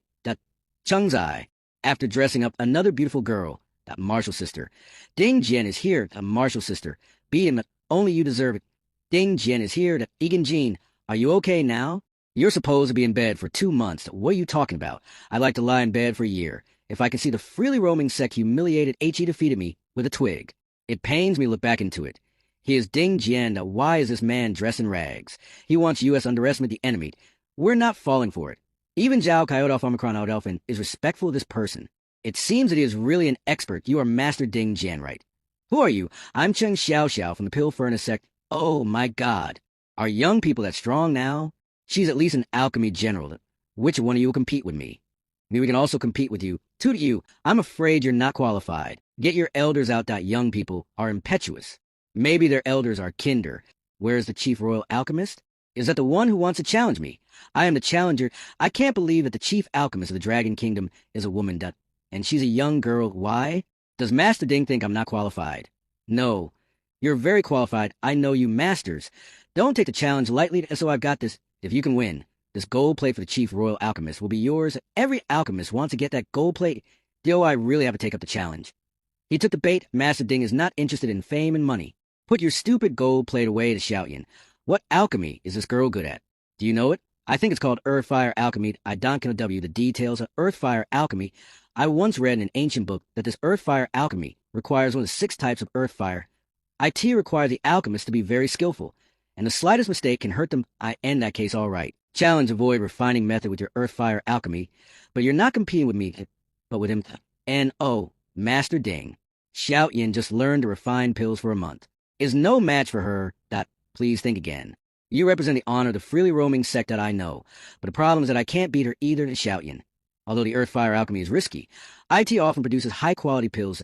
Chengzai, after dressing up another beautiful girl, that martial sister. Ding Jian is here, the martial sister. Beat him. Only you deserve it. Ding Jian is here, the Egan Jean. Are you okay now? You're supposed to be in bed for 2 months. What are you talking about? I'd like to lie in bed for a year. If I can see the freely roaming sect humiliated HE defeated me with a twig. It pains me to look back into it. He is Ding Jian. Why is this man dressed in rags? He wants U.S. underestimate the enemy. We're not falling for it. Even Zhao Coyote off Omicron out Elfin is respectful of this person. It seems that he is really an expert. You are Master Ding Jian, right? Who are you? I'm Cheng Xiao from the Pill Furnace sect. Oh my God. Are young people that strong now? She's at least an alchemy general. Which one of you will compete with me? Maybe we can also compete with you. To you. I'm afraid you're not qualified. Get your elders out. Young people are impetuous. Maybe their elders are kinder. Where is the chief royal alchemist? Is that the one who wants to challenge me? I am the challenger. I can't believe that the chief alchemist of the Dragon Kingdom is a woman. And she's a young girl. Why? Does Master Ding think I'm not qualified? No. You're very qualified. I know you masters. Don't take the challenge lightly, so I've got this. If you can win, this gold plate for the chief royal alchemist will be yours. Every alchemist wants to get that gold plate. Do I really have to take up the challenge? He took the bait. Master Ding is not interested in fame and money. Put your stupid gold plate away to Xiaoyan. What alchemy is this girl good at? Do you know it? I think it's called Earth-Fire Alchemy. I don't know the details of Earth-Fire Alchemy. I once read in an ancient book that this Earth-Fire Alchemy requires one of the 6 types of Earth-Fire. IT requires the alchemist to be very skillful, and the slightest mistake can hurt them. I end that case all right. Challenge avoid refining method with your Earth-Fire Alchemy, but you're not competing with me, but with him. N.O. Master Ding. Xiaoyan just learned to refine pills for a month. Is no match for her. Please think again. You represent the honor of the freely roaming sect that I know, but the problem is that I can't beat her either to Xiaoyan. Although the Earth-Fire Alchemy is risky, IT often produces high-quality pills.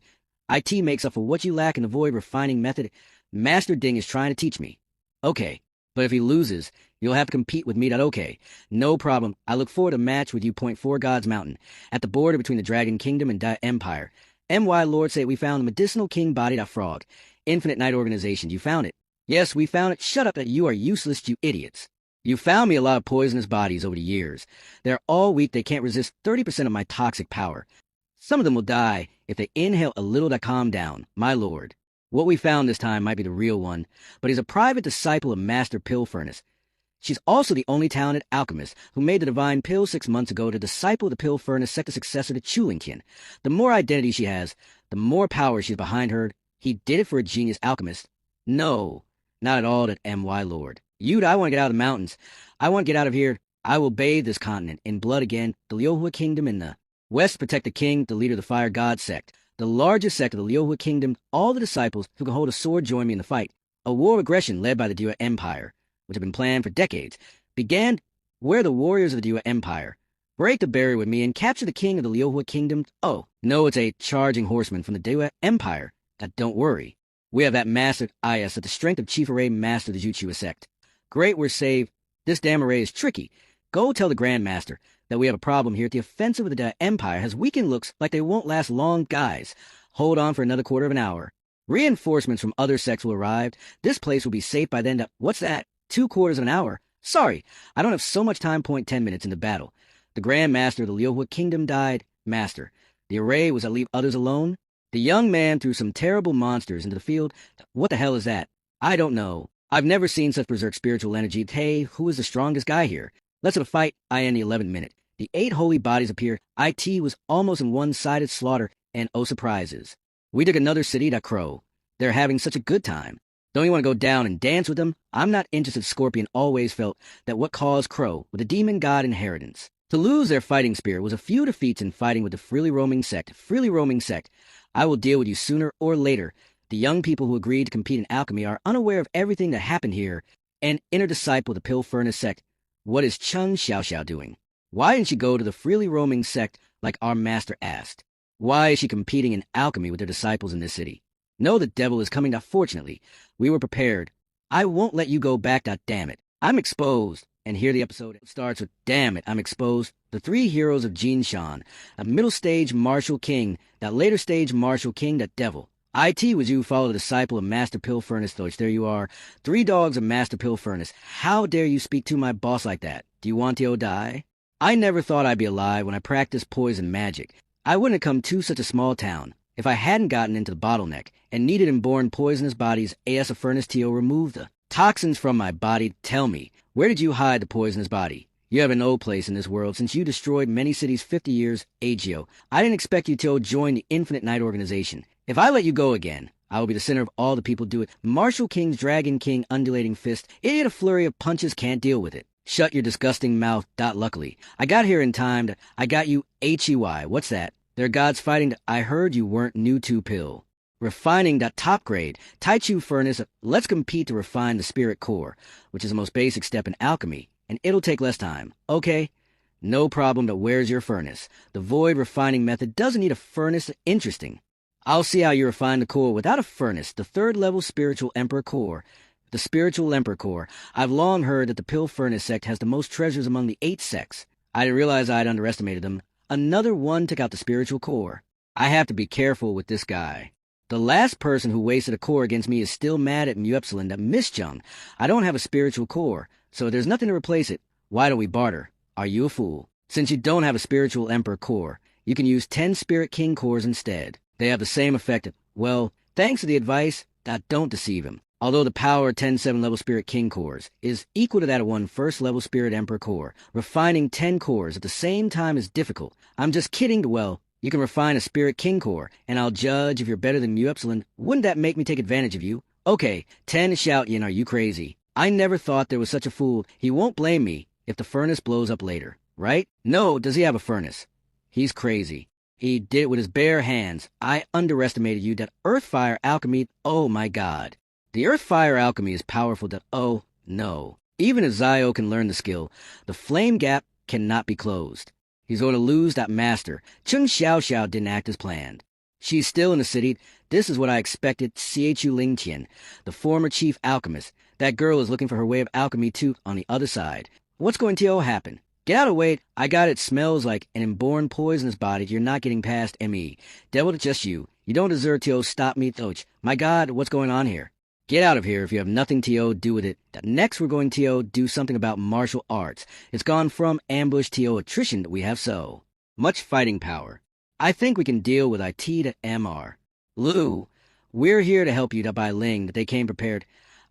IT makes up for what you lack in the void refining method. Master Ding is trying to teach me. Okay, but if he loses, you'll have to compete with me. Okay, no problem. I look forward to a match with you. Point 4 God's Mountain, at the border between the Dragon Kingdom and Empire. MY Lord say we found the medicinal king body. Frog. Infinite Night Organization. You found it. Yes, we found it. Shut up that you are useless, you idiots. You found me a lot of poisonous bodies over the years. They're all weak. They can't resist 30% of my toxic power. Some of them will die if they inhale a little to calm down, my lord. What we found this time might be the real one, but he's a private disciple of Master Pill Furnace. She's also the only talented alchemist who made the divine pill 6 months ago to disciple the Pill Furnace sector successor to Chulinkin. The more identity she has, the more power she's behind her. He did it for a genius alchemist. No, not at all, that M.Y. Lord. I want to get out of the mountains. I want to get out of here. I will bathe this continent in blood again. The Liuhua Kingdom in the west protect the king, the leader of the Fire God sect. The largest sect of the Liuhua Kingdom, all the disciples who can hold a sword join me in the fight. A war of aggression led by the Dua Empire, which had been planned for decades, began where the warriors of the Dua Empire break the barrier with me and capture the king of the Liuhua Kingdom. Oh, no, it's a charging horseman from the Dua Empire. Don't worry. We have that master Ayas at the strength of Chief Array Master of the Juchua sect. Great, we're saved. This damn array is tricky. Go tell the Grand Master that we have a problem here. The offensive of the Dua Empire has weakened looks like they won't last long, guys. Hold on for another quarter of an hour. Reinforcements from other sects will arrive. This place will be safe by then. What's that? 2/4 of an hour? Sorry, I don't have so much time. 10 minutes into battle. The Grand Master of the Liuhua Kingdom died. Master. The array was to leave others alone? The young man threw some terrible monsters into the field. What the hell is that? I don't know. I've never seen such berserk spiritual energy. Hey, who is the strongest guy here? Let's have a fight. I end the 11th minute. The 8 holy bodies appear. IT was almost in one-sided slaughter, and oh surprises. We took another city, that Crow. They're having such a good time. Don't you want to go down and dance with them? I'm not interested. Scorpion always felt that what caused Crow with the demon god inheritance. To lose their fighting spirit was a few defeats in fighting with the freely roaming sect. Freely roaming sect. I will deal with you sooner or later. The young people who agreed to compete in alchemy are unaware of everything that happened here. An inner disciple of the Pill Furnace sect. What is Chung Xiaoxiao doing? Why didn't she go to the freely roaming sect like our master asked? Why is she competing in alchemy with their disciples in this city? No, the devil is coming. Fortunately, we were prepared. I won't let you go back. Damn it. I'm exposed. And here the episode starts with, damn it, I'm exposed. The 3 heroes of Jinshan, a middle stage martial king, that later stage martial king, that devil. IT was you follow the disciple of Master Pill Furnace, Though. There you are. 3 dogs of Master Pill Furnace. How dare you speak to my boss like that? Do you want to die? I never thought I'd be alive when I practiced poison magic. I wouldn't have come to such a small town if I hadn't gotten into the bottleneck and needed inborn poisonous bodies. AS of Furnace TO removed the toxins from my body. Tell me, where did you hide the poisonous body? You have an old place in this world since you destroyed many cities 50 years, Agio. I didn't expect you to join the Infinite Night Organization. If I let you go again, I will be the center of all the people do it. Martial King's Dragon King undulating fist. Idiot, a flurry of punches can't deal with it. Shut your disgusting mouth. Luckily, I got here in time. I got you. HEY. What's that? They're gods fighting. I heard you weren't new to pill. Refining. Top grade. Taichu Furnace. Let's compete to refine the spirit core, which is the most basic step in alchemy, and it'll take less time. Okay? No problem. Where's your furnace? The void refining method doesn't need a furnace. Interesting. I'll see how you refine the core without a furnace. The 3rd level spiritual emperor core. The spiritual emperor core. I've long heard that the Pill Furnace sect has the most treasures among the 8 sects. I didn't realize I'd underestimated them. Another one took out the spiritual core. I have to be careful with this guy. The last person who wasted a core against me is still mad at Mu Epsilon. That Miss Jung. I don't have a spiritual core, so there's nothing to replace it. Why don't we barter? Are you a fool? Since you don't have a spiritual emperor core, you can use 10 spirit king cores instead. They have the same effect. Well, thanks to the advice, don't deceive him. Although the power of 10 7-level Spirit King cores is equal to that of 1 1st-level Spirit Emperor core, refining 10 cores at the same time is difficult. I'm just kidding. Well, you can refine a Spirit King core, and I'll judge if you're better than Mu Epsilon. Wouldn't that make me take advantage of you? Okay, 10 shout yin, are you crazy? I never thought there was such a fool. He won't blame me if the furnace blows up later, right? No, does he have a furnace? He's crazy. He did it with his bare hands. I underestimated you. That earth-fire alchemy, oh my god. The earth-fire alchemy is powerful. Oh no. Even if Zio can learn the skill, the flame gap cannot be closed. He's going to lose that master. Chung Xiaoxiao didn't act as planned. She's still in the city. This is what I expected. Chu Lingtian, the former chief alchemist. That girl is looking for her way of alchemy too on the other side. What's going to happen? Get out of the way. I got it. Smells like an inborn poisonous body. You're not getting past ME. Devil, it's just you. You don't deserve to stop me, Toch. My god, what's going on here? Get out of here if you have nothing to do with it. Next, we're going to do something about martial arts. It's gone from ambush to attrition that we have so much fighting power. I think we can deal with IT to MR. Lou, we're here to help you by Ling that they came prepared.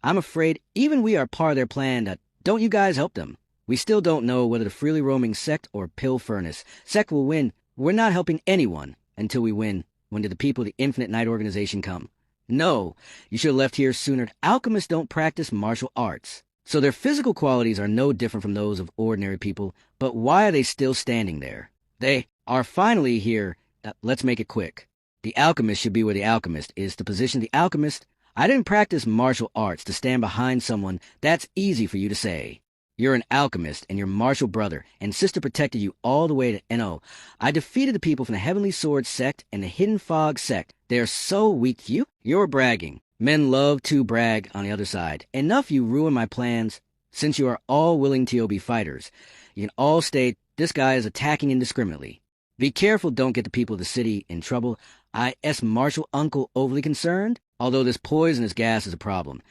I'm afraid even we are part of their plan that don't you guys help them. We still don't know whether the freely roaming sect or pill furnace. Sect will win. We're not helping anyone until we win. When did the people of the Infinite Night Organization come? No, you should have left here sooner. Alchemists don't practice martial arts, so their physical qualities are no different from those of ordinary people. But why are they still standing there? They are finally here. Let's make it quick. The alchemist should be where the alchemist is. To position the alchemist, I didn't practice martial arts to stand behind someone. That's easy for you to say. You're an alchemist, and your martial brother and sister protected you all the way to NO. I defeated the people from the Heavenly Sword sect and the Hidden Fog sect. They are so weak to you. You're bragging. Men love to brag on the other side. Enough you ruin my plans. Since you are all willing to be fighters, you can all state this guy is attacking indiscriminately. Be careful don't get the people of the city in trouble. I.S. Martial Uncle overly concerned, although this poisonous gas is a problem.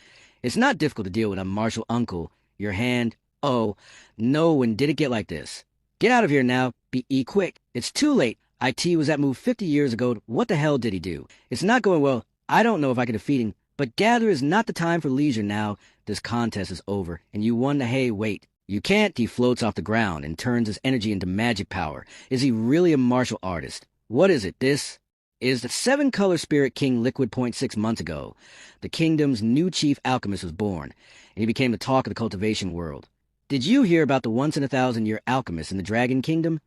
It's not difficult to deal with a Martial Uncle. Your hand... Oh, no, when did it get like this? Get out of here now. Be quick. It's too late. IT was that move 50 years ago. What the hell did he do? It's not going well. I don't know if I can defeat him, but gather is not the time for leisure now. This contest is over, and you won the hay. Wait. You can't. He floats off the ground and turns his energy into magic power. Is he really a martial artist? What is it? This is the 7-color spirit king liquid 0.6 months ago. The kingdom's new chief alchemist was born, and he became the talk of the cultivation world. Did you hear about the once-in-a-thousand-year alchemist in the Dragon Kingdom?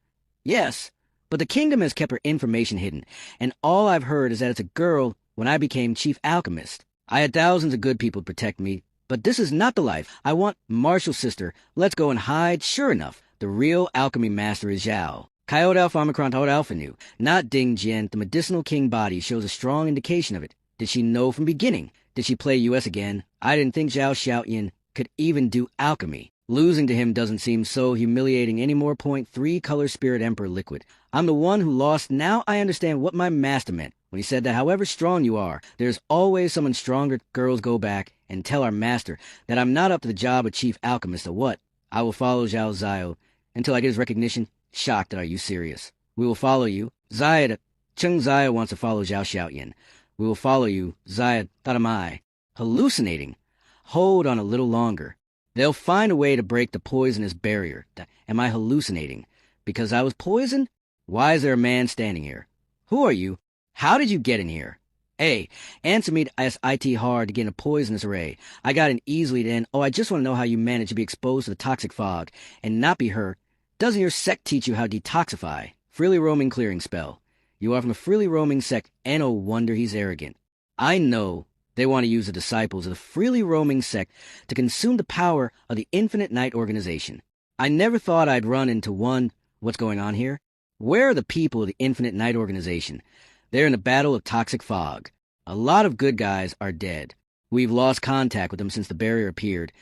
Yes, but the kingdom has kept her information hidden, and all I've heard is that it's a girl when I became chief alchemist. I had thousands of good people to protect me, but this is not the life. I want Martial Sister. Let's go and hide. Sure enough, the real alchemy master is Zhao. Coyote Alpha Omicron Toad Alpha Nu, not Ding Jian. The medicinal king body shows a strong indication of it. Did she know from beginning? Did she play US again? I didn't think Zhao Xiaoyan could even do alchemy. Losing to him doesn't seem so humiliating anymore. 0.3 color spirit emperor liquid. I'm the one who lost. Now I understand what my master meant when he said that however strong you are, there's always someone stronger. Girls, go back and tell our master that I'm not up to the job of chief alchemist or what. I will follow Zhao Zio until I get his recognition. Shocked. Are you serious? We will follow you. Zayed. Cheng Zaya wants to follow Zhao Xiaoyan. We will follow you. Zayed. That am I. Hallucinating. Hold on a little longer. They'll find a way to break the poisonous barrier. Am I hallucinating? Because I was poisoned? Why is there a man standing here? Who are you? How did you get in here? Hey, answer me. IT hard to get in a poisonous array. I got in easily then. Oh, I just want to know how you managed to be exposed to the toxic fog and not be hurt. Doesn't your sect teach you how to detoxify? Freely roaming clearing spell. You are from a freely roaming sect, and no wonder he's arrogant. I know. They want to use the disciples of the freely roaming sect to consume the power of the Infinite Night Organization. I never thought I'd run into one. What's going on here? Where are the people of the Infinite Night Organization? They're in the battle of toxic fog. A lot of good guys are dead. We've lost contact with them since the barrier appeared,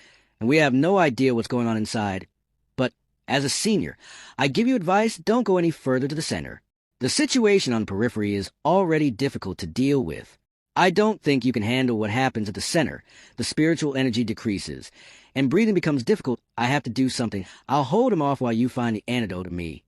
and we have no idea what's going on inside. But as a senior, I give you advice, don't go any further to the center. The situation on the periphery is already difficult to deal with. I don't think you can handle what happens at the center. The spiritual energy decreases, and breathing becomes difficult. I have to do something. I'll hold him off while you find the antidote to me.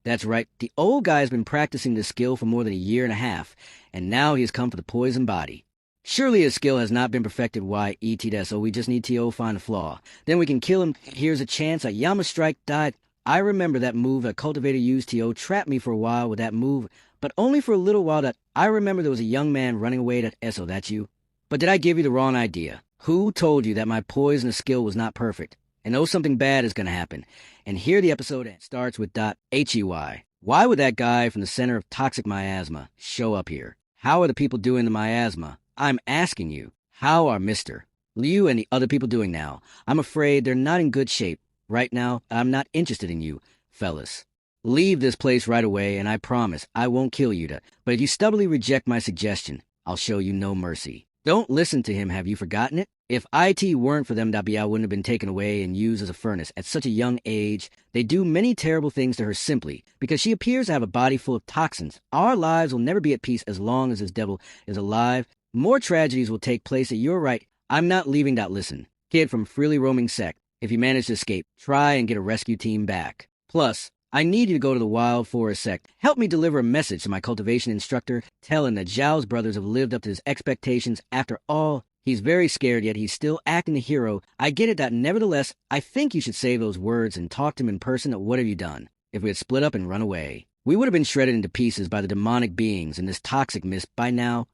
That's right. The old guy's been practicing this skill for more than a year and a half, and now he has come for the poison body. Surely his skill has not been perfected. Why, ET, so we just need to find a flaw. Then we can kill him. Here's a chance. A Yama strike died. I remember that move a cultivator used to trap me for a while with that move, but only for a little while. That I remember there was a young man running away. That Eso, that's you. But did I give you the wrong idea? Who told you that my poisonous skill was not perfect? And know something bad is going to happen. And here the episode starts with .HEY. Why would that guy from the center of toxic miasma show up here? How are the people doing the miasma? I'm asking you. How are Mr. Liu and the other people doing now? I'm afraid they're not in good shape. Right now, I'm not interested in you, fellas. Leave this place right away, and I promise I won't kill you. But if you stubbornly reject my suggestion, I'll show you no mercy. Don't listen to him. Have you forgotten it? If IT weren't for them, Biao wouldn't have been taken away and used as a furnace at such a young age. They do many terrible things to her simply because she appears to have a body full of toxins. Our lives will never be at peace as long as this devil is alive. More tragedies will take place. You're right. I'm not leaving. Listen, kid from freely roaming sect, if you manage to escape, try and get a rescue team back. Plus, I need you to go to the Wild Forest sect. Help me deliver a message to my cultivation instructor, telling that Zhao's brothers have lived up to his expectations. After all, he's very scared, yet he's still acting the hero. I get it that nevertheless, I think you should save those words and talk to him in person. What have you done? If we had split up and run away, we would have been shredded into pieces by the demonic beings in this toxic mist by now.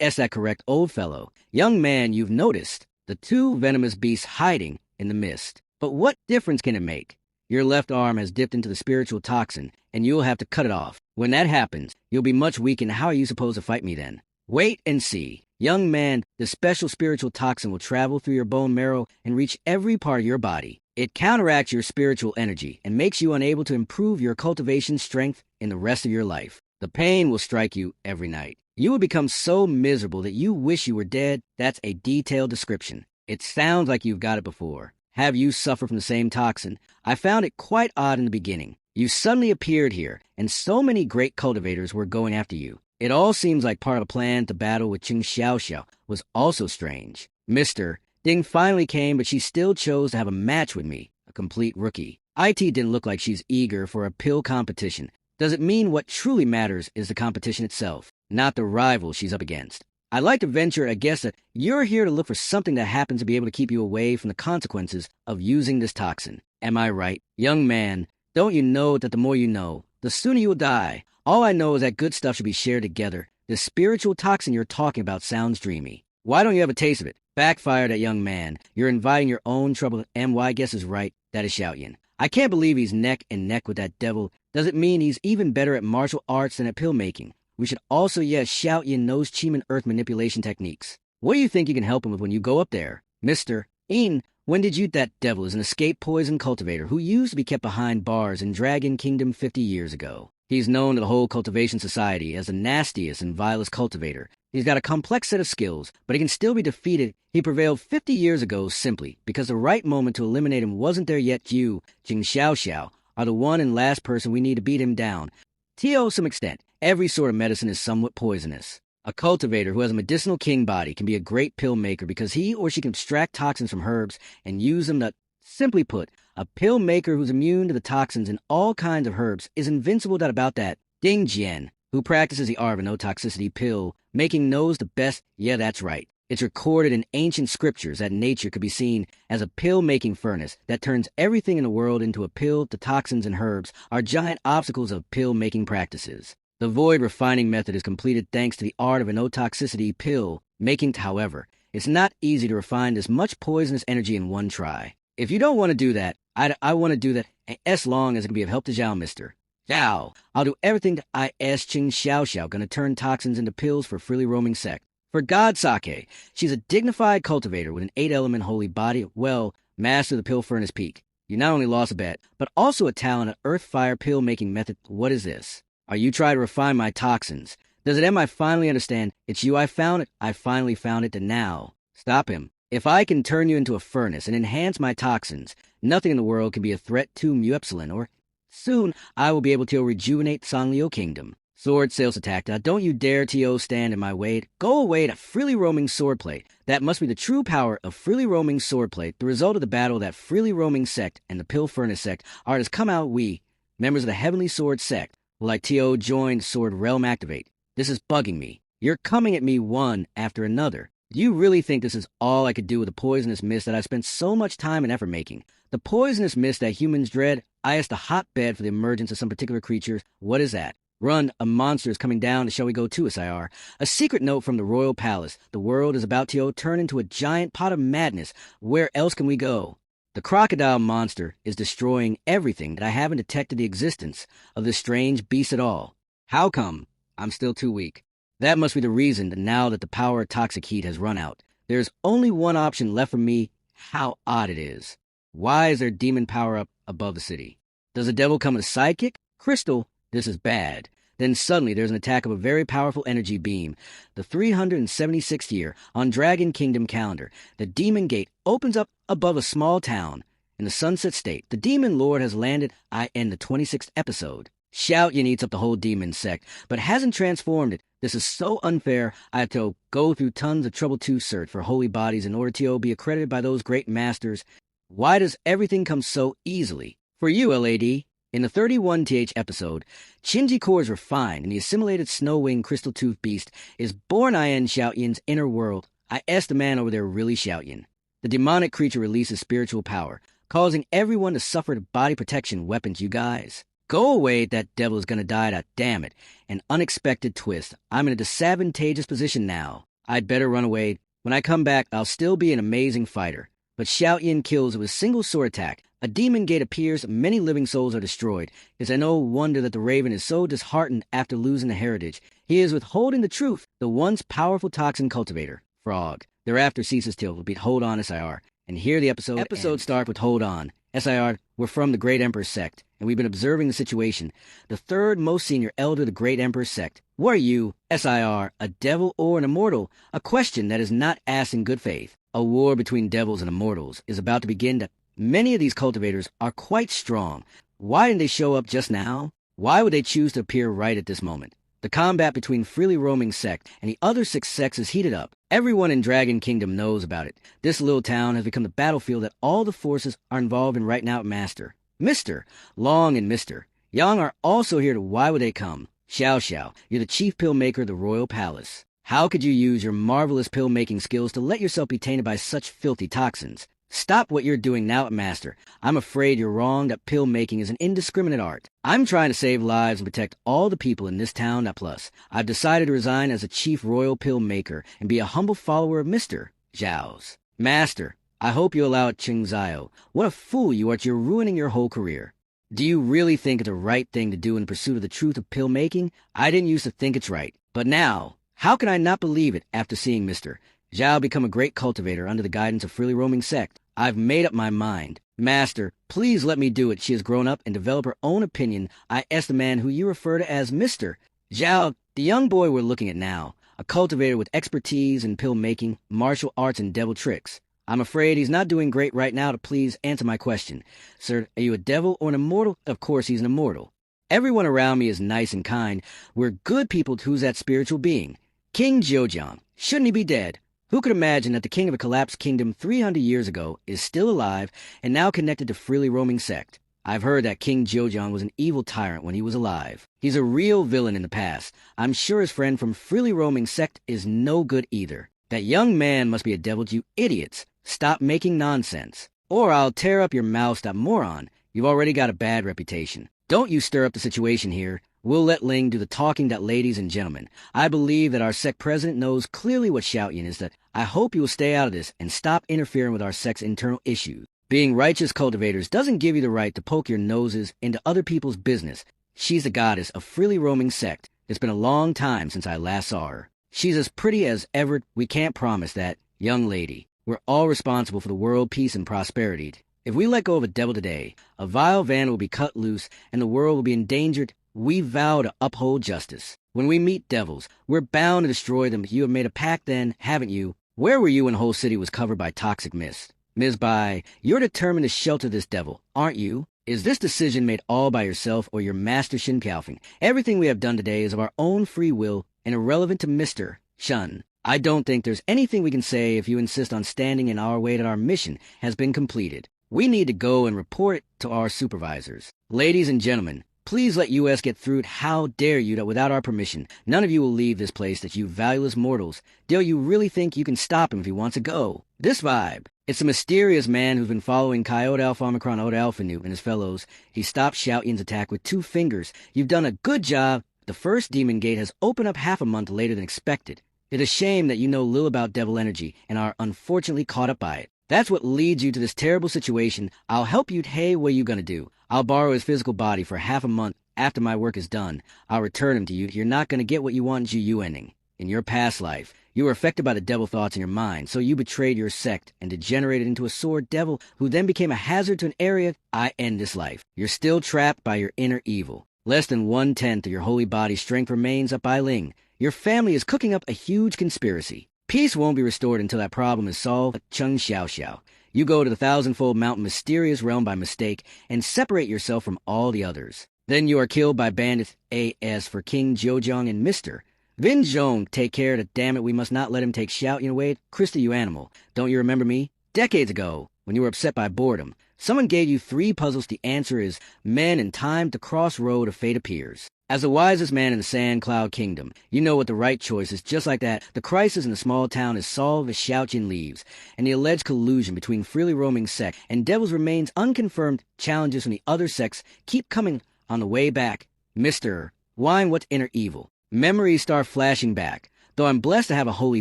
Is that correct, old fellow? Young man, you've noticed the two venomous beasts hiding in the mist. But what difference can it make? Your left arm has dipped into the spiritual toxin, and you'll have to cut it off. When that happens, you'll be much weakened. How are you supposed to fight me then? Wait and see. Young man, the special spiritual toxin will travel through your bone marrow and reach every part of your body. It counteracts your spiritual energy and makes you unable to improve your cultivation strength in the rest of your life. The pain will strike you every night. You will become so miserable that you wish you were dead. That's a detailed description. It sounds like you've got it before. Have you suffered from the same toxin? I found it quite odd in the beginning. You suddenly appeared here, and so many great cultivators were going after you. It all seems like part of a plan to battle with Qing Xiaoxiao was also strange. Mr. Ding finally came, but she still chose to have a match with me, a complete rookie. IT didn't look like she's eager for a pill competition. Does it mean what truly matters is the competition itself, not the rival she's up against? I'd like to venture a guess that you're here to look for something that happens to be able to keep you away from the consequences of using this toxin. Am I right? Young man, don't you know that the more you know, the sooner you will die? All I know is that good stuff should be shared together. The spiritual toxin you're talking about sounds dreamy. Why don't you have a taste of it? Backfired at young man. You're inviting your own trouble. MY guess is right. That is Xiaoyan. I can't believe he's neck and neck with that devil. Does it mean he's even better at martial arts than at pill making? We should also, Xiaoyan knows Qi and Earth manipulation techniques. What do you think you can help him with when you go up there? Mr. In, when did you— That devil is an escaped poison cultivator who used to be kept behind bars in Dragon Kingdom 50 years ago. He's known to the whole cultivation society as the nastiest and vilest cultivator. He's got a complex set of skills, but he can still be defeated. He prevailed 50 years ago simply because the right moment to eliminate him wasn't there yet. You, Qing Xiaoxiao, are the one and last person we need to beat him down. To some extent, every sort of medicine is somewhat poisonous. A cultivator who has a medicinal king body can be a great pill maker because he or she can extract toxins from herbs and use them to— Simply put, a pill maker who's immune to the toxins in all kinds of herbs is invincible. About that. Ding Jian, who practices the art of a no-toxicity pill making, knows the best. Yeah, that's right. It's recorded in ancient scriptures that nature could be seen as a pill-making furnace that turns everything in the world into a pill. The toxins and herbs are giant obstacles of pill-making practices. The void refining method is completed thanks to the art of a no-toxicity pill making. However, it's not easy to refine this much poisonous energy in one try. If you don't want to do that, I want to do that as long as it can be of help to Zhao, Mr. Zhao. I'll do everything to Qing Xiaoxiao gonna turn toxins into pills for freely roaming sect. For God's sake, she's a dignified cultivator with an 8-element holy body. Well, master of the pill furnace peak. You not only lost a bet, but also a talent at earth fire pill making method. What is this? Are you trying to refine my toxins? Does it end? I finally understand. It's you. I found it. I finally found it. And now, stop him. If I can turn you into a furnace and enhance my toxins, nothing in the world can be a threat to Mu Epsilon, or soon I will be able to rejuvenate Sangliu Kingdom. Sword sales attack. Don't you dare stand in my way. Go away to freely roaming swordplay. That must be the true power of freely roaming swordplay. The result of the battle that freely roaming sect and the pill furnace sect are has come out. We, members of the Heavenly Sword sect, will like To join Sword Realm activate. This is bugging me. You're coming at me one after another. Do you really think this is all I could do with the poisonous mist that I spent so much time and effort making? The poisonous mist that humans dread? I asked a hotbed for the emergence of some particular creatures. What is that? Run, a monster is coming down. Shall we go too, SIR? A secret note from the royal palace. The world is about to turn into a giant pot of madness. Where else can we go? The crocodile monster is destroying everything that I haven't detected the existence of this strange beast at all. How come? I'm still too weak. That must be the reason that now that the power of toxic heat has run out, there's only one option left for me. How odd it is. Why is there demon power up above the city? Does the devil come with a sidekick? Crystal, this is bad. Then suddenly there's an attack of a very powerful energy beam. The 376th year on Dragon Kingdom calendar, the demon gate opens up above a small town. In the Sunset State, the demon lord has landed. I end the 26th episode. Xiaoyan eats up the whole demon sect, but hasn't transformed it. This is so unfair. I have to go through tons of trouble to search for holy bodies in order to be accredited by those great masters. Why does everything come so easily? For you, LAD, in the 31th episode, Shinji cores were fine, and the assimilated snow-winged crystal-toothed beast is born in Xiaoyan's inner world. I asked the man over there really Xiaoyan. The demonic creature releases spiritual power, causing everyone to suffer the body protection weapons, you guys. Go away, that devil is gonna die, damn it. An unexpected twist. I'm in a disadvantageous position now. I'd better run away. When I come back, I'll still be an amazing fighter. But Xiaoyan kills it with a single sword attack. A demon gate appears, many living souls are destroyed. It's no wonder that the Raven is so disheartened after losing the heritage. He is withholding the truth, the once powerful toxin cultivator. Frog. Thereafter ceases till will be Hold On, SIR. And here the episode starts with Hold On. SIR, we're from the Great Emperor sect, and we've been observing the situation. The third most senior elder of the Great Emperor sect. What are you, SIR, a devil or an immortal? A question that is not asked in good faith. A war between devils and immortals is about to begin. Many of these cultivators are quite strong. Why didn't they show up just now? Why would they choose to appear right at this moment? The combat between freely roaming sect and the other 6 sects is heated up. Everyone in Dragon Kingdom knows about it. This little town has become the battlefield that all the forces are involved in right now, Master. Mr. Long and Mr. Yang are also here. Why would they come? Xiao, you're the chief pill maker of the royal palace. How could you use your marvelous pill-making skills to let yourself be tainted by such filthy toxins? Stop what you're doing now, Master. I'm afraid you're wrong that pill-making is an indiscriminate art. I'm trying to save lives and protect all the people in this town. Plus, I've decided to resign as a chief royal pill-maker and be a humble follower of Mr. Zhao's. Master, I hope you allow it, Qingzio. What a fool you are. You're ruining your whole career. Do you really think it's the right thing to do in pursuit of the truth of pill-making? I didn't used to think it's right, but now... How can I not believe it after seeing Mr. Zhao become a great cultivator under the guidance of freely roaming sect? I've made up my mind. Master, please let me do it. She has grown up and developed her own opinion. I asked the man who you refer to as Mr. Zhao, the young boy we're looking at now, a cultivator with expertise in pill making, martial arts, and devil tricks. I'm afraid he's not doing great right now. To please answer my question. Sir, are you a devil or an immortal? Of course he's an immortal. Everyone around me is nice and kind. We're good people. Who's that spiritual being? King Zhejiang. Shouldn't he be dead? Who could imagine that the king of a collapsed kingdom 300 years ago is still alive and now connected to freely roaming sect? I've heard that King Zhejiang was an evil tyrant when he was alive. He's a real villain in the past. I'm sure his friend from freely roaming sect is no good either. That young man must be a devil, you idiots. Stop making nonsense. Or I'll tear up your mouth, stop moron. You've already got a bad reputation. Don't you stir up the situation here. We'll let Ling do the talking, ladies and gentlemen. I believe that our sect president knows clearly what Xiaoyan is. That I hope you will stay out of this and stop interfering with our sect's internal issues. Being righteous cultivators doesn't give you the right to poke your noses into other people's business. She's the goddess of freely roaming sect. It's been a long time since I last saw her. She's as pretty as ever. We can't promise that, young lady. We're all responsible for the world peace and prosperity. If we let go of a devil today, a vile van will be cut loose and the world will be endangered. We vow to uphold justice. When we meet devils, we're bound to destroy them. You have made a pact then, haven't you? Where were you when the whole city was covered by toxic mist? Ms. Bai, you're determined to shelter this devil, aren't you? Is this decision made all by yourself or your master Shin Kaofeng? Everything we have done today is of our own free will and irrelevant to Mr. Shun. I don't think there's anything we can say if you insist on standing in our way that our mission has been completed. We need to go and report it to our supervisors. Ladies and gentlemen, please let US get through it. How dare you that without our permission, none of you will leave this place, that you valueless mortals. Do you really think you can stop him if he wants to go? This vibe. It's a mysterious man who's been following Coyote Alpha Omicron Oda Alpha Nu and his fellows. He stopped Xiaoyan's attack with 2 fingers. You've done a good job. The first demon gate has opened up half a month later than expected. It's a shame that you know little about devil energy and are unfortunately caught up by it. That's what leads you to this terrible situation. I'll help you. Hey, what are you gonna do? I'll borrow his physical body for half a month. After my work is done, I'll return him to you. You're not gonna get what you want in GU ending. In your past life, you were affected by the devil thoughts in your mind, so you betrayed your sect and degenerated into a sword devil who then became a hazard to an area. I end this life. You're still trapped by your inner evil. Less than 1/10 of your holy body's strength remains up by Ling. Your family is cooking up a huge conspiracy. Peace won't be restored until that problem is solved. Chung Xiao. You go to the thousandfold mountain mysterious realm by mistake and separate yourself from all the others. Then you are killed by bandits AS for King Jiojong and Mr. Vin Zhong. Take care to damn it, we must not let him take shouting away. Krista, you animal. Don't you remember me? Decades ago, when you were upset by boredom, someone gave you 3 puzzles. The answer is men and time. The crossroad of fate appears. As the wisest man in the Sand Cloud Kingdom, you know what the right choice is. Just like that, the crisis in the small town is solved as Xiaojin leaves, and the alleged collusion between freely roaming sect and devils remains unconfirmed. Challenges from the other sects keep coming on the way back. Mr. Wine, what's inner evil? Memories start flashing back. Though I'm blessed to have a holy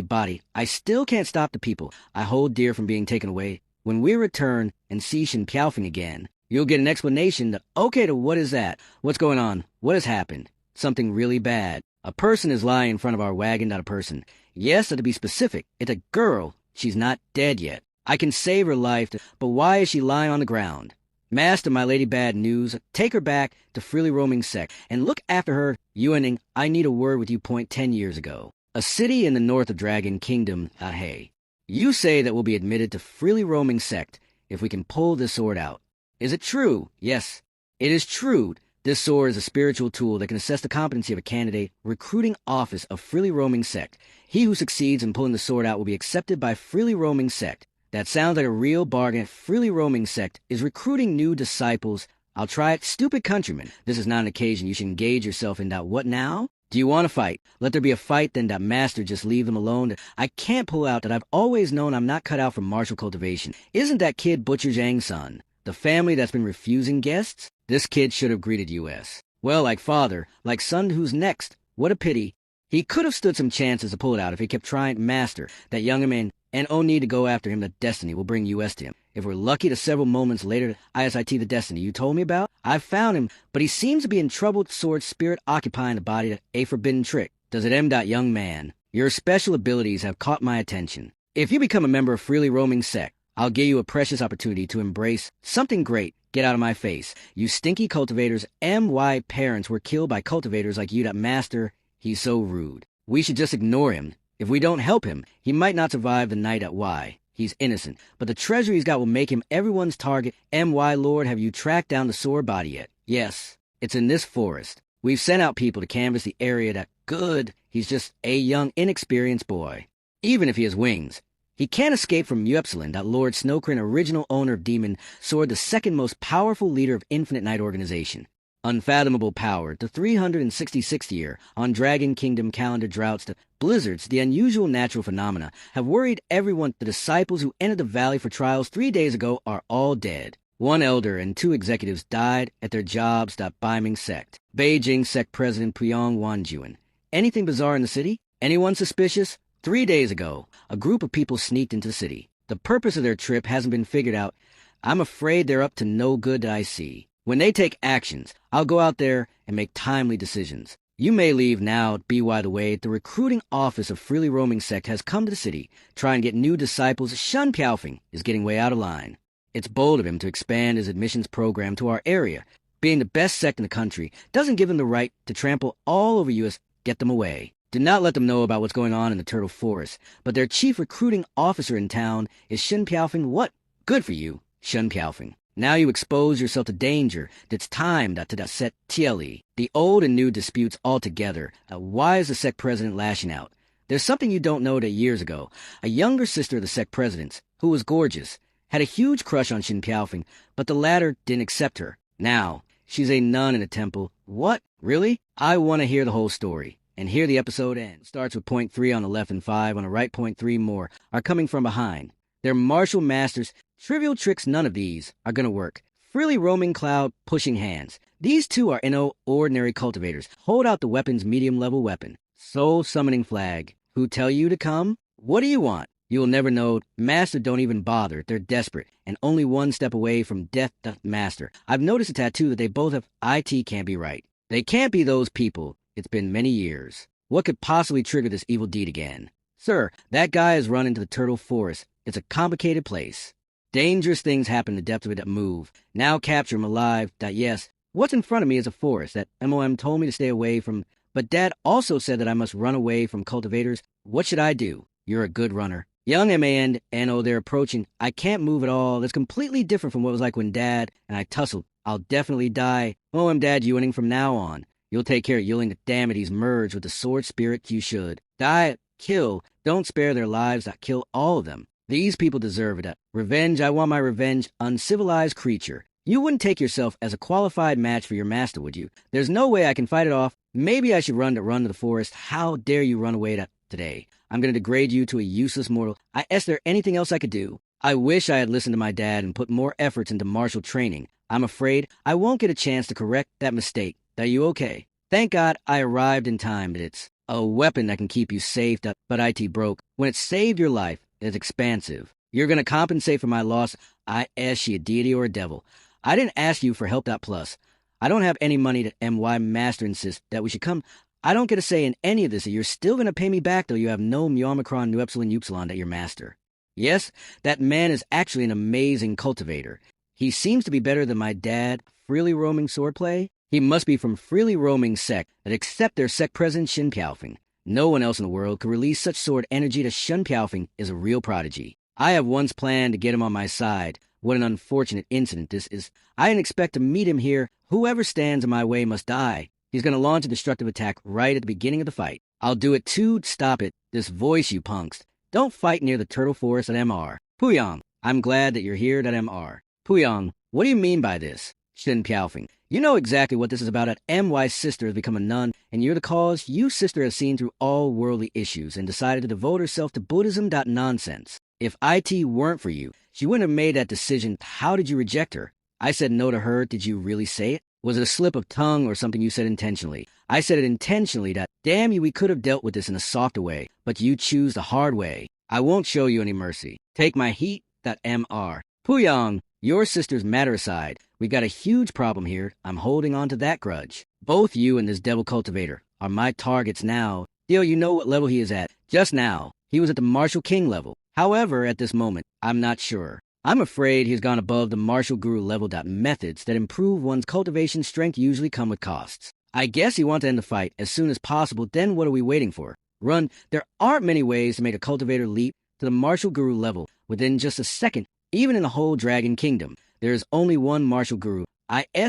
body, I still can't stop the people I hold dear from being taken away. When we return and see Shin Piaofing again, you'll get an explanation that, okay, to what is that? What's going on? What has happened? Something really bad. A person is lying in front of our wagon, not a person. Yes, to be specific, it's a girl. She's not dead yet. I can save her life, but why is she lying on the ground? Master, my lady bad news. Take her back to freely roaming sect and look after her. Yuaning, I need a word with you. 10 years ago. A city in the north of Dragon Kingdom, Ahei. You say that we'll be admitted to freely roaming sect if we can pull this sword out. Is it true? Yes, it is true. This sword is a spiritual tool that can assess the competency of a candidate. Recruiting office of freely roaming sect. He who succeeds in pulling the sword out will be accepted by freely roaming sect. That sounds like a real bargain. Freely roaming sect is recruiting new disciples. I'll try it. Stupid countrymen. This is not an occasion you should engage yourself in. What now? Do you want to fight? Let there be a fight, then master, just leave them alone. I can't pull out that I've always known I'm not cut out for martial cultivation. Isn't that kid Butcher Zhang's son? The family that's been refusing guests? This kid should have greeted U.S. Well, like father, like son, who's next? What a pity. He could have stood some chances to pull it out if he kept trying. Master, that young man, and oh need to go after him. The destiny will bring U.S. to him. If we're lucky to several moments later, ISIT the destiny you told me about, I've found him, but he seems to be in troubled sword spirit occupying the body of a forbidden trick. Does it M. Young man? Your special abilities have caught my attention. If you become a member of freely roaming sect, I'll give you a precious opportunity to embrace something great. Get out of my face. You stinky cultivators. MY parents were killed by cultivators like you. Master, he's so rude. We should just ignore him. If we don't help him, he might not survive the night at Y. He's innocent, but the treasure he's got will make him everyone's target. MY Lord, have you tracked down the sore body yet? Yes, it's in this forest. We've sent out people to canvass the area. Good. He's just a young, inexperienced boy. Even if he has wings, he can't escape from Upsilon. Lord Snowcrin, original owner of Demon Sword, the second most powerful leader of Infinite Night Organization. Unfathomable power, the 366th year on Dragon Kingdom calendar. Droughts, the blizzards, the unusual natural phenomena have worried everyone. The disciples who entered the valley for trials 3 days ago are all dead. 1 elder and 2 executives died at their jobs. Beiming sect. Beijing sect president Puyong Wanjuan. Anything bizarre in the city? Anyone suspicious? 3 days ago, a group of people sneaked into the city. The purpose of their trip hasn't been figured out. I'm afraid they're up to no good that I see. When they take actions, I'll go out there and make timely decisions. You may leave now. By the way, the recruiting office of freely roaming sect has come to the city. Try and get new disciples. Shun Piaofing is getting way out of line. It's bold of him to expand his admissions program to our area. Being the best sect in the country doesn't give him the right to trample all over us. Get them away. Do not let them know about what's going on in the Turtle Forest. But their chief recruiting officer in town is Shin Piaofing. What? Good for you, Shun Piaofing. Now you expose yourself to danger. It's time to set TLE. The old and new disputes altogether. Why is the sect president lashing out? There's something you don't know. That years ago, a younger sister of the sect president's, who was gorgeous, had a huge crush on Shin Piaofing, but the latter didn't accept her. Now, she's a nun in a temple. What? Really? I want to hear the whole story. And here the episode ends. Starts with point 3 on the left and 5 on the right. Point 3 more are coming from behind. They're martial masters. Trivial tricks, none of these are gonna work. Freely roaming cloud, pushing hands. These two are no ordinary cultivators. Hold out the weapon's medium-level weapon. Soul summoning flag. Who tell you to come? What do you want? You'll never know. Master don't even bother. They're desperate, and only one step away from death. Master. I've noticed a tattoo that they both have. IT can't be right. They can't be those people. It's been many years. What could possibly trigger this evil deed again? Sir, that guy has run into the Turtle Forest. It's a complicated place. Dangerous things happen in the depths of it. Move. Now capture him alive. Yes, what's in front of me is a forest that MOM told me to stay away from. But Dad also said that I must run away from cultivators. What should I do? You're a good runner. Young MAN, they're approaching. I can't move at all. That's completely different from what it was like when Dad and I tussled. I'll definitely die. Oh, I'm Dad Ewing from now on. You'll take care of Ewing the Damity's merge with the sword spirit you should. Die, kill. Don't spare their lives. I kill all of them. These people deserve it. Revenge, I want my revenge. Uncivilized creature. You wouldn't take yourself as a qualified match for your master, would you? There's no way I can fight it off. Maybe I should run to the forest. How dare you run away today? I'm going to degrade you to a useless mortal. Is there anything else I could do? I wish I had listened to my dad and put more efforts into martial training. I'm afraid I won't get a chance to correct that mistake. Are you okay? Thank God I arrived in time, but it's a weapon that can keep you safe, but IT broke. When it saved your life, it's expansive. You're going to compensate for my loss. I asked you a deity or a devil. I didn't ask you for help. Plus, I don't have any money to MY Master insists that we should come. I don't get a say in any of this. You're still going to pay me back, though you have no mu Omicron nu Epsilon Upsilon at your master. Yes, that man is actually an amazing cultivator. He seems to be better than my dad, freely roaming swordplay. He must be from freely roaming sect that accept their sect president Shin Piaofing. No one else in the world could release such sword energy to Shin Piaofing is a real prodigy. I have once planned to get him on my side. What an unfortunate incident this is. I didn't expect to meet him here. Whoever stands in my way must die. He's going to launch a destructive attack right at the beginning of the fight. I'll do it too. Stop it. This voice, you punks. Don't fight near the turtle forest at MR. Puyang, I'm glad that you're here at MR. Puyang, what do you mean by this? Shin Piaofing, you know exactly what this is about. At MY's sister has become a nun, and you're the cause. You sister has seen through all worldly issues and decided to devote herself to Buddhism. Nonsense. If IT weren't for you, she wouldn't have made that decision. How did you reject her? I said no to her. Did you really say it? Was it a slip of tongue or something you said intentionally? I said it intentionally. Damn you, we could have dealt with this in a softer way, but you choose the hard way. I won't show you any mercy. Take my heat. MR. Puyang, your sister's matter aside. We got a huge problem here. I'm holding on to that grudge. Both you and this devil cultivator are my targets now. Dio, you know what level he is at. Just now, he was at the Martial King level. However, at this moment, I'm not sure. I'm afraid he's gone above the Martial Guru level. Methods that improve one's cultivation strength usually come with costs. I guess he wants to end the fight as soon as possible. Then what are we waiting for? Run. There aren't many ways to make a cultivator leap to the Martial Guru level within just a second. Even in the whole Dragon Kingdom, there is only one Martial Guru.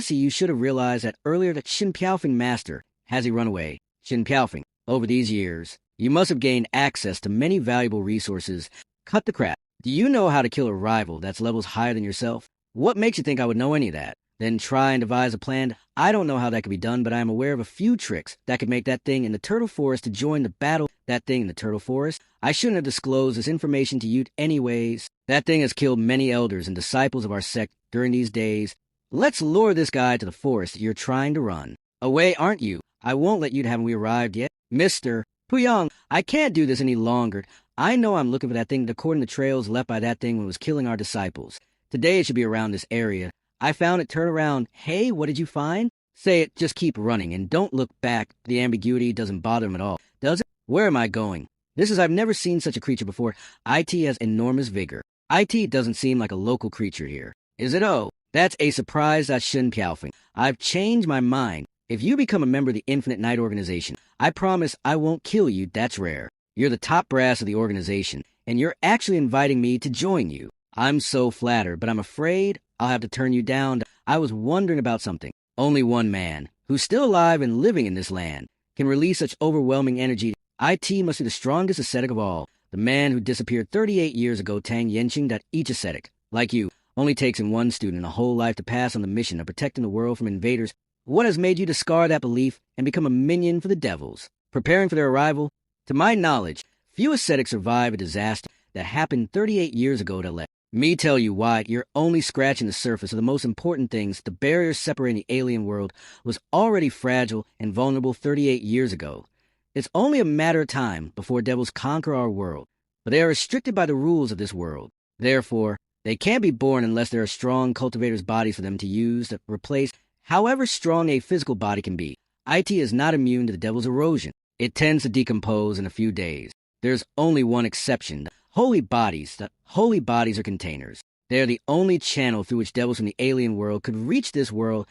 You should have realized that earlier that Shin Piaofing Master. Has he run away? Shin Piaofing, over these years, you must have gained access to many valuable resources. Cut the crap. Do you know how to kill a rival that's levels higher than yourself? What makes you think I would know any of that? Then try and devise a plan. I don't know how that could be done, but I am aware of a few tricks that could make that thing in the Turtle Forest to join the battle. That thing in the Turtle Forest? I shouldn't have disclosed this information to you anyways. That thing has killed many elders and disciples of our sect during these days. Let's lure this guy to the forest that you're trying to run. Away, aren't you? I won't let you haven't we arrived yet. Mr. Puyang, I can't do this any longer. I know I'm looking for that thing according to trails left by that thing when it was killing our disciples. Today it should be around this area. I found it. Turn around. Hey, what did you find? Say it. Just keep running and don't look back. The ambiguity doesn't bother him at all, does it? Where am I going? I've never seen such a creature before. IT has enormous vigor. IT doesn't seem like a local creature here. Is it? Oh, that's a surprise. That's Shin Piaofing. I've changed my mind. If you become a member of the Infinite Night Organization, I promise I won't kill you. That's rare. You're the top brass of the organization, and you're actually inviting me to join you. I'm so flattered, but I'm afraid I'll have to turn you down. I was wondering about something. Only one man, who's still alive and living in this land, can release such overwhelming energy. IT must be the strongest ascetic of all. The man who disappeared 38 years ago, Tang Yenqing. Each ascetic, like you, only takes in one student a whole life to pass on the mission of protecting the world from invaders. What has made you discard that belief and become a minion for the devils? Preparing for their arrival? To my knowledge, few ascetics survive a disaster that happened 38 years ago. To let me tell you why. You're only scratching the surface of the most important things. The barrier separating the alien world was already fragile and vulnerable 38 years ago. It's only a matter of time before devils conquer our world, but they are restricted by the rules of this world. Therefore, they can't be born unless there are strong cultivators' bodies for them to use to replace however strong a physical body can be. IT is not immune to the devil's erosion. It tends to decompose in a few days. There's only one exception. The holy bodies. The holy bodies are containers. They are the only channel through which devils from the alien world could reach this world.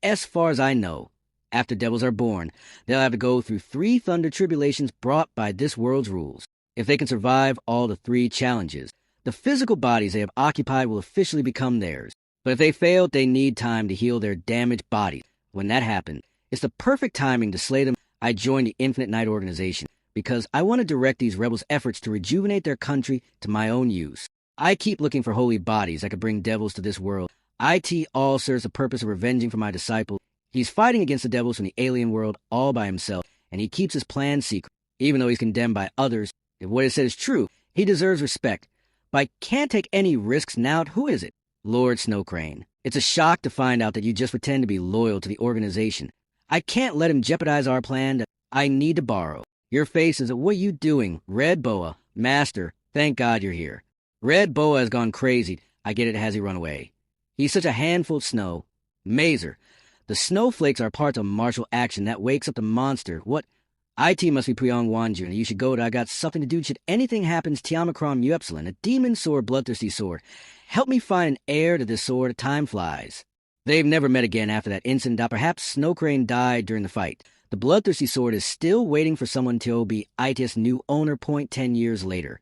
As far as I know, after devils are born, they'll have to go through 3 thunder tribulations brought by this world's rules. If they can survive all the 3 challenges, the physical bodies they have occupied will officially become theirs. But if they fail, they need time to heal their damaged bodies. When that happens, it's the perfect timing to slay them. I joined the Infinite Night organization because I want to direct these rebels' efforts to rejuvenate their country to my own use. I keep looking for holy bodies that could bring devils to this world. IT all serves the purpose of revenging for my disciple. He's fighting against the devils from the alien world all by himself, and he keeps his plan secret, even though he's condemned by others. If what is said is true, he deserves respect. But I can't take any risks now. Who is it? Lord Snowcrane. It's a shock to find out that you just pretend to be loyal to the organization. I can't let him jeopardize our plan. I need to borrow. Your face is what are you doing? Red Boa. Master, thank God you're here. Red Boa has gone crazy. I get it, has he run away? He's such a handful of snow. Mazer. The snowflakes are parts of martial action that wakes up the monster. What? IT must be Priong Wanju, and you should go to I got something to do. Should anything happens, Tiamakron Muepsilon, a demon sword, bloodthirsty sword. Help me find an heir to this sword. Time flies. They've never met again after that incident that perhaps Snowcrane died during the fight. The bloodthirsty sword is still waiting for someone to be IT's new owner. 10 years later.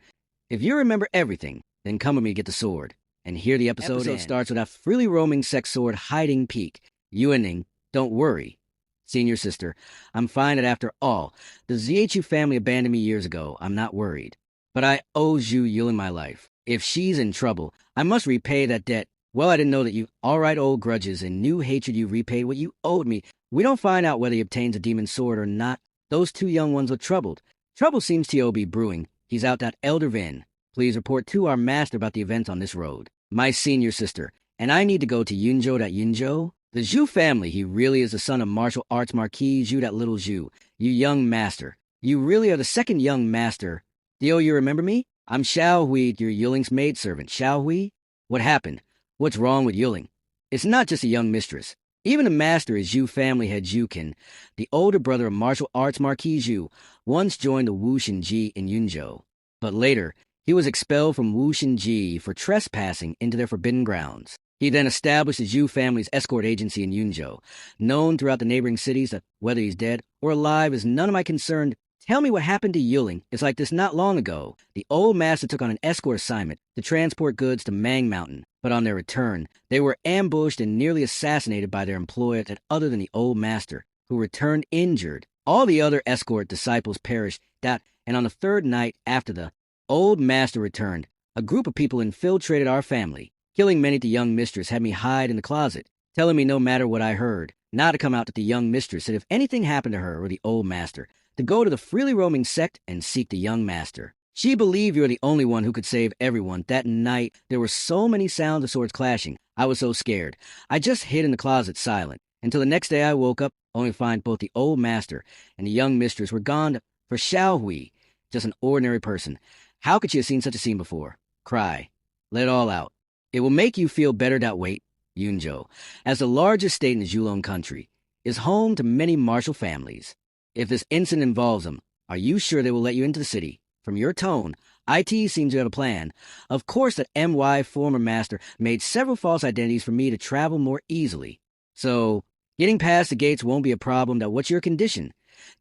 If you remember everything, then come with me to get the sword. And here the episode starts with a freely roaming sex sword hiding peak. Yuening, don't worry. Senior sister, I'm fine that after all, the ZHU family abandoned me years ago. I'm not worried. But I owe Zhu Yulin my life. If she's in trouble, I must repay that debt. Well, I didn't know that you alright old grudges and new hatred you repaid what you owed me. We don't find out whether he obtains a demon sword or not. Those 2 young ones look troubled. Trouble seems to be brewing. He's out at Elder Vin. Please report to our master about the events on this road. My senior sister, and I need to go to Yunzhou. Yunzhou? The Zhu family, he really is the son of martial arts Marquis Zhu, that little Zhu. You young master. You really are the second young master. Dio, you remember me? I'm Xiao Hui, your Yuling's maidservant. Xiao Hui? What happened? What's wrong with Yuling? It's not just a young mistress. Even the master is Zhu family head Zhukin, the older brother of martial arts Marquis Zhu, once joined the Wuxin Ji in Yunzhou. But later, he was expelled from Wuxin Ji for trespassing into their forbidden grounds. He then established the Zhu family's escort agency in Yunzhou, known throughout the neighboring cities that whether he's dead or alive is none of my concern. Tell me what happened to Yuling. It's like this not long ago. The old master took on an escort assignment to transport goods to Mang Mountain, but on their return, they were ambushed and nearly assassinated by their employer that other than the old master, who returned injured. All the other escort disciples perished, and on the 3rd night after the old master returned, a group of people infiltrated our family. Killing many, the young mistress had me hide in the closet, telling me no matter what I heard, not to come out, that the young mistress said if anything happened to her or the old master, to go to the freely roaming sect and seek the young master. She believed you're the only one who could save everyone. That night, there were so many sounds of swords clashing. I was so scared. I just hid in the closet silent, until the next day I woke up, only to find both the old master and the young mistress were gone. For Xiao Hui, just an ordinary person. How could she have seen such a scene before? Cry. Let it all out. It will make you feel better that wait. Yunzhou, as the largest state in the Zhulong country, is home to many martial families. If this incident involves them, are you sure they will let you into the city? From your tone, IT seems to have a plan. Of course, that MY former master made several false identities for me to travel more easily. So, getting past the gates won't be a problem. What's your condition?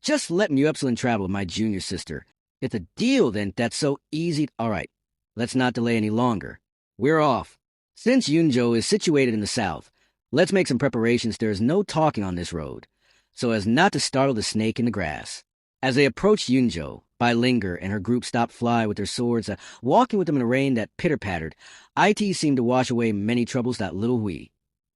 Just let Muepsilon travel with my junior sister. It's a deal, then. That's so easy. All right, let's not delay any longer. We're off. Since Yunzhou is situated in the south, let's make some preparations. There is no talking on this road, so as not to startle the snake in the grass. As they approached Yunzhou, Bai Linger and her group stopped fly with their swords, walking with them in a rain that pitter-pattered. IT seemed to wash away many troubles. That little Hui,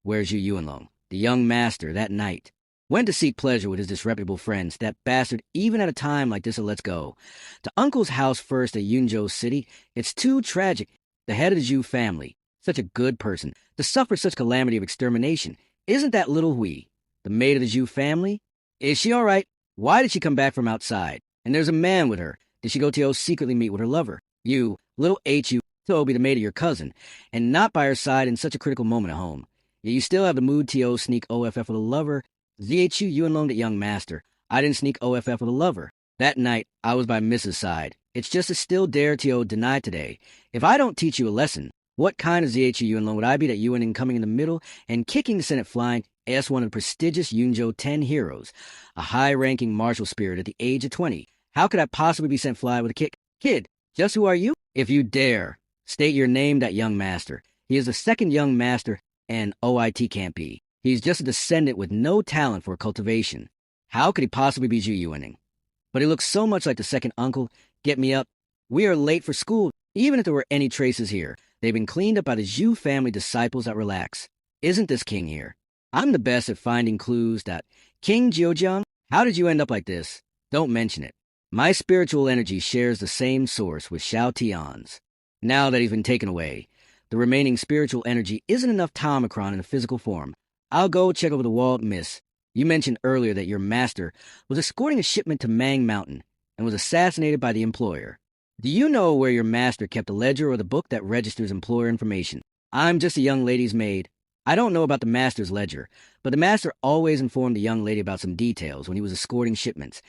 where's Yu Yuanlong, the young master, that night, went to seek pleasure with his disreputable friends. That bastard, even at a time like this, let's go. To Uncle's house first at Yunzhou City. It's too tragic. The head of the Zhu family, such a good person, to suffer such calamity of extermination. Isn't that little Hui, the maid of the Zhu family? Is she all right? Why did she come back from outside? And there's a man with her. Did she go to secretly meet with her lover? You, little H.U., Toby, the maid of your cousin, and not by her side in such a critical moment at home. Yet you still have the mood to sneak OFF with a lover. ZHU, you alone, the young master. I didn't sneak OFF with a lover. That night, I was by Mrs. side. It's just a still dare to deny today. If I don't teach you a lesson, what kind of ZHU you alone would I be that you and coming in the middle and kicking the Senate flying as one of the prestigious Yunzhou 10 heroes, a high-ranking martial spirit at the age of 20? How could I possibly be sent fly with a kick? Kid, just who are you? If you dare, state your name, that young master. He is the second young master, and OIT can't be. He's just a descendant with no talent for cultivation. How could he possibly be Zhu Yuaning? But he looks so much like the second uncle. Get me up. We are late for school, even if there were any traces here. They've been cleaned up by the Zhu family disciples that relax. Isn't this king here? I'm the best at finding clues. That King Jiujiang? How did you end up like this? Don't mention it. My spiritual energy shares the same source with Xiao Tian's. Now that he's been taken away, the remaining spiritual energy isn't enough Tomicron in a physical form. I'll go check over the wall, miss. You mentioned earlier that your master was escorting a shipment to Mang Mountain and was assassinated by the employer. Do you know where your master kept a ledger or the book that registers employer information? I'm just a young lady's maid. I don't know about the master's ledger, but the master always informed the young lady about some details when he was escorting shipments.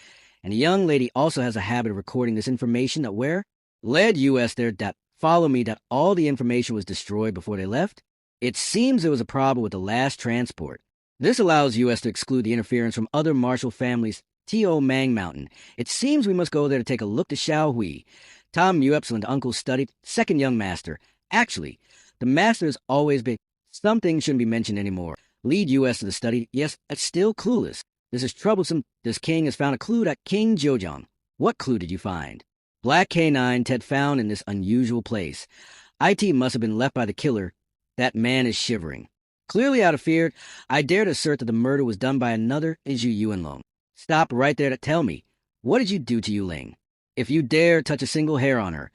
And the young lady also has a habit of recording this information that where led U.S. there that follow me that all the information was destroyed before they left. It seems there was a problem with the last transport. This allows U.S. to exclude the interference from other martial families. T.O. Mang Mountain. It seems we must go there to take a look to Xiao Hui. Tom Muepsel and Uncle studied. Second young master. Actually, the master has always been. Some things shouldn't be mentioned anymore. Lead U.S. to the study. Yes, it's still clueless. This is troublesome. This king has found a clue that King Jiujiang. What clue did you find? Black canine Ted found in this unusual place. IT must have been left by the killer. That man is shivering. Clearly out of fear, I dare to assert that the murder was done by another Zhu Yuanlong. Stop right there to tell me. What did you do to Yuling? If you dare touch a single hair on her,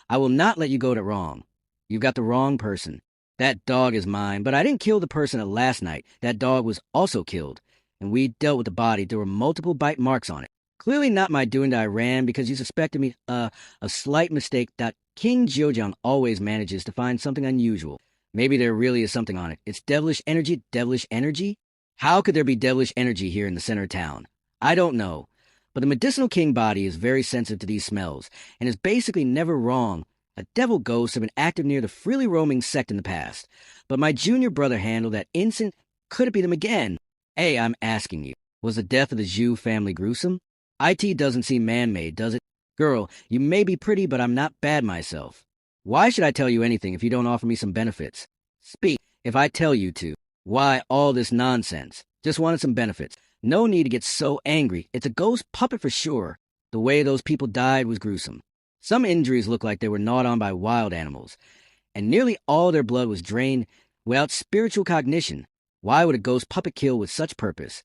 I will not let you go that wrong. You've got the wrong person. That dog is mine, but I didn't kill the person at last night. That dog was also killed. And we dealt with the body. There were multiple bite marks on it. Clearly not my doing that I ran because you suspected me. A slight mistake. That King Jiujiang always manages to find something unusual. Maybe there really is something on it. It's devilish energy. Devilish energy? How could there be devilish energy here in the center of town? I don't know. But the medicinal king body is very sensitive to these smells and is basically never wrong. A devil ghost have been active near the freely roaming sect in the past. But my junior brother handled that instant. Could it be them again? Hey, I'm asking you, was the death of the Zhu family gruesome? IT doesn't seem man-made, does it? Girl, you may be pretty, but I'm not bad myself. Why should I tell you anything if you don't offer me some benefits? Speak, if I tell you to. Why all this nonsense? Just wanted some benefits. No need to get so angry. It's a ghost puppet for sure. The way those people died was gruesome. Some injuries looked like they were gnawed on by wild animals, and nearly all their blood was drained without spiritual cognition. Why would a ghost puppet kill with such purpose?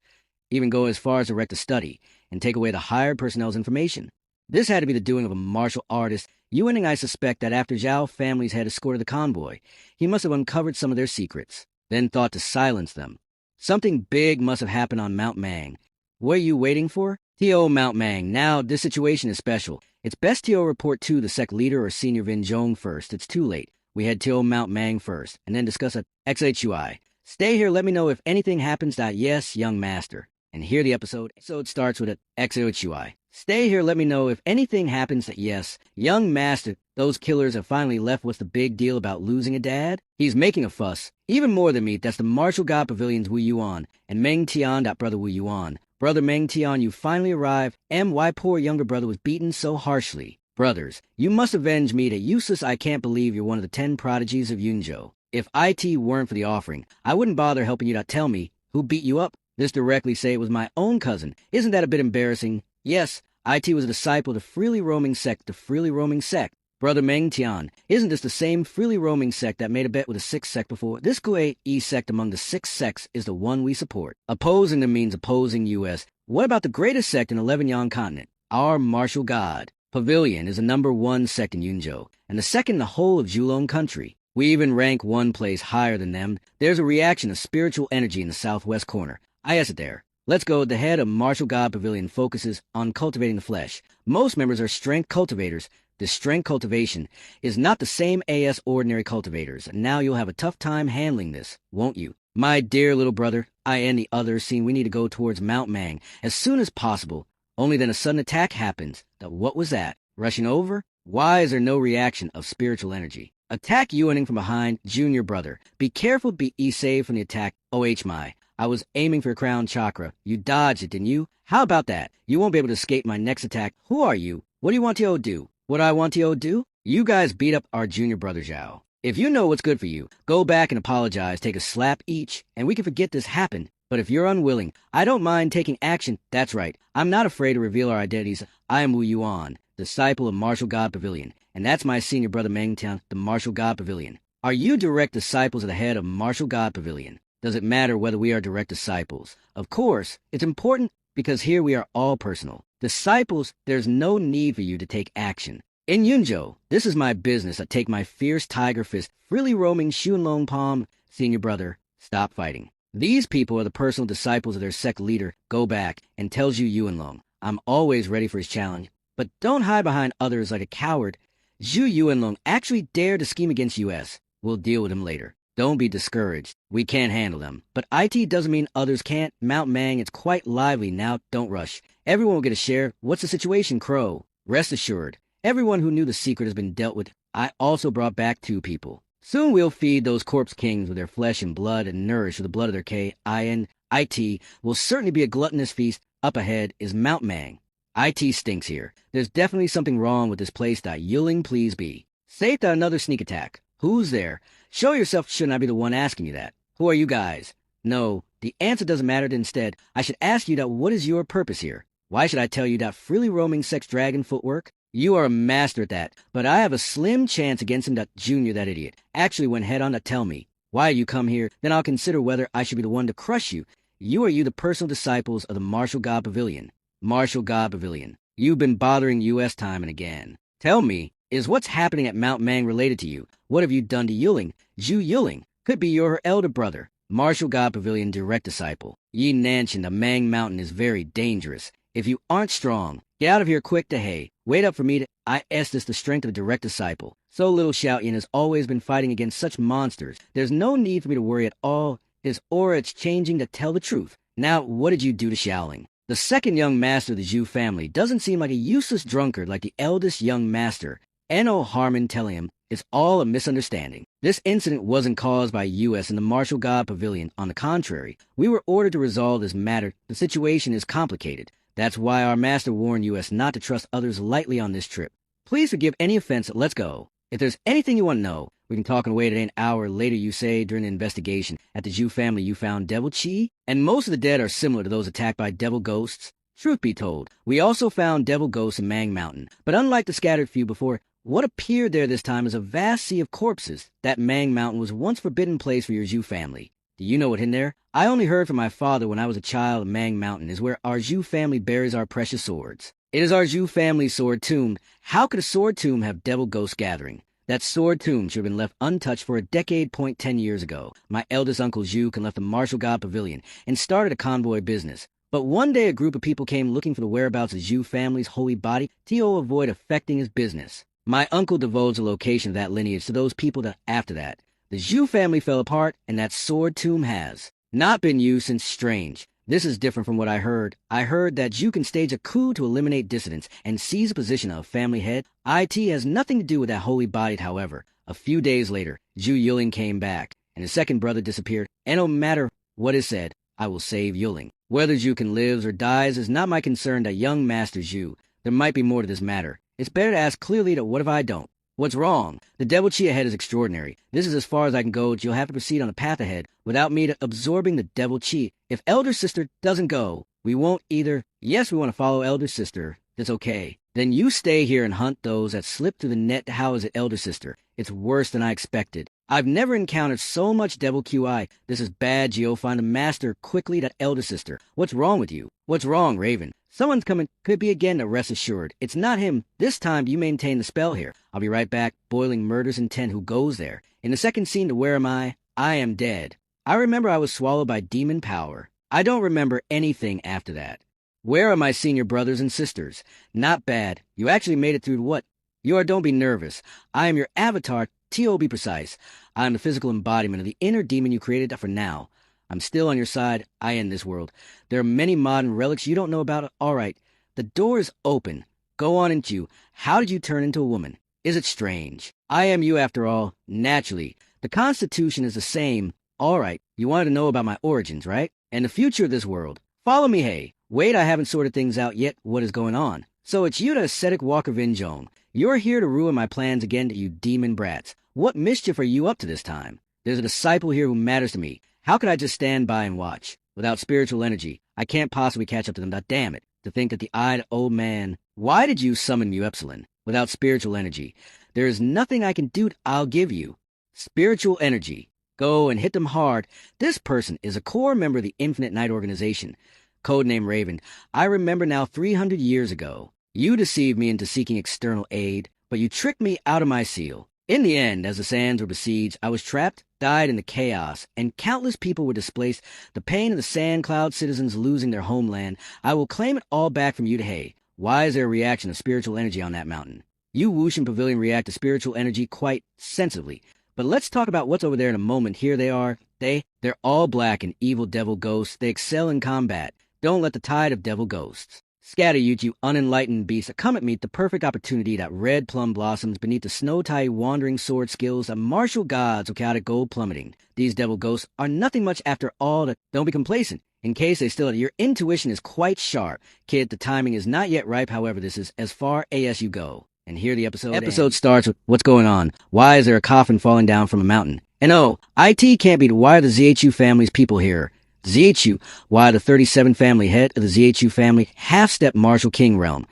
Even go as far as to wreck the study and take away the hired personnel's information. This had to be the doing of a martial artist. Yuan and I suspect that after Zhao family's had escorted the convoy, he must have uncovered some of their secrets, then thought to silence them. Something big must have happened on Mount Mang. What are you waiting for? T.O. Mount Mang. Now, this situation is special. It's best T.O. report to the sect leader or senior Vin Zhong first. It's too late. We had T.O. Mount Mang first, and then discuss at XHUI. Stay here, let me know if anything happens. Yes, young master. And here the episode. Episode starts with an XHUI. Stay here, let me know if anything happens. Yes, young master. Those killers have finally left. What's the big deal about losing a dad? He's making a fuss. Even more than me, that's the martial god pavilion's Wu Yuan. And Meng Tian, that brother Wu Yuan. Brother Meng Tian, you finally arrived. Why poor younger brother was beaten so harshly. Brothers, you must avenge me. That useless. I can't believe you're one of the 10 prodigies of Yunzhou. If IT weren't for the offering, I wouldn't bother helping you. Tell me, who beat you up? This directly say it was my own cousin. Isn't that a bit embarrassing? Yes, IT was a disciple of the freely roaming sect. The freely roaming sect. Brother Meng Tian, isn't this the same freely roaming sect that made a bet with the 6th sect before? This Gui sect among the 6 sects is the one we support. Opposing them means opposing U.S. What about the greatest sect in 11 Yang continent? Our martial god. Pavilion is the #1 sect in Yunzhou, and the second in the whole of Zhulong country. We even rank one place higher than them. There's a reaction of spiritual energy in the southwest corner. I asked it there. Let's go. The head of Martial God Pavilion focuses on cultivating the flesh. Most members are strength cultivators. This strength cultivation is not the same as ordinary cultivators, and now you'll have a tough time handling this, won't you? My dear little brother, I and the others seem we need to go towards Mount Mang as soon as possible. Only then a sudden attack happens. What was that? Rushing over? Why is there no reaction of spiritual energy? Attack Yuaning from behind, junior brother. Be careful, be saved from the attack. My. I was aiming for crown chakra. You dodged it, didn't you? How about that? You won't be able to escape my next attack. Who are you? What do you want to do? What I want to do? You guys beat up our junior brother Zhao. If you know what's good for you, go back and apologize, take a slap each, and we can forget this happened. But if you're unwilling, I don't mind taking action. That's right. I'm not afraid to reveal our identities. I am Wu Yuan, disciple of Martial God Pavilion, and that's my senior brother Mengtian, the Martial God Pavilion. Are you direct disciples of the head of Martial God Pavilion? Does it matter whether we are direct disciples? Of course, it's important because here we are all personal. Disciples, there's no need for you to take action. In Yunzhou, this is my business. I take my fierce tiger fist, freely roaming Xunlong Palm. Senior brother, stop fighting. These people are the personal disciples of their sect leader, Go Back, and tells you Yuanlong. I'm always ready for his challenge, but don't hide behind others like a coward. Zhu Yuanlong actually dared to scheme against US. We'll deal with him later. Don't be discouraged. We can't handle them. But IT doesn't mean others can't. Mount Mang, it's quite lively now. Don't rush. Everyone will get a share. What's the situation, Crow? Rest assured. Everyone who knew the secret has been dealt with. I also brought back 2 people. Soon we'll feed those corpse kings with their flesh and blood and nourish with the blood of their IT will certainly be a gluttonous feast. Up ahead is Mount Mang. IT stinks here. There's definitely something wrong with this place. Yilling, please be. Safe to another sneak attack. Who's there? Show yourself. Shouldn't I be the one asking you that? Who are you guys? No, the answer doesn't matter. Instead, I should ask you what is your purpose here? Why should I tell you that freely roaming sex dragon footwork? You are a master at that, but I have a slim chance against him. Junior, that idiot, actually went head on to tell me. Why you come here? Then I'll consider whether I should be the one to crush you. You are the personal disciples of the Martial God Pavilion. Martial God Pavilion. You've been bothering US time and again. Tell me, is what's happening at Mount Mang related to you? What have you done to Yilling? Zhu Yilling could be your elder brother. Martial God Pavilion direct disciple. Yi Nanshan, the Mang Mountain is very dangerous. If you aren't strong, get out of here quick to hay. Wait up for me to this the strength of a direct disciple. So little Xiaoyan has always been fighting against such monsters. There's no need for me to worry at all. His aura is changing to tell the truth. Now, what did you do to Xiaoling? The second young master of the Zhu family doesn't seem like a useless drunkard like the eldest young master. N.O. Harmon telling him it's all a misunderstanding. This incident wasn't caused by US and the Martial God Pavilion. On the contrary, we were ordered to resolve this matter. The situation is complicated. That's why our master warned US not to trust others lightly on this trip. Please forgive any offense. Let's go. If there's anything you want to know, we can talk and wait an hour later. You say during the investigation at the Zhu family you found devil chi, and most of the dead are similar to those attacked by devil ghosts. Truth be told, we also found devil ghosts in Mang Mountain, but unlike the scattered few before, what appeared there this time is a vast sea of corpses. That Mang Mountain was once a forbidden place for your Zhu family. Do you know what hidden there? I only heard from my father when I was a child. Mang Mountain is where our Zhu family buries our precious swords. It is our Zhu family's sword tomb. How could a sword tomb have devil ghosts gathering? That sword tomb should have been left untouched for a decade. 10 years ago. My eldest uncle Zhu left the Martial God Pavilion and started a convoy business. But one day a group of people came looking for the whereabouts of Zhu family's holy body to avoid affecting his business. My uncle divulged the location of that lineage to those people after that. The Zhu family fell apart, and that sword tomb has not been used since. Strange. This is different from what I heard. I heard that Zhu can stage a coup to eliminate dissidents and seize the position of family head. IT has nothing to do with that holy body, however. A few days later, Zhu Yilling came back, and his second brother disappeared. And no matter what is said, I will save Yilling. Whether Zhu can lives or dies is not my concern. That young master Zhu. There might be more to this matter. It's better to ask clearly to what if I don't? What's wrong? The devil chi ahead is extraordinary. This is as far as I can go. You'll have to proceed on the path ahead without me absorbing the devil chi. If elder sister doesn't go, we won't either. Yes, we want to follow elder sister. That's okay. Then you stay here and hunt those that slip through the net. How is it, elder sister? It's worse than I expected. I've never encountered so much devil QI. This is bad, Geo. Find a master quickly. That elder sister. What's wrong with you? What's wrong, Raven? Someone's coming. Could be again, to rest assured. It's not him. This time you maintain the spell here. I'll be right back. Boiling murder's intent. Who goes there? In the second scene to Where Am I? I am dead. I remember I was swallowed by demon power. I don't remember anything after that. Where are my senior brothers and sisters? Not bad. You actually made it through what? Don't be nervous. I am your avatar. T.O. be precise. I am the physical embodiment of the inner demon you created. For now, I'm still on your side. I end this world. There are many modern relics you don't know about. All right. The door is open. Go on into you. How did you turn into a woman? Is it strange? I am you after all. Naturally. The Constitution is the same. All right. You wanted to know about my origins, right? And the future of this world. Follow me, hey. Wait, I haven't sorted things out yet. What is going on? So it's you, the ascetic Walker Vinjong. You're here to ruin my plans again, you demon brats. What mischief are you up to this time? There's a disciple here who matters to me. How could I just stand by and watch? Without spiritual energy, I can't possibly catch up to them. Damn it, to think that the eyed old man... Why did you summon me, Epsilon? Without spiritual energy, there is nothing I can do. I'll give you spiritual energy. Go and hit them hard. This person is a core member of the Infinite Night Organization. Codename Raven. I remember now 300 years ago. You deceived me into seeking external aid, but you tricked me out of my seal. In the end, as the sands were besieged, I was trapped, died in the chaos, and countless people were displaced. The pain of the Sand Cloud citizens losing their homeland. I will claim it all back from you to Hay. Why is there a reaction of spiritual energy on that mountain? You Wushan Pavilion react to spiritual energy quite sensibly. But let's talk about what's over there in a moment. Here they are. They're all black and evil devil ghosts. They excel in combat. Don't let the tide of devil ghosts scatter you unenlightened beasts. Come at me the perfect opportunity that red plum blossoms beneath the snow-tie wandering sword skills of martial gods of chaotic gold plummeting. These devil ghosts are nothing much after all. Don't be complacent. In case they still... Your intuition is quite sharp. Kid, the timing is not yet ripe. However, this is as far as you go. And here the episode starts with what's going on. Why is there a coffin falling down from a mountain? And oh, IT can't be why are the ZHU family's people here? ZHU, why the 37 family head of the ZHU family half-step Marshall King realm.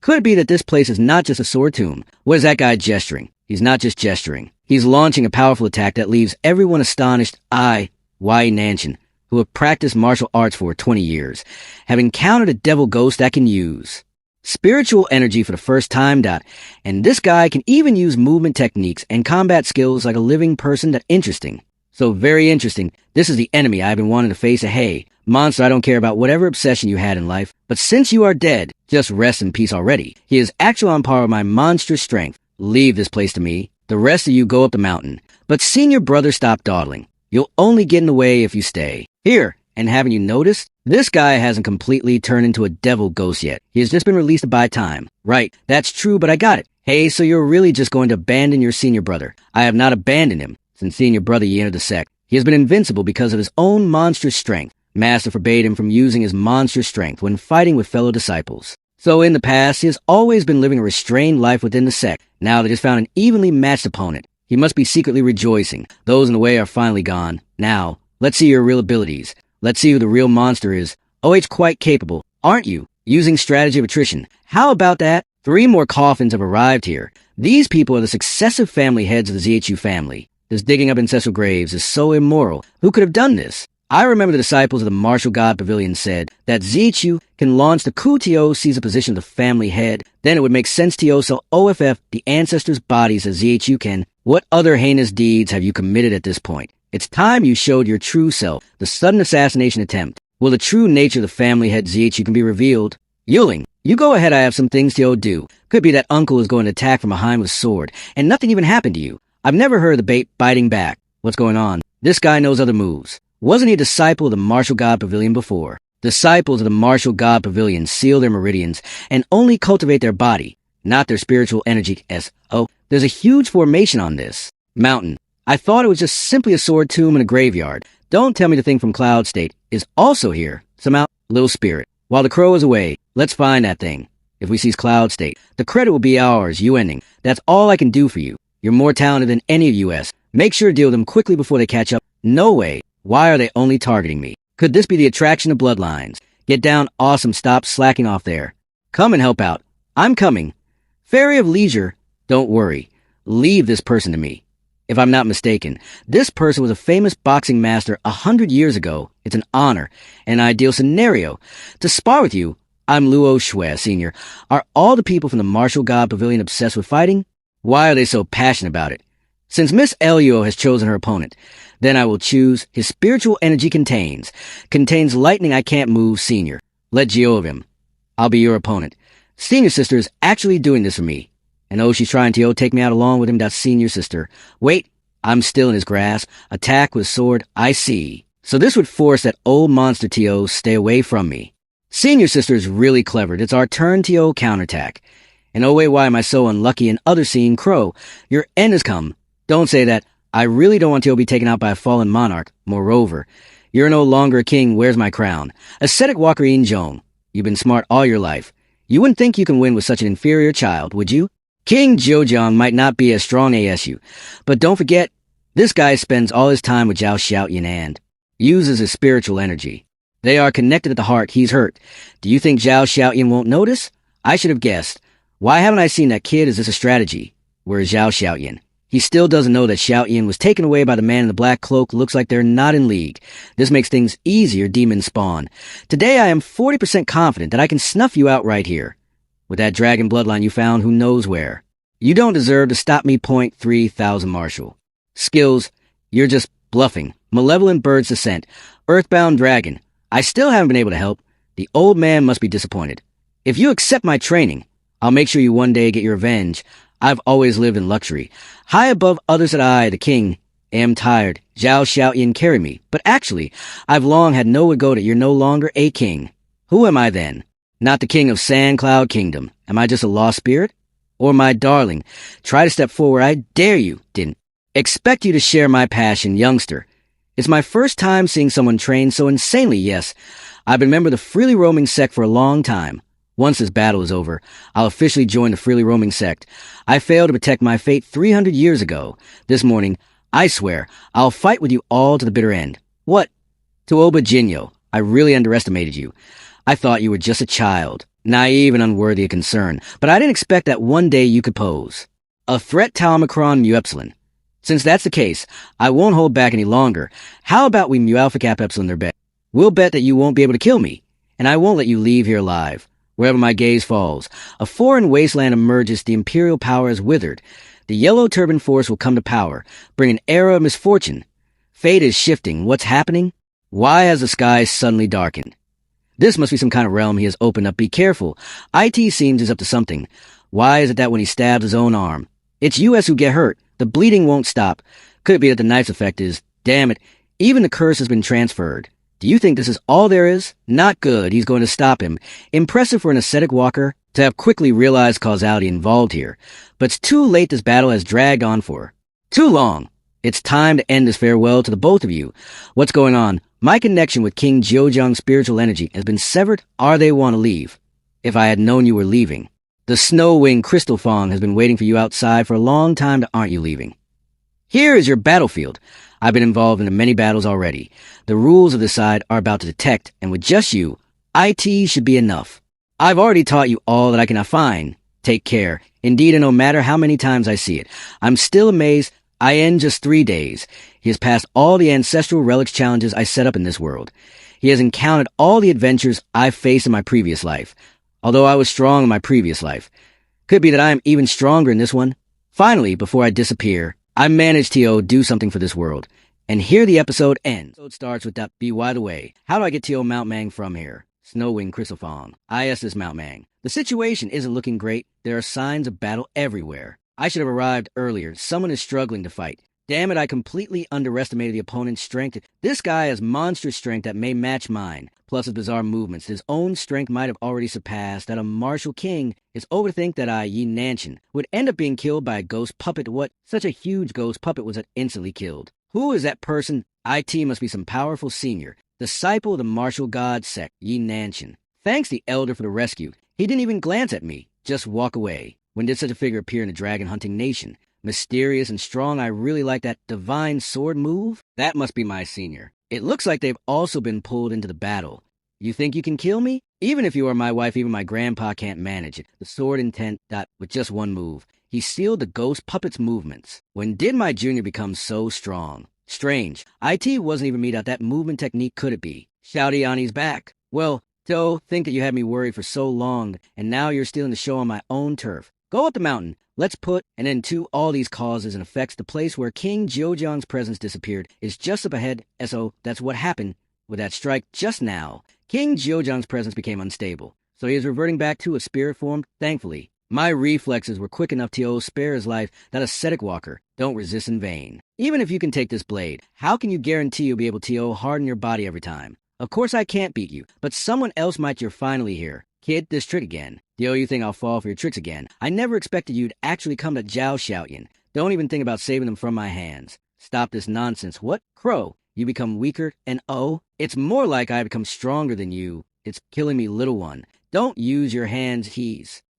Could it be that this place is not just a sword tomb? What is that guy gesturing? He's not just gesturing. He's launching a powerful attack that leaves everyone astonished. I, Y Nanshin, who have practiced martial arts for 20 years, have encountered a devil ghost that can use spiritual energy for the first time. And this guy can even use movement techniques and combat skills like a living person. That interesting. So very interesting. This is the enemy I've been wanting to face. Hey, monster, I don't care about whatever obsession you had in life, but since you are dead, just rest in peace already. He is actually on par with my monstrous strength. Leave this place to me. The rest of you go up the mountain. But senior brother, stop dawdling. You'll only get in the way if you stay. Here, and haven't you noticed? This guy hasn't completely turned into a devil ghost yet. He has just been released to buy time. Right, that's true, but I got it. Hey, so you're really just going to abandon your senior brother? I have not abandoned him. Since senior brother he entered the sect, he has been invincible because of his own monstrous strength. Master forbade him from using his monstrous strength when fighting with fellow disciples. So in the past, he has always been living a restrained life within the sect. Now that he has found an evenly matched opponent, he must be secretly rejoicing. Those in the way are finally gone. Now, let's see your real abilities. Let's see who the real monster is. OH quite capable, aren't you? Using strategy of attrition. How about that? 3 more coffins have arrived here. These people are the successive family heads of the ZHU family. This digging up ancestral graves is so immoral. Who could have done this? I remember the disciples of the Martial God Pavilion said that ZHU can launch the coup TO sees a position of the family head. Then it would make sense TO so OFF the ancestors' bodies as ZHU can. What other heinous deeds have you committed at this point? It's time you showed your true self. The sudden assassination attempt. Will the true nature of the family head ZHU can be revealed? Yuling, you go ahead. I have some things to do. Could be that uncle is going to attack from behind with sword, and nothing even happened to you. I've never heard of the bait biting back. What's going on? This guy knows other moves. Wasn't he a disciple of the Martial God Pavilion before? Disciples of the Martial God Pavilion seal their meridians and only cultivate their body, not their spiritual energy. There's a huge formation on this mountain. I thought it was just simply a sword tomb in a graveyard. Don't tell me the thing from Cloud State is also here. Somehow, little spirit. While the crow is away, let's find that thing. If we seize Cloud State, the credit will be ours, you ending. That's all I can do for you. You're more talented than any of US. Make sure to deal with them quickly before they catch up. No way. Why are they only targeting me? Could this be the attraction of bloodlines? Get down, awesome, stop slacking off there. Come and help out. I'm coming. Fairy of Leisure, don't worry. Leave this person to me. If I'm not mistaken, this person was a famous boxing master 100 years ago. It's an honor, an ideal scenario. To spar with you, I'm Luo Shui, Sr. Are all the people from the Martial God Pavilion obsessed with fighting? Why are they so passionate about it? Since Miss Elio has chosen her opponent, then I will choose his spiritual energy contains lightning I can't move, Senior. Let go of him. I'll be your opponent. Senior sister is actually doing this for me. And oh, she's trying to take me out along with him, that senior sister. Wait, I'm still in his grasp. Attack with sword, I see. So this would force that old monster TO stay away from me. Senior sister is really clever. It's our turn TO counterattack. And oh wait, why am I so unlucky? In other scene, Crow, your end has come. Don't say that. I really don't want to be taken out by a fallen monarch. Moreover, you're no longer a king. Where's my crown? Ascetic Walker In Jong. You've been smart all your life. You wouldn't think you can win with such an inferior child, would you? King Zhejiang might not be as strong as you, but don't forget, this guy spends all his time with Zhao Xiaoyan and uses his spiritual energy. They are connected at the heart. He's hurt. Do you think Zhao Xiaoyan won't notice? I should have guessed. Why haven't I seen that kid? Is this a strategy? Where is Zhao Xiaoyan? He still doesn't know that Xiaoyan was taken away by the man in the black cloak. Looks like they're not in league. This makes things easier, demon spawn. Today I am 40% confident that I can snuff you out right here. With that dragon bloodline you found who knows where. You don't deserve to stop me. 3,000 Marshal. Skills, you're just bluffing. Malevolent bird's descent. Earthbound dragon. I still haven't been able to help. The old man must be disappointed. If you accept my training, I'll make sure you one day get your revenge. I've always lived in luxury. High above others that I, the king, am tired. Zhao Xiaoyan carry me. But actually, I've long had no ego that you're no longer a king. Who am I then? Not the king of Sand Cloud Kingdom. Am I just a lost spirit? Or my darling, try to step forward. I dare you. Didn't expect you to share my passion, youngster. It's my first time seeing someone train so insanely, yes. I've been a member of the freely roaming sect for a long time. Once this battle is over, I'll officially join the freely roaming sect. I failed to protect my fate 300 years ago. This morning, I swear, I'll fight with you all to the bitter end. What? Tuoba Jinyo, I really underestimated you. I thought you were just a child, naive and unworthy of concern, but I didn't expect that one day you could pose a threat to Omicron Mu Epsilon. Since that's the case, I won't hold back any longer. How about we Mu Alpha Cap Epsilon their bet? We'll bet that you won't be able to kill me, and I won't let you leave here alive. Wherever my gaze falls, a foreign wasteland emerges. The imperial power is withered. The yellow turban force will come to power, bring an era of misfortune. Fate is shifting. What's happening? Why has the sky suddenly darkened? This must be some kind of realm he has opened up. Be careful. IT seems he's up to something. Why is it that when he stabs his own arm, it's US who get hurt? The bleeding won't stop. Could it be that the knife's effect is, damn it, even the curse has been transferred. Do you think this is all there is? Not good. He's going to stop him. Impressive for an ascetic walker to have quickly realized causality involved here. But it's too late. This battle has dragged on for too long. It's time to end this farewell to the both of you. What's going on? My connection with King Zhejiang's spiritual energy has been severed. Are they want to leave? If I had known you were leaving. The snow-winged crystal fong has been waiting for you outside for a long time. Aren't you leaving? Here is your battlefield. I've been involved in many battles already. The rules of this side are about to detect, and with just you, IT should be enough. I've already taught you all that I cannot find. Take care. Indeed, and no matter how many times I see it, I'm still amazed. I end just 3 days. He has passed all the ancestral relics challenges I set up in this world. He has encountered all the adventures I've faced in my previous life. Although I was strong in my previous life. Could be that I am even stronger in this one. Finally, before I disappear, I managed to do something for this world. And here the episode ends. The episode starts with that be wide away. How do I get to Mount Mang from here? Snowwing Crystal Fong. IS is Mount Mang. The situation isn't looking great. There are signs of battle everywhere. I should have arrived earlier. Someone is struggling to fight. Damn it, I completely underestimated the opponent's strength. This guy has monstrous strength that may match mine. Plus his bizarre movements. His own strength might have already surpassed that of Marshal King. It's over to think that Yi Nanshan would end up being killed by a ghost puppet. What? Such a huge ghost puppet was instantly killed. Who is that person? IT must be some powerful senior. Disciple of the martial god sect, Yi Nanshan. Thanks the elder for the rescue. He didn't even glance at me. Just walk away. When did such a figure appear in a dragon-hunting nation? Mysterious and strong. I really like that divine sword move. That must be my senior. It looks like they've also been pulled into the battle. You think you can kill me? Even if you are my wife, even my grandpa can't manage it. The sword intent with just one move. He sealed the ghost puppet's movements. When did my junior become so strong? Strange. IT wasn't even me that movement technique could it be? Shouty on his back. Well, Joe, think that you had me worried for so long, and now you're stealing the show on my own turf. Go up the mountain. Let's put an end to all these causes and effects. The place where King Zhejiang's presence disappeared is just up ahead, so that's what happened with that strike just now. King Zhejiang's presence became unstable, so he is reverting back to a spirit form. Thankfully, my reflexes were quick enough to spare his life. That ascetic walker, don't resist in vain. Even if you can take this blade, how can you guarantee you'll be able to harden your body every time? Of course I can't beat you, but someone else might. You're finally here. Kid, this trick again. You think I'll fall for your tricks again? I never expected you'd actually come to Zhao Xiaoyan. Don't even think about saving them from my hands. Stop this nonsense. What? Crow, you become weaker, and it's more like I become stronger than you. It's killing me, little one. Don't use your hands,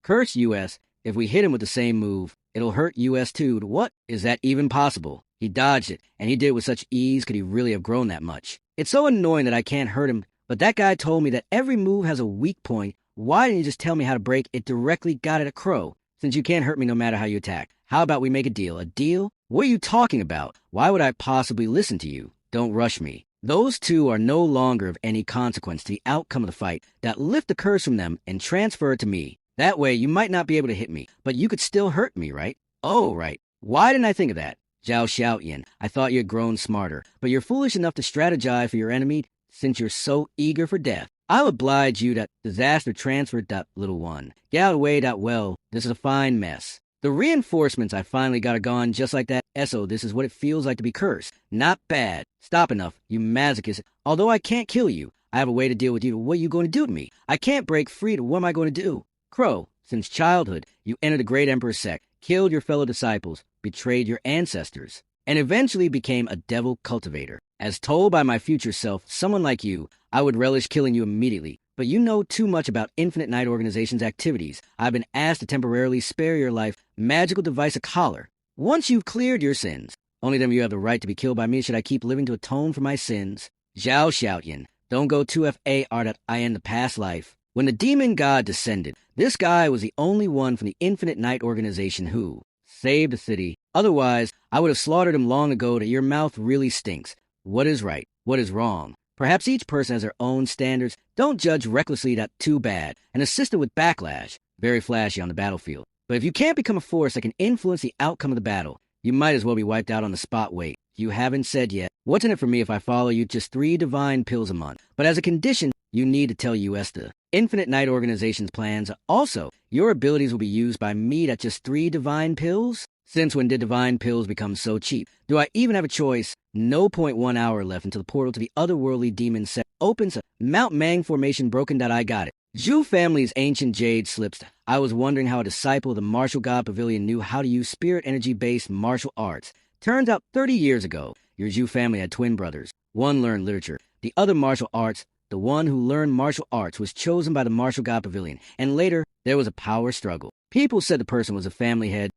curse US. If we hit him with the same move, it'll hurt US too. What? Is that even possible? He dodged it, and he did it with such ease. Could he really have grown that much? It's so annoying that I can't hurt him, but that guy told me that every move has a weak point. Why didn't you just tell me how to break it directly? Got it at Crow. Since you can't hurt me no matter how you attack, how about we make a deal? A deal? What are you talking about? Why would I possibly listen to you? Don't rush me. Those two are no longer of any consequence to the outcome of the fight. That lift the curse from them and transfer it to me. That way, you might not be able to hit me, but you could still hurt me, right? Oh, right. Why didn't I think of that? Zhao Xiaoyan, I thought you had grown smarter, but you're foolish enough to strategize for your enemy since you're so eager for death. I'll oblige you that disaster transferred that little one. Get out of the way that well. This is a fine mess. The reinforcements I finally got are gone just like that. Eso, this is what it feels like to be cursed. Not bad. Stop enough, you masochist. Although I can't kill you, I have a way to deal with you. What are you going to do to me? I can't break free. What am I going to do? Crow, since childhood, you entered the great emperor's sect, killed your fellow disciples, betrayed your ancestors, and eventually became a devil cultivator. As told by my future self, someone like you, I would relish killing you immediately. But you know too much about Infinite Night Organization's activities. I've been asked to temporarily spare your life. Magical device a collar. Once you've cleared your sins, only then you have the right to be killed by me. Should I keep living to atone for my sins? Zhao Xiaoyan, don't go too far that I end the past life. When the demon god descended, this guy was the only one from the Infinite Night Organization who saved the city. Otherwise, I would have slaughtered him long ago. That your mouth really stinks. What is right? What is wrong? Perhaps each person has their own standards. Don't judge recklessly. That too bad. And assist it with backlash. Very flashy on the battlefield. But if you can't become a force that can influence the outcome of the battle, you might as well be wiped out on the spot. Wait, you haven't said yet. What's in it for me if I follow you just 3 divine pills a month? But as a condition, you need to tell US the Infinite Night Organization's plans. Also, your abilities will be used by me at just 3 divine pills? Since when did divine pills become so cheap? Do I even have a choice? No. 1 hour left until the portal to the otherworldly demon set opens. Mount Mang formation broken. I got it. Zhu family's ancient jade slips. I was wondering how a disciple of the martial god pavilion knew how to use spirit energy-based martial arts. Turns out 30 years ago, your Zhu family had twin brothers. One learned literature, the other martial arts. The one who learned martial arts was chosen by the martial god pavilion, and later there was a power struggle. People said the person was a family head,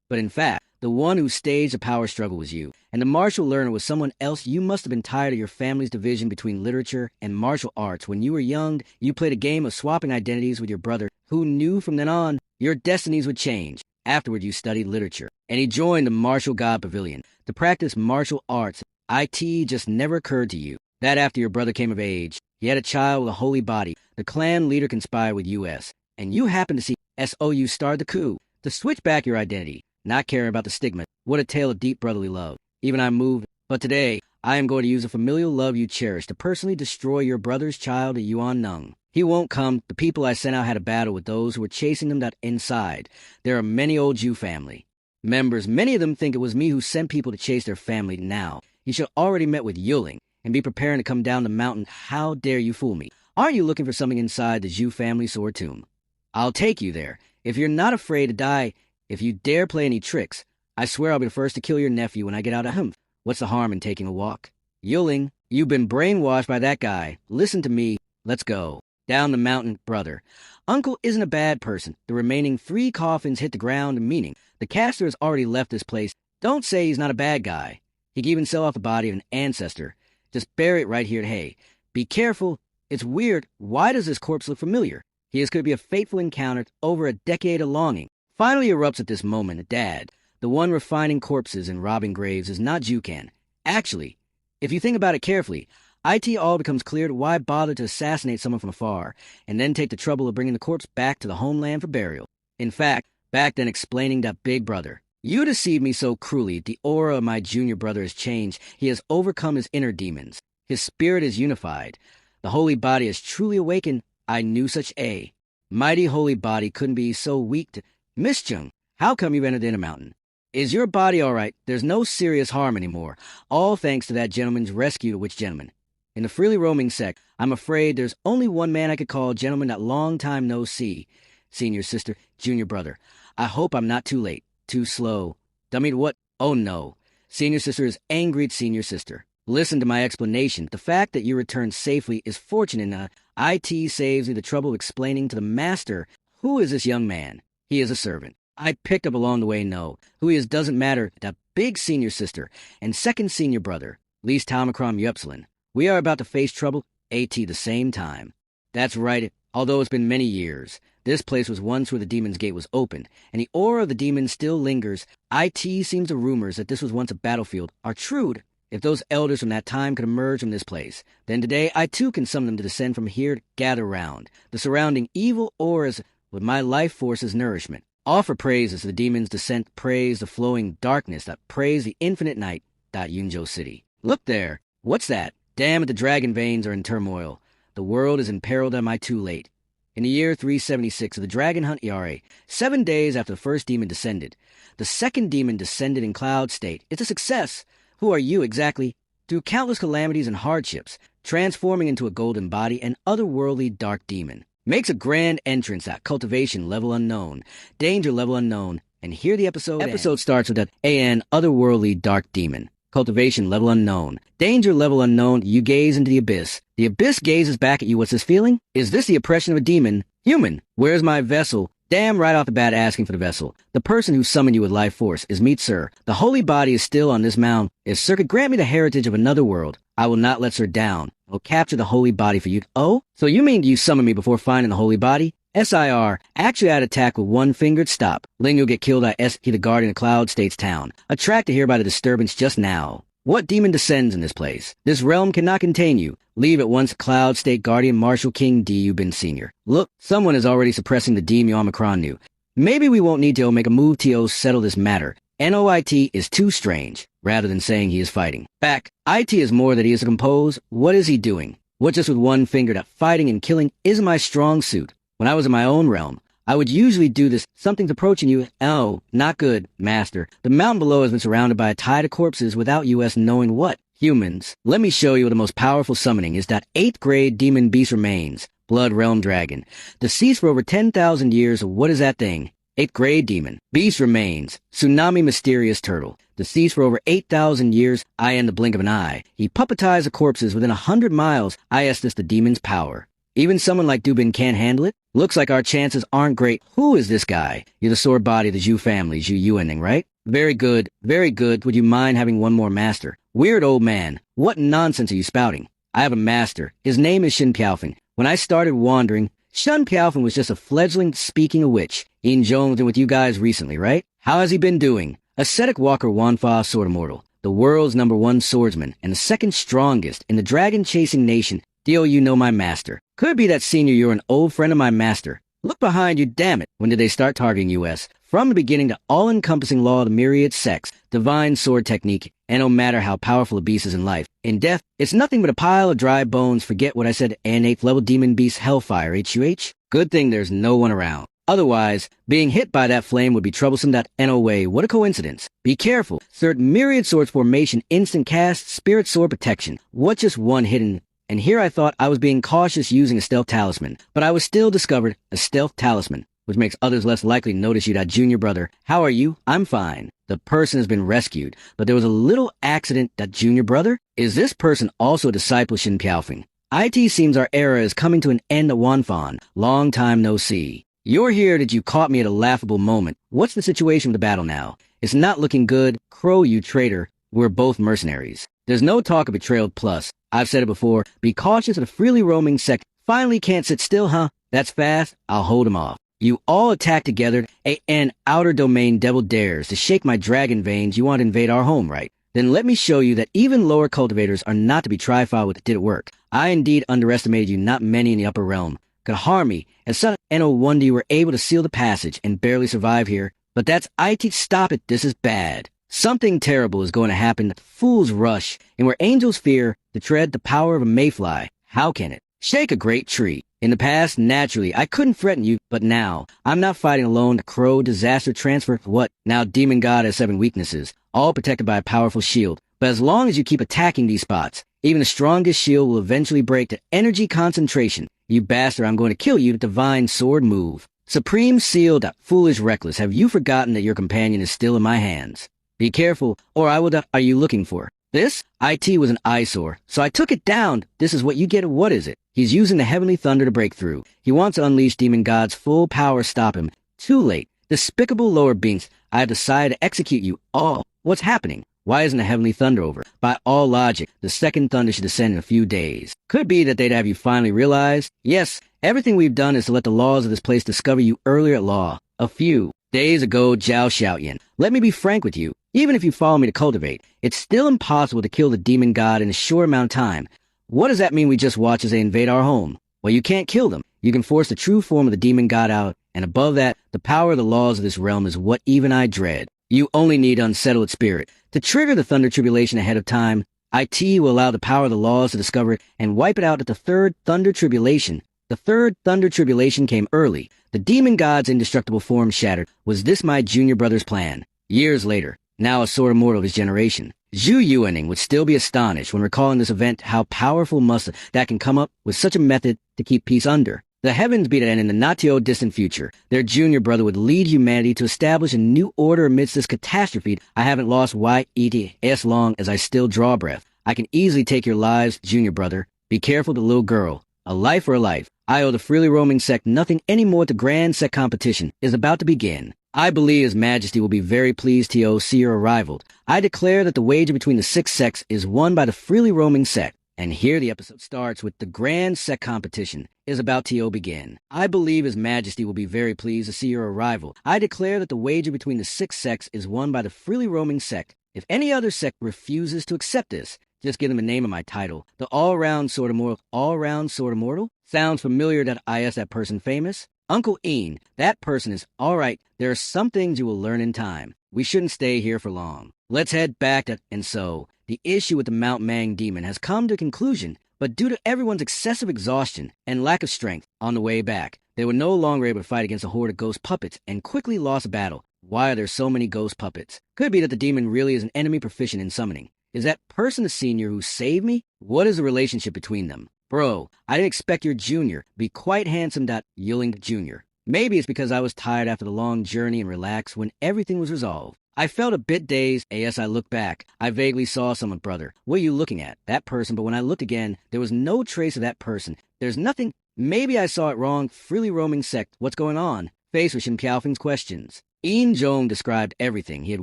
but in fact, the one who staged the power struggle was you, and the martial learner was someone else. You must have been tired of your family's division between literature and martial arts. When you were young, you played a game of swapping identities with your brother, who knew from then on your destinies would change. Afterward, you studied literature, and he joined the martial god pavilion to practice martial arts. It just never occurred to you that after your brother came of age, he had a child with a holy body. The clan leader conspired with US, and you happened to see SOU start the coup to switch back your identity, not caring about the stigma. What a tale of deep brotherly love. Even I moved, but today, I am going to use the familial love you cherish to personally destroy your brother's child at Yuan Nung. He won't come. The people I sent out had a battle with those who were chasing them that inside. There are many old Jew family members. Many of them think it was me who sent people to chase their family. Now, you should already met with Yuling and be preparing to come down the mountain. How dare you fool me? Aren't you looking for something inside the Zhu family sword tomb? I'll take you there. If you're not afraid to die, if you dare play any tricks, I swear I'll be the first to kill your nephew when I get out of him. What's the harm in taking a walk? Yuling, you've been brainwashed by that guy. Listen to me. Let's go. Down the mountain, brother. Uncle isn't a bad person. The remaining 3 coffins hit the ground, meaning the caster has already left this place. Don't say he's not a bad guy. He could even sell off the body of an ancestor. Just bury it right here. Hey, be careful. It's weird. Why does this corpse look familiar? His could be a fateful encounter over a decade of longing. Finally erupts at this moment. Dad, the one refining corpses and robbing graves, is not Jukan. Actually, if you think about it carefully, it all becomes clear to why bother to assassinate someone from afar, and then take the trouble of bringing the corpse back to the homeland for burial. In fact, back then explaining that big brother. You deceived me so cruelly. The aura of my junior brother has changed. He has overcome his inner demons. His spirit is unified. The holy body has truly awakened. I knew such a mighty holy body couldn't be so weak to... Miss Chung, how come you've entered the inner mountain? Is your body all right? There's no serious harm anymore. All thanks to that gentleman's rescue. Which gentleman? In the freely roaming sect, I'm afraid there's only one man I could call gentleman that long time no see. Senior sister, junior brother. I hope I'm not too late. Too slow. Dummy what? Oh no. Senior sister is angry at senior sister. Listen to my explanation. The fact that you returned safely is fortunate enough. IT saves me the trouble of explaining to the master. Who is this young man? he is a servant. I picked up along the way no. Who he is doesn't matter. That big senior sister and second senior brother, least Talmacron Yupsilon. We are about to face trouble, at the same time. That's right, although it's been many years. This place was once where the Demon's Gate was opened, and the aura of the demon still lingers. It seems the rumors that this was once a battlefield are true. If those elders from that time could emerge from this place, then today I too can summon them to descend from here to gather round the surrounding evil auras with my life force's nourishment. Offer praises to the demon's descent, praise the flowing darkness that praise the infinite night. Yunjo City. Look there. What's that? Damn it, the dragon veins are in turmoil. The world is in peril. Am I too late? In the year 376 of the Dragon Hunt Yare, 7 days after the first demon descended, the second demon descended in cloud state. It's a success. Who are you exactly? Through countless calamities and hardships, transforming into a golden body, an otherworldly dark demon. Makes a grand entrance at cultivation level unknown, danger level unknown, and here the episode starts with an otherworldly dark demon. Cultivation level unknown, danger level unknown. You gaze into the abyss. The abyss gazes back at you. What's this feeling? Is this the oppression of a demon? Human, where's my vessel? Damn right off the bat asking for the vessel. The person who summoned you with life force is meet sir. The holy body is still on this mound. If sir could grant me the heritage of another world, I will not let sir down. I'll capture the holy body for you. Oh? So you mean you summoned me before finding the holy body? SIR, actually I'd attack with one-fingered stop. Ling will get killed at ST the guardian of Cloud State's town. Attracted here by the disturbance just now. What demon descends in this place? This realm cannot contain you. Leave at once, Cloud State Guardian Marshal King D. Ubin Sr. Look, someone is already suppressing the demon Omicron new. Maybe we won't need to make a move to settle this matter. NOIT is too strange, rather than saying he is fighting. Back, IT is more that he is to compose. What is he doing? What just with one finger that fighting and killing isn't my strong suit. When I was in my own realm, I would usually do this. Something's approaching you. Oh, not good, master. The mountain below has been surrounded by a tide of corpses without us knowing what. Humans. Let me show you what the most powerful summoning is. That 8th grade demon beast remains. Blood realm dragon. Deceased for over 10,000 years. What is that thing? 8th grade demon. Beast remains. Tsunami mysterious turtle. Deceased for over 8,000 years. I in the blink of an eye. He puppetized the corpses within 100 miles. I asked this the demon's power. Even someone like Dubin can't handle it? Looks like our chances aren't great. Who is this guy? You're the sword body of the Zhu family, Zhu ending, right? Very good, very good. Would you mind having one more master? Weird old man. What nonsense are you spouting? I have a master. His name is Shin Piaofeng. When I started wandering, Shin Piaofeng was just a fledgling speaking a witch. Ian Jones was with you guys recently, right? How has he been doing? Ascetic Walker Wanfa Sword Immortal, the world's #1 swordsman and the second strongest in the dragon-chasing nation. Do you know my master? Could be that senior you're an old friend of my master. Look behind you, damn it. When did they start targeting US? From the beginning, the all-encompassing law of the myriad sex, divine sword technique, and no matter how powerful a beast is in life, in death, it's nothing but a pile of dry bones. Forget what I said, an 8th level demon beast hellfire, HUH. Good thing there's no one around. Otherwise, being hit by that flame would be troublesome. No way, what a coincidence. Be careful. Third myriad swords formation, instant cast, spirit sword protection. What just one hidden? And here I thought I was being cautious using a stealth talisman, but I was still discovered a stealth talisman, which makes others less likely to notice you. That junior brother. How are you? I'm fine. The person has been rescued, but there was a little accident. That junior brother? Is this person also a disciple of Shin Piaofeng? IT seems our era is coming to an end at Wanfan. Long time no see. You're here that you caught me at a laughable moment. What's the situation with the battle now? It's not looking good. Crow, you traitor. We're both mercenaries. There's no talk of betrayal plus. I've said it before, be cautious of the freely roaming sect. Finally can't sit still, huh? That's fast. I'll hold him off. You all attack together. An outer domain devil dares to shake my dragon veins. You want to invade our home, right? Then let me show you that even lower cultivators are not to be trifled with. Did it work? I indeed underestimated you. Not many in the upper realm could harm me. As son, no wonder you were able to seal the passage and barely survive here. But that's IT. Stop it. This is bad. Something terrible is going to happen. Fools rush, and where angels fear to tread the power of a mayfly. How can it? Shake a great tree. In the past, naturally, I couldn't threaten you, but now, I'm not fighting alone. The crow disaster transfer. What? Now Demon God has 7 weaknesses, all protected by a powerful shield. But as long as you keep attacking these spots, even the strongest shield will eventually break to energy concentration. You bastard, I'm going to kill you. The divine sword move. Supreme seal. That foolish reckless. Have you forgotten that your companion is still in my hands? Be careful, or I will die. Are you looking for this? IT was an eyesore, so I took it down. This is what you get. What is it? He's using the heavenly thunder to break through. He wants to unleash Demon God's full power. Stop him. Too late. Despicable lower beings, I have decided to execute you all. What's happening? Why isn't a heavenly thunder over? By all logic, the second thunder should descend in a few days. Could be that they'd have you finally realize, yes, everything we've done is to let the laws of this place discover you earlier at law. A few days ago, Zhao Xiaoyan. Let me be frank with you. Even if you follow me to cultivate, it's still impossible to kill the demon god in a short amount of time. What does that mean we just watch as they invade our home? Well, you can't kill them. You can force the true form of the demon god out, and above that, the power of the laws of this realm is what even I dread. You only need to unsettle its spirit. To trigger the thunder tribulation ahead of time, IT will allow the power of the laws to discover it and wipe it out at the third thunder tribulation. The third thunder tribulation came early. The demon god's indestructible form shattered. Was this my junior brother's plan? Years later, now a sort of mortal of his generation, Zhu Yuaning would still be astonished when recalling this event how powerful must that can come up with such a method to keep peace under. The heavens be that, and in the not-too-distant future, their junior brother would lead humanity to establish a new order amidst this catastrophe. I haven't lost YET as long as I still draw breath. I can easily take your lives, junior brother. Be careful, the little girl. A life for a life. I owe the freely roaming sect nothing any more. The grand sect competition is about to begin. I believe His Majesty will be very pleased to see your arrival. I declare that the wager between the 6 sects is won by the freely roaming sect. And here the episode starts with the grand sect competition is about to begin. I believe His Majesty will be very pleased to see your arrival. I declare that the wager between the 6 sects is won by the freely roaming sect. If any other sect refuses to accept this, just give them the name of my title. The all-round sort of mortal. All-round sort of mortal? Sounds familiar that I asked that person famous? Uncle Ian, that person is all right. There are some things you will learn in time. We shouldn't stay here for long. Let's head back to... And so, the issue with the Mount Mang demon has come to a conclusion, but due to everyone's excessive exhaustion and lack of strength on the way back, they were no longer able to fight against a horde of ghost puppets and quickly lost a battle. Why are there so many ghost puppets? Could be that the demon really is an enemy proficient in summoning. Is that person the senior who saved me? What is the relationship between them? Bro, I didn't expect your junior to be quite handsome. Yelling junior. Maybe it's because I was tired after the long journey and relaxed when everything was resolved. I felt a bit dazed. As I looked back, I vaguely saw someone. Brother, what are you looking at? That person, but when I looked again, there was no trace of that person. There's nothing. Maybe I saw it wrong. Freely roaming sect. What's going on? Faced with Shen Qiaofeng's questions. Ian Zhong described everything he had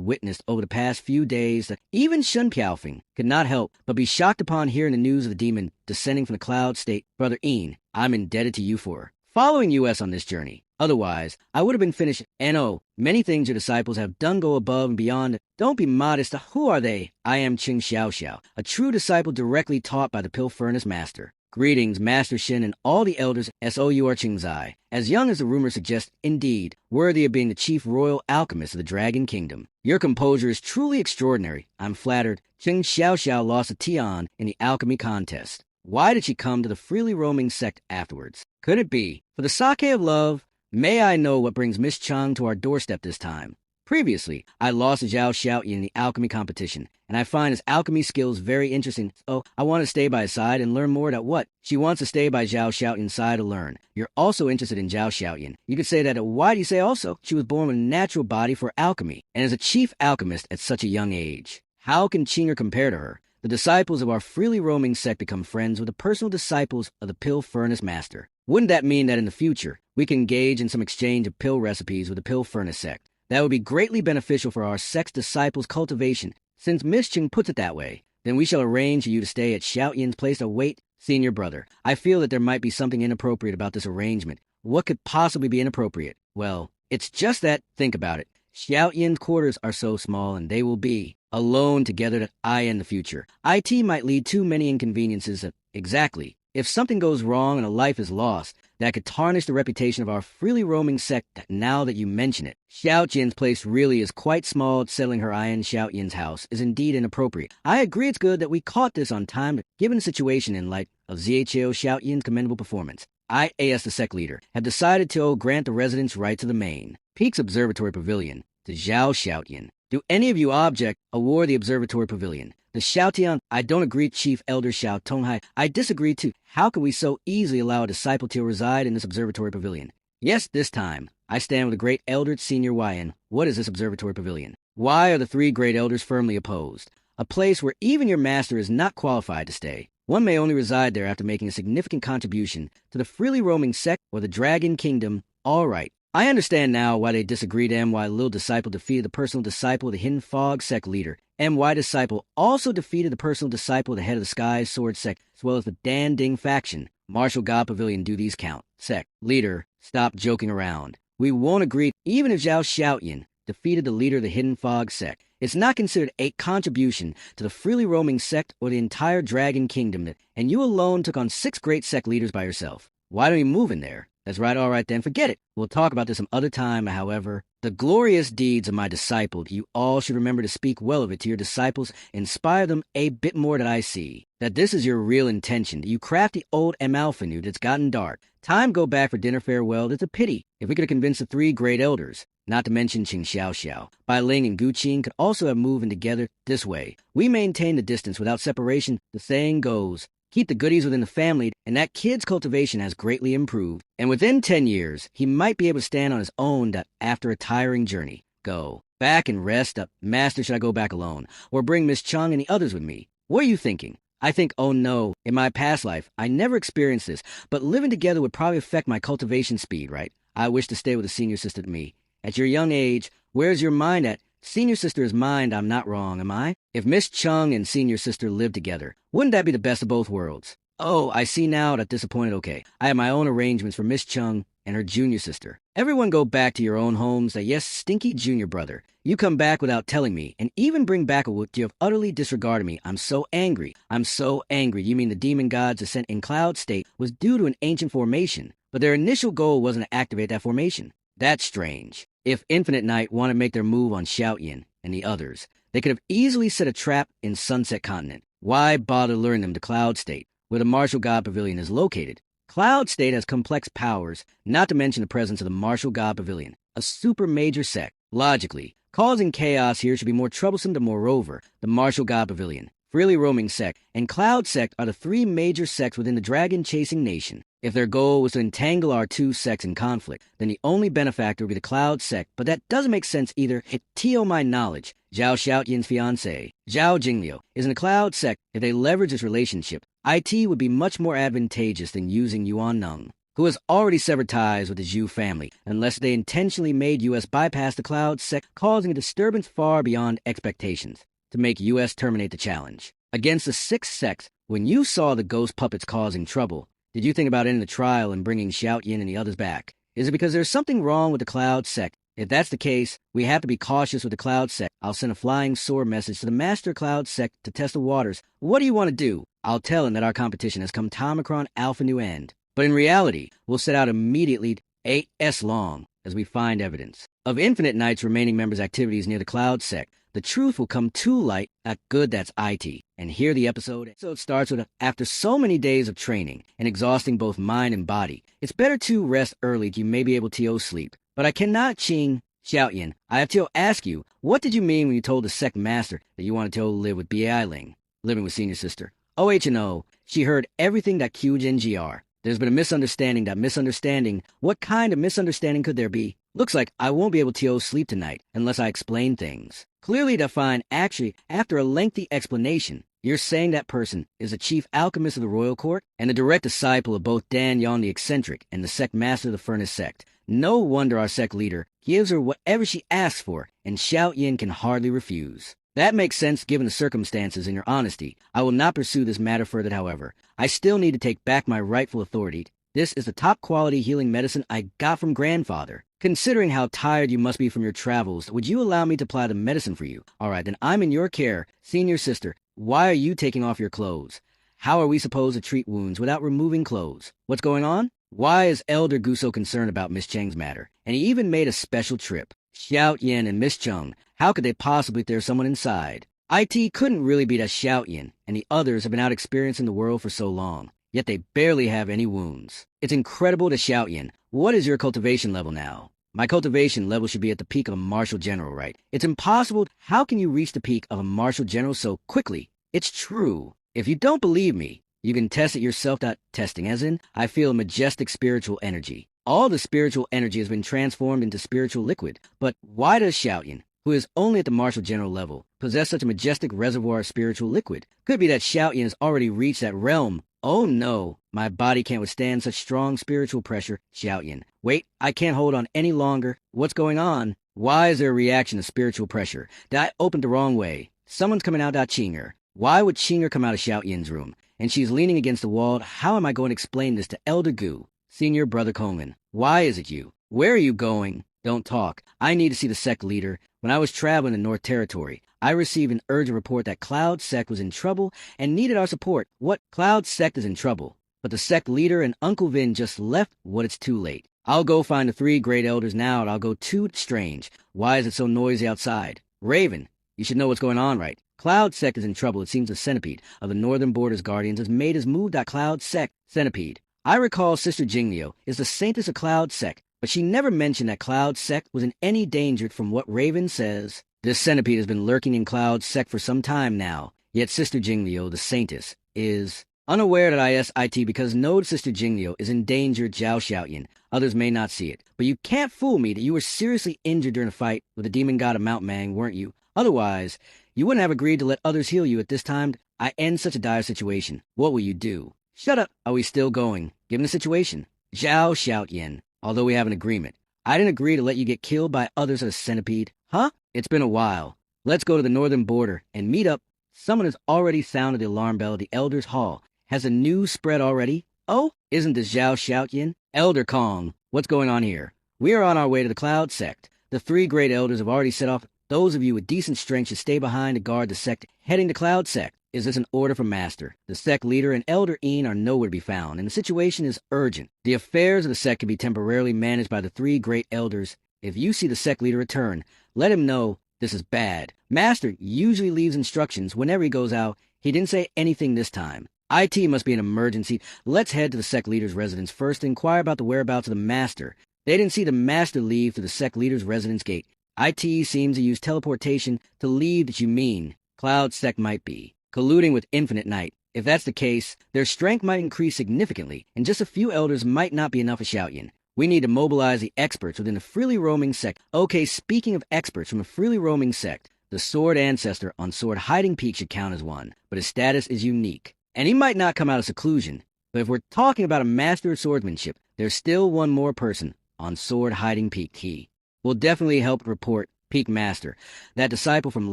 witnessed over the past few days that even Shen Qiaofeng could not help but be shocked upon hearing the news of the demon descending from the cloud state. Brother Ian, I'm indebted to you for following us on this journey. Otherwise, I would have been finished. And oh, many things your disciples have done go above and beyond. Don't be modest. Who are they? I am Qing Xiaoxiao, a true disciple directly taught by the Pill Furnace Master. Greetings, Master Shin and all the elders. SOUR Qingzai. As young as the rumor suggests, indeed, worthy of being the chief royal alchemist of the Dragon Kingdom. Your composure is truly extraordinary. I'm flattered. Qing Xiaoxiao lost to Tian in the alchemy contest. Why did she come to the freely roaming sect afterwards? Could it be for the sake of love? May I know what brings Miss Chang to our doorstep this time? Previously, I lost to Zhao Xiaoyan in the alchemy competition, and I find his alchemy skills very interesting. So I want to stay by his side and learn more about what. She wants to stay by Zhao Xiaoyan's side to learn. You're also interested in Zhao Xiaoyan. You could say that. Why do you say also? She was born with a natural body for alchemy, and is a chief alchemist at such a young age. How can Qinger compare to her? The disciples of our freely roaming sect become friends with the personal disciples of the Pill Furnace Master. Wouldn't that mean that in the future, we can engage in some exchange of pill recipes with the Pill Furnace sect? That would be greatly beneficial for our sect's disciples' cultivation. Since Miss Ching puts it that way, then we shall arrange for you to stay at Xiaoyan's place to wait. Senior brother, I feel that there might be something inappropriate about this arrangement. What could possibly be inappropriate? Well, it's just that, think about it. Xiaoyan's quarters are so small, and they will be alone together that in the future. IT might lead too many inconveniences. Exactly. If something goes wrong and a life is lost, that could tarnish the reputation of our freely roaming sect. Now that you mention it, Xiaoyan's place really is quite small. Settling her in Xiaoyan's house is indeed inappropriate. I agree it's good that we caught this on time, given the situation in light of ZHO Xiaoyan's commendable performance. I, as the sect leader, have decided to grant the residents right to the main Peaks Observatory Pavilion to Zhao Xiaoyan. Do any of you object? Award the Observatory Pavilion. The Xiaotian, I don't agree, Chief Elder Xiao Tonghai. I disagree too. How can we so easily allow a disciple to reside in this observatory pavilion? Yes, this time, I stand with the great elder Senior Yan. What is this observatory pavilion? Why are the 3 great elders firmly opposed? A place where even your master is not qualified to stay. One may only reside there after making a significant contribution to the freely roaming sect or the Dragon Kingdom. All right, I understand now why they disagreed and why Little Disciple defeated the personal disciple of the Hidden Fog sect leader, and why Disciple also defeated the personal disciple of the head of the Sky Sword sect, as well as the Dan Ding faction. Martial God Pavilion, do these count? Sect. Leader, stop joking around. We won't agree even if Zhao Xiaoyan defeated the leader of the Hidden Fog sect. It's not considered a contribution to the freely roaming sect or the entire Dragon Kingdom, and you alone took on 6 great sect leaders by yourself. Why don't you move in there? That's right, all right then, forget it. We'll talk about this some other time, however. The glorious deeds of my disciple, you all should remember to speak well of it to your disciples, inspire them a bit more that I see. That this is your real intention, that you crafty old Amalfinu that's gotten dark. Time go back for dinner farewell, it's a pity. If we could have convinced the 3 great elders, not to mention Qing Xiao, Bai Ling and Gu Qing could also have moved in together this way. We maintain the distance without separation, the saying goes. Keep the goodies within the family, and that kid's cultivation has greatly improved. And within 10 years, he might be able to stand on his own after a tiring journey. Go. Back and rest up. Master, should I go back alone? Or bring Miss Chung and the others with me? What are you thinking? I think, oh no, in my past life, I never experienced this, but living together would probably affect my cultivation speed, right? I wish to stay with a senior sister to me. At your young age, where's your mind at? Senior sister is mind, I'm not wrong, am I? If Miss Chung and senior sister lived together, wouldn't that be the best of both worlds? Oh, I see now that disappointed. Okay, I have my own arrangements for Miss Chung and her junior sister. Everyone go back to your own homes. That yes, stinky junior brother. You come back without telling me, and even bring back a wood you have utterly disregarded me. I'm so angry. I'm so angry. You mean the demon god's descent in cloud state was due to an ancient formation, but their initial goal wasn't to activate that formation? That's strange. If Infinite Knight wanted to make their move on Xiaoyan and the others, they could have easily set a trap in Sunset Continent. Why bother luring them to Cloud State, where the Martial God Pavilion is located? Cloud State has complex powers, not to mention the presence of the Martial God Pavilion, a super major sect. Logically, causing chaos here should be more troublesome to moreover, the Martial God Pavilion, freely roaming sect, and Cloud Sect are the 3 major sects within the dragon-chasing nation. If their goal was to entangle our 2 sects in conflict, then the only benefactor would be the Cloud Sect, but that doesn't make sense either. To my knowledge, Zhao Xiaoyan's fiancé, Zhao Jingliu, is in the Cloud Sect. If they leverage this relationship, IT would be much more advantageous than using Yuan Neng, who has already severed ties with the Zhu family, unless they intentionally made US bypass the Cloud Sect, causing a disturbance far beyond expectations, to make US terminate the challenge. Against the 6 sects, when you saw the ghost puppets causing trouble, did you think about ending the trial and bringing Xiaoyan and the others back? Is it because there's something wrong with the Cloud Sect? If that's the case, we have to be cautious with the Cloud Sect. I'll send a flying sword message to the Master Cloud Sect to test the waters. What do you want to do? I'll tell him that our competition has come Tomicron Alpha New End. But in reality, we'll set out immediately 8S long as we find evidence of Infinite Knight's remaining members' activities near the Cloud Sect. The truth will come to light. Good, that's IT. And here the episode starts with after so many days of training and exhausting both mind and body, it's better to rest early. You may be able to sleep. But I cannot Qing Xiaoyan. I have to ask you, what did you mean when you told the sect master that you wanted to live with Bai Ling, living with senior sister? OH&O, she heard everything that QGR. There's been a misunderstanding. That misunderstanding, what kind of misunderstanding could there be? Looks like I won't be able to sleep tonight unless I explain things. Clearly defined, actually, after a lengthy explanation, you're saying that person is the chief alchemist of the royal court and a direct disciple of both Dan Yon the eccentric and the sect master of the furnace sect. No wonder our sect leader gives her whatever she asks for, and Xiaoyan can hardly refuse. That makes sense given the circumstances and your honesty. I will not pursue this matter further, however. I still need to take back my rightful authority. This is the top quality healing medicine I got from grandfather. Considering how tired you must be from your travels, would you allow me to apply the medicine for you? All right, then I'm in your care. Senior sister, why are you taking off your clothes? How are we supposed to treat wounds without removing clothes? What's going on? Why is Elder Gu so concerned about Miss Cheng's matter? And he even made a special trip. Xiaoyan and Miss Cheng, how could they possibly if there's someone inside? IT couldn't really be that Xiaoyan, and the others have been out experiencing the world for so long, yet they barely have any wounds. It's incredible to Xiaoyan. What is your cultivation level now? My cultivation level should be at the peak of a martial general, right? It's impossible. How can you reach the peak of a martial general so quickly? It's true. If you don't believe me, you can test it yourself. Testing, as in, I feel a majestic spiritual energy. All the spiritual energy has been transformed into spiritual liquid. But why does Xiaoyan, who is only at the martial general level, possess such a majestic reservoir of spiritual liquid? Could be that Xiaoyan has already reached that realm Oh no, my body can't withstand such strong spiritual pressure, Xiao Yin. Wait, I can't hold on any longer. What's going on? Why is there a reaction to spiritual pressure? Did I open the wrong way? Someone's coming out at Qinger. Why would Qinger come out of Xiao Yin's room? And she's leaning against the wall. How am I going to explain this to Elder Gu? Senior Brother Coleman, why is it you? Where are you going? Don't talk. I need to see the sect leader. When I was traveling in North Territory, I received an urgent report that Cloud Sect was in trouble and needed our support. What? Cloud Sect is in trouble. But the sect leader and Uncle Vin just left. What? It's too late. I'll go find the three great elders now, and I'll go too strange. Why is it so noisy outside? Raven, you should know what's going on, right? Cloud Sect is in trouble. It seems the centipede of the Northern Borders Guardians has made his move. Cloud Sect centipede. I recall Sister Jinglio is the saintess of Cloud Sect, but she never mentioned that Cloud Sect was in any danger from what Raven says. This centipede has been lurking in Cloud Sect for some time now, yet Sister Jinglio, the saintess, is unaware that ISIT because no Sister Jinglio is in danger. Jiao Xiaoyan. Others may not see it, but you can't fool me that you were seriously injured during a fight with the demon god of Mount Mang, weren't you? Otherwise, you wouldn't have agreed to let others heal you at this time. I end such a dire situation. What will you do? Shut up. Are we still going? Given the situation. Zhao Xiaoyan. Although we have an agreement. I didn't agree to let you get killed by others as a centipede. Huh? It's been a while. Let's go to the northern border and meet up. Someone has already sounded the alarm bell at the Elder's Hall. Has the news spread already? Oh, isn't this Zhao Xiaoyan? Elder Kong, what's going on here? We are on our way to the Cloud Sect. The three great elders have already set off. Those of you with decent strength should stay behind to guard the sect heading to Cloud Sect. Is this an order from Master? The sect leader and Elder Een are nowhere to be found, and the situation is urgent. The affairs of the sect can be temporarily managed by the three great elders. If you see the sect leader return, let him know this is bad. Master usually leaves instructions whenever he goes out. He didn't say anything this time. IT must be an emergency. Let's head to the sect leader's residence first and inquire about the whereabouts of the Master. They didn't see the Master leave through the sect leader's residence gate. IT seems to use teleportation to leave. That you mean Cloud Sect might be colluding with Infinite Night. If that's the case, their strength might increase significantly, and just a few elders might not be enough for Xiaoyan. We need to mobilize the experts within the freely roaming sect. Okay, speaking of experts from a freely roaming sect, the Sword Ancestor on Sword Hiding Peak should count as one, but his status is unique. And he might not come out of seclusion, but if we're talking about a master of swordsmanship, there's still one more person on Sword Hiding Peak. He will definitely help report Peak Master, that disciple from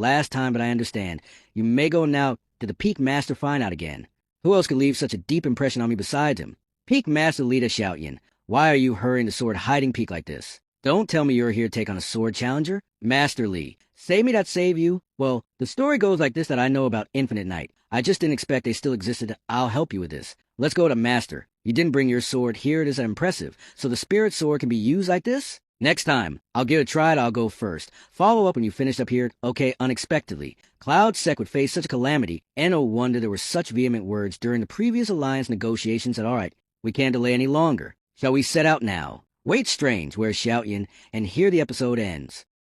last time, but I understand. You may go now. Did the Peak Master find out again? Who else could leave such a deep impression on me besides him? Peak Master leader Xiaoyan, why are you hurrying to Sword Hiding Peak like this? Don't tell me you're here to take on a sword challenger. Master Li, save me that save you? Well, the story goes like this that I know about Infinite Night. I just didn't expect they still existed. I'll help you with this. Let's go to Master. You didn't bring your sword here. It is impressive. So the spirit sword can be used like this? Next time, I'll give it a try. I'll go first. Follow up when you finish up here. Okay, unexpectedly. Cloud Sect would face such a calamity, and no wonder there were such vehement words during the previous alliance negotiations that, all right, we can't delay any longer. Shall we set out now? Wait, strange, where's Xiaoyan, and here the episode ends.